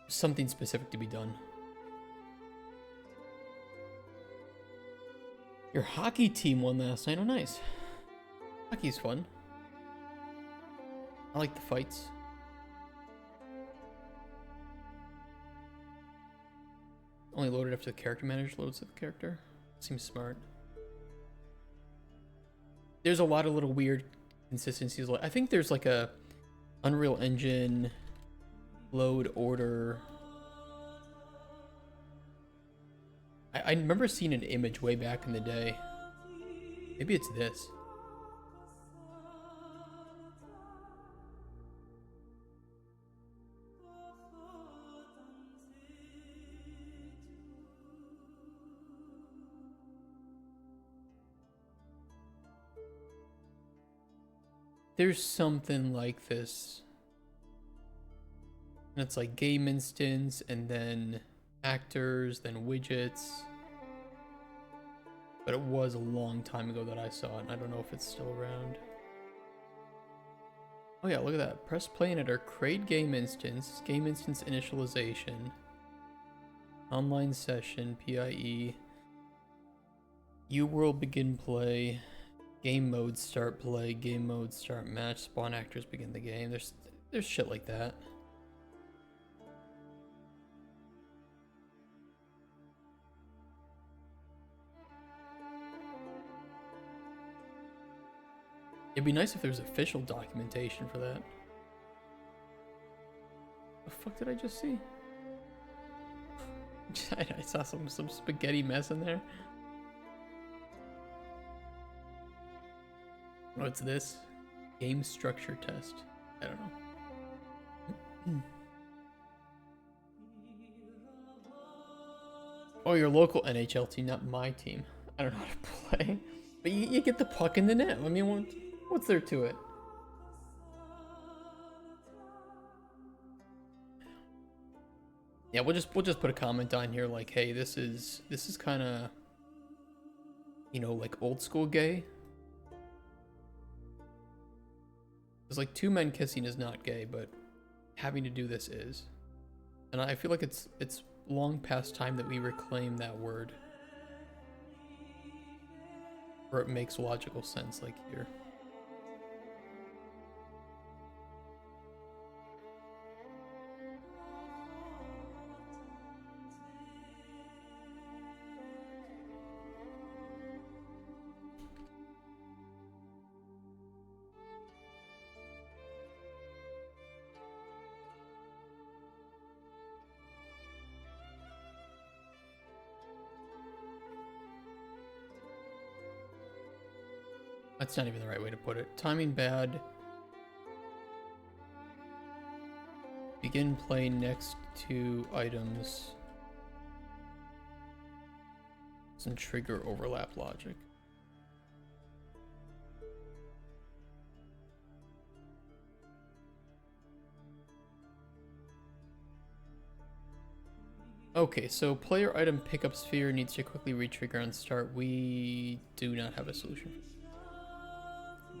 something specific to be done. Your hockey team won last night. Oh, nice. Hockey's fun. I like the fights. Only loaded after the character manager loads the character. Seems smart. There's a lot of little weird consistencies. I think there's like a Unreal Engine load order. I remember seeing an image way back in the day. Maybe it's this. There's something like this. And it's like game instance, and then actors, then widgets. But it was a long time ago that I saw it, and I don't know if it's still around. Oh yeah, look at that. Press play and enter. Create game instance initialization. Online session, PIE. UWorld begin play. Game mode start play. Game mode start match. Spawn actors begin the game. There's shit like that. It'd be nice if there was official documentation for that. The fuck did I just see? I saw some spaghetti mess in there. Oh, it's this. Game structure test. I don't know. Oh, your local NHL team, not my team. I don't know how to play. But you get the puck in the net. I mean, what's there to it? Yeah, we'll just put a comment on here like, hey, this is kind of, you know, like old school gay. It's like 2 men kissing is not gay, but having to do this is. And I feel like it's long past time that we reclaim that word. Or it makes logical sense, like here. That's not even the right way to put it. Timing bad. Begin play next to items. Doesn't trigger overlap logic. Okay, so player item pickup sphere needs to quickly retrigger on start. We do not have a solution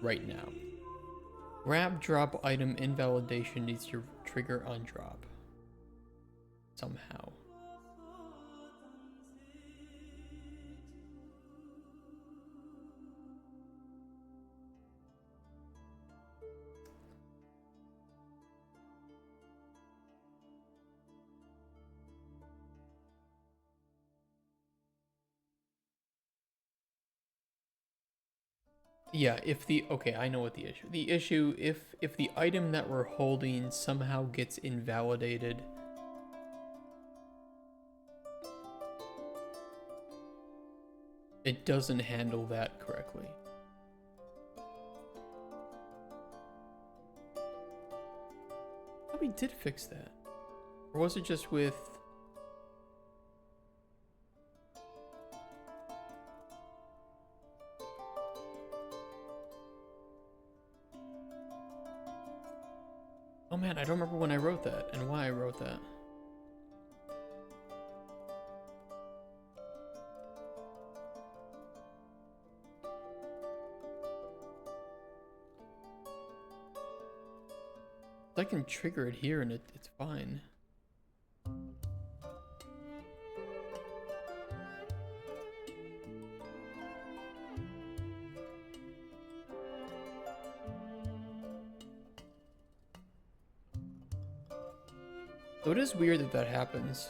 right now. Grab drop item invalidation needs to trigger on drop. Somehow. Yeah, okay, I know what the issue. The issue if the item that we're holding somehow gets invalidated, it doesn't handle that correctly. Oh, we did fix that. Or was it just with Oh man, I don't remember when I wrote that and why I wrote that. I can trigger it here and it's fine. So it is weird that that happens.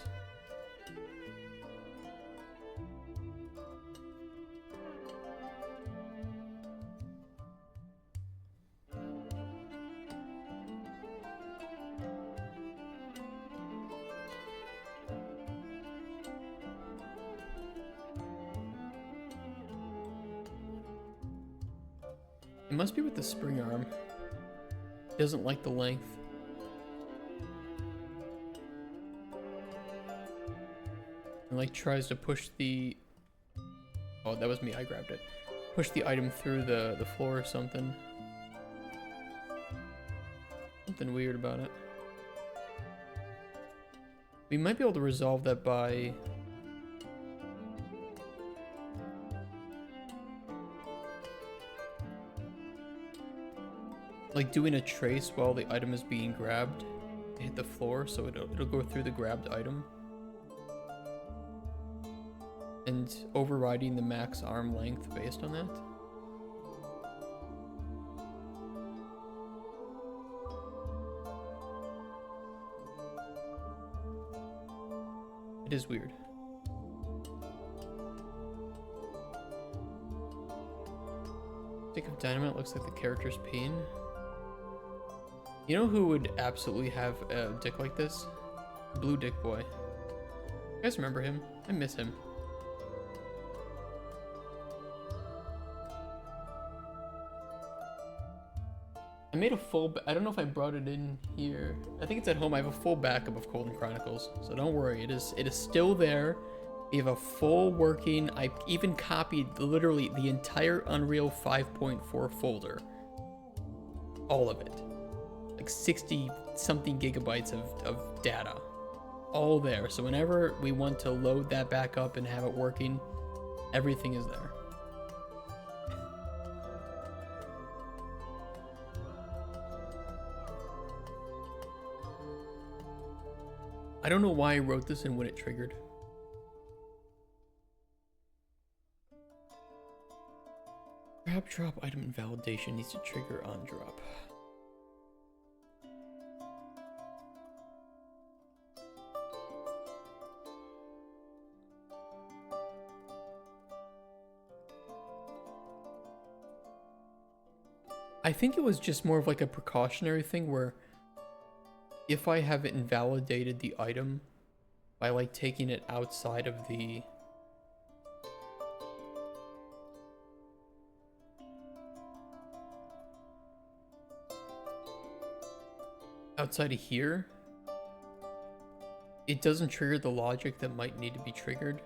It must be with the spring arm. It doesn't like the length. And like tries to push the... Oh, that was me, I grabbed it. Push the item through the floor or something. Something weird about it. We might be able to resolve that by... like doing a trace while the item is being grabbed. Hit the floor so it'll go through the grabbed item. And overriding the max arm length based on that. It is weird. Stick of dynamite looks like the character's pain. You know who would absolutely have a dick like this? Blue Dick Boy. You guys remember him? I miss him. I made a full, I don't know if I brought it in here. I think it's at home. I have a full backup of Colden Chronicles, so don't worry. It is still there. We have a full working, I even copied literally the entire Unreal 5.4 folder. All of it. Like 60 something gigabytes of data. All there. So whenever we want to load that back up and have it working, everything is there. I don't know why I wrote this and when it triggered. Grab drop item invalidation needs to trigger on drop. I think it was just more of like a precautionary thing where if I have invalidated the item by like taking it outside of the outside of here, it doesn't trigger the logic that might need to be triggered.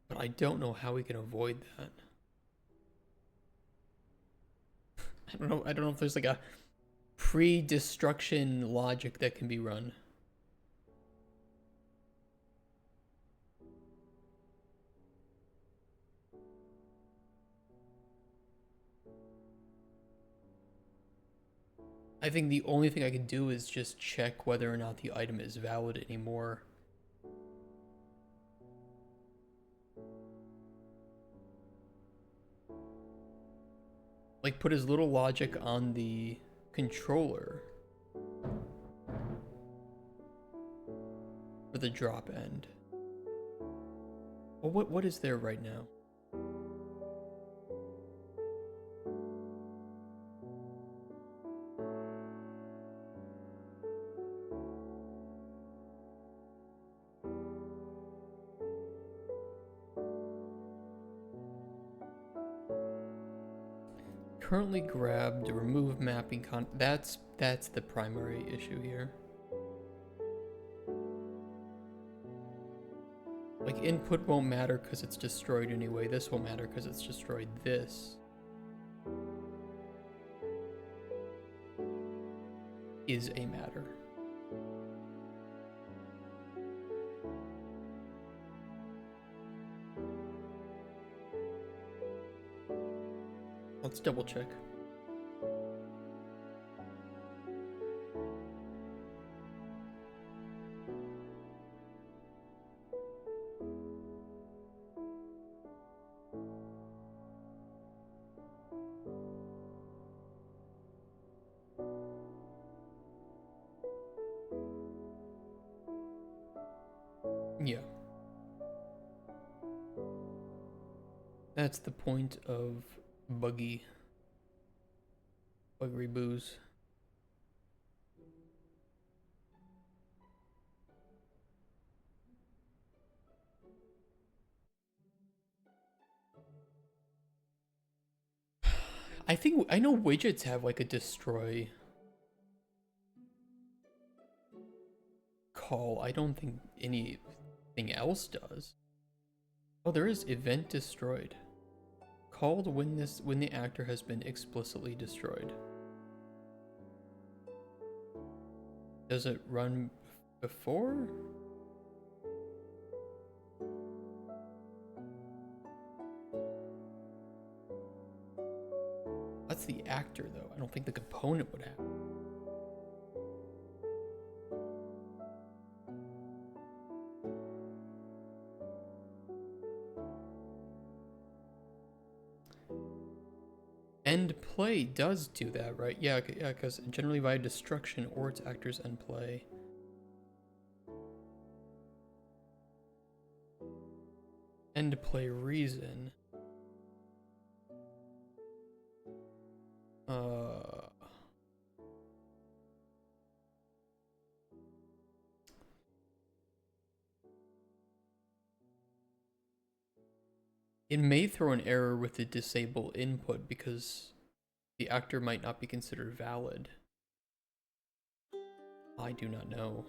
But I don't know how we can avoid that. I don't know if there's like a pre-destruction logic that can be run. I think the only thing I can do is just check whether or not the item is valid anymore. Like put as little logic on the controller for the drop end. Well, what is there right now? Currently grabbed, remove mapping that's the primary issue here. Like input won't matter because it's destroyed anyway. This won't matter because it's destroyed. This is a matter. Let's double check. Yeah. That's the point of buggery booze. I know widgets have like a destroy call. I don't think anything else does. Oh, there is event destroyed. Called when the actor has been explicitly destroyed. Does it run before? That's the actor though. I don't think the component would have. End play does do that, right? Yeah, because generally via destruction or its actor's end play. End play reason. It may throw an error with the disable input because the actor might not be considered valid. I do not know.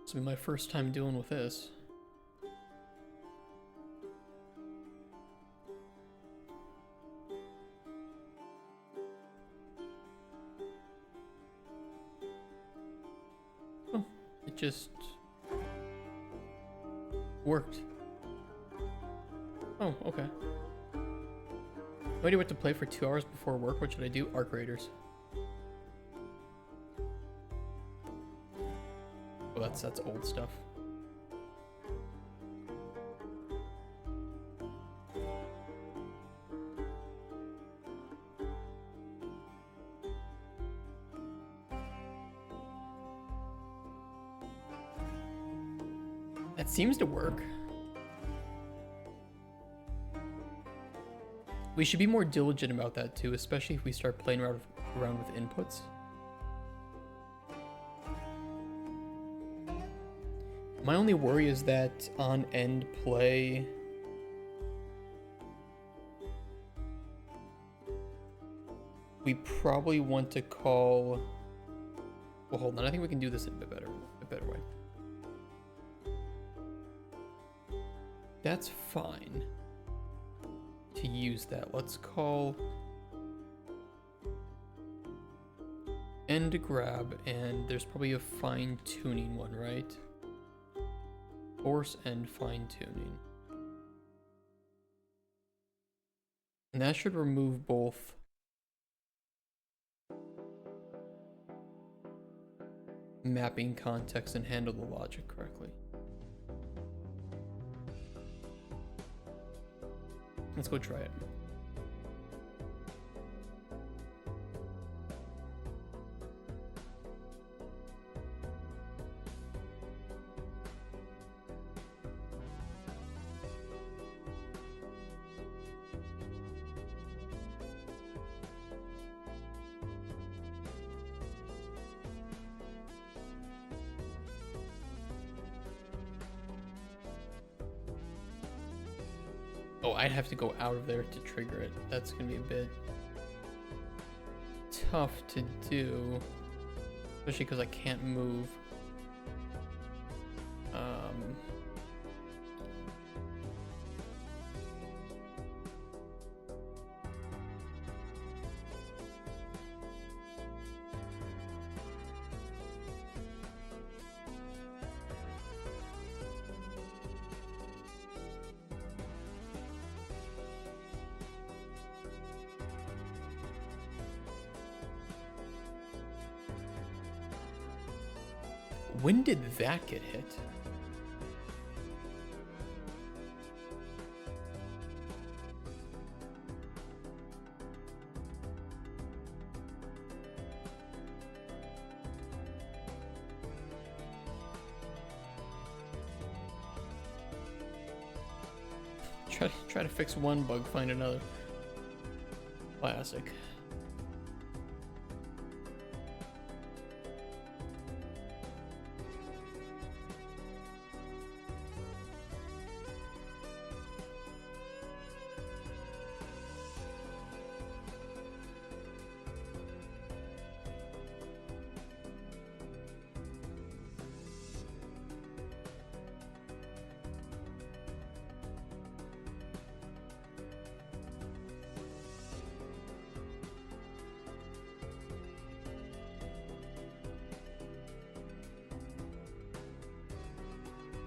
This will be my first time dealing with this. Oh, it just worked. Oh, okay. No idea what to play for 2 hours before work. What should I do? Arc Raiders. Oh, that's old stuff. That seems to work. We should be more diligent about that too, especially if we start playing around with inputs. My only worry is that on end play, we probably want to call. Well, hold on. I think we can do this in a better way. That's fine to use that. Let's call end grab, and there's probably a fine tuning one, right? Force and fine tuning. And that should remove both mapping context and handle the logic correctly. Let's go try it. Oh, I'd have to go out of there to trigger it. That's gonna be a bit tough to do, especially because I can't move. When did that get hit? Try to fix one bug, find another. Classic.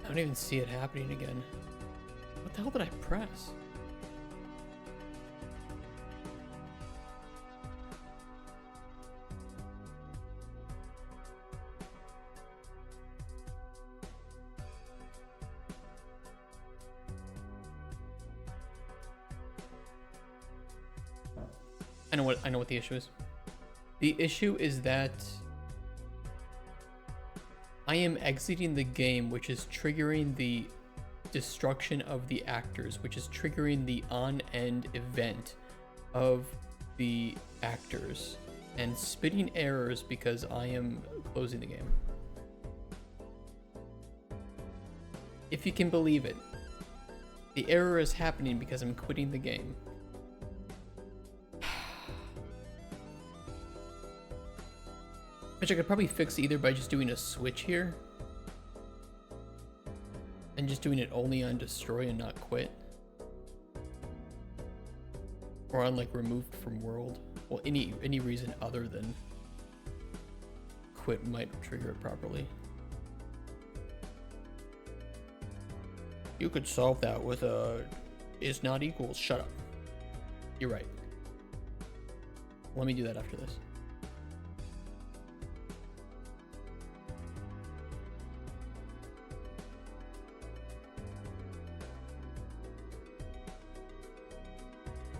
I don't even see it happening again. What the hell did I press? I know what the issue is. The issue is that I am exiting the game, which is triggering the destruction of the actors, which is triggering the on-end event of the actors, and spitting errors because I am closing the game. If you can believe it, the error is happening because I'm quitting the game. Which I could probably fix either by just doing a switch here and just doing it only on destroy and not quit, or on like removed from world. Well, any reason other than quit might trigger it properly. You could solve that with a is not equals. Shut up. You're right. Let me do that after this.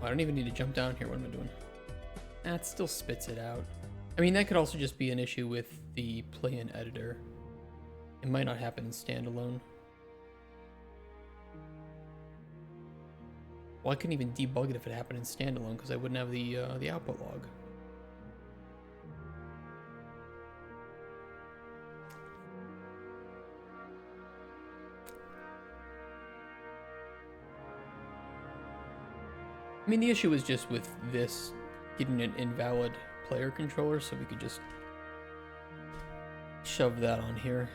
I don't even need to jump down here. What am I doing? It still spits it out. I mean, that could also just be an issue with the play-in editor. It might not happen in standalone. Well, I couldn't even debug it if it happened in standalone because I wouldn't have the output log. I mean, the issue is just with this getting an invalid player controller, so we could just shove that on here.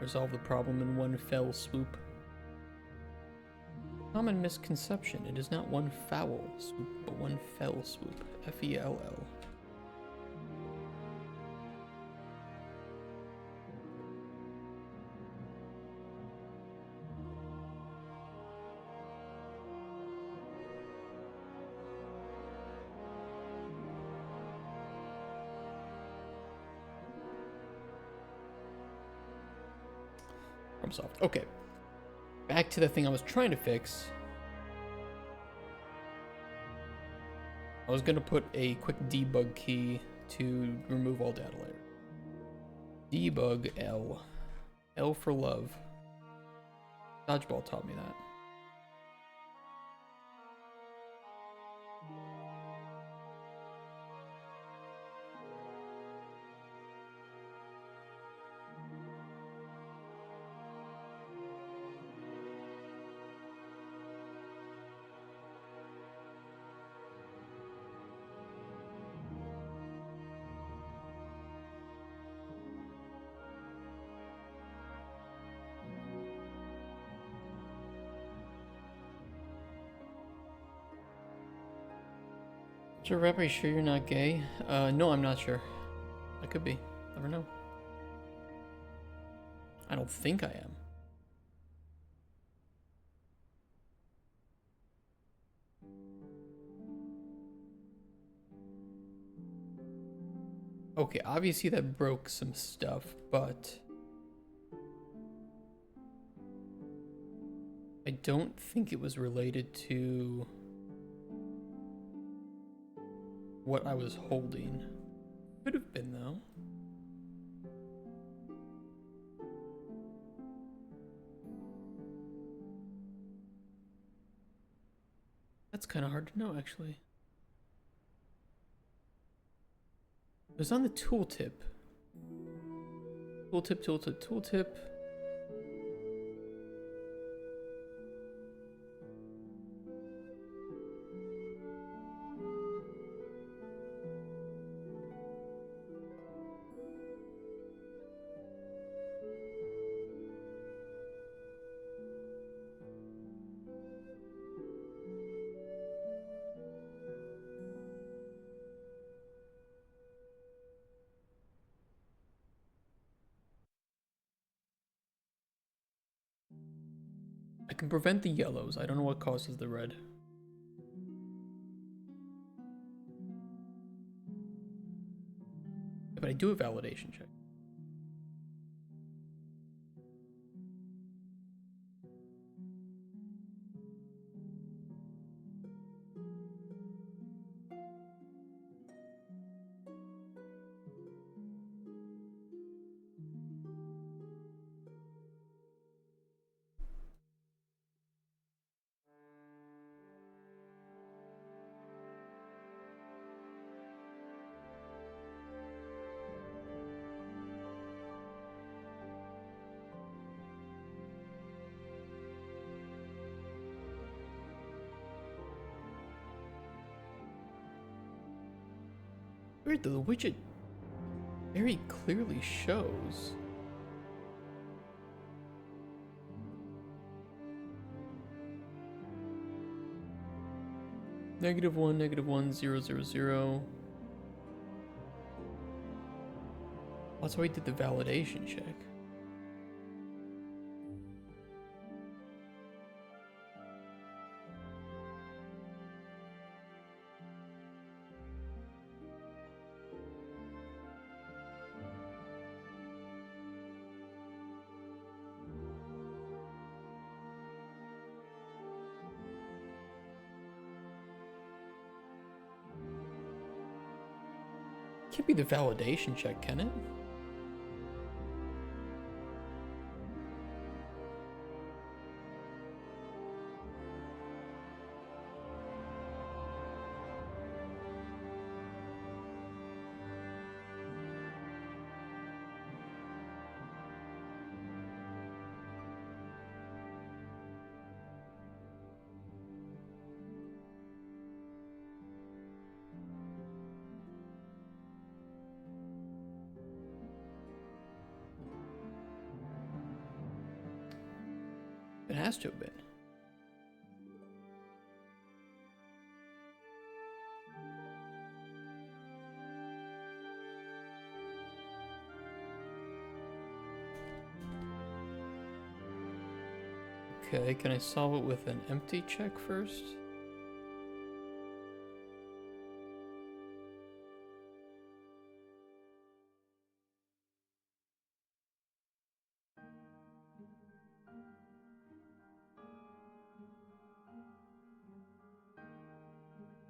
Resolve the problem in one fell swoop. Common misconception. It is not one foul swoop, but one fell swoop. F-E-L-L. Soft. Okay, back to the thing I was trying to fix. I was gonna put a quick debug key to remove all data layer. Debug L. L for love. Dodgeball taught me that. So, Rep, are you sure you're not gay? No, I'm not sure. I could be. Never know. I don't think I am. Okay, obviously that broke some stuff, but I don't think it was related to what I was holding. Could have been, though. That's kind of hard to know, actually. It was on the tooltip. Tooltip. I can prevent the yellows. I don't know what causes the red. But I do a validation check. Weird though, the widget very clearly shows. -1, -1, 0, 0, 0. That's why we did the validation check. Can't be the validation check, can it? has to have been. Okay, can I solve it with an empty check first?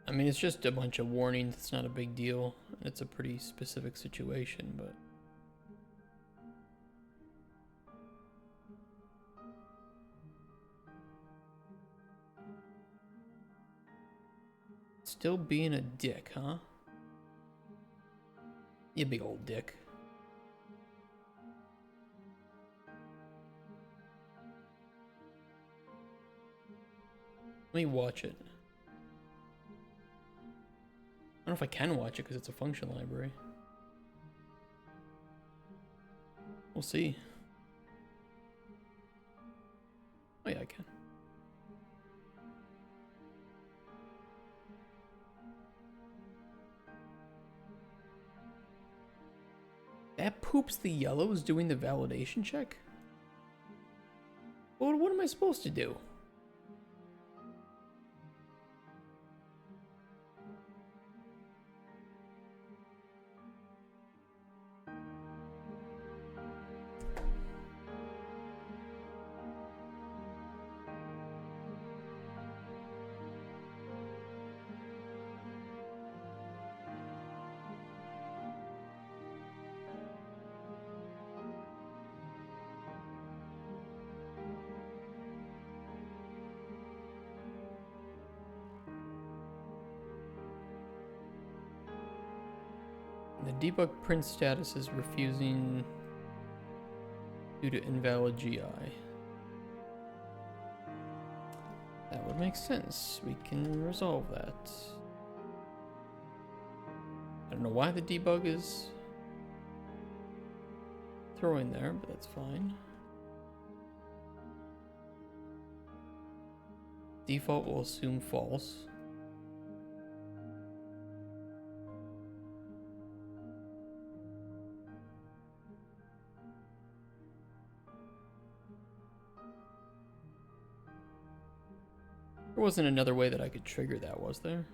I mean, it's just a bunch of warnings. It's not a big deal. It's a pretty specific situation, but... Still being a dick, huh? You big old dick. Let me watch it. I don't know if I can watch it because it's a function library. We'll see. Oh yeah, I can. That poops the yellow is doing the validation check? Well, what am I supposed to do? The debug print status is refusing due to invalid GI. That would make sense. We can resolve that. I don't know why the debug is throwing there, but that's fine. Default will assume false. There wasn't another way that I could trigger that, was there?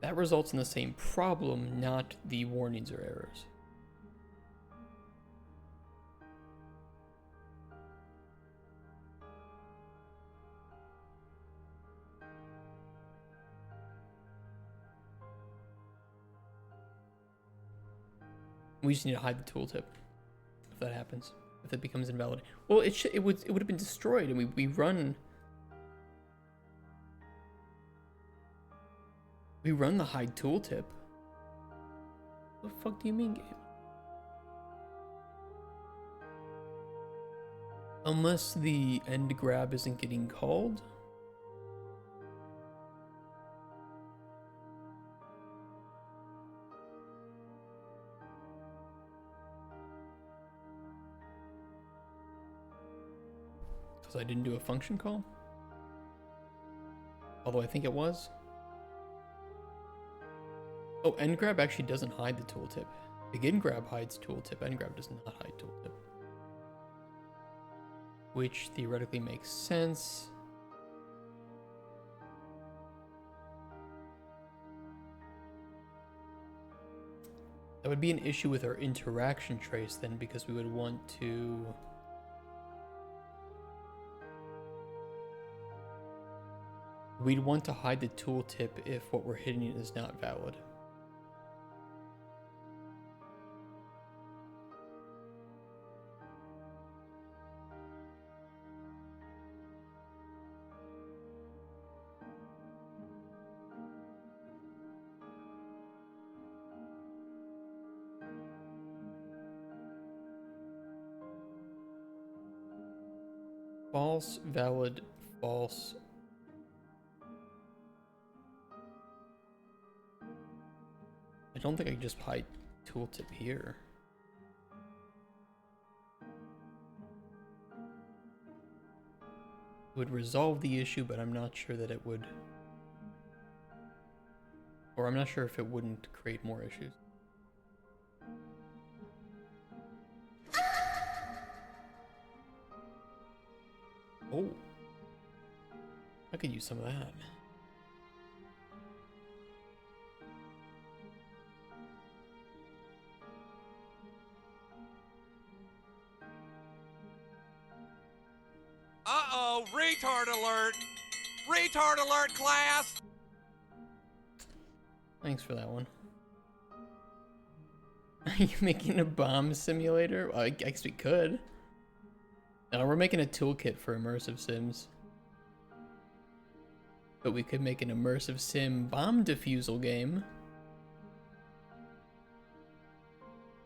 That results in the same problem, not the warnings or errors. We just need to hide the tooltip if that happens. If it becomes invalid. Well, it would have been destroyed, and we run the hide tooltip. What the fuck do you mean, Gabe? Unless the end grab isn't getting called. Because I didn't do a function call? Although I think it was. Oh, end grab actually doesn't hide the tooltip. Begin grab hides tooltip, end grab does not hide tooltip. Which theoretically makes sense. That would be an issue with our interaction trace then, because we would want to... We'd want to hide the tooltip if what we're hitting is not valid. False, valid, false. I don't think I can just hide tooltip here. It would resolve the issue, but I'm not sure that it would. Or I'm not sure if it wouldn't create more issues. Oh. I could use some of that. Uh-oh, retard alert! Retard alert, class! Thanks for that one. Are you making a bomb simulator? Well, I guess we could. No, we're making a toolkit for immersive sims. But we could make an immersive sim bomb defusal game.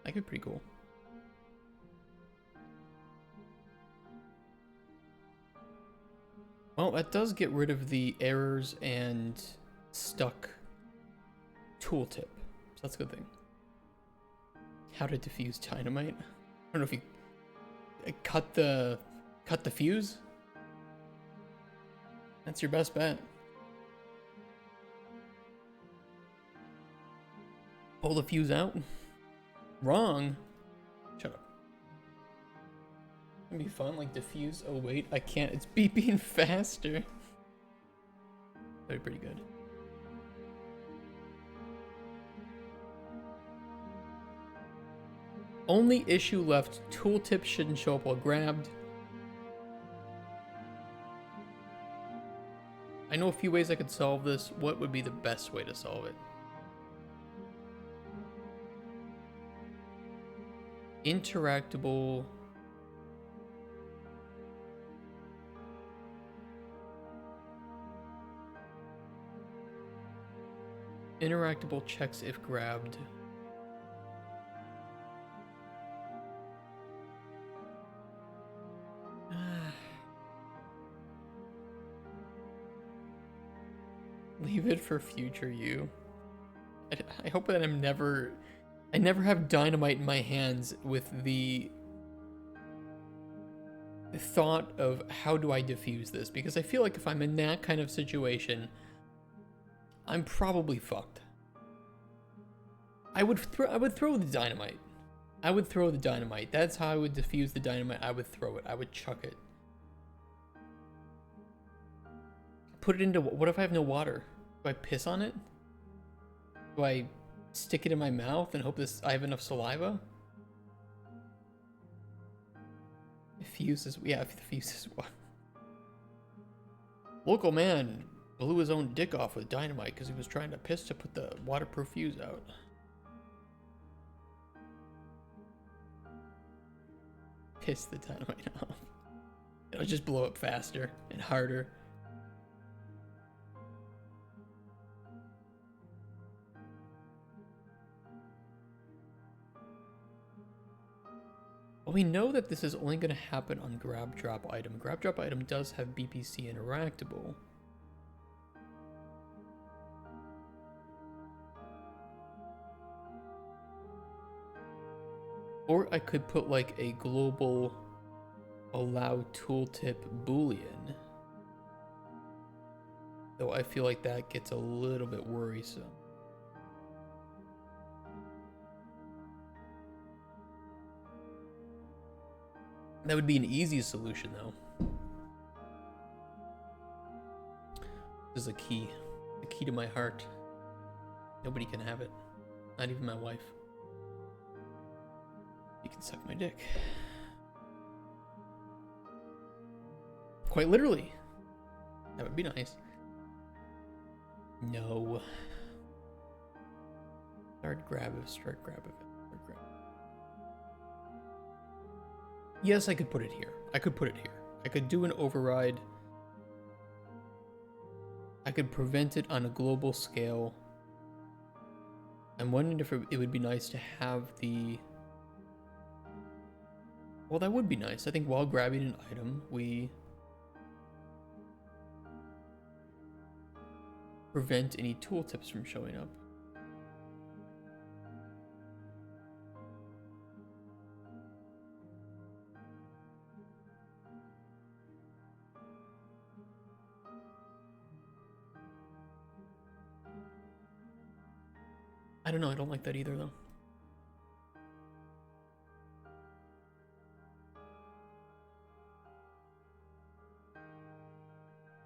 That could be pretty cool. Well, that does get rid of the errors and stuck tooltip. So that's a good thing. How to defuse dynamite. I don't know if you cut the fuse. That's your best bet. Pull the fuse out. Wrong. Shut up. It'd be fun, like defuse. Oh wait, I can't. It's beeping faster. That'd be pretty good. Only issue left. Tooltip shouldn't show up while grabbed. I know a few ways I could solve this. What would be the best way to solve it? Interactable. Interactable checks if grabbed. Leave it for future you. I hope that I never have dynamite in my hands with the thought of how do I defuse this, because I feel like if I'm in that kind of situation, I'm probably fucked. I would throw the dynamite. I would throw the dynamite. That's how I would defuse the dynamite. I would throw it. I would chuck it. Put it into, what if I have no water? Do I piss on it? Do I stick it in my mouth and hope I have enough saliva? The fuse is, yeah, the fuse is what? Local man blew his own dick off with dynamite because he was trying to piss to put the waterproof fuse out. Piss the dynamite off. It'll just blow up faster and harder. Well, we know that this is only going to happen on grab drop item. Grab drop item does have BPC interactable. Or I could put like a global allow tooltip boolean. Though I feel like that gets a little bit worrisome. That would be an easy solution though. This is a key to my heart. Nobody can have it. Not even my wife. You can suck my dick. Quite literally. That would be nice. No. Start grab of it. Yes, I could put it here. I could do an override. I could prevent it on a global scale. I'm wondering if it would be nice to have the... Well, that would be nice. I think while grabbing an item, we prevent any tooltips from showing up. I don't know, I don't like that either though.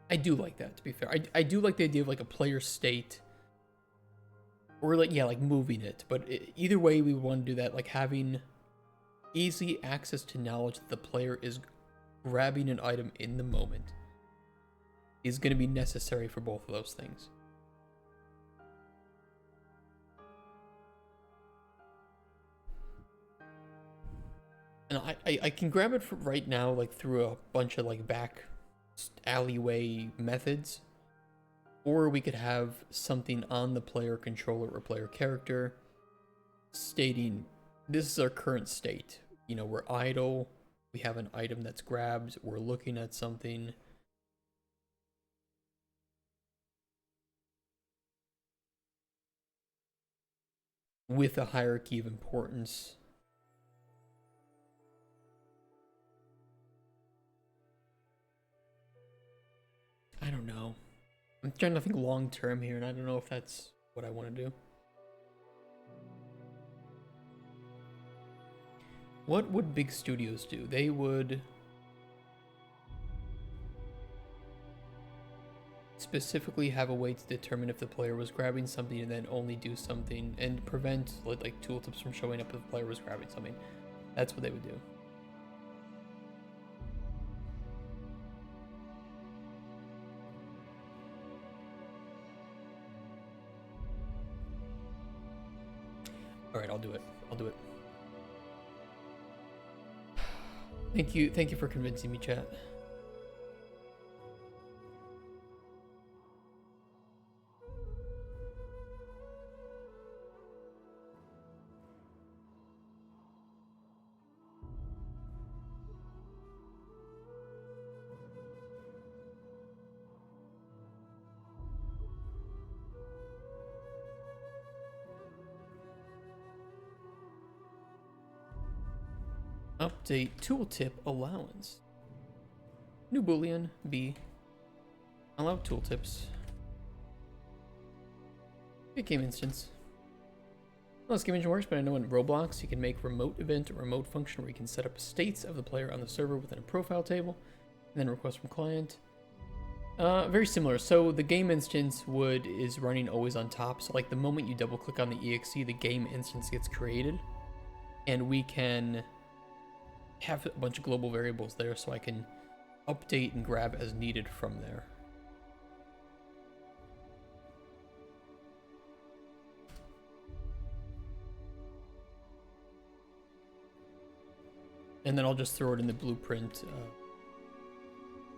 I do like that, to be fair. I do like the idea of like a player state, or like, yeah, like moving it, but either way we want to do that, like having easy access to knowledge that the player is grabbing an item in the moment is going to be necessary for both of those things. And I can grab it for right now, like through a bunch of like back alleyway methods, or we could have something on the player controller or player character stating this is our current state. You know, we're idle, we have an item that's grabbed, we're looking at something. With a hierarchy of importance. I don't know. I'm trying to think long term here, and I don't know if that's what I want to do. What would big studios do? They would specifically have a way to determine if the player was grabbing something and then only do something and prevent like tooltips from showing up if the player was grabbing something. That's what they would do. All right, I'll do it. I'll do it. Thank you for convincing me, chat. Update tooltip allowance. New boolean b. Allow tooltips. Good game instance. Well, this game engine works, but I know in Roblox you can make remote event or remote function where you can set up states of the player on the server within a profile table, and then request from client. Very similar. So the game instance is running always on top. So like the moment you double click on the exe, the game instance gets created, and we can have a bunch of global variables there, so I can update and grab as needed from there. And then I'll just throw it in the blueprint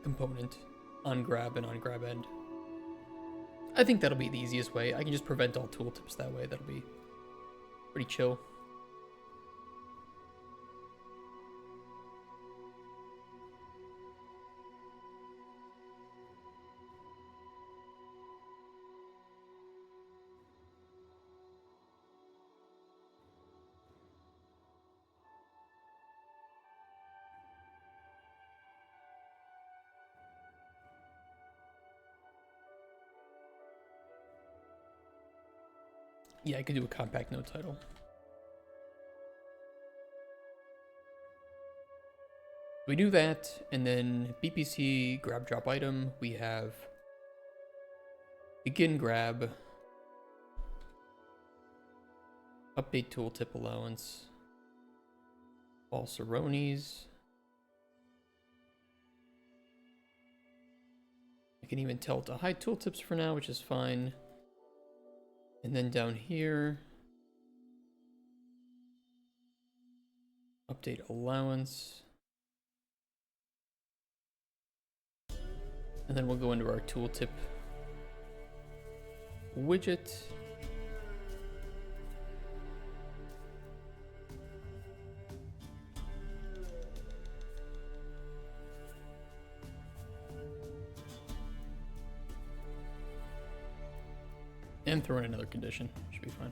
component on grab and on grab end. I think that'll be the easiest way. I can just prevent all tooltips that way. That'll be pretty chill. Yeah, I could do a compact note title. We do that, and then BPC grab drop item. We have begin grab, update tooltip allowance, false erroneous. I can even tell it to hide tooltips for now, which is fine. And then down here, update allowance. And then we'll go into our tooltip widget. And throw in another condition. Should be fine.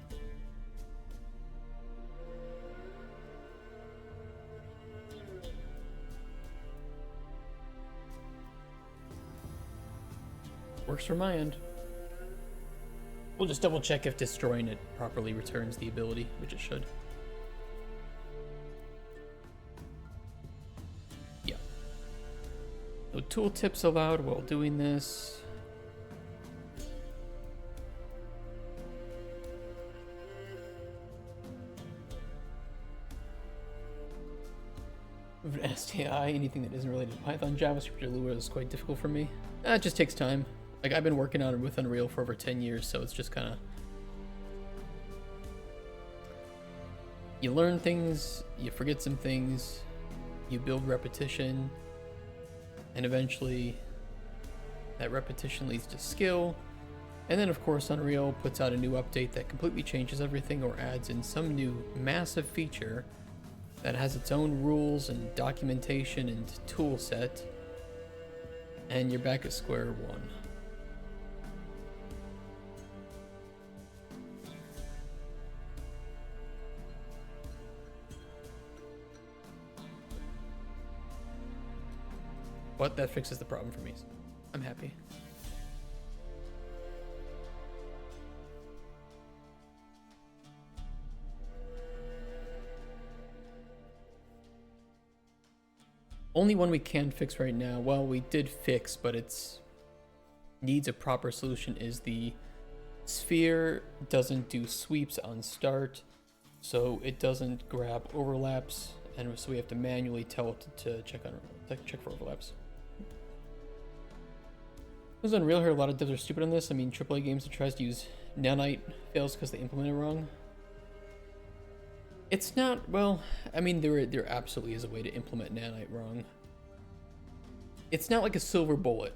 Works from my end. We'll just double check if destroying it properly returns the ability, which it should. Yeah. No tooltips allowed while doing this. STI, anything that isn't related to Python, JavaScript, or Lua is quite difficult for me. It just takes time. Like, I've been working on it with Unreal for over 10 years, so it's just kind of... You learn things, you forget some things, you build repetition, and eventually that repetition leads to skill. And then, of course, Unreal puts out a new update that completely changes everything or adds in some new massive feature that has its own rules and documentation and tool set, and you're back at square one. But that fixes the problem for me. I'm happy. Only one we can fix right now, well, we did fix, but it's needs a proper solution, is the sphere doesn't do sweeps on start, so it doesn't grab overlaps, and so we have to manually tell it to check for overlaps. It was Unreal here, a lot of devs are stupid on this. I mean, AAA games that tries to use nanite fails because they implement it wrong. It's not, well, I mean, there absolutely is a way to implement nanite wrong. It's not like a silver bullet.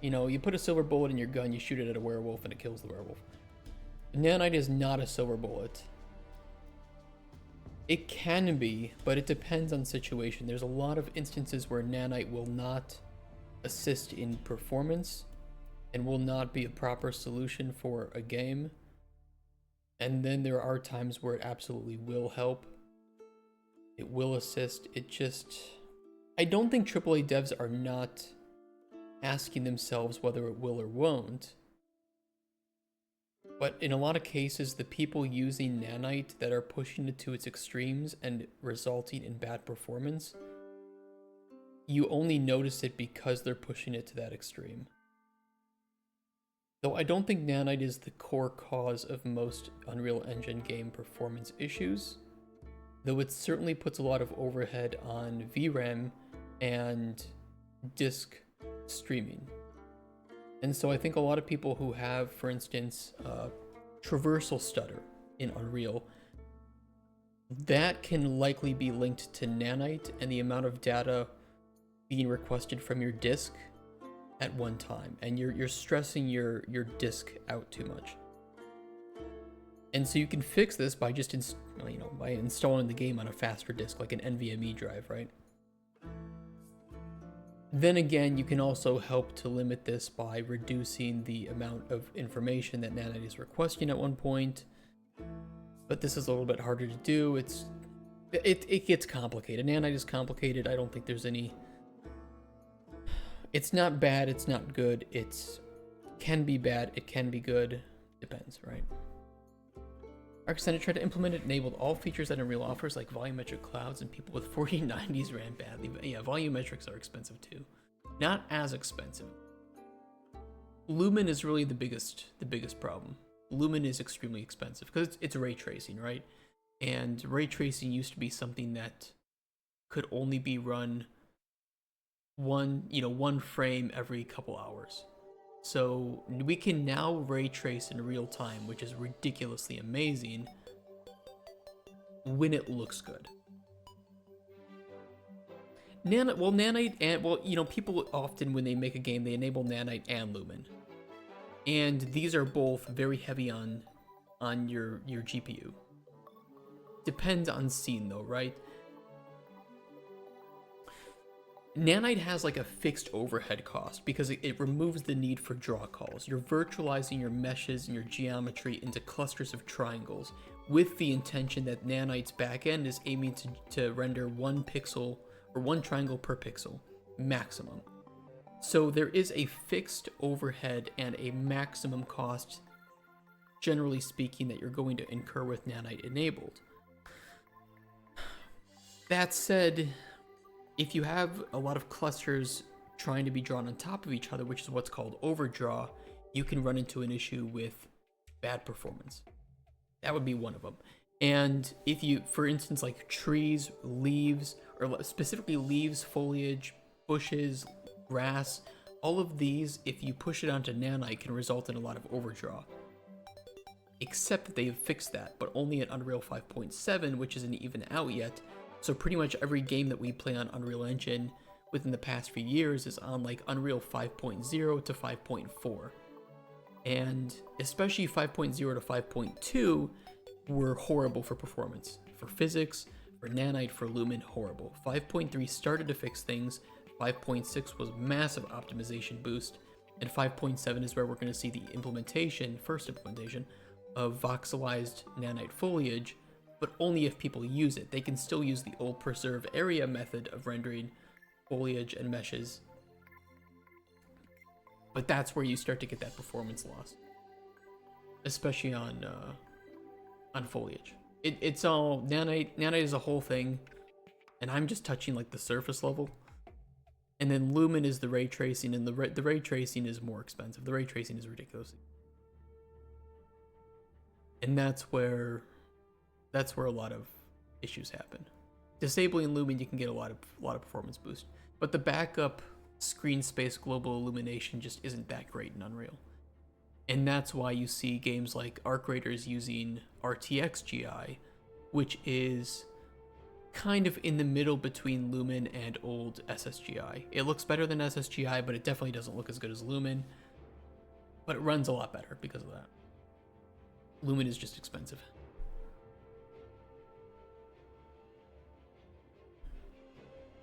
You know, you put a silver bullet in your gun, you shoot it at a werewolf, and it kills the werewolf. Nanite is not a silver bullet. It can be, but it depends on situation. There's a lot of instances where nanite will not assist in performance and will not be a proper solution for a game. And then there are times where it absolutely will help. It will assist. It just... I don't think AAA devs are not asking themselves whether it will or won't. But in a lot of cases, the people using nanite that are pushing it to its extremes and resulting in bad performance, you only notice it because they're pushing it to that extreme. Though I don't think nanite is the core cause of most Unreal Engine game performance issues, though it certainly puts a lot of overhead on VRAM and disk streaming. And so I think a lot of people who have, for instance, traversal stutter in Unreal, that can likely be linked to nanite and the amount of data being requested from your disk at one time, and you're stressing your disk out too much. And so you can fix this by just by installing the game on a faster disk, like an NVMe drive, right? Then again, you can also help to limit this by reducing the amount of information that nanite is requesting at one point. But this is a little bit harder to do. It gets complicated. Nanite is complicated. I don't think there's any... It's not bad, it's not good. It can be bad, it can be good. Depends, right? Arc Senate tried to implement it, enabled all features that Unreal offers, like volumetric clouds, and people with 4090s ran badly. But yeah, volumetrics are expensive too. Not as expensive. Lumen is really the biggest problem. Lumen is extremely expensive because it's ray tracing, right? And ray tracing used to be something that could only be run one frame every couple hours. So we can now ray trace in real time, which is ridiculously amazing when it looks good. Nanite and people often, when they make a game, they enable nanite and lumen, and these are both very heavy on your GPU. Depends on scene though, right? Nanite has like a fixed overhead cost because it removes the need for draw calls. You're virtualizing your meshes and your geometry into clusters of triangles with the intention that Nanite's backend is aiming to render 1 pixel or 1 triangle per pixel maximum. So there is a fixed overhead and a maximum cost, generally speaking, that you're going to incur with Nanite enabled. That said, if you have a lot of clusters trying to be drawn on top of each other, which is what's called overdraw, you can run into an issue with bad performance. That would be one of them. And if you, for instance, like trees, leaves, or specifically leaves, foliage, bushes, grass, all of these, if you push it onto Nanite, can result in a lot of overdraw. Except that they've fixed that, but only at Unreal 5.7, which isn't even out yet. So pretty much every game that we play on Unreal Engine within the past few years is on like Unreal 5.0 to 5.4. And especially 5.0 to 5.2 were horrible for performance. For physics, for Nanite, for Lumen, horrible. 5.3 started to fix things. 5.6 was massive optimization boost. And 5.7 is where we're going to see the implementation, first implementation, of voxelized Nanite foliage, but only if people use it. They can still use the old preserve area method of rendering foliage and meshes, but that's where you start to get that performance loss, especially on foliage. It's all Nanite is a whole thing, and I'm just touching like the surface level. And then Lumen is the ray tracing, and the ray tracing is more expensive. The ray tracing is ridiculous, and that's where a lot of issues happen. Disabling Lumen, you can get a lot of performance boost, but the backup screen space global illumination just isn't that great in Unreal. And that's why you see games like Arc Raiders using RTX GI, which is kind of in the middle between Lumen and old SSGI. It looks better than SSGI, but it definitely doesn't look as good as Lumen, but it runs a lot better because of that. Lumen is just expensive.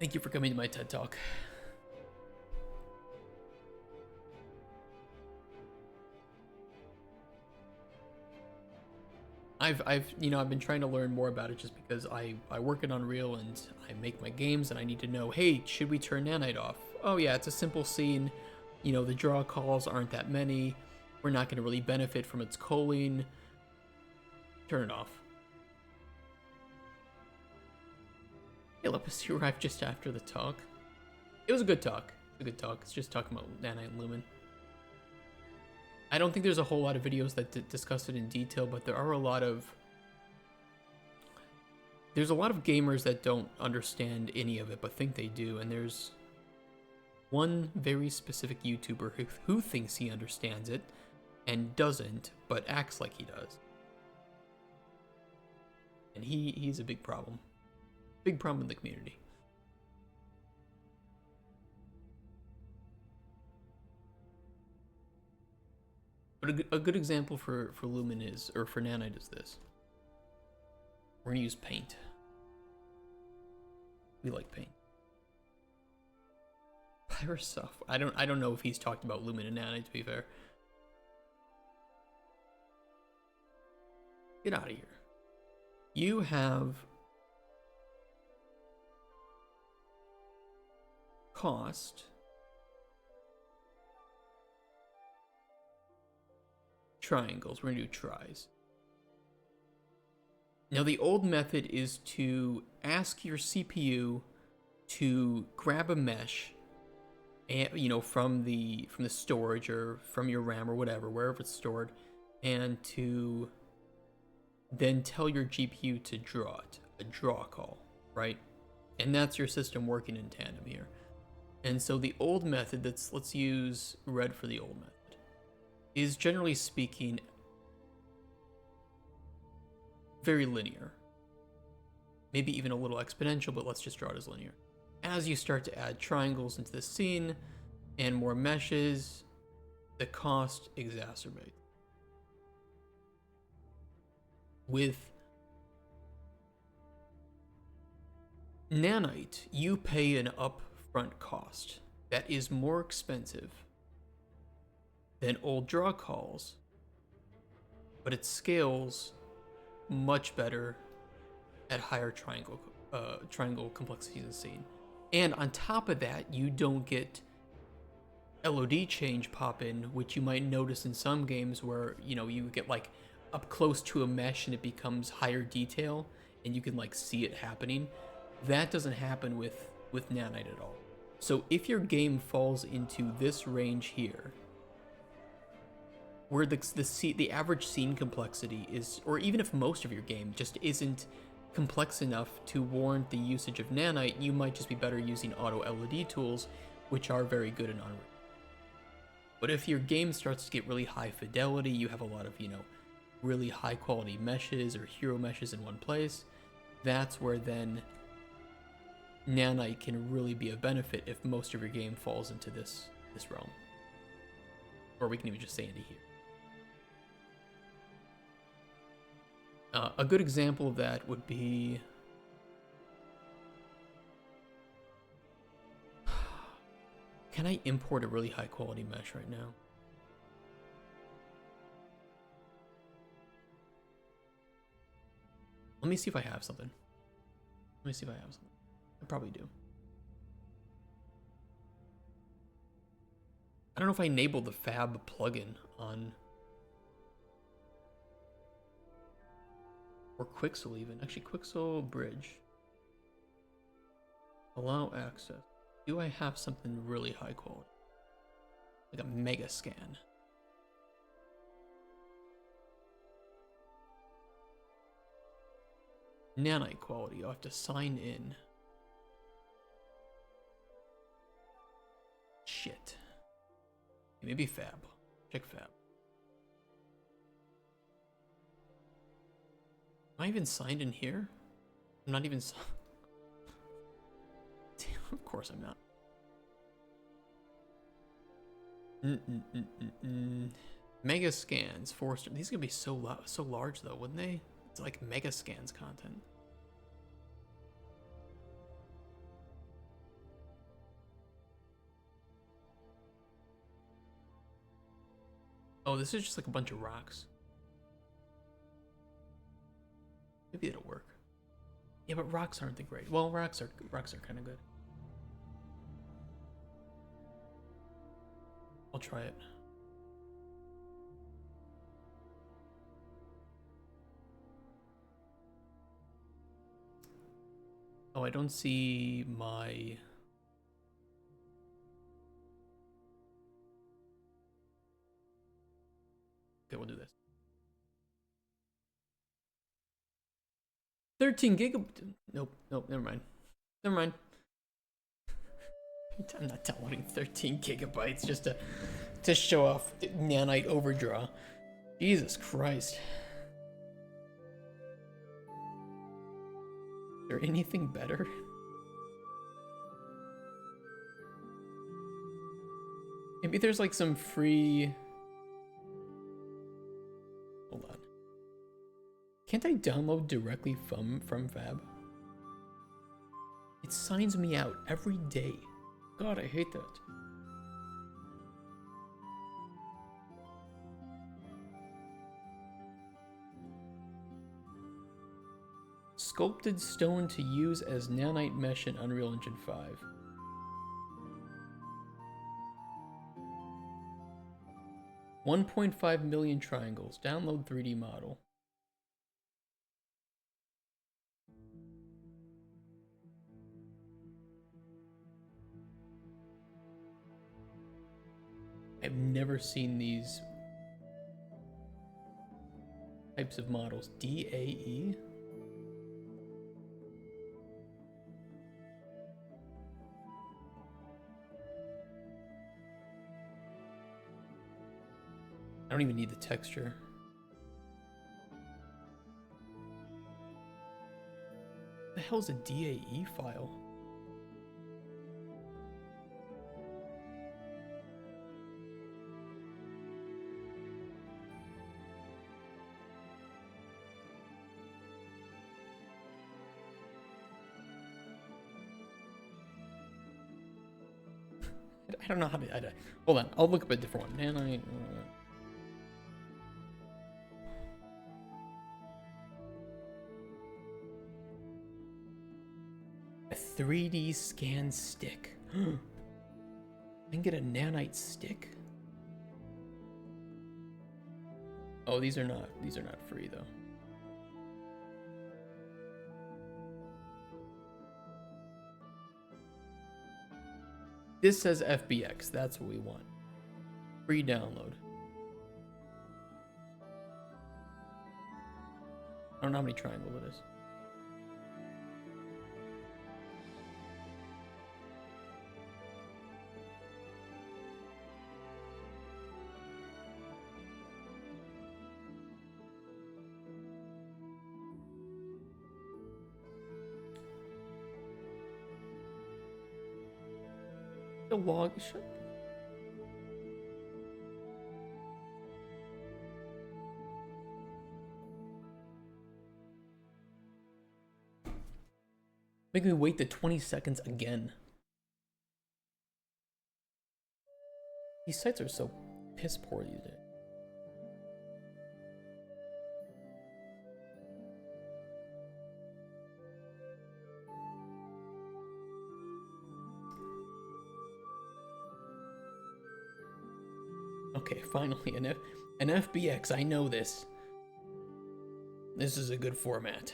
Thank you for coming to my TED Talk. I've been trying to learn more about it just because I work in Unreal and I make my games and I need to know, hey, should we turn Nanite off? Oh yeah, it's a simple scene. The draw calls aren't that many. We're not going to really benefit from its culling. Turn it off. Philippus, you arrived just after the talk. It was a good talk. It's just talking about Nanite and Lumen. I don't think there's a whole lot of videos that discuss it in detail, but there's a lot of gamers that don't understand any of it, but think they do. And there's one very specific YouTuber who thinks he understands it and doesn't, but acts like he does. And he's a big problem. Big problem in the community. But a good example for Lumen is, or for Nanite is this. We're gonna use paint. We like paint. Pyrosoft. I don't know if he's talked about Lumen and Nanite, to be fair. Get out of here. You have cost, triangles. We're gonna do tries. Now the old method is to ask your CPU to grab a mesh, and from the storage or from your RAM or whatever, wherever it's stored, and to then tell your GPU to draw it, a draw call, right? And that's your system working in tandem here. And so the old method, let's use red for the old method, is generally speaking very linear. Maybe even a little exponential, but let's just draw it as linear. As you start to add triangles into the scene and more meshes, the cost exacerbates. With Nanite, you pay an upfront cost that is more expensive than old draw calls, but it scales much better at higher triangle complexity and scene. And on top of that, you don't get LOD change pop in, which you might notice in some games where, you know, you get like up close to a mesh and it becomes higher detail and you can like see it happening. That doesn't happen with nanite at all. So if your game falls into this range here, where the average scene complexity is, or even if most of your game just isn't complex enough to warrant the usage of nanite, you might just be better using auto LOD tools, which are very good in Unreal. But if your game starts to get really high fidelity, you have a lot of, you know, really high quality meshes or hero meshes in one place, that's where then nanite can really be a benefit if most of your game falls into this realm. Or we can even just say into here. A good example of that would be... Can I import a really high quality mesh right now? Let me see if I have something. I probably do. I don't know if I enabled the Fab plugin on... Or Quixel even. Actually, Quixel Bridge. Allow access. Do I have something really high quality? Like a mega scan. Nanite quality. I'll have to sign in. Shit. Maybe Fab. Check Fab. Am I even signed in here? I'm not even signed. Of course I'm not. Mega scans, 4-star. These are gonna be so large though, wouldn't they? It's like mega scans content. Oh, this is just like a bunch of rocks. Maybe it'll work. Yeah, but rocks aren't the great. Well, rocks are kind of good. I'll try it. Oh, I don't see my... Okay, we'll do this. 13 gigabytes. Nope, never mind. I'm not downloading 13 gigabytes just to show off nanite overdraw. Jesus Christ. Is there anything better? Maybe there's like some free... Hold on. Can't I download directly from Fab? It signs me out every day. God, I hate that. Sculpted stone to use as nanite mesh in Unreal Engine 5. $1.5 million triangles. Download 3D model. I've never seen these types of models. DAE? I don't even need the texture. What the hell's a DAE file? I don't know how to... hold on, I'll look up a different one. Nanite... A 3D scan stick. I can get a nanite stick? Oh, these are not free though. This says FBX, that's what we want. Free download. I don't know how many triangles it is. The log shut. Make me wait the 20 seconds again. These sites are so piss poor these days. Okay, finally, an FBX, I know this. This is a good format.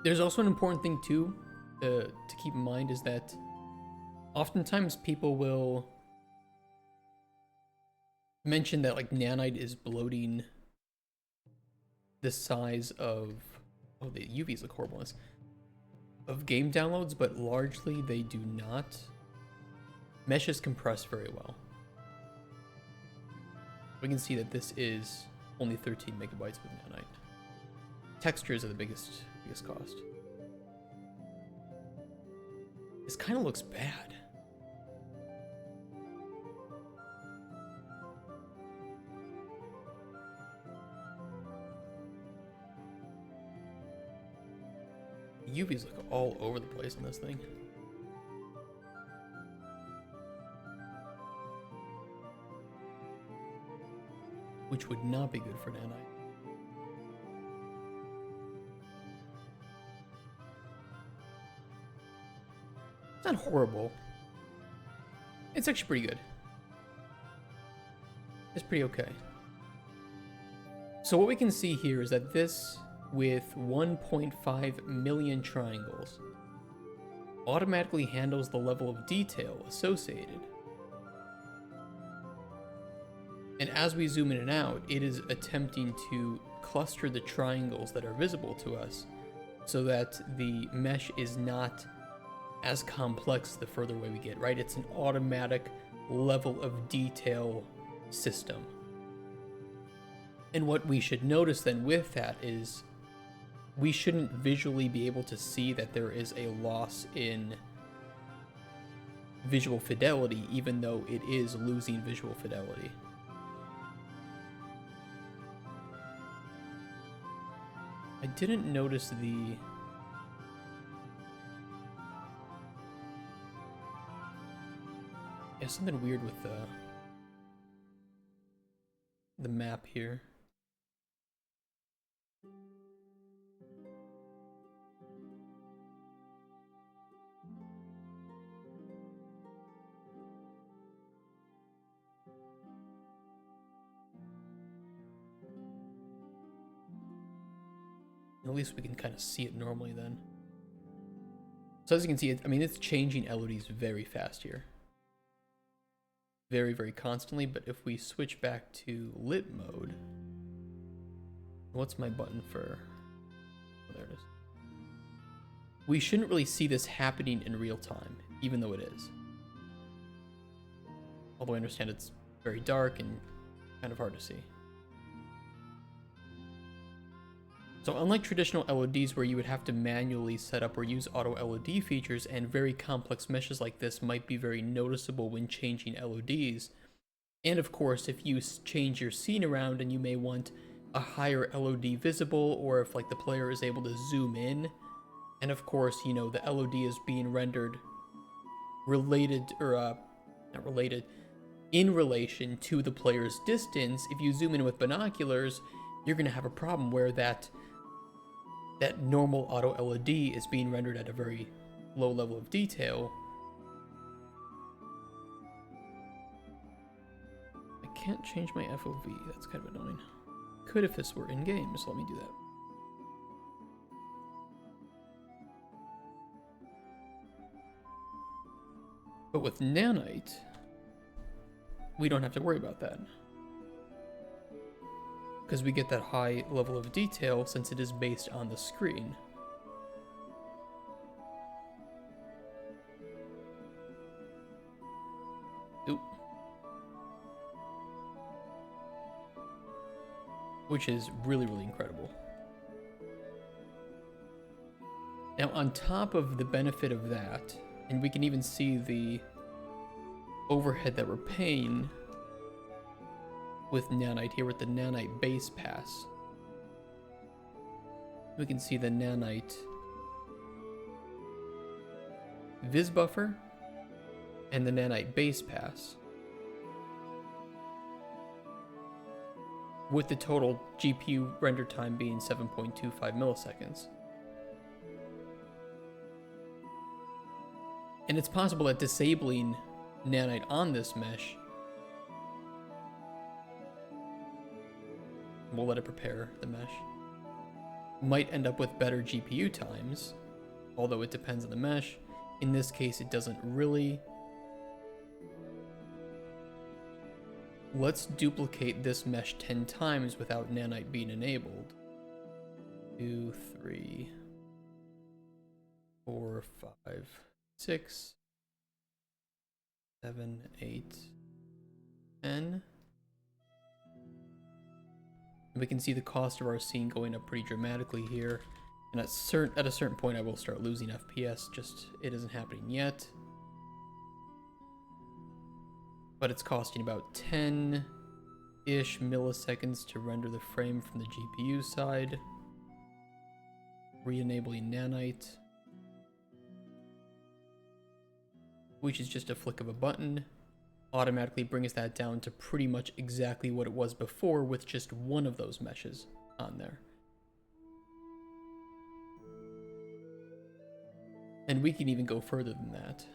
There's also an important thing too to keep in mind is that oftentimes people will mention that like nanite is bloating the size of, oh, the UVs look horrible, of game downloads, but largely they do not. Meshes compress very well. We can see that this is only 13 megabytes with nanite. Textures are the biggest cost. This kind of looks bad. UVs look all over the place in this thing. Which would not be good for nanite. It's not horrible. It's actually pretty good. It's pretty okay. So what we can see here is that this, with 1.5 million triangles, automatically handles the level of detail associated. And as we zoom in and out, it is attempting to cluster the triangles that are visible to us so that the mesh is not as complex the further away we get, right? It's an automatic level of detail system. And what we should notice then with that is we shouldn't visually be able to see that there is a loss in visual fidelity, even though it is losing visual fidelity. I didn't notice the... Yeah, something weird with the map here. At least we can kind of see it normally then. So as you can see, I mean, it's changing LODs very fast here. Very, very constantly, but if we switch back to lit mode, what's my button for? Oh, there it is. We shouldn't really see this happening in real time, even though it is. Although I understand it's very dark and kind of hard to see. So unlike traditional LODs where you would have to manually set up or use auto LOD features, and very complex meshes like this might be very noticeable when changing LODs, and of course if you change your scene around and you may want a higher LOD visible, or if like the player is able to zoom in, and of course, you know, the LOD is being rendered related, or not related, in relation to the player's distance. If you zoom in with binoculars, you're going to have a problem where that normal auto LOD is being rendered at a very low level of detail. I can't change my FOV, that's kind of annoying. Could if this were in game, so let me do that. But with Nanite, we don't have to worry about that, because we get that high level of detail since it is based on the screen. Oop. Which is really, really incredible. Now, on top of the benefit of that, and we can even see the overhead that we're paying with Nanite here with the Nanite base pass. We can see the Nanite Viz buffer and the Nanite base pass, with the total GPU render time being 7.25 milliseconds. And it's possible that disabling Nanite on this mesh, we'll let it prepare the mesh, might end up with better GPU times, although it depends on the mesh. In this case, it doesn't really. Let's duplicate this mesh 10 times without Nanite being enabled. 2, 3, 4, 5, 6, 7, 8, 10. We can see the cost of our scene going up pretty dramatically here. And at a certain point, I will start losing FPS, just it isn't happening yet. But it's costing about 10-ish milliseconds to render the frame from the GPU side. Re-enabling Nanite, which is just a flick of a button, automatically brings that down to pretty much exactly what it was before with just one of those meshes on there. And we can even go further than that.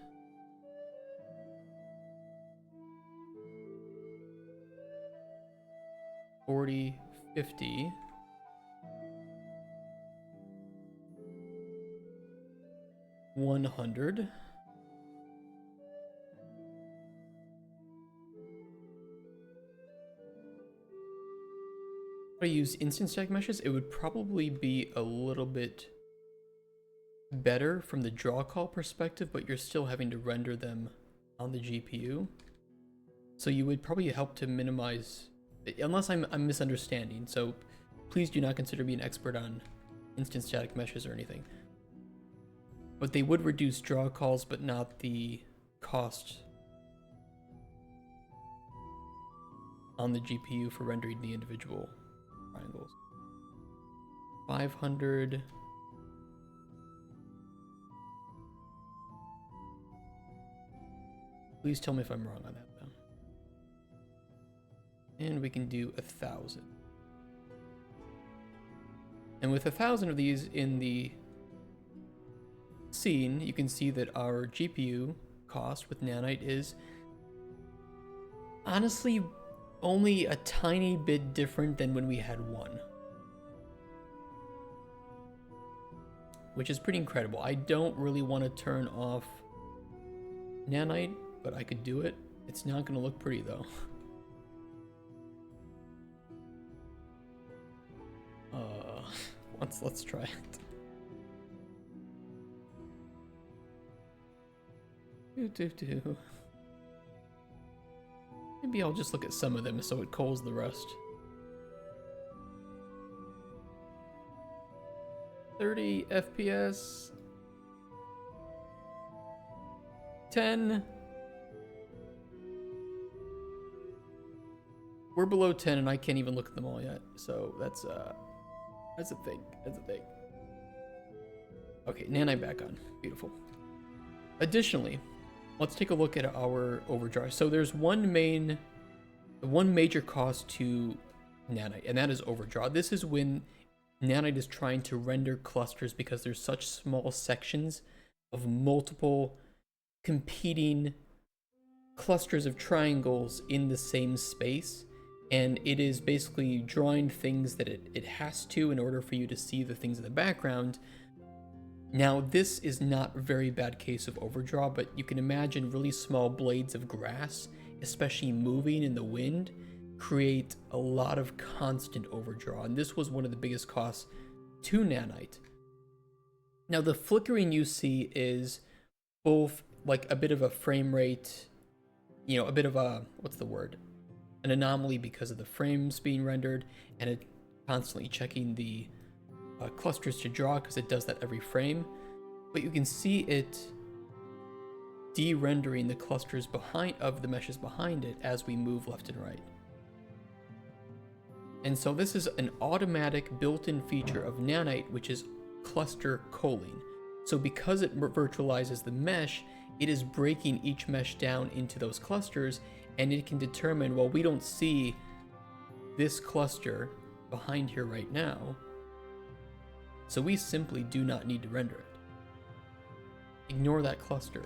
$40, $50, $100. If I use instance stack meshes, it would probably be a little bit better from the draw call perspective, but you're still having to render them on the GPU. So you would probably help to minimize, unless I'm misunderstanding, so please do not consider me an expert on instance static meshes or anything. But they would reduce draw calls, but not the cost on the GPU for rendering the individual triangles. 500. Please tell me if I'm wrong on that though. And we can do 1,000. And with 1,000 of these in the scene, you can see that our GPU cost with Nanite is honestly only a tiny bit different than when we had one, which is pretty incredible. I don't really want to turn off Nanite, but I could do it. It's not going to look pretty though. Let's try it. Maybe I'll just look at some of them so it culls the rest. 30 FPS. 10. We're below 10 and I can't even look at them all yet. So that's a thing. That's a thing. Okay, nanite back on. Beautiful. Additionally, let's take a look at our overdrive. So there's one major cost to nanite, and that is overdraw. This is when nanite is trying to render clusters because there's such small sections of multiple competing clusters of triangles in the same space, and it is basically drawing things that it has to in order for you to see the things in the background. Now, this is not a very bad case of overdraw, but you can imagine really small blades of grass, especially moving in the wind, create a lot of constant overdraw, and this was one of the biggest costs to nanite. Now, the flickering you see is both like a bit of a frame rate, you know, a bit of a, what's the word? An anomaly because of the frames being rendered, and it constantly checking the clusters to draw because it does that every frame. But you can see it de-rendering the clusters of the meshes behind it as we move left and right. And so this is an automatic built-in feature of nanite, which is cluster culling. So because it virtualizes the mesh, it is breaking each mesh down into those clusters, and it can determine, well, we don't see this cluster behind here right now, so we simply do not need to render it. Ignore that cluster.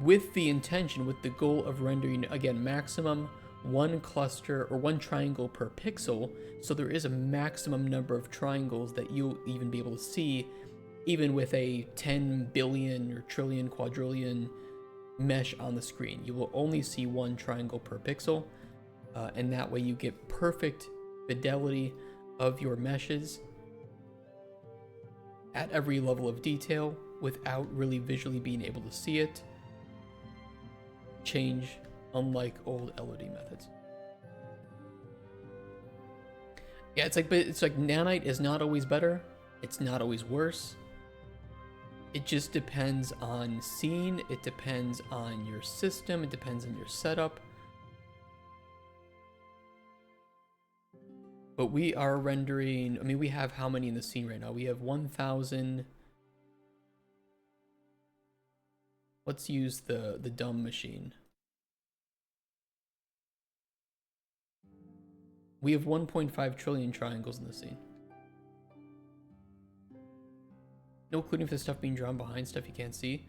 With the intention, with the goal of rendering, again, maximum one cluster or one triangle per pixel, so there is a maximum number of triangles that you'll even be able to see, even with a 10 billion or trillion, quadrillion mesh on the screen. You will only see one triangle per pixel, and that way you get perfect fidelity of your meshes at every level of detail without really visually being able to see it change, unlike old LOD methods. Yeah, it's like nanite is not always better, it's not always worse. It just depends on scene, it depends on your system, it depends on your setup. But we are rendering, I mean, we have how many in the scene right now? We have 1,000. Let's use the dumb machine. We have 1.5 trillion triangles in the scene. No including for the stuff being drawn behind stuff you can't see.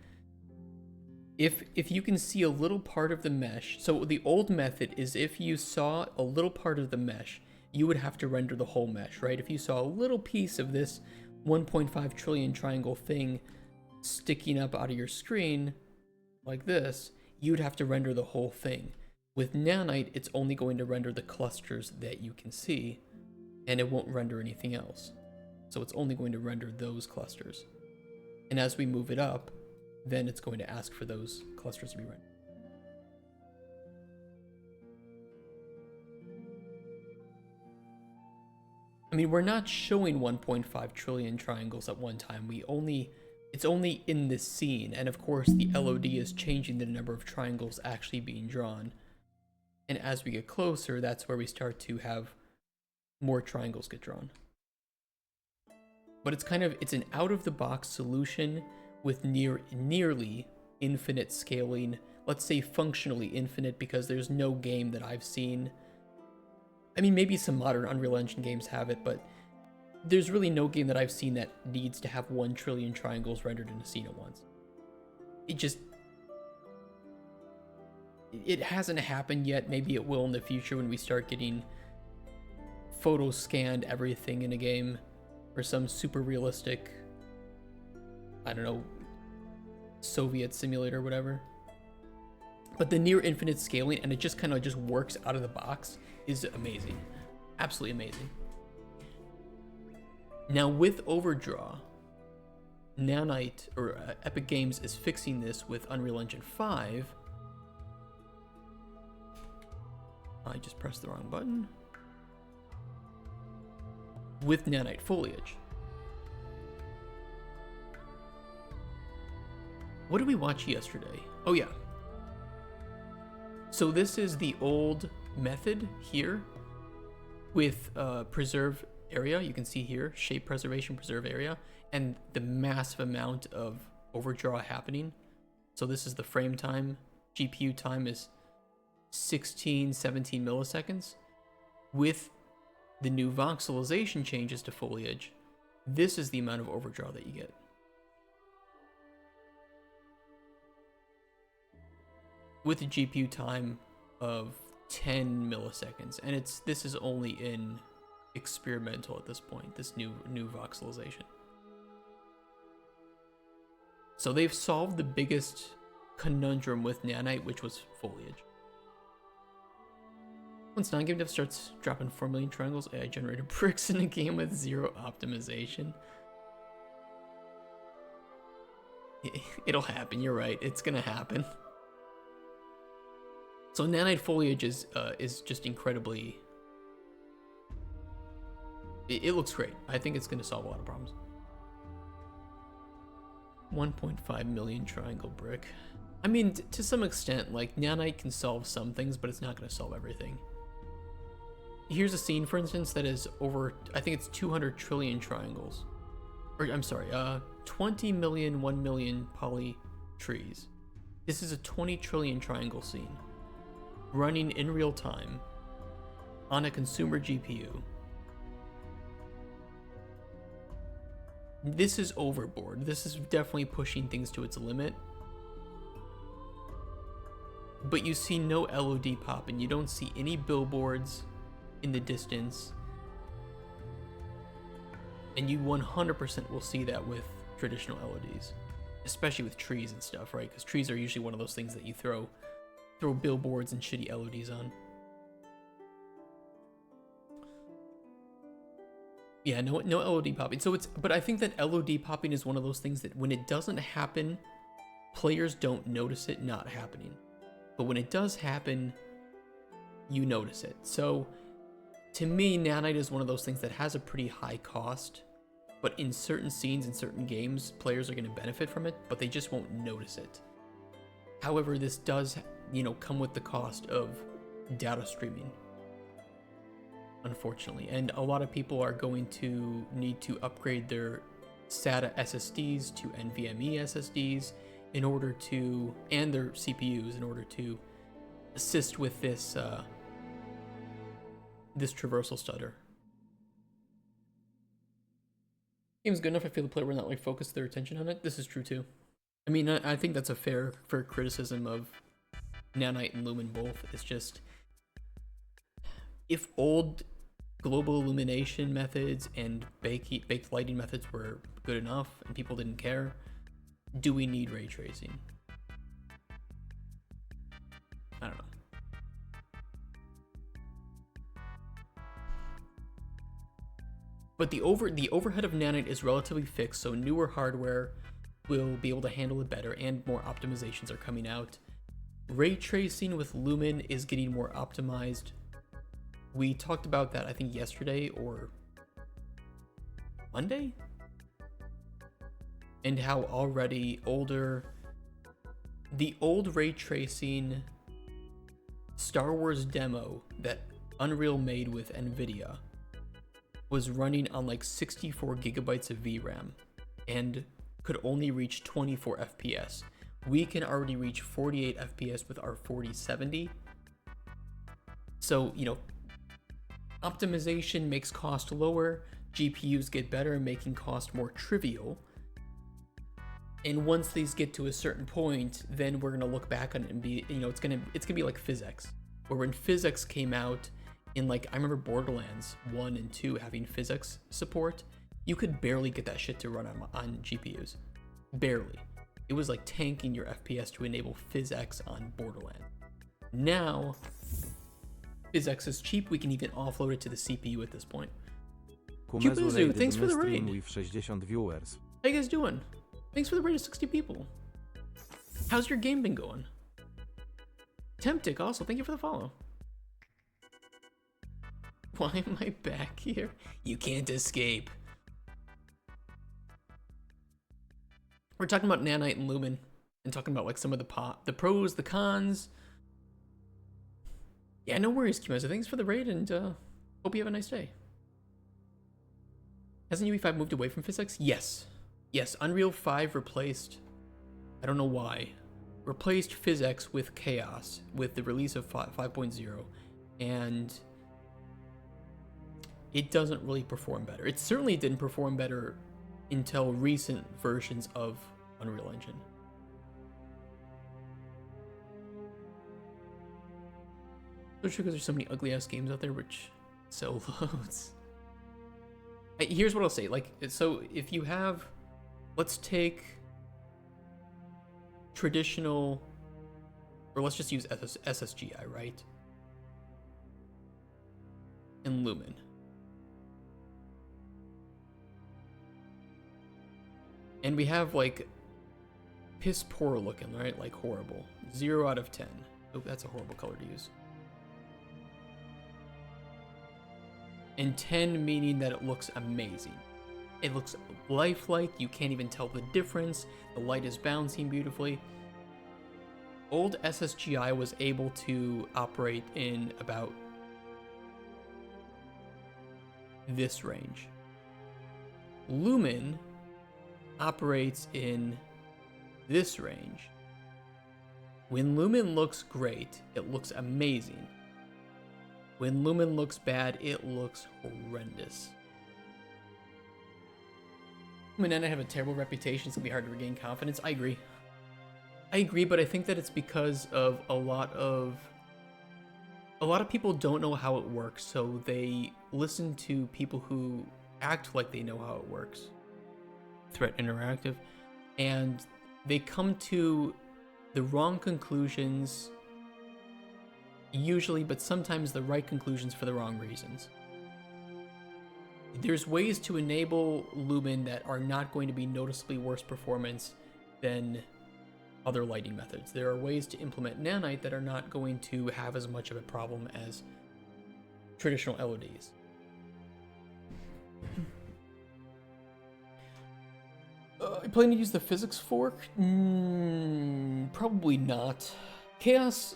If you can see a little part of the mesh, so the old method is if you saw a little part of the mesh, you would have to render the whole mesh, right? If you saw a little piece of this 1.5 trillion triangle thing sticking up out of your screen like this, you'd have to render the whole thing. With nanite, it's only going to render the clusters that you can see, and it won't render anything else. So it's only going to render those clusters. And as we move it up, then it's going to ask for those clusters to be rendered. I mean, we're not showing 1.5 trillion triangles at one time. It's only in this scene, and of course the LOD is changing the number of triangles actually being drawn. And as we get closer, that's where we start to have more triangles get drawn. But it's an out-of-the-box solution with nearly infinite scaling. Let's say functionally infinite, because there's no game that I've seen. I mean, maybe some modern Unreal Engine games have it, but there's really no game that I've seen that needs to have 1 trillion triangles rendered in a scene at once. It hasn't happened yet. Maybe it will in the future when we start getting photo scanned everything in a game, or some super realistic, I don't know, Soviet simulator or whatever. But the near infinite scaling, and it just kind of just works out of the box, is amazing. Absolutely amazing. Now with overdraw, nanite, or Epic Games is fixing this with Unreal Engine 5. I just pressed the wrong button. With nanite foliage. What did we watch yesterday? Oh yeah. So this is the old method here with preserve area. You can see here, shape preservation, preserve area, and the massive amount of overdraw happening. So this is the frame time. GPU time is 16, 17 milliseconds. With the new voxelization changes to foliage, this is the amount of overdraw that you get. With a GPU time of 10 milliseconds, and this is only in experimental at this point, this new voxelization. So they've solved the biggest conundrum with nanite, which was foliage. Once non-game dev starts dropping 4 million triangles, AI generated bricks in a game with 0 optimization. It'll happen, you're right, it's gonna happen. So nanite foliage is just incredibly... It looks great. I think it's gonna solve a lot of problems. 1.5 million triangle brick. I mean, to some extent, like, nanite can solve some things, but it's not gonna solve everything. Here's a scene, for instance, that is over, I think it's 200 trillion triangles. Or, I'm sorry, 20 million, 1 million poly trees. This is a 20 trillion triangle scene, running in real time on a consumer GPU. This is overboard. This is definitely pushing things to its limit. But you see no LOD pop, and you don't see any billboards in the distance. And you 100% will see that with traditional LODs, especially with trees and stuff, right? Because trees are usually one of those things that you throw billboards and shitty LODs on. Yeah, no LOD popping. So but I think that LOD popping is one of those things that when it doesn't happen, players don't notice it not happening. But when it does happen, you notice it. So to me, nanite is one of those things that has a pretty high cost, but in certain scenes, in certain games, players are going to benefit from it, but they just won't notice it. However, this does, come with the cost of data streaming, unfortunately. And a lot of people are going to need to upgrade their SATA SSDs to NVMe SSDs in order to, and their CPUs in order to assist with this this traversal stutter. Game's good enough. I feel the player will not focus their attention on it. This is true too. I mean, I think that's a fair criticism of nanite and lumen both. It's just, if old global illumination methods and baked lighting methods were good enough and people didn't care, do we need ray tracing? I don't know. But the overhead of nanite is relatively fixed, so newer hardware will be able to handle it better, and more optimizations are coming out. Ray tracing with lumen is getting more optimized. We talked about that, I think, yesterday or Monday? And how already the old ray tracing Star Wars demo that Unreal made with NVIDIA was running on like 64 gigabytes of VRAM and could only reach 24 FPS. We can already reach 48 FPS with our 4070. So, optimization makes cost lower, GPUs get better, making cost more trivial. And once these get to a certain point, then we're gonna look back on it and be, it's gonna be like PhysX, where when PhysX came out in I remember Borderlands 1 and 2 having PhysX support, you could barely get that shit to run on GPUs. Barely. It was like tanking your FPS to enable PhysX on Borderlands. Now, PhysX is cheap, we can even offload it to the CPU at this point. Kumazu, thanks for the raid. With 60 viewers. How you guys doing? Thanks for the raid of 60 people. How's your game been going? Temptic also, thank you for the follow. Why am I back here? You can't escape. We're talking about nanite and lumen. and talking about like some of the pros, the cons. Yeah, no worries, Kimeza. Thanks for the raid, and hope you have a nice day. Hasn't UE5 moved away from physics? Yes. Yes, Unreal 5 replaced, I don't know why, replaced physics with chaos with the release of 5.0, and it doesn't really perform better. It certainly didn't perform better until recent versions of Unreal Engine. Especially because there's so many ugly ass games out there which sell loads. Here's what I'll say, like, so if you have, let's take traditional, or let's just use SSGI, right? And Lumen. And we have like piss poor looking, right? Like horrible. 0 out of 10. Oh, that's a horrible color to use. And 10 meaning that it looks amazing. It looks lifelike, you can't even tell the difference. The light is bouncing beautifully. Old SSGI was able to operate in about this range. Lumen operates in this range. When Lumen looks great, it looks amazing. When Lumen looks bad, it looks horrendous. Lumen and I have a terrible reputation, it's gonna be hard to regain confidence. I agree. I agree, but I think that it's because of a lot of people don't know how it works, so they listen to people who act like they know how it works. Threat Interactive, and they come to the wrong conclusions usually, but sometimes the right conclusions for the wrong reasons. There's ways to enable Lumen that are not going to be noticeably worse performance than other lighting methods. There are ways to implement nanite that are not going to have as much of a problem as traditional LODs. I plan to use the physics fork? Probably not. Chaos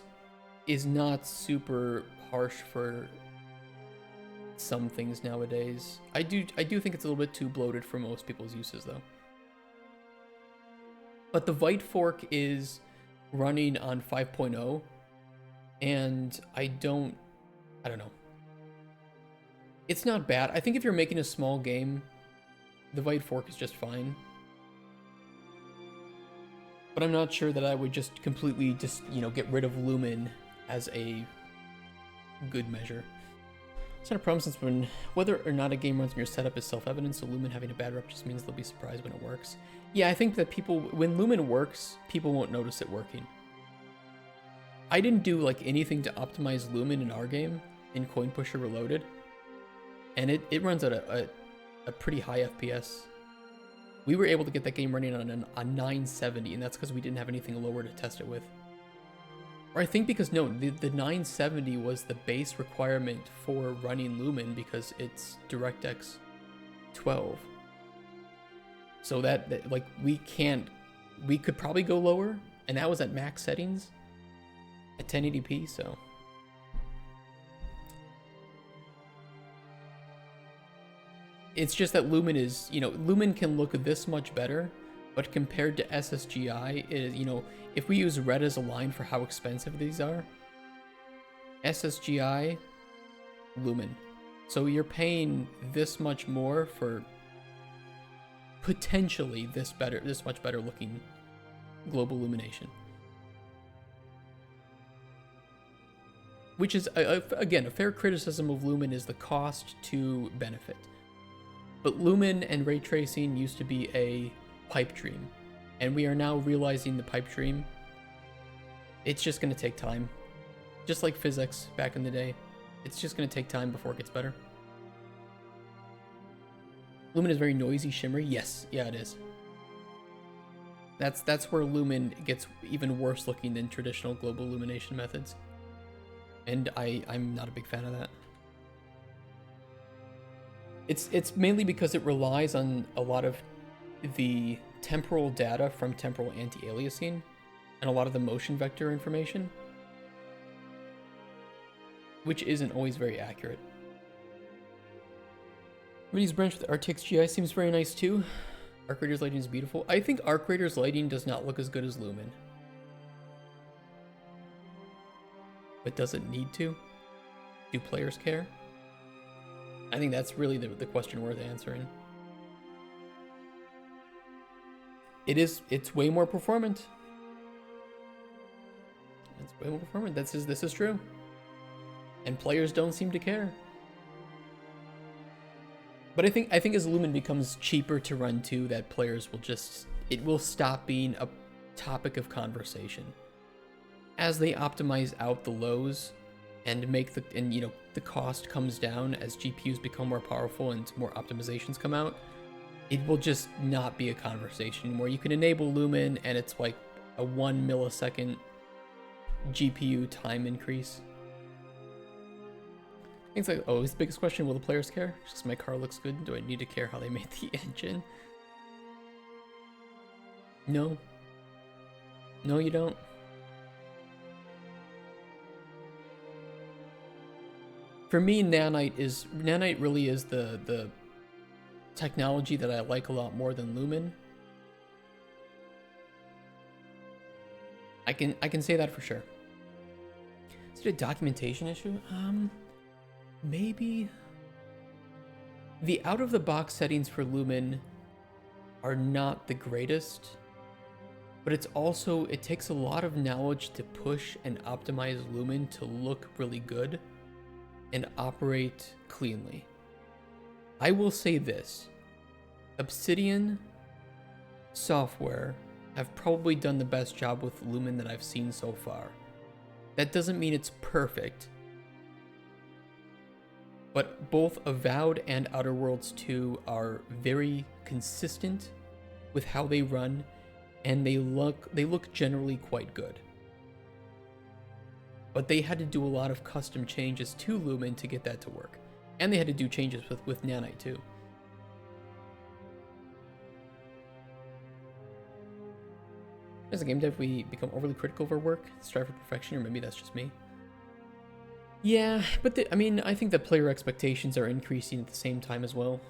is not super harsh for some things nowadays. I do think it's a little bit too bloated for most people's uses though. But the Vite fork is running on 5.0 and I don't know. It's not bad. I think if you're making a small game, the Vite fork is just fine. But I'm not sure that I would just completely get rid of Lumen as a good measure. It's not a problem since whether or not a game runs in your setup is self-evident, so Lumen having a bad rep just means they'll be surprised when it works. Yeah, I think that when Lumen works, people won't notice it working. I didn't do like anything to optimize Lumen in our game, in Coin Pusher Reloaded, and it runs at a pretty high FPS. We were able to get that game running on a 970, and that's because we didn't have anything lower to test it with. Or I think because, no, the 970 was the base requirement for running Lumen because it's DirectX 12. So that like, we could probably go lower, and that was at max settings at 1080p, so. It's just that Lumen is, Lumen can look this much better, but compared to SSGI, it is, if we use red as a line for how expensive these are, SSGI, Lumen. So you're paying this much more for potentially this much better looking global illumination. Which is, again, a fair criticism of Lumen is the cost to benefit. But Lumen and ray tracing used to be a pipe dream, and we are now realizing the pipe dream. It's just going to take time. Just like physics back in the day, it's just going to take time before it gets better. Lumen is very noisy, shimmery. Yes, yeah, it is. That's where Lumen gets even worse looking than traditional global illumination methods. And I'm not a big fan of that. It's mainly because it relies on a lot of the temporal data from temporal anti-aliasing, and a lot of the motion vector information, which isn't always very accurate. Mini's branch with RTX GI seems very nice too. Arc Raiders lighting is beautiful. I think Arc Raiders lighting does not look as good as Lumen. But does it need to? Do players care? I think that's really the question worth answering. It's way more performant. It's way more performant. This is true. And players don't seem to care. But I think as Lumen becomes cheaper to run too, that players will it will stop being a topic of conversation. As they optimize out the lows and make the cost comes down as GPUs become more powerful and more optimizations come out, it will just not be a conversation anymore. You can enable Lumen and it's like a 1 millisecond GPU time increase. It's like, oh, his biggest question, will the players care? Just my car looks good. Do I need to care how they made the engine? No. No, you don't. For me, Nanite really is the technology that I like a lot more than Lumen. I can say that for sure. Is it a documentation issue? Maybe. The out-of-the-box settings for Lumen are not the greatest, but it takes a lot of knowledge to push and optimize Lumen to look really good and operate cleanly. I will say this. Obsidian software have probably done the best job with Lumen that I've seen so far. That doesn't mean it's perfect, but both Avowed and Outer Worlds 2 are very consistent with how they run, and they look generally quite good. But they had to do a lot of custom changes to Lumen to get that to work. And they had to do changes with Nanite too. As a game dev, we become overly critical of our work, strive for perfection, or maybe that's just me. Yeah, but I think that player expectations are increasing at the same time as well.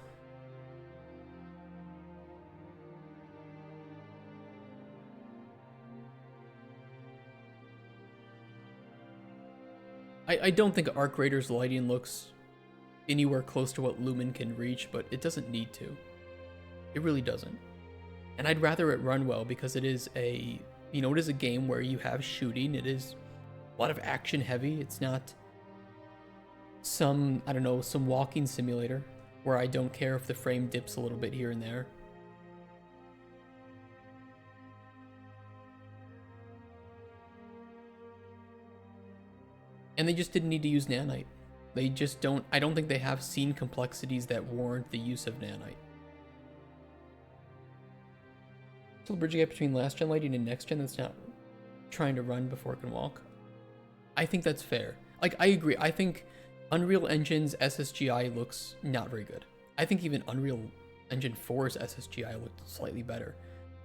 I don't think Arc Raiders lighting looks anywhere close to what Lumen can reach, but it doesn't need to. It really doesn't. And I'd rather it run well because it is a game where you have shooting. It is a lot of action heavy. It's not some walking simulator where I don't care if the frame dips a little bit here and there. And they just didn't need to use Nanite. I don't think they have scene complexities that warrant the use of Nanite. Still bridging gap between last gen lighting and next gen that's not trying to run before it can walk. I think that's fair. Like, I agree. I think Unreal Engine's SSGI looks not very good. I think even Unreal Engine 4's SSGI looked slightly better.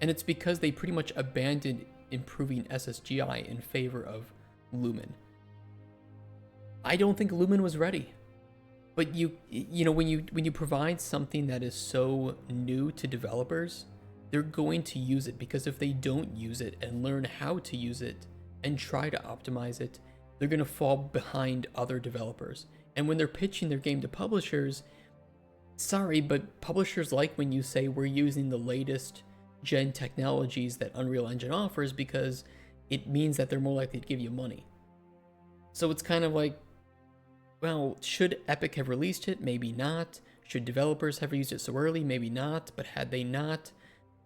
And it's because they pretty much abandoned improving SSGI in favor of Lumen. I don't think Lumen was ready. But when you provide something that is so new to developers, they're going to use it, because if they don't use it and learn how to use it and try to optimize it, they're going to fall behind other developers. And when they're pitching their game to publishers, sorry, but publishers like when you say we're using the latest gen technologies that Unreal Engine offers, because it means that they're more likely to give you money. So it's kind of like, well, should Epic have released it? Maybe not. Should developers have used it so early? Maybe not. But had they not,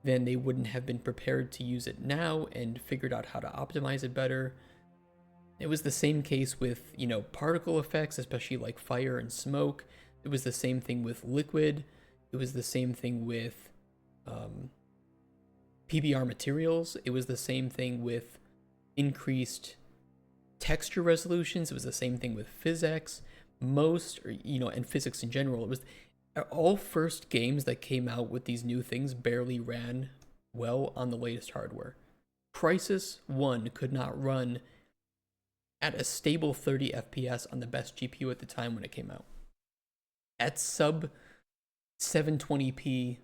then they wouldn't have been prepared to use it now and figured out how to optimize it better. It was the same case with, particle effects, especially like fire and smoke. It was the same thing with liquid. It was the same thing with PBR materials. It was the same thing with increased texture resolutions. It was the same thing with physics. And physics in general. It was all first games that came out with these new things barely ran well on the latest hardware. Crysis 1 could not run at a stable 30 FPS on the best GPU at the time when it came out. At sub 720p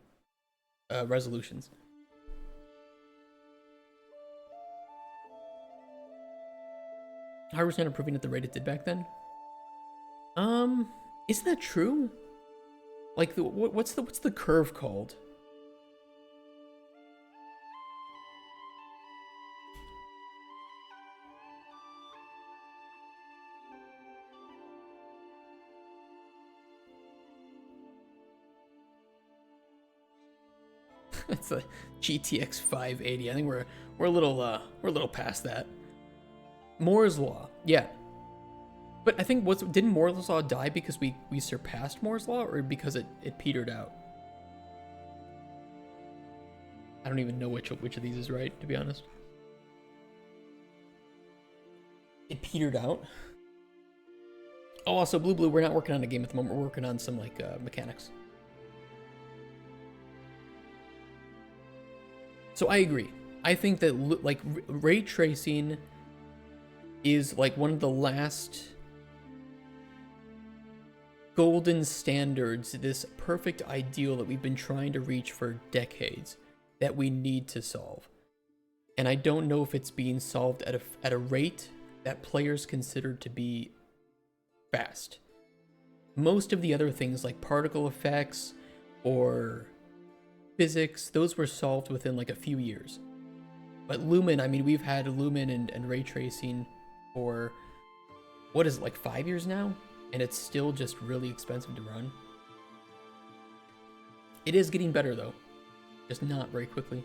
resolutions. How was not improving at the rate it did back then? Isn't that true? Like, what's the curve called? It's a GTX 580. I think we're a little past that. Moore's Law, yeah. But I think didn't Moore's Law die because we surpassed Moore's Law, or because it petered out? I don't even know which of these is right, to be honest. It petered out. Oh, also Blue, we're not working on a game at the moment. We're working on some like mechanics. So I agree. I think that like ray tracing is like one of the last golden standards, this perfect ideal that we've been trying to reach for decades, that we need to solve. And I don't know if it's being solved at a rate that players consider to be fast. Most of the other things like particle effects or physics, those were solved within like a few years. But Lumen, I mean, we've had Lumen and ray tracing for, what is it, like 5 years now? And it's still just really expensive to run. It is getting better though, just not very quickly.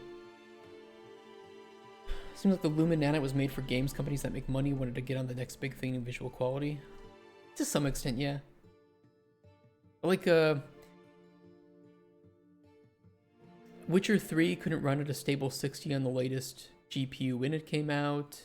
Seems like the Lumen Nano was made for games companies that make money wanted to get on the next big thing in visual quality. To some extent, yeah. Like, Witcher 3 couldn't run at a stable 60 on the latest GPU when it came out.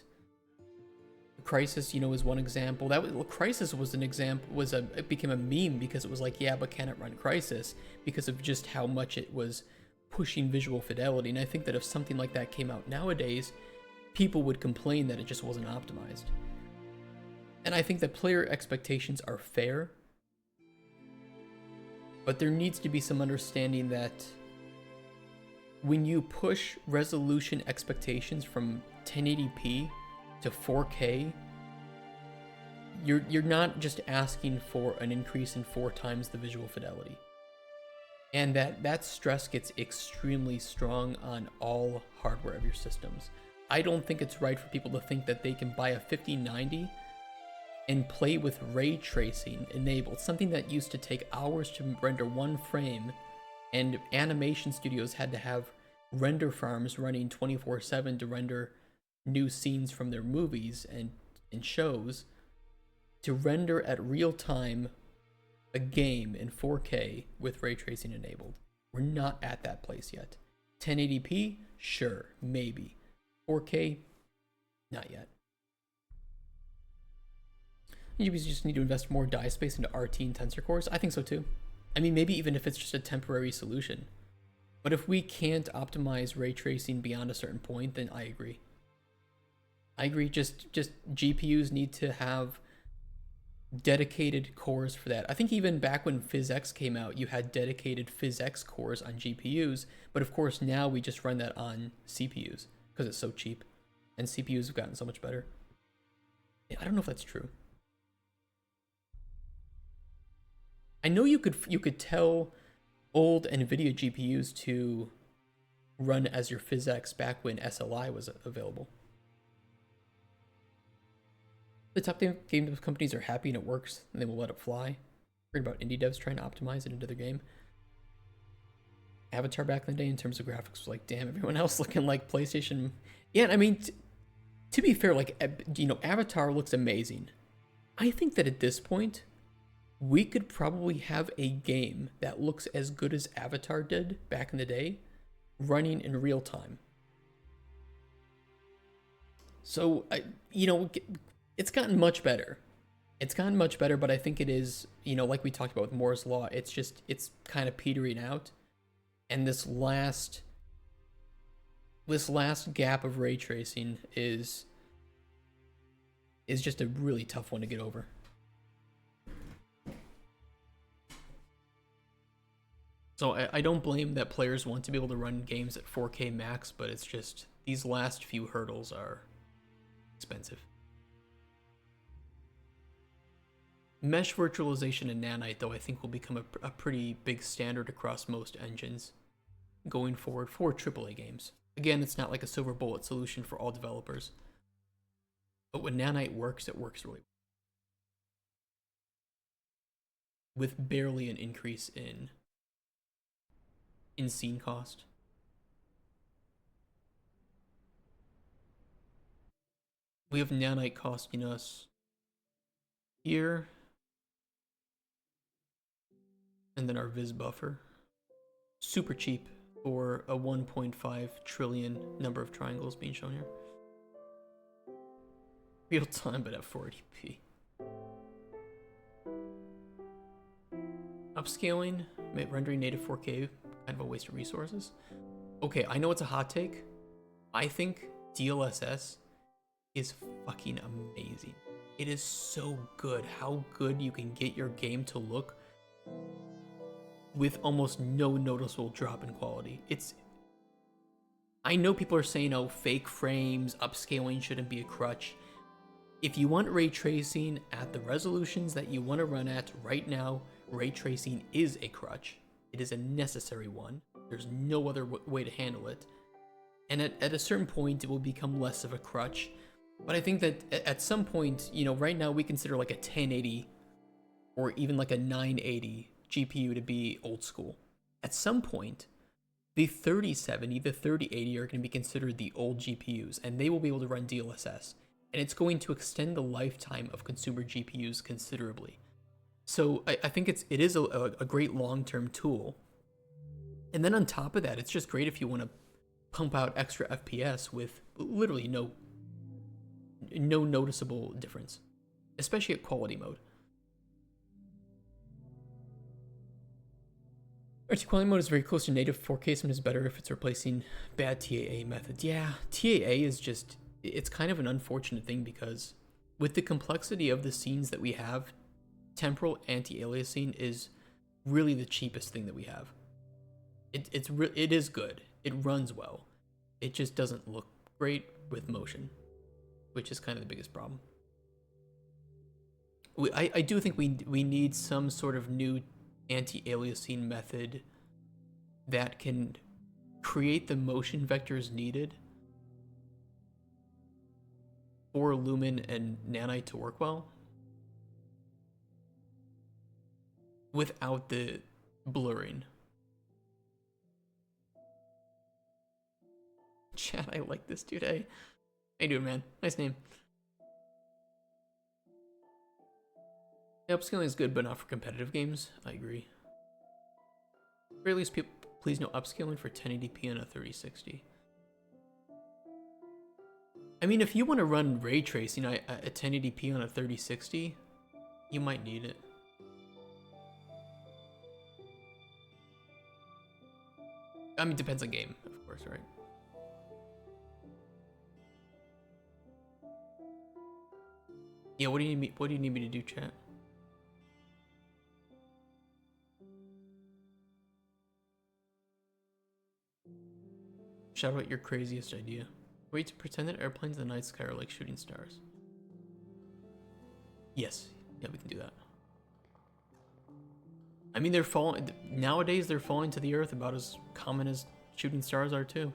Crysis, you know, is one example. Crysis was an example. It became a meme because it was like, yeah, but can it run Crysis? Because of just how much it was pushing visual fidelity. And I think that if something like that came out nowadays, people would complain that it just wasn't optimized. And I think that player expectations are fair, but there needs to be some understanding that when you push resolution expectations from 1080p to 4K, you're not just asking for an increase in 4 times the visual fidelity. And that stress gets extremely strong on all hardware of your systems. I don't think it's right for people to think that they can buy a 5090 and play with ray tracing enabled, something that used to take hours to render one frame, and animation studios had to have render farms running 24/7 to render new scenes from their movies and shows, to render at real time a game in 4K with ray tracing enabled. We're not at that place yet. 1080p, sure, maybe. 4K, not yet. You just need to invest more die space into RT and tensor cores. I think so too. I mean, maybe even if it's just a temporary solution. But if we can't optimize ray tracing beyond a certain point, then I agree. I agree, just GPUs need to have dedicated cores for that. I think even back when PhysX came out, you had dedicated PhysX cores on GPUs, but of course now we just run that on CPUs because it's so cheap, and CPUs have gotten so much better. I don't know if that's true. I know you could tell old NVIDIA GPUs to run as your PhysX back when SLI was available. The top game companies are happy and it works, and they will let it fly. Worried about indie devs trying to optimize it into their game. Avatar back in the day, in terms of graphics, was like, damn, everyone else looking like PlayStation. Yeah, I mean, to be fair, like, you know, Avatar looks amazing. I think that at this point, we could probably have a game that looks as good as Avatar did back in the day, running in real time. So, you know, it's gotten much better. It's gotten much better, but I think it is, you know, like we talked about with Moore's Law, it's kind of petering out. And this last this last gap of ray tracing is just a really tough one to get over. So I don't blame that players want to be able to run games at 4K max, but it's just these last few hurdles are expensive. Mesh virtualization in Nanite, though, I think will become a pretty big standard across most engines going forward for AAA games. Again, it's not like a silver bullet solution for all developers, but when Nanite works, it works really well, with barely an increase in scene cost. We have Nanite costing us here, and then our Viz buffer. Super cheap for a 1.5 trillion number of triangles being shown here. Real time, but at 480p. Upscaling, rendering native 4K, kind of a waste of resources. Okay, I know it's a hot take. I think DLSS is fucking amazing. It is so good how good you can get your game to look with almost no noticeable drop in quality. I know people are saying, oh, fake frames, upscaling shouldn't be a crutch. If you want ray tracing at the resolutions that you want to run at right now, ray tracing is a crutch. It is a necessary one. There's no other way to handle it. And at a certain point, it will become less of a crutch. But I think that at some point, you know, right now we consider like a 1080 or even like a 980 GPU to be old school. At some point, the 3070, the 3080 are going to be considered the old GPUs, and they will be able to run DLSS. And it's going to extend the lifetime of consumer GPUs considerably. So I think it is a great long-term tool. And then on top of that, it's just great if you want to pump out extra FPS with literally no noticeable difference, especially at quality mode. RT quality mode is very close to native 4K, sometimes better if it's replacing bad TAA methods. Yeah, TAA is just, it's kind of an unfortunate thing because with the complexity of the scenes that we have, temporal anti-aliasing is really the cheapest thing that we have. It is good. It runs well. It just doesn't look great with motion, which is kind of the biggest problem. I do think we need some sort of new anti-aliasing method that can create the motion vectors needed for Lumen and Nanite to work well without the blurring. Chat, I like this dude. Hey, how you doing, man? Nice name. Yeah, upscaling is good, but not for competitive games. I agree. Or at least people, please no upscaling for 1080p on a 3060. I mean, if you want to run ray tracing at 1080p on a 3060, you might need it. I mean, depends on game, of course, right? Yeah, what do you need me to do, chat? Shout out your craziest idea. Wait to pretend that airplanes in the night sky are like shooting stars. Yes, yeah, we can do that. I mean, they're falling nowadays. They're falling to the earth about as common as shooting stars are too.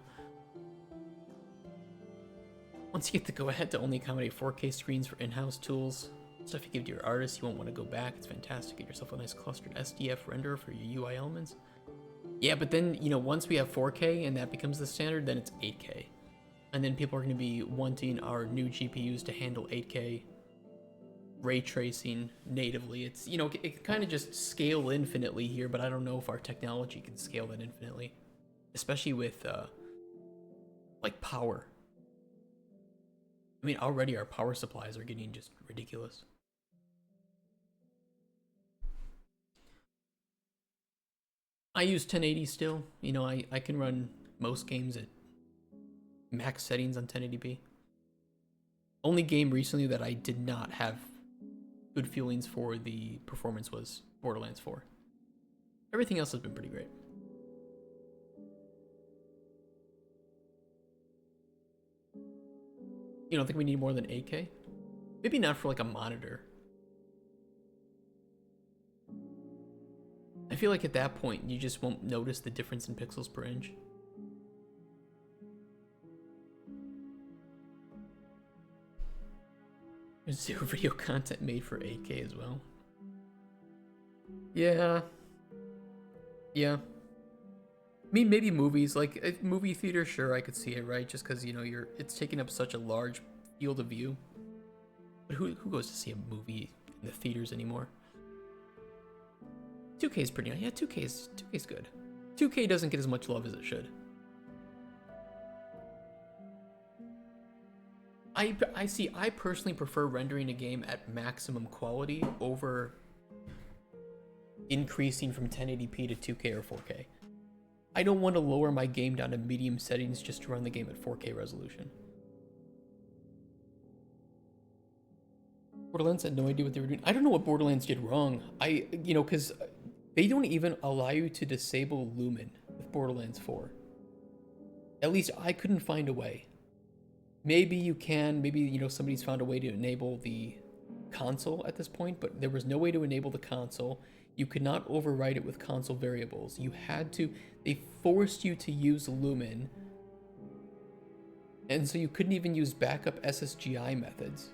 Once you get the go-ahead to only accommodate 4K screens for in-house tools, stuff you give to your artists, you won't want to go back. It's fantastic. Get yourself a nice clustered SDF renderer for your UI elements. Yeah, but then, you know, once we have 4K and that becomes the standard, then it's 8K. And then people are going to be wanting our new GPUs to handle 8K ray tracing natively. It's, you know, it can kind of just scale infinitely here, but I don't know if our technology can scale that infinitely, especially with like power. I mean, already our power supplies are getting just ridiculous. I use 1080 still. You know, I can run most games at max settings on 1080p. Only game recently that I did not have good feelings for the performance was Borderlands 4. Everything else has been pretty great. You don't think we need more than 8K? Maybe not for like a monitor. I feel like at that point you just won't notice the difference in pixels per inch. There's zero video content made for 8K as well. Yeah. I mean, maybe movies, like a movie theater, sure, I could see it, right? Just because, you know, it's taking up such a large field of view. But who goes to see a movie in the theaters anymore? 2K is pretty nice. Yeah, 2K's good. 2K doesn't get as much love as it should. I personally prefer rendering a game at maximum quality over increasing from 1080p to 2K or 4K. I don't want to lower my game down to medium settings just to run the game at 4K resolution. Borderlands had no idea what they were doing. I don't know what Borderlands did wrong. Because they don't even allow you to disable Lumen with Borderlands 4. At least I couldn't find a way. Maybe you can, maybe, somebody's found a way to enable the console at this point, but there was no way to enable the console. You could not override it with console variables. They forced you to use Lumen. And so you couldn't even use backup SSGI methods.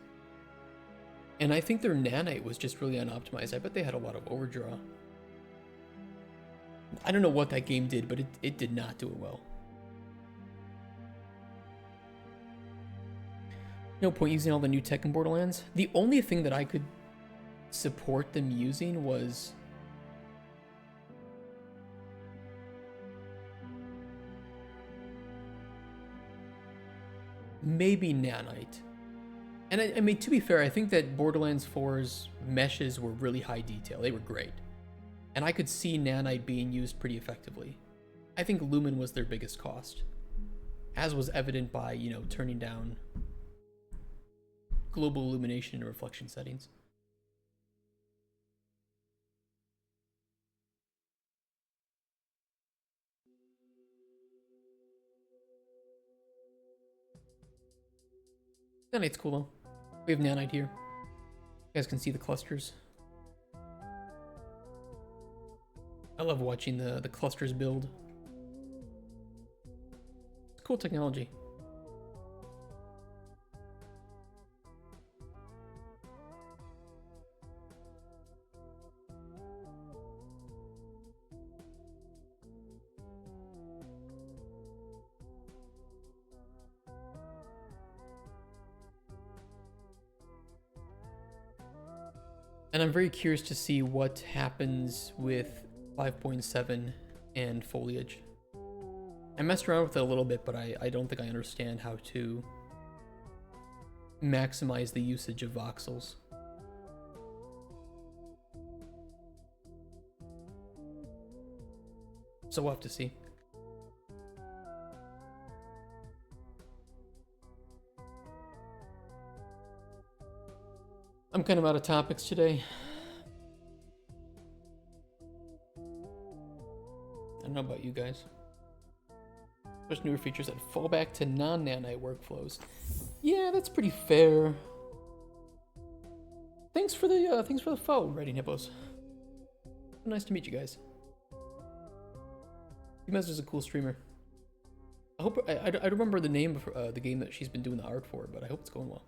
And I think their nanite was just really unoptimized. I bet they had a lot of overdraw. I don't know what that game did, but it did not do it well. No point using all the new tech in Borderlands. The only thing that I could support them using was maybe nanite. And I mean, to be fair, I think that Borderlands 4's meshes were really high detail. They were great. And I could see nanite being used pretty effectively. I think Lumen was their biggest cost, as was evident by, turning down global illumination and reflection settings. Nanite's cool though. We have nanite here. You guys can see the clusters. I love watching the clusters build. It's cool technology. And I'm very curious to see what happens with 5.7 and foliage. I messed around with it a little bit, but I don't think I understand how to maximize the usage of voxels. So we'll have to see. I'm kind of out of topics today. I don't know about you guys. There's newer features that fall back to non-nanite workflows. Yeah, that's pretty fair. Thanks for the follow, Ready Nippos. Nice to meet you guys. Immersive is a cool streamer. I hope I remember the name of the game that she's been doing the art for, but I hope it's going well.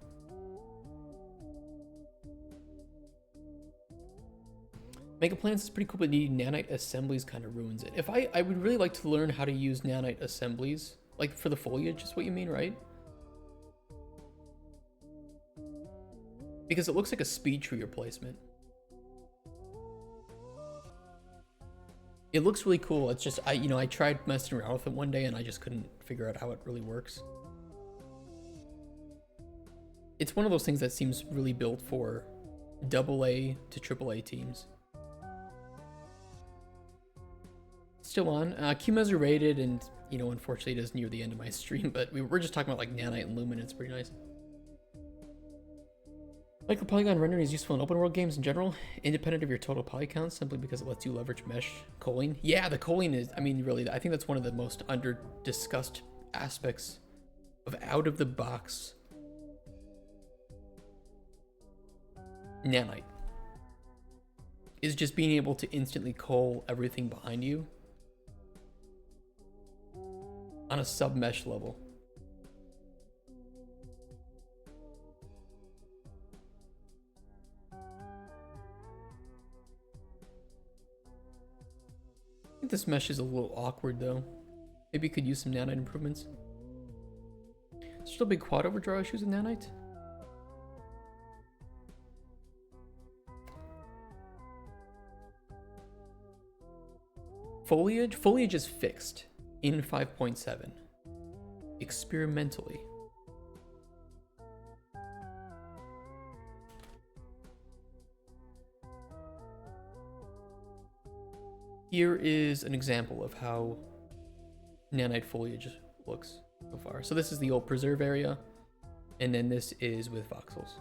Mega Plants is pretty cool, but needing nanite assemblies kind of ruins it. I would really like to learn how to use nanite assemblies, like for the foliage is what you mean, right? Because it looks like a speed tree replacement. It looks really cool. It's just I tried messing around with it one day and I just couldn't figure out how it really works. It's one of those things that seems really built for AA to AAA teams. still on. Cuma's are rated, and, you know, unfortunately it is near the end of my stream, but we're just talking about, like, Nanite and Lumen. It's pretty nice. Micropolygon rendering is useful in open world games in general, independent of your total poly count, simply because it lets you leverage mesh culling. Yeah, the culling is, I mean, really, I think that's one of the most under-discussed aspects of out-of-the-box Nanite. Is just being able to instantly cull everything behind you on a sub-mesh level. I think this mesh is a little awkward though. Maybe you could use some nanite improvements. Still big quad overdraw issues with nanite? Foliage is fixed in 5.7 experimentally. Here is an example of how nanite foliage looks so far. So this is the old preserve area, and then this is with voxels.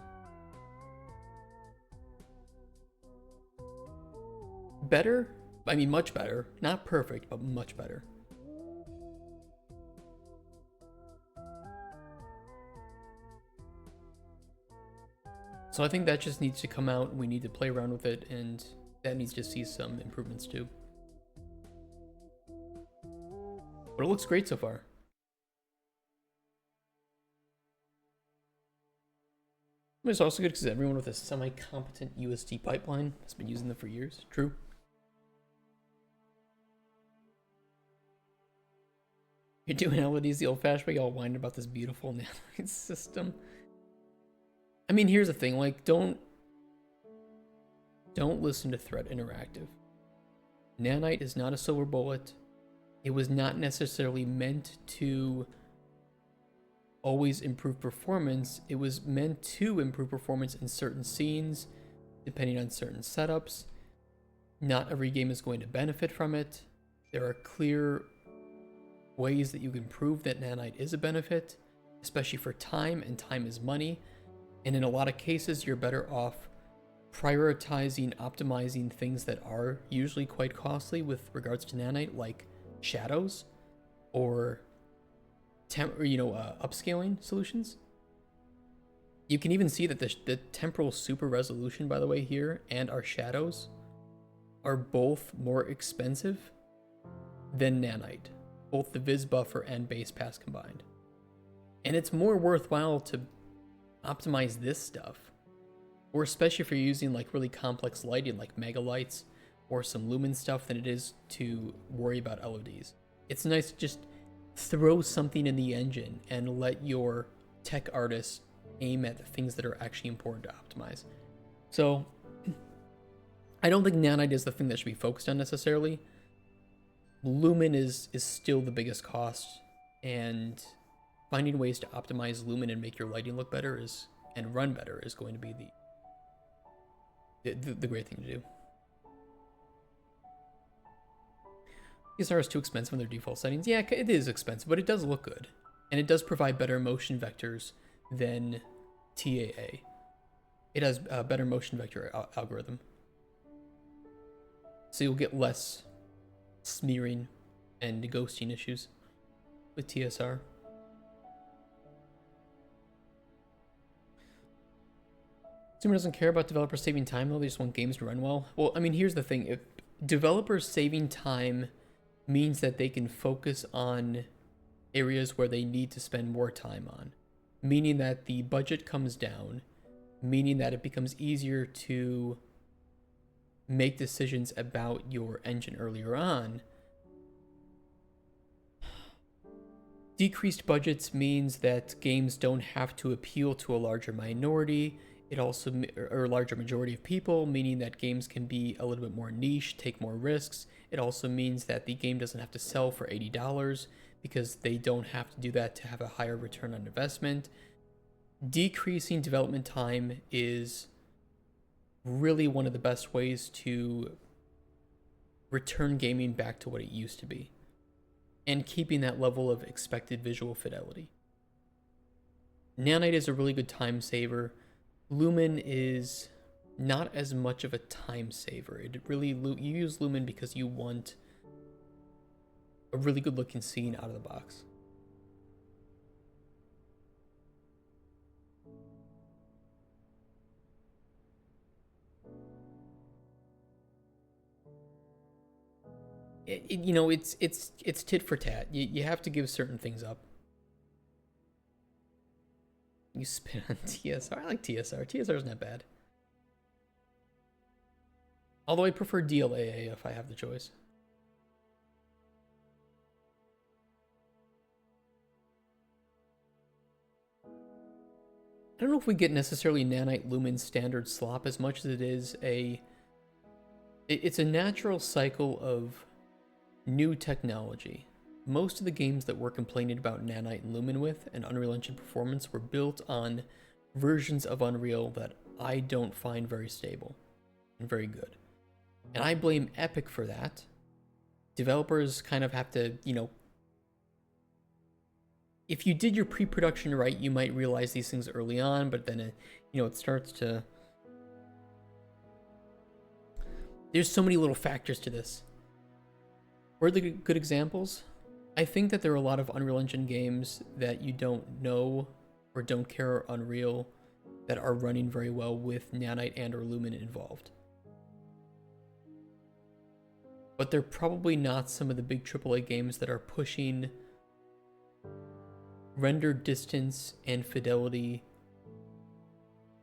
Better? I mean, much better. Not perfect, but much better. So I think that just needs to come out. We need to play around with it, and that needs to see some improvements too. But it looks great so far. It's also good because everyone with a semi-competent USD pipeline has been using them for years. True. You're doing LEDs the old-fashioned way, all whining about this beautiful nanite system. I mean, here's the thing, like, don't listen to Threat Interactive. Nanite is not a silver bullet. It was not necessarily meant to always improve performance. It was meant to improve performance in certain scenes, depending on certain setups. Not every game is going to benefit from it. There are clear ways that you can prove that nanite is a benefit, especially for time, and time is money. And in a lot of cases, you're better off prioritizing, optimizing things that are usually quite costly with regards to nanite, like shadows or upscaling solutions. You can even see that the temporal super resolution, by the way, here, and our shadows are both more expensive than nanite, both the vis buffer and base pass combined. And it's more worthwhile to optimize this stuff, or especially if you're using like really complex lighting like mega lights or some lumen stuff, than it is to worry about LODs. It's nice to just throw something in the engine and let your tech artists aim at the things that are actually important to optimize. So I don't think nanite is the thing that should be focused on necessarily. Lumen is still the biggest cost, and finding ways to optimize lumen and make your lighting look better and run better is going to be the great thing to do. PSR is too expensive in their default settings. Yeah, it is expensive, but it does look good, and it does provide better motion vectors than TAA. It has a better motion vector algorithm, so you'll get less smearing and ghosting issues with TSR. Zoomer doesn't care about developers saving time though, they just want games to run well. Well, I mean, here's the thing. If developers saving time means that they can focus on areas where they need to spend more time on, meaning that the budget comes down, meaning that it becomes easier to make decisions about your engine earlier on. Decreased budgets means that games don't have to appeal to a larger minority. It also, or a larger majority of people, meaning that games can be a little bit more niche, take more risks. It also means that the game doesn't have to sell for $80 because they don't have to do that to have a higher return on investment. Decreasing development time is really one of the best ways to return gaming back to what it used to be, and keeping that level of expected visual fidelity. Nanite is a really good time saver. Lumen is not as much of a time saver. It really, you use Lumen because you want a really good looking scene out of the box. It's tit for tat. You have to give certain things up. You spin on TSR. I like TSR. TSR is not bad. Although I prefer DLAA if I have the choice. I don't know if we get necessarily Nanite Lumen standard slop as much as it is it's a natural cycle of new technology. Most of the games that we're complaining about Nanite and Lumen with and Unreal Engine performance were built on versions of Unreal that I don't find very stable and very good. And I blame Epic for that. Developers kind of have to, if you did your pre-production right, you might realize these things early on, but then it starts to... There's so many little factors to this. Where are the good examples? I think that there are a lot of Unreal Engine games that you don't know or don't care are Unreal that are running very well with Nanite and or Lumen involved. But they're probably not some of the big AAA games that are pushing render distance and fidelity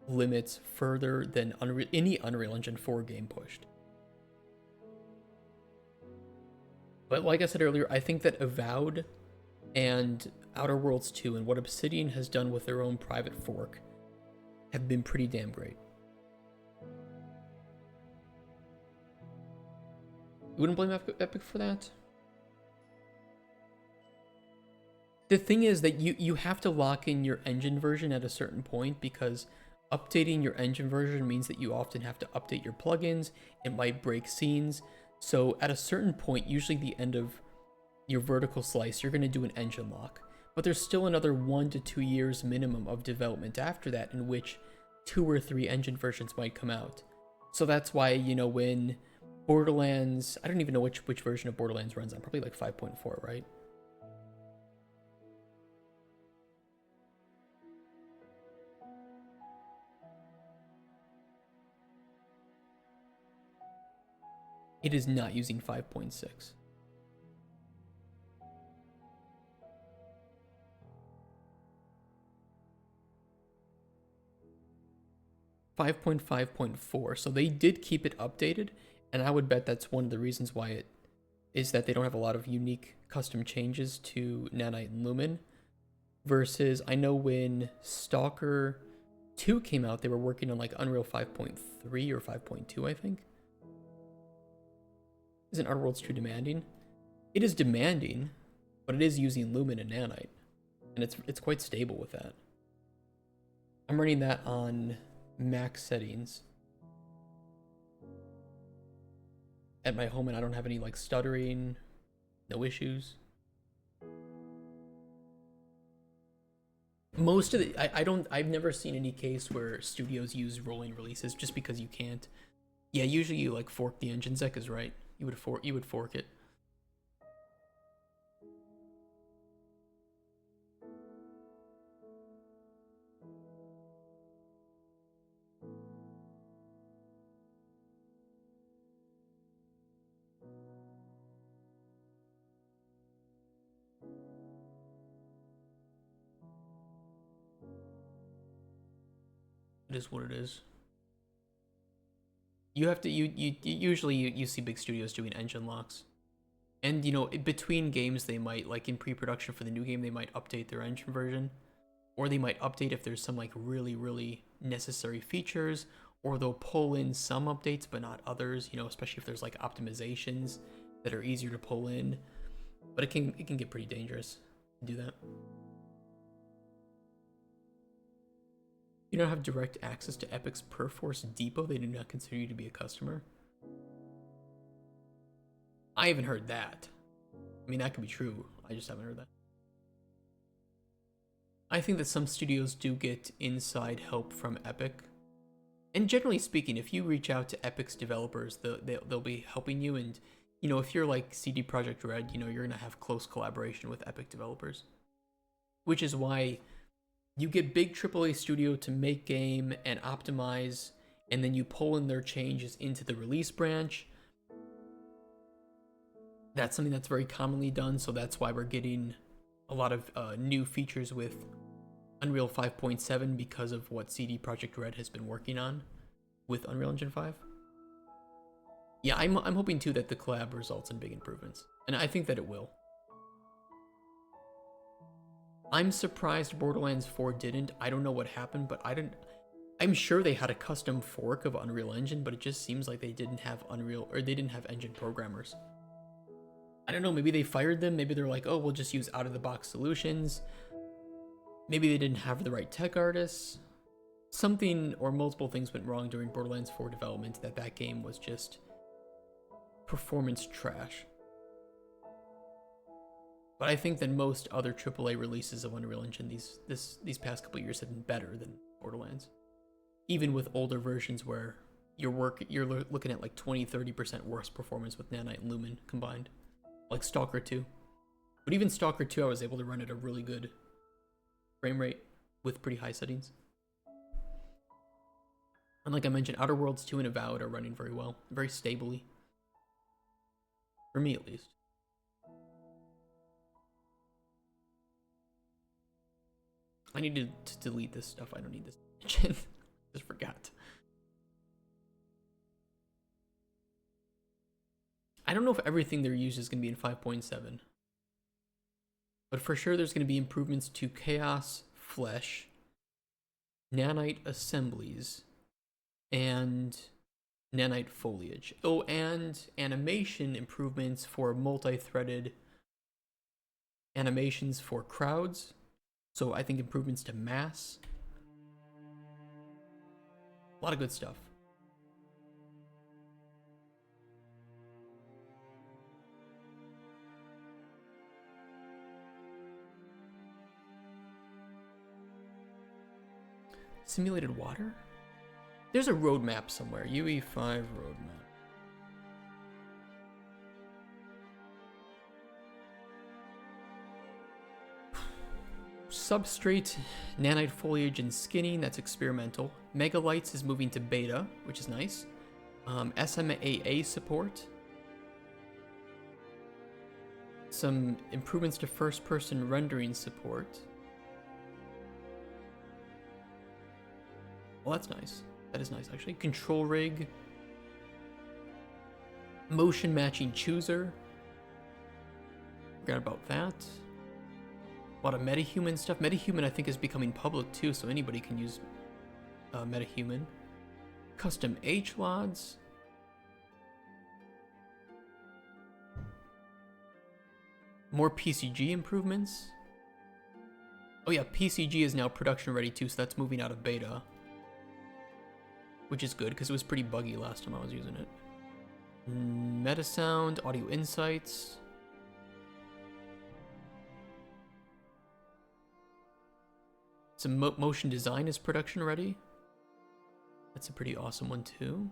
limits further than any Unreal Engine 4 game pushed. But like I said earlier, I think that Avowed and Outer Worlds 2 and what Obsidian has done with their own private fork have been pretty damn great. You wouldn't blame Epic for that? The thing is that you have to lock in your engine version at a certain point, because updating your engine version means that you often have to update your plugins. It might break scenes. So at a certain point, usually the end of your vertical slice, you're going to do an engine lock. But there's still another 1 to 2 years minimum of development after that in which 2 or 3 engine versions might come out. So that's why, when Borderlands, I don't even know which version of Borderlands runs on, probably like 5.4, right? It is not using 5.6. .5.4, so they did keep it updated, and I would bet that's one of the reasons why it is that they don't have a lot of unique custom changes to Nanite and Lumen. Versus, I know when Stalker 2 came out, they were working on like Unreal 5.3 or 5.2, I think. Isn't Outer Worlds 2 demanding? It is demanding, but it is using Lumen and Nanite, and it's quite stable with that. I'm running that on max settings at my home, and I don't have any like stuttering, no issues. Most of the I've never seen any case where studios use rolling releases just because you can't. Yeah, usually you like fork the engine. Zek is right. You would fork it. It is what it is. You have to usually you see big studios doing engine locks, and between games they might, like in pre-production for the new game, they might update their engine version, or they might update if there's some like really necessary features, or they'll pull in some updates but not others, especially if there's like optimizations that are easier to pull in. But it can get pretty dangerous to do that. You don't have direct access to Epic's Perforce Depot. They do not consider you to be a customer. I haven't heard that. I mean, that could be true. I just haven't heard that. I think that some studios do get inside help from Epic. And generally speaking, if you reach out to Epic's developers, they'll be helping you. And, you know, if you're like CD Projekt Red, you know, you're going to have close collaboration with Epic developers. Which is why you get big AAA studio to make game and optimize, and then you pull in their changes into the release branch. That's something that's very commonly done, so that's why we're getting a lot of new features with Unreal 5.7 because of what CD Projekt Red has been working on with Unreal Engine 5. Yeah, I'm hoping too that the collab results in big improvements, and I think that it will. I'm surprised Borderlands 4 didn't. I don't know what happened, but I'm sure they had a custom fork of Unreal Engine, but it just seems like they didn't have they didn't have engine programmers. I don't know, maybe they fired them, maybe they're like, oh, we'll just use out-of-the-box solutions. Maybe they didn't have the right tech artists. Something or multiple things went wrong during Borderlands 4 development that game was just performance trash. But I think that most other AAA releases of Unreal Engine these past couple years have been better than Borderlands. Even with older versions where you're looking at like 20-30% worse performance with Nanite and Lumen combined. Like Stalker 2. But even Stalker 2 I was able to run at a really good frame rate with pretty high settings. And like I mentioned, Outer Worlds 2 and Avowed are running very well, very stably. For me at least. I need to delete this stuff. I don't need this engine. Just forgot. I don't know if everything they're used is going to be in 5.7. But for sure there's going to be improvements to Chaos Flesh, Nanite Assemblies, and Nanite Foliage. Oh, and animation improvements for multi-threaded animations for crowds. So I think improvements to mass. A lot of good stuff. Simulated water? There's a roadmap somewhere. UE5 roadmap. Substrate, nanite foliage, and skinning. That's experimental. Megalights is moving to beta, which is nice. SMAA support. Some improvements to first-person rendering support. Well, that's nice. That is nice, actually. Control rig. Motion matching chooser. Forgot about that. A lot of metahuman stuff. Metahuman, I think, is becoming public too, so anybody can use metahuman. Custom H-LODs. More PCG improvements. Oh yeah, PCG is now production ready too, so that's moving out of beta. Which is good, because it was pretty buggy last time I was using it. Metasound, Audio Insights. Some motion design is production ready. That's a pretty awesome one too.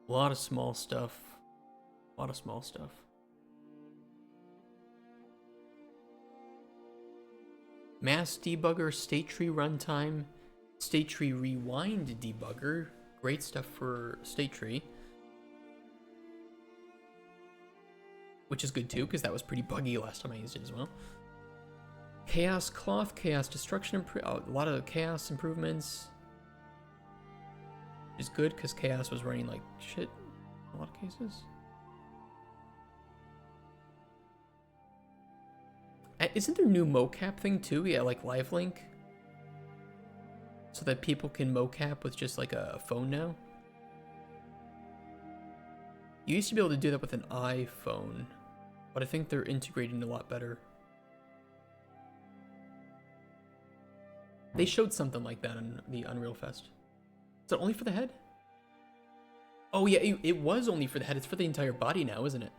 A lot of small stuff. A lot of small stuff. Mass debugger, state tree runtime, state tree rewind debugger. Great stuff for state tree. Which is good too, because that was pretty buggy last time I used it as well. Chaos cloth, chaos destruction, a lot of chaos improvements. Which is good, because chaos was running like shit in a lot of cases. Isn't there new mocap thing too? Yeah, like live link, so that people can mocap with just like a phone now. You used to be able to do that with an iPhone, but I think they're integrating a lot better. They showed something like that in the Unreal Fest. Is it only for the head? Oh yeah, it was only for the head. It's for the entire body now, isn't it?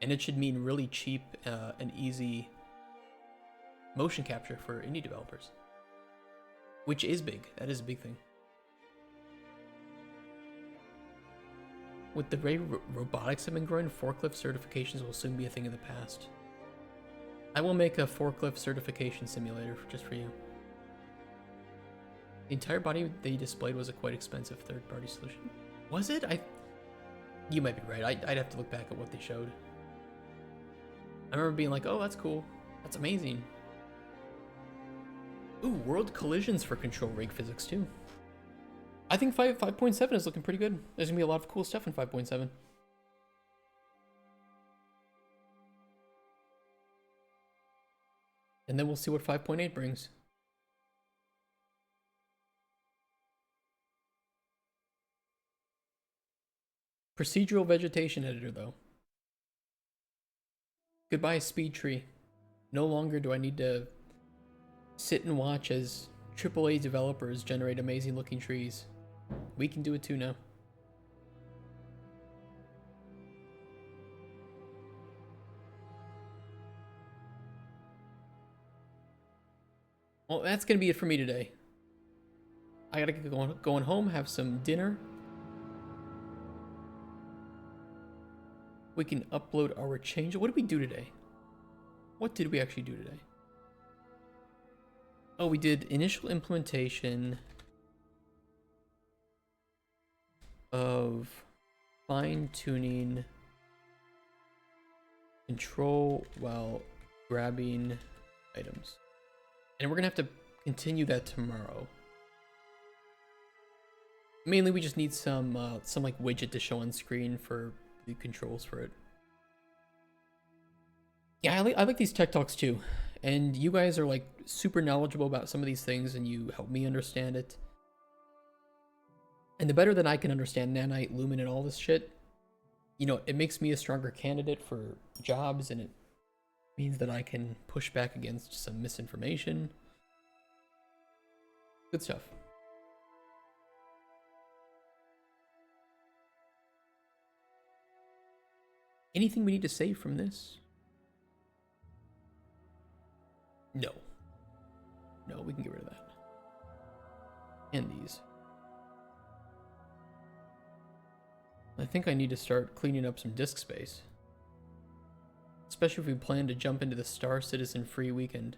And it should mean really cheap and easy motion capture for indie developers. Which is big. That is a big thing. With the way robotics have been growing, forklift certifications will soon be a thing of the past. I will make a forklift certification simulator just for you. The entire body they displayed was a quite expensive third-party solution. Was it? You might be right. I'd have to look back at what they showed. I remember being like, oh, that's cool. That's amazing. Ooh, world collisions for control rig physics too. I think 5.7 is looking pretty good. There's gonna be a lot of cool stuff in 5.7. And then we'll see what 5.8 brings. Procedural vegetation editor though. Goodbye speed tree. No longer do I need to sit and watch as AAA developers generate amazing looking trees. We can do it too now. Well, that's gonna be it for me today. I gotta get going home, have some dinner. We can upload our change. What did we do today? What did we actually do today? Oh, we did initial implementation of fine-tuning control while grabbing items. And we're gonna have to continue that tomorrow. Mainly we just need some like widget to show on screen for the controls for it. Yeah, I like these tech talks too. And you guys are like super knowledgeable about some of these things and you help me understand it. And the better that I can understand Nanite, Lumen, and all this shit, you know, it makes me a stronger candidate for jobs and it means that I can push back against some misinformation. Good stuff. Anything we need to save from this? No. No, we can get rid of that. And these. I think I need to start cleaning up some disk space. Especially if we plan to jump into the Star Citizen free weekend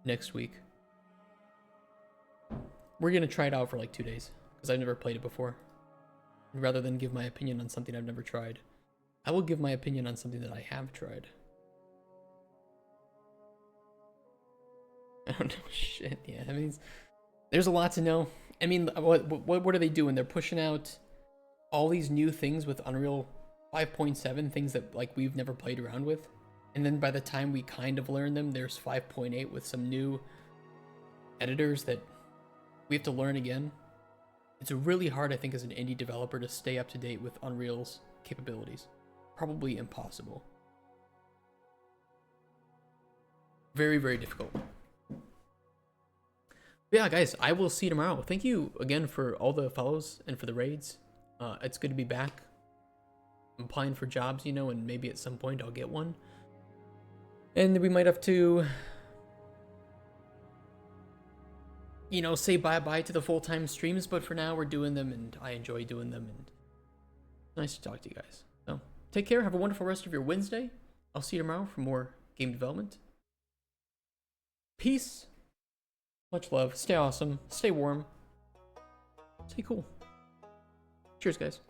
next week. We're going to try it out for like 2 days, because I've never played it before. And rather than give my opinion on something I've never tried, I will give my opinion on something that I have tried. I don't know shit, yeah, I mean, there's a lot to know. I mean, what are they doing? They're pushing out all these new things with Unreal 5.7, things that like we've never played around with. And then by the time we kind of learn them, there's 5.8 with some new editors that we have to learn again. It's really hard, I think, as an indie developer to stay up to date with Unreal's capabilities. Probably impossible. Very, very difficult. But yeah, guys, I will see you tomorrow. Thank you again for all the follows and for the raids. It's good to be back. I'm applying for jobs, you know, and maybe at some point I'll get one. And we might have to, you know, say bye-bye to the full-time streams, but for now we're doing them and I enjoy doing them and it's nice to talk to you guys. So take care, have a wonderful rest of your Wednesday. I'll see you tomorrow for more game development. Peace. Much love. Stay awesome. Stay warm. Stay cool. Cheers, guys.